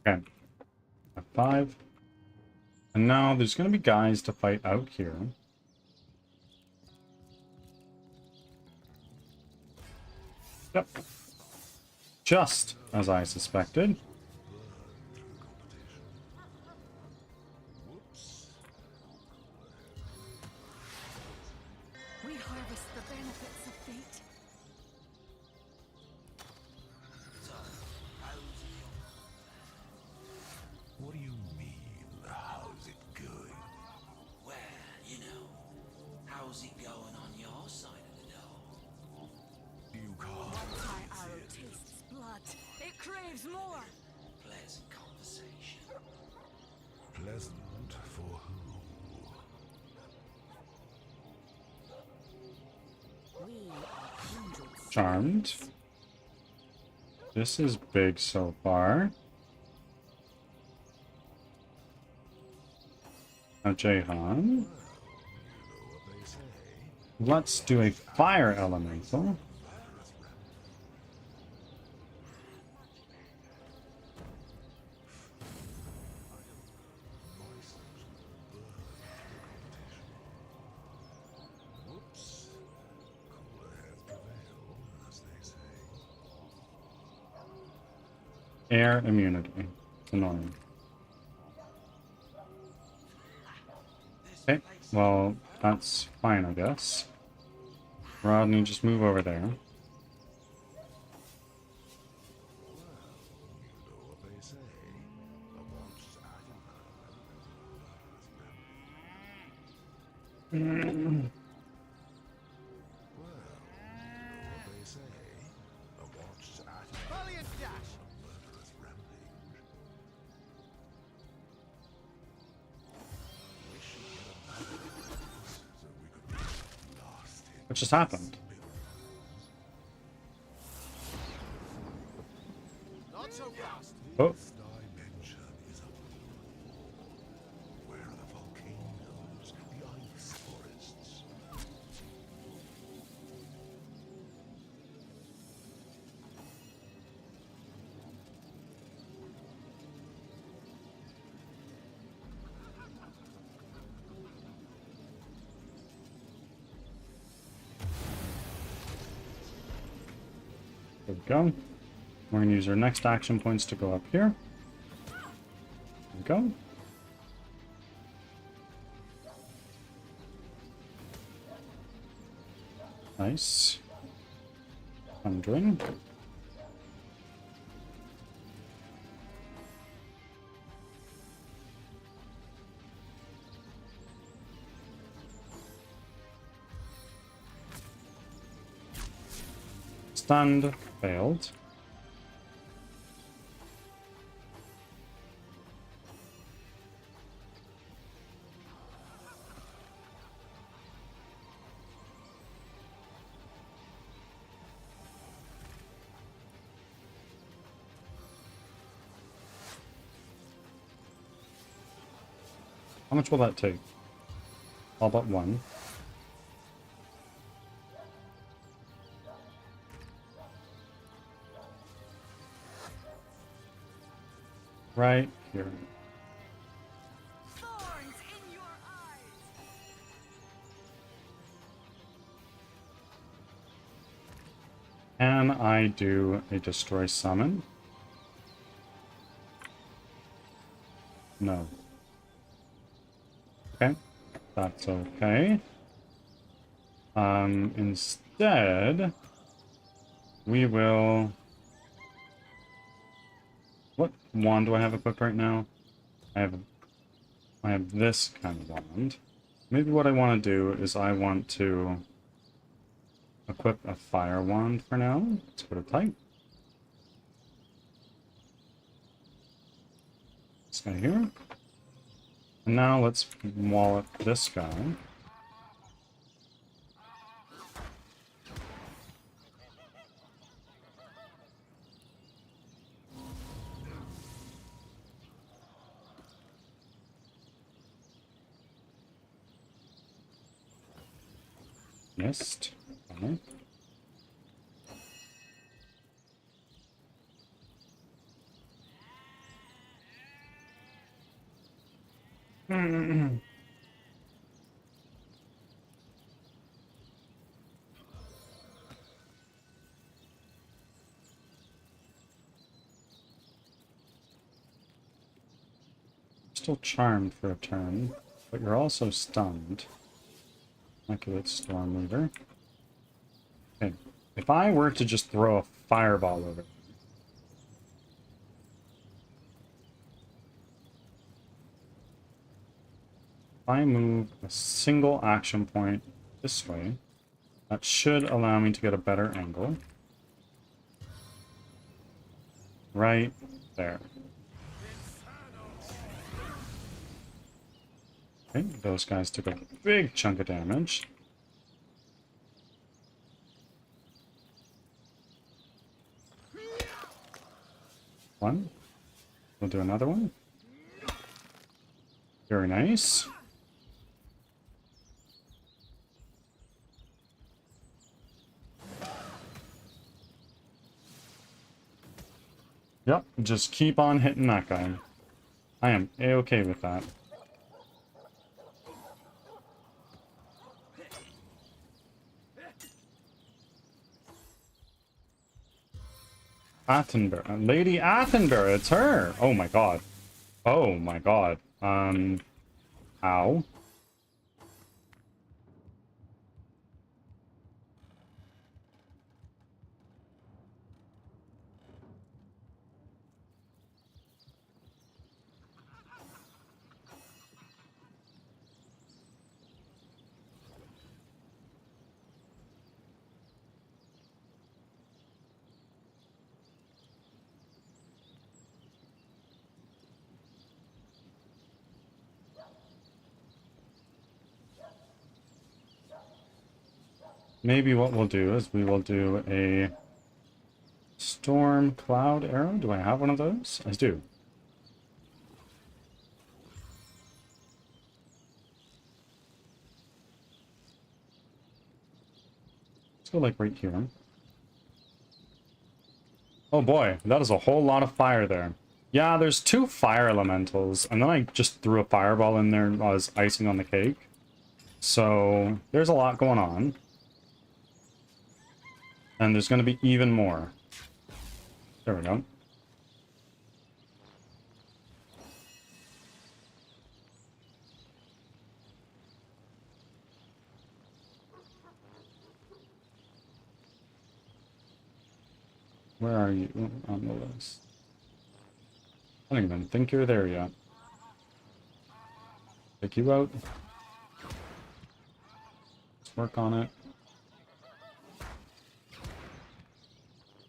Okay. F5. And now there's going to be guys to fight out here. Yep. Just as I suspected. We harvest the benefits of fate. What do you mean, how's it going? Well, you know, how's it going on your side of the door? You can't. My arrow tastes blood. It craves more. Pleasant conversation. Pleasant for who? We are kindred. Charmed. This is big so far. Now, Jahan. Let's do a fire elemental. Air immunity. It's annoying. Okay, well, that's fine, I guess. Rodney, just move over there. They say a watched at Valiant dash! a murderous rampage. We should get a battle so we could blast it. What just happened? Not so fast. Oh. This dimension is a pool where the volcanoes, the ice forests. There we go. We're going to use our next action points to go up here. There we go. Nice. Conjuring. Stunned. Failed. How much will that take? All but one. Right here. Thorns in your eyes. Can I do a destroy summon? No. Okay, that's okay. Instead, we will... What wand do I have equipped right now? I have this kind of wand. Maybe what I want to do is I want to equip a fire wand for now. Let's put it type. This guy here. And now let's wallet this guy. Missed. Okay. Still charmed for a turn, but you're also stunned. Immaculate Storm Weaver. Okay. If I were to just throw a fireball over, if I move a single action point this way, that should allow me to get a better angle. Right there. Okay, those guys took a big chunk of damage. One. We'll do another one. Very nice. Yep, just keep on hitting that guy. I am A-okay with that. Attenborough. Lady Attenborough, it's her! Oh my god. Oh my god. Ow. maybe what we'll do is we will do a storm cloud arrow. Do I have one of those? I do. Let's go like right here. Oh boy, that is a whole lot of fire there. Yeah, there's 2 fire elementals, and then I just threw a fireball in there as icing on the cake. So there's a lot going on. And there's going to be even more. There we go. Where are you on the list? I don't even think you're there yet. Take you out. Let's work on it.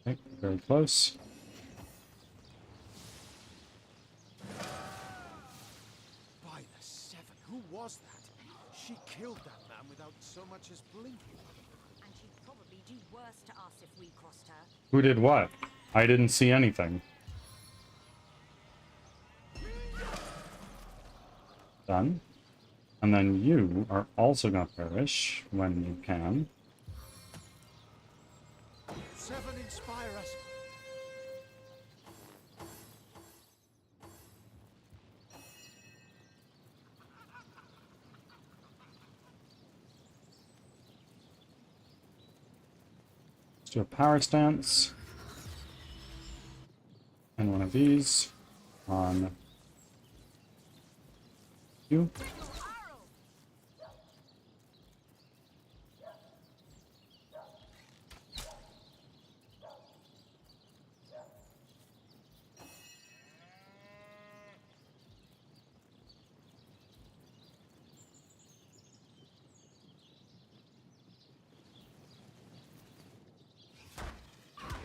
Okay, very close. By the 7, who was that? She killed that man without so much as blinking. And she'd probably do worse to us if we crossed her. Who did what? I didn't see anything. Done. And then you are also gonna perish when you can. 7, inspire us. Let's do a power stance. And one of these on you.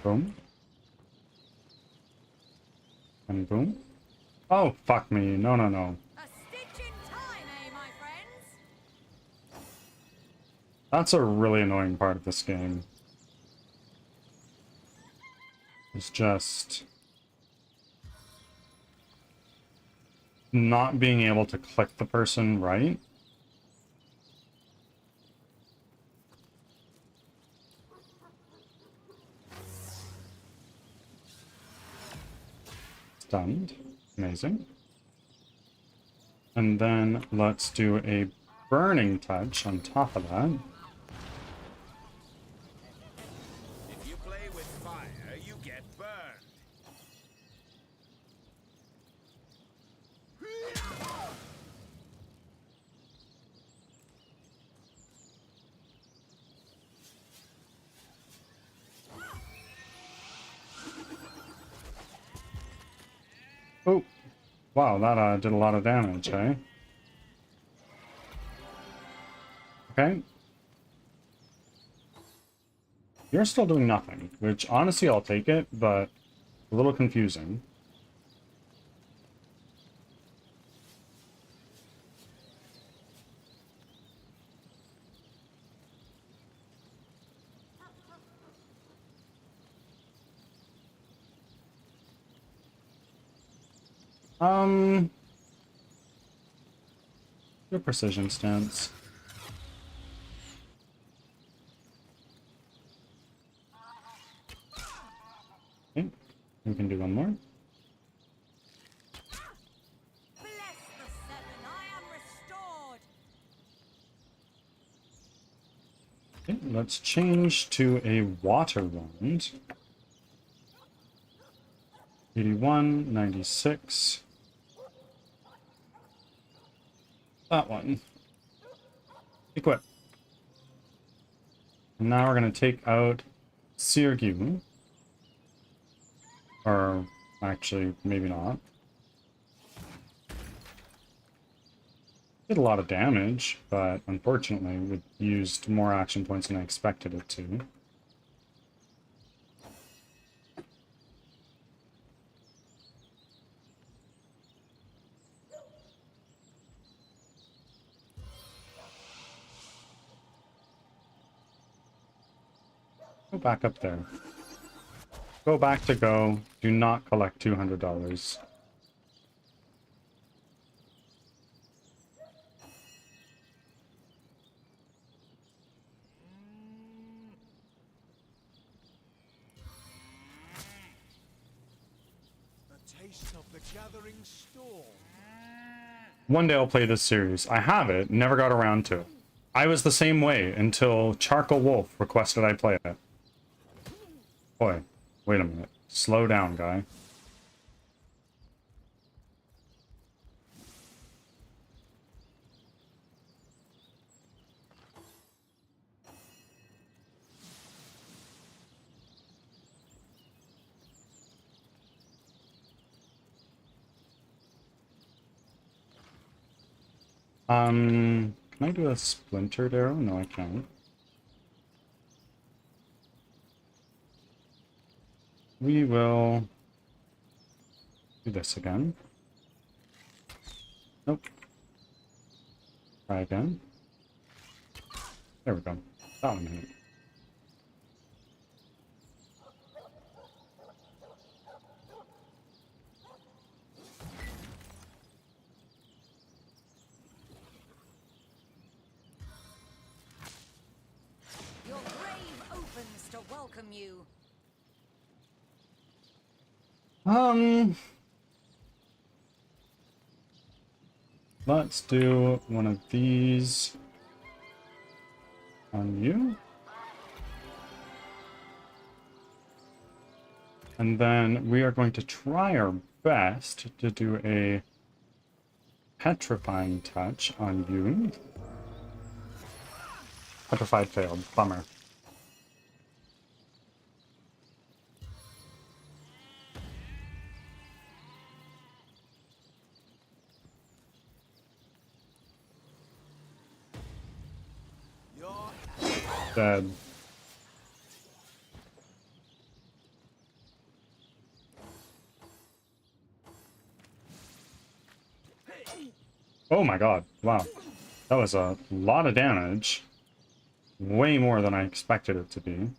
Boom. And boom. Oh, fuck me. No, no, no. A stitch in time, eh, my friends? That's a really annoying part of this game. It's just not being able to click the person right. Stunned. Amazing. And then let's do a burning touch on top of that. If you play with fire, you get burned. Oh, wow, that did a lot of damage, eh? Okay. You're still doing nothing, which honestly I'll take it, but a little confusing. Your precision stance. Okay, we can do one more. Bless the 7, I am restored. Okay, let's change to a water wand. 81, 96. That one. Equip. And now we're going to take out Sirgu. Or, actually, maybe not. Did a lot of damage, but unfortunately it used more action points than I expected it to. Go back up there. Go back to go. Do not collect $200. A taste of the gathering storm. One day I'll play this series. I have it, never got around to it. I was the same way until Charcoal Wolf requested I play it. Boy, wait a minute. Slow down, guy. Can I do a splintered arrow? No, I can't. We will do this again. Nope. Try again. There we go. That one hit. Your grave opens to welcome you. Let's do one of these on you. And then we are going to try our best to do a petrifying touch on you. Petrified failed. Bummer. Dead. Oh my god, wow. That was a lot of damage. Way more than I expected it to be.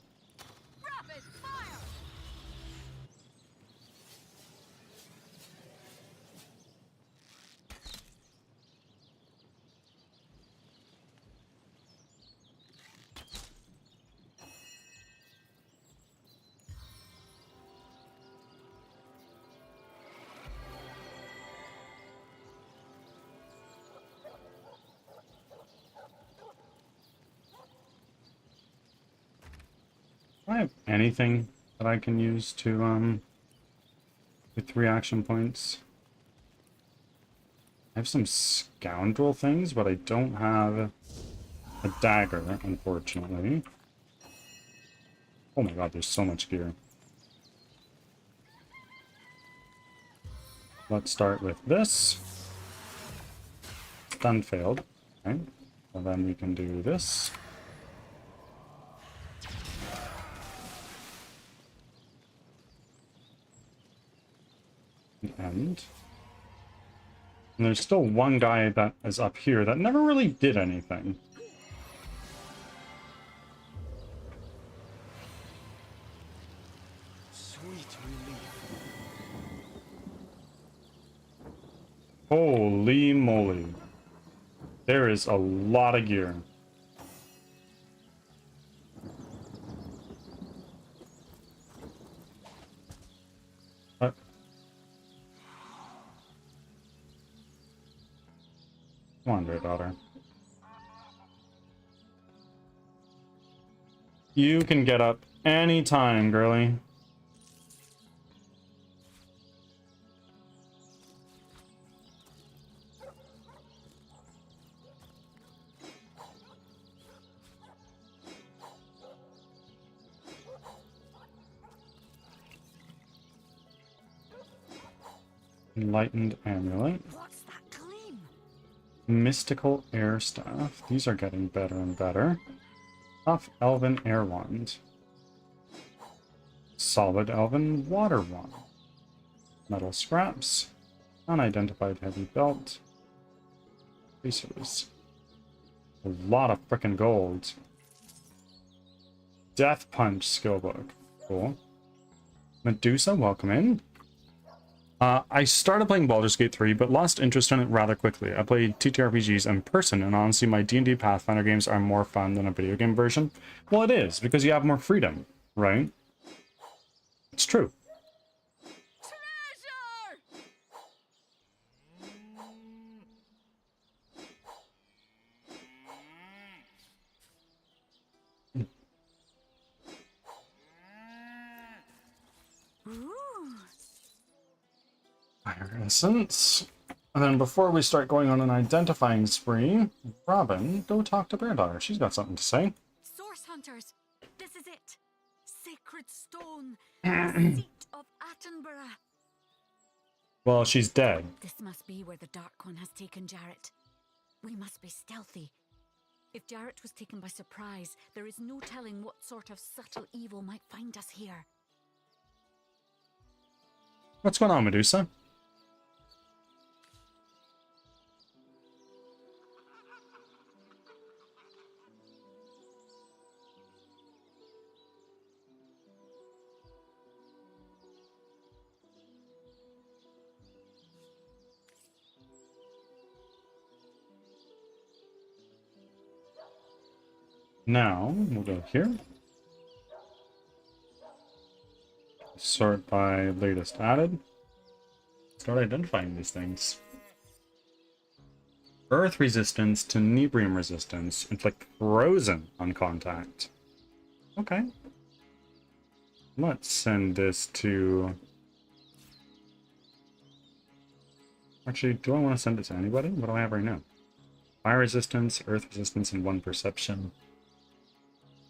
Do I have anything that I can use to, with 3 action points? I have some scoundrel things, but I don't have a dagger, unfortunately. Oh my god, there's so much gear. Let's start with this. Stun failed. Okay. Well, then we can do this. And there's still one guy that is up here that never really did anything. Sweet relief. Holy moly. There is a lot of gear. What? Come on, dear daughter. You can get up anytime, girly. Enlightened amulet. What's that gleam? Mystical air staff. These are getting better and better. Tough elven air wand. Solid elven water wand. Metal scraps. Unidentified heavy belt. Tracers. A lot of frickin' gold. Death Punch skill book. Cool. Medusa, welcome in. I started playing Baldur's Gate 3, but lost interest in it rather quickly. I played TTRPGs in person, and honestly, my D&D Pathfinder games are more fun than a video game version. Well, it is, because you have more freedom, right? It's true. Fire Essence. And then before we start going on an identifying spree, Robin, go talk to Bear Daughter. She's got something to say. Source hunters, this is it. Sacred stone, the seat of Attenborough. Well, she's dead. This must be where the Dark One has taken Jarrett. We must be stealthy. If Jarrett was taken by surprise, there is no telling what sort of subtle evil might find us here. What's going on, Medusa? Now, we'll go here. Sort by latest added. Start identifying these things. Earth resistance to Nebrium resistance. Inflict frozen on contact. Okay. Let's send this to... Actually, do I want to send it to anybody? What do I have right now? Fire resistance, earth resistance, and 1 perception.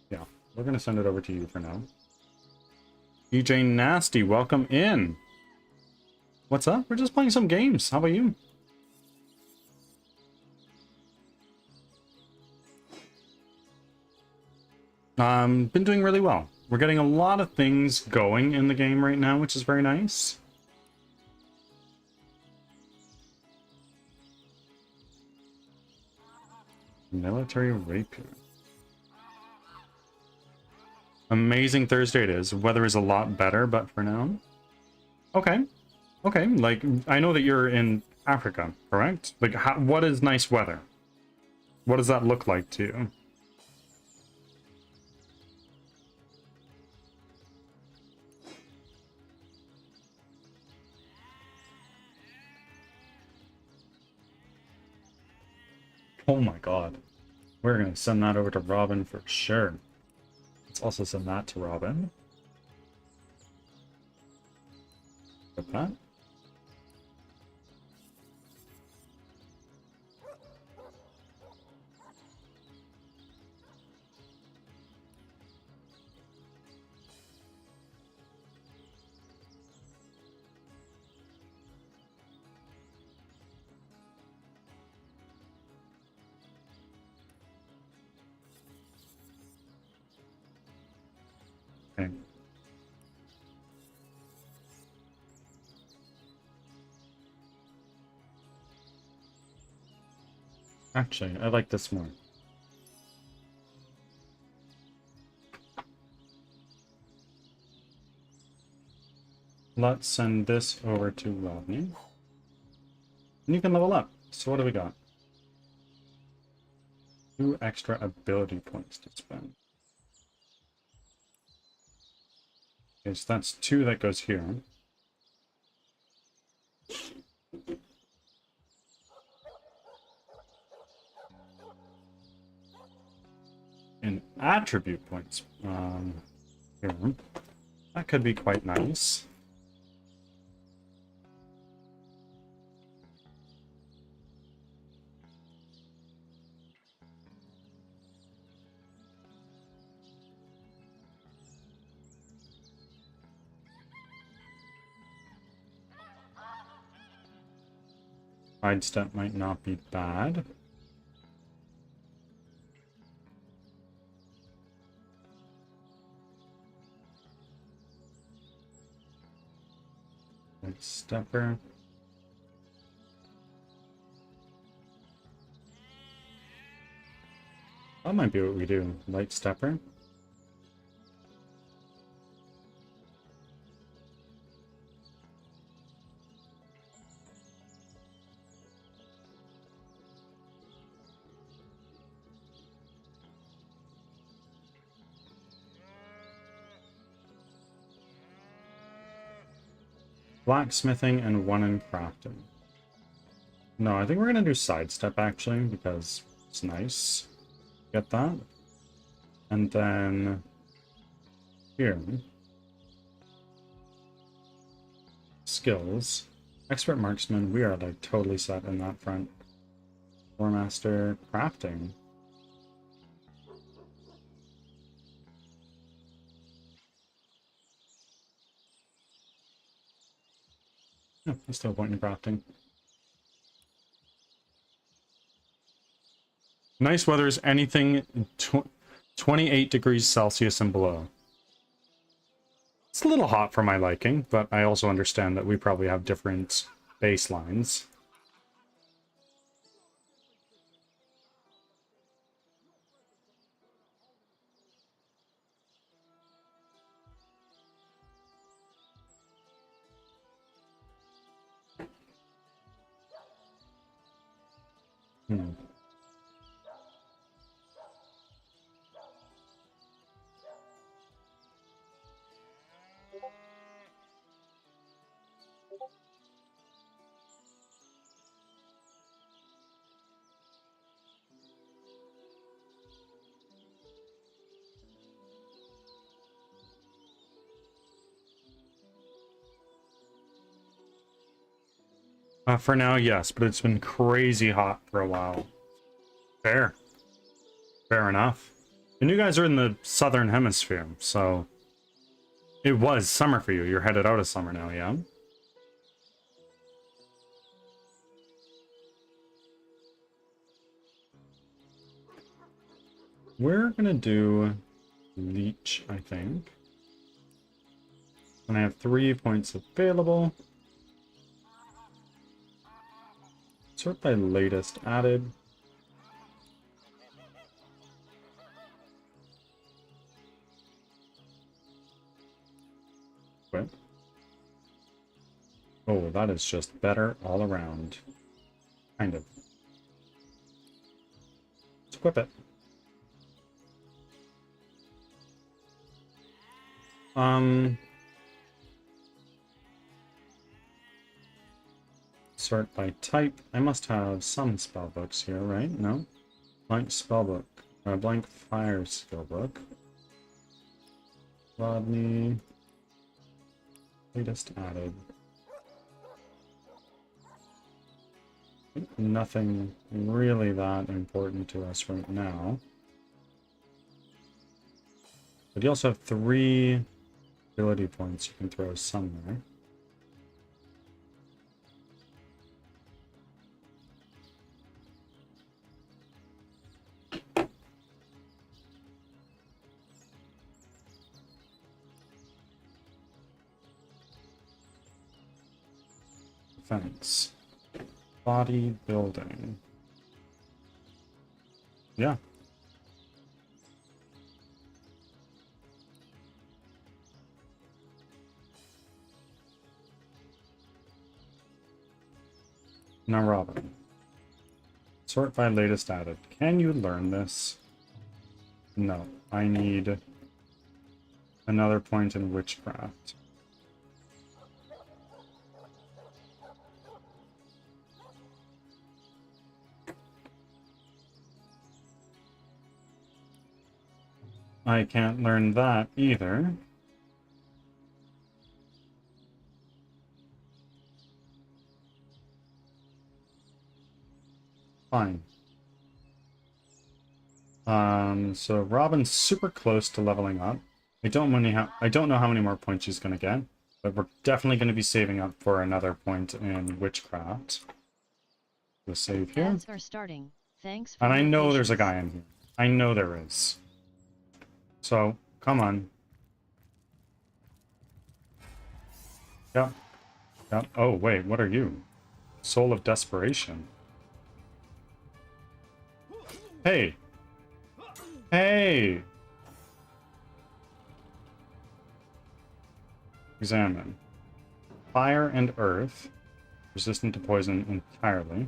Yeah, we're going to send it over to you for now. EJ Nasty, welcome in. What's up? We're just playing some games. How about you? Been doing really well. We're getting a lot of things going in the game right now, which is very nice. Military rapier. Amazing Thursday it is. Weather is a lot better, but for now. Okay. Okay, like, I know that you're in Africa, correct? Like, what is nice weather? What does that look like to you? Oh my god. We're gonna send that over to Robin for sure. Let's also send that to Robin. Put that. Okay. Actually, I like this more. Let's send this over to Rodney. And you can level up. So what do we got? 2 extra ability points to spend. Okay, so that's 2 that goes here. And attribute points. Here. That could be quite nice. Sidestep might not be bad. Stepper. That might be what we do. Light stepper. blacksmithing and 1 in crafting. No, I think we're gonna do sidestep actually, because it's nice. Get that. And then here. Skills. Expert marksman, we are like totally set in that front. War master, crafting. Yeah, there's still a point in crafting. Nice weather is anything 28 degrees Celsius and below. It's a little hot for my liking, but I also understand that we probably have different baselines. For now, yes, but it's been crazy hot for a while. Fair. Fair enough. And you guys are in the southern hemisphere, so it was summer for you. You're headed out of summer now, yeah? We're gonna do leech, I think. And I have 3 points available. Sort by latest added. Equip. Oh, that is just better all around. Kind of. Let's equip it. Sort by type. I must have some spellbooks here, right? No? Blank spellbook. Blank fire skillbook. Rodney. Latest added. Nothing really that important to us right now. But you also have 3 ability points you can throw somewhere. Defense. Body building. Yeah. Now Robin. Sort by latest added. Can you learn this? No. I need another point in witchcraft. I can't learn that either. Fine. So Robin's super close to leveling up. I don't know how many more points she's gonna get, but we're definitely gonna be saving up for another point in witchcraft. We'll save here. Ads are starting. Thanks for And I your know there's a patience. guy in here. I know there is. So, come on. Yep. Yep. Oh, wait, what are you? Soul of Desperation. Hey! Hey! Examine. Fire and earth. Resistant to poison entirely.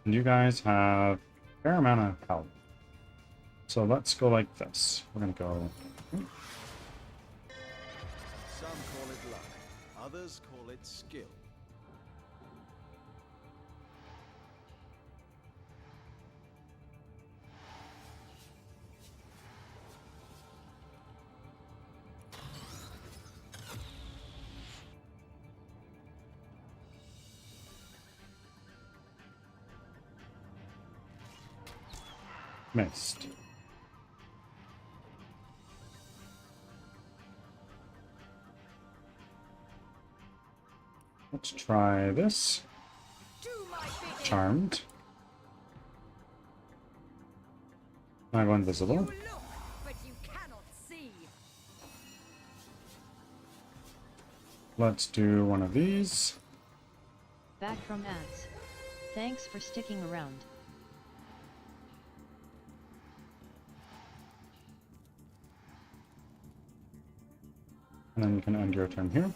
And you guys have a fair amount of health. So let's go like this. We're gonna go... Some Others call it skill. Missed. Let's try this. Charmed. I go invisible. But you cannot see. Let's do one of these. Back from ads. Thanks for sticking around. And then you can end your turn here.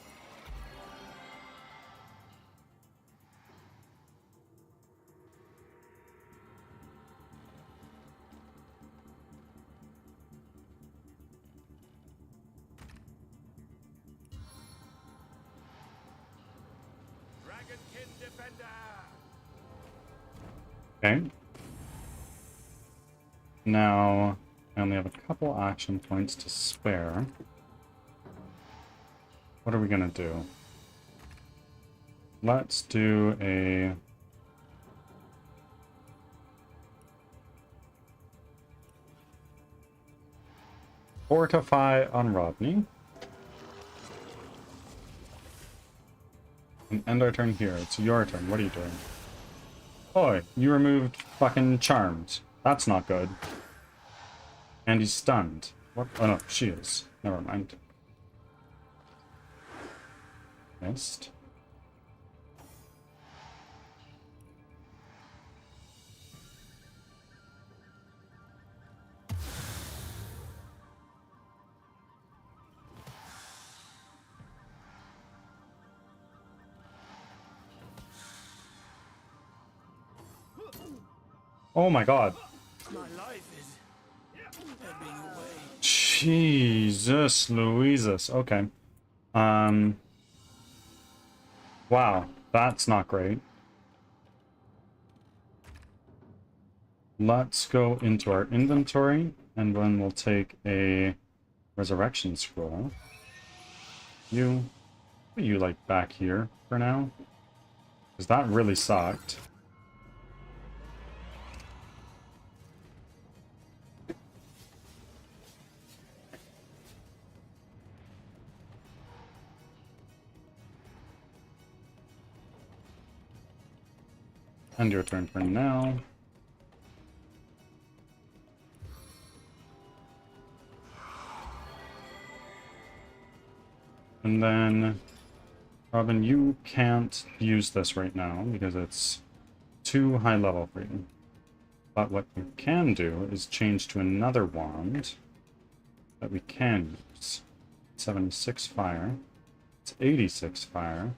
Dragonkin Defender! Okay. Now, I only have a couple action points to spare. What are we gonna do? Let's do a... Fortify on Rodney. And end our turn here. It's your turn. What are you doing? Oh, you removed fucking Charmed. That's not good. And he's stunned. What? Oh no, she is. Never mind. Missed. Oh my god. My life is ebbing away. Jesus Louises. Okay. Wow, that's not great. Let's go into our inventory, and then we'll take a resurrection scroll. You like back here for now? Because that really sucked. End your turn for now. And then, Robin, you can't use this right now because it's too high level for you. But what you can do is change to another wand that we can use. 76 fire. It's 86 fire.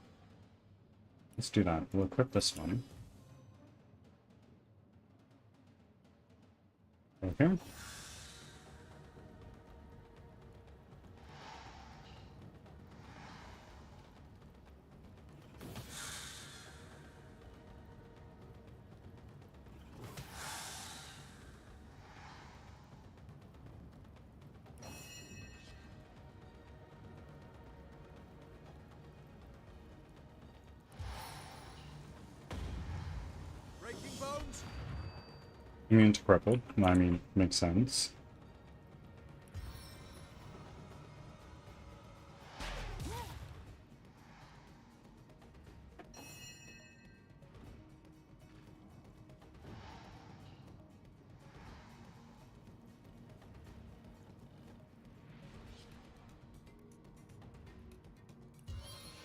Let's do that. We'll equip this one. Okay. Breaking bones. Immune to crippled. I mean, makes sense.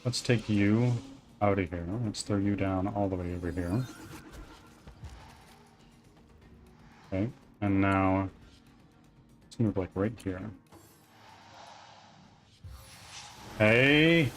Let's take you out of here. Let's throw you down all the way over here. Okay, and now let's move like right here. Hey!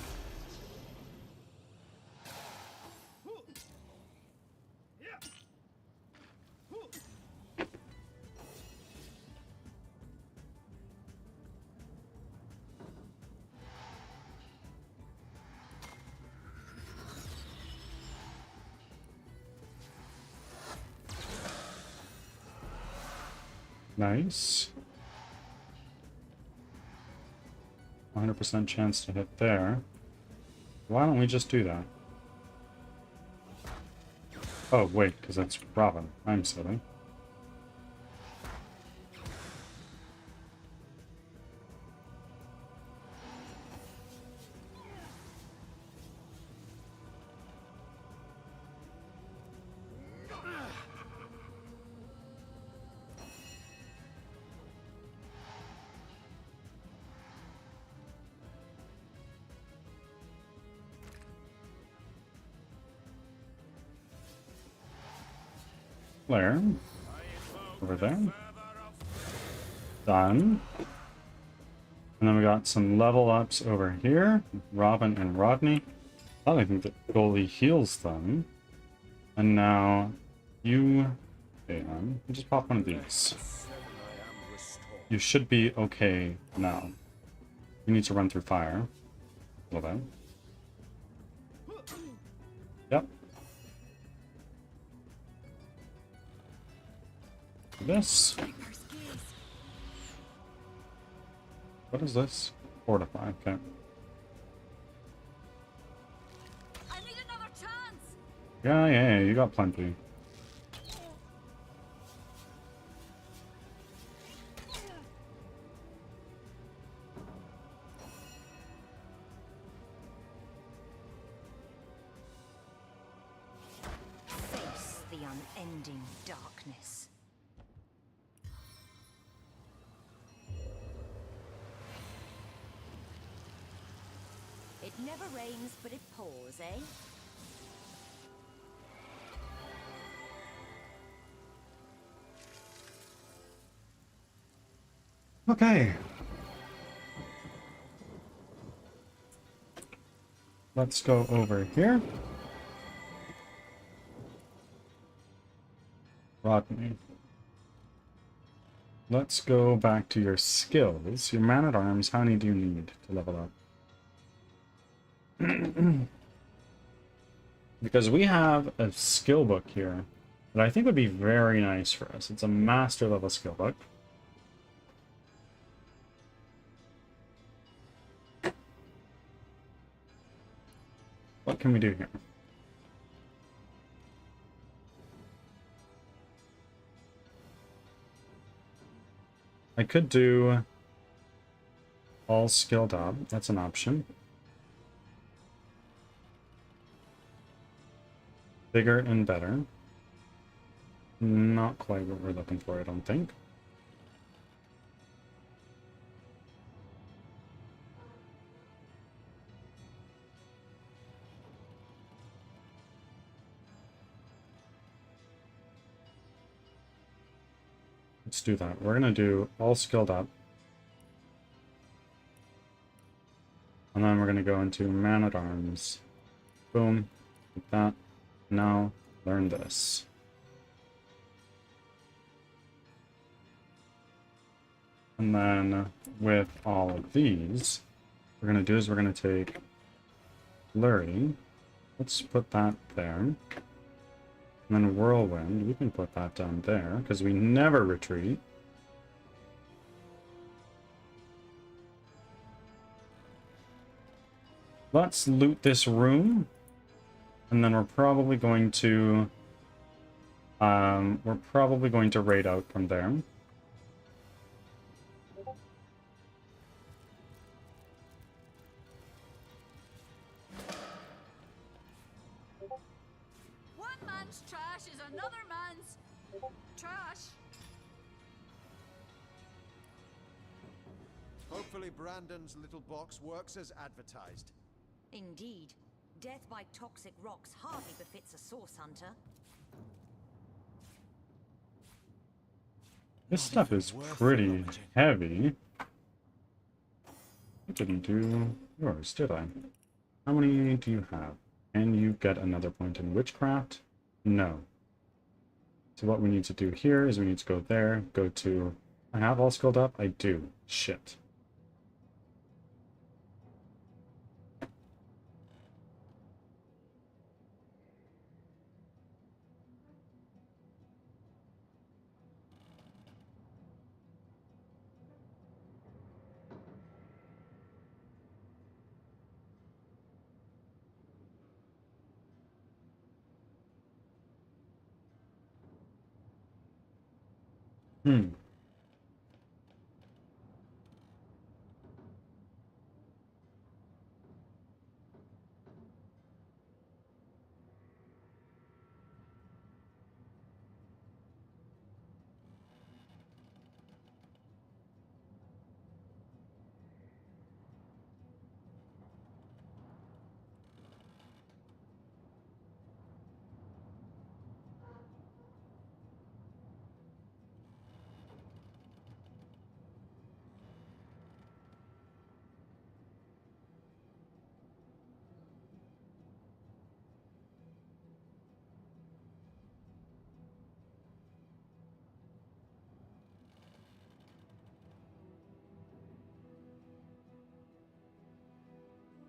Nice. 100% chance to hit there. Why don't we just do that? Oh, wait, because that's Robin. I'm silly. Flare. Over there. Done. And then we got some level ups over here. Robin and Rodney. Oh, I think the goalie heals them. And now you... Okay, just pop one of these. You should be okay now. You need to run through fire. A little bit. Yep. This. What is this? Fortify, okay. I need another chance. Yeah, you got plenty. Face the unending darkness. It never rains, but it pours, eh? Okay. Let's go over here. Rodney. Let's go back to your skills. Your man-at-arms, how many do you need to level up? Because we have a skill book here that I think would be very nice for us. It's a master level skill book. What can we do here? I could do all skilled up. That's an option. Bigger and better. Not quite what we're looking for, I don't think. Let's do that. We're going to do all skilled up. And then we're going to go into man-at-arms. Boom. Like that. Now, learn this. And then, with all of these, what we're going to do is we're going to take Flurry. Let's put that there. And then Whirlwind, we can put that down there, because we never retreat. Let's loot this room. And then we're probably going to raid out from there. One man's trash is another man's trash. Hopefully Brandon's little box works as advertised. Indeed. Death by toxic rocks hardly befits a source hunter. This stuff is pretty heavy. I didn't do yours, did I? How many do you have? Can you get another point in witchcraft? No. So what we need to do here is we need to go there, go to... I have all skilled up? I do. Shit. Hmm.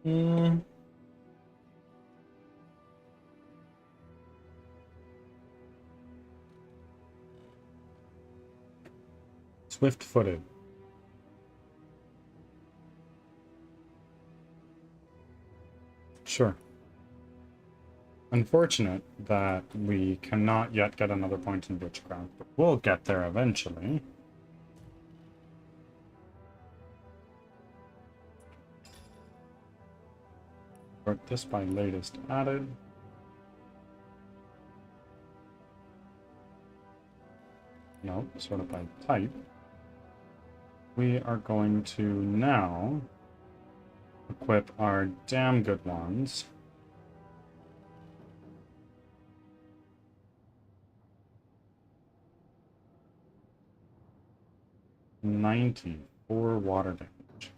Hmm. Swift-footed. Sure. Unfortunate that we cannot yet get another point in witchcraft, but we'll get there eventually. Sort this by latest added. No, sort of by type. We are going to now equip our damn good ones. $94 water damage.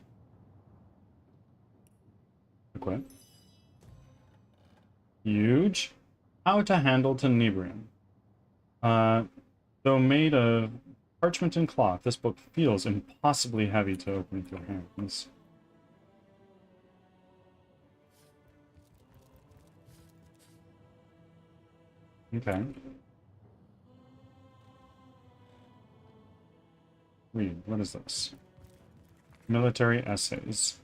Equip. Huge. How to handle Tenebrium. Though made of parchment and cloth, this book feels impossibly heavy to open with your hands. Okay. Read. What is this? Military essays.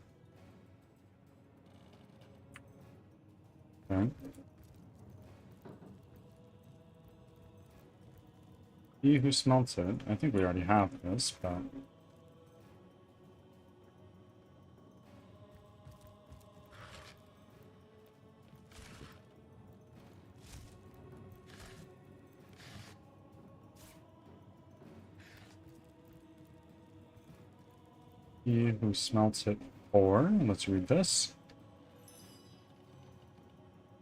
Okay. He who smelts it. I think we already have this, but... He who smelts it for... Let's read this.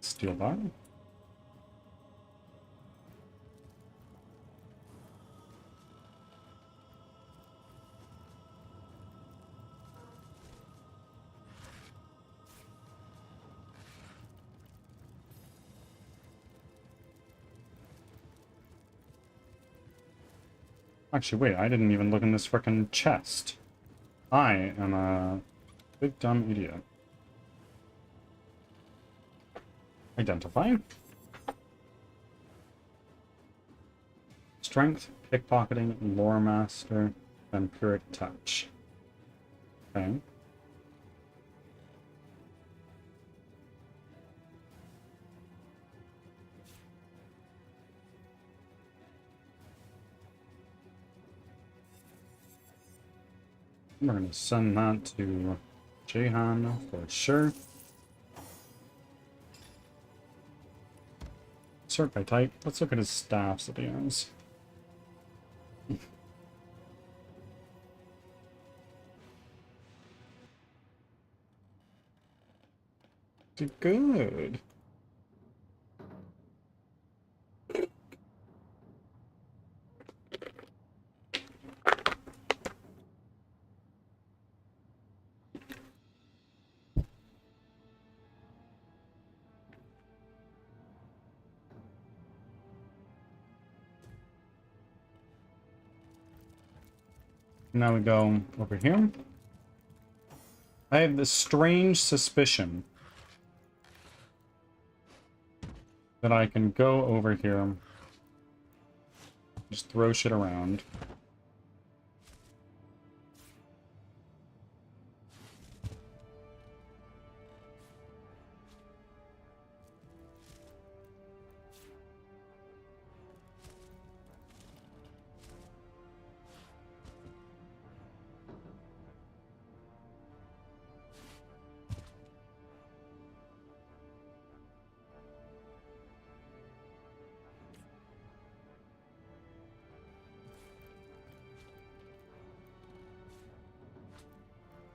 Steal that. Actually, wait, I didn't even look in this frickin' chest. I am a big dumb idiot. Identify. Strength, pickpocketing, lore master, vampiric touch. Okay. We're going to send that to Jahan for sure. Sort by type. Let's look at his staffs that he has. Good. Now we go over here. I have this strange suspicion that I can go over here, just throw shit around.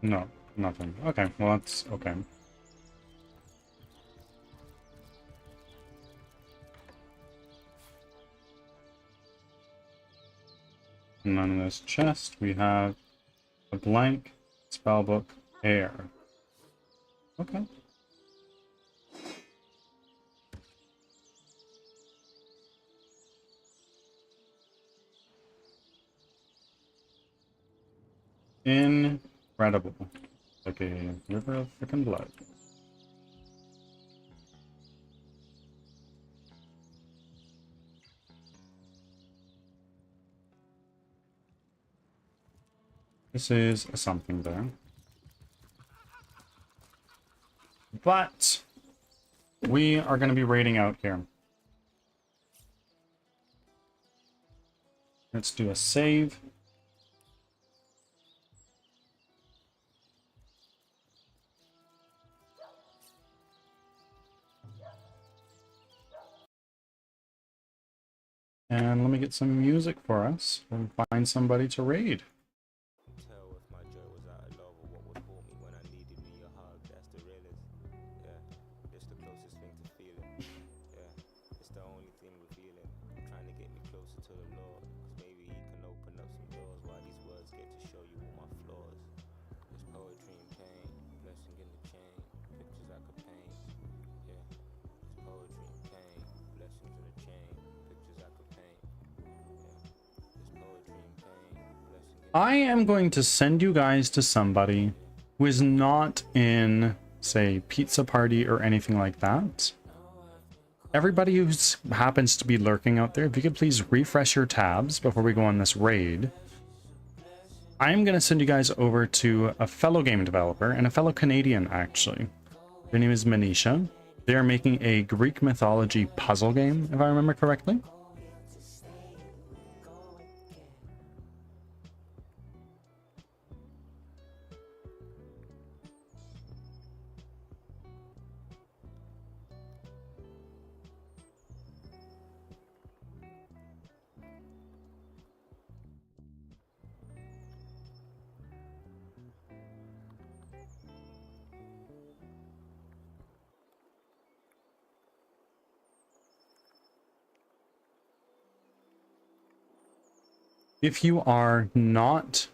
No, nothing. Okay, well that's okay. And then in this chest we have a blank spellbook air. Okay. Incredible. Like a river of freaking blood. This is a something there. But we are going to be raiding out here. Let's do a save. And let me get some music for us and find somebody to raid. Tell if my joy was out of love or what would hold me when I needed me a hug. That's the realest. Yeah, it's the closest thing to feeling. Yeah, it's the only thing revealing. Trying to get me closer to the Lord. Cause maybe he can open up some doors while these words get to show you all my flaws. There's poetry in pain, blessing in the chain, pictures I could paint. Yeah, there's poetry in pain, blessings in the chain, pictures I could paint. I am going to send you guys to somebody who is not in, say, Pizza Party or anything like that. Everybody who happens to be lurking out there, if you could please refresh your tabs before we go on this raid. I'm going to send you guys over to a fellow game developer, and a fellow Canadian, actually. Their name is Manisha. They are making a Greek mythology puzzle game, if I remember correctly. If you are not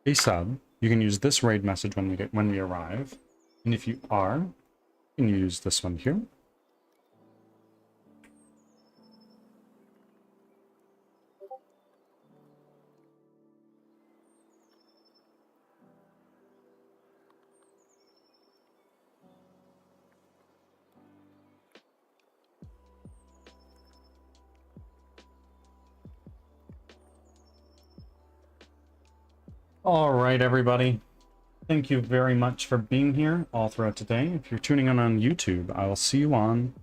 a sub, you can use this raid message when we arrive. And if you are, you can use this one here. All right, everybody. Thank you very much for being here all throughout today. If you're tuning in on YouTube, I will see you on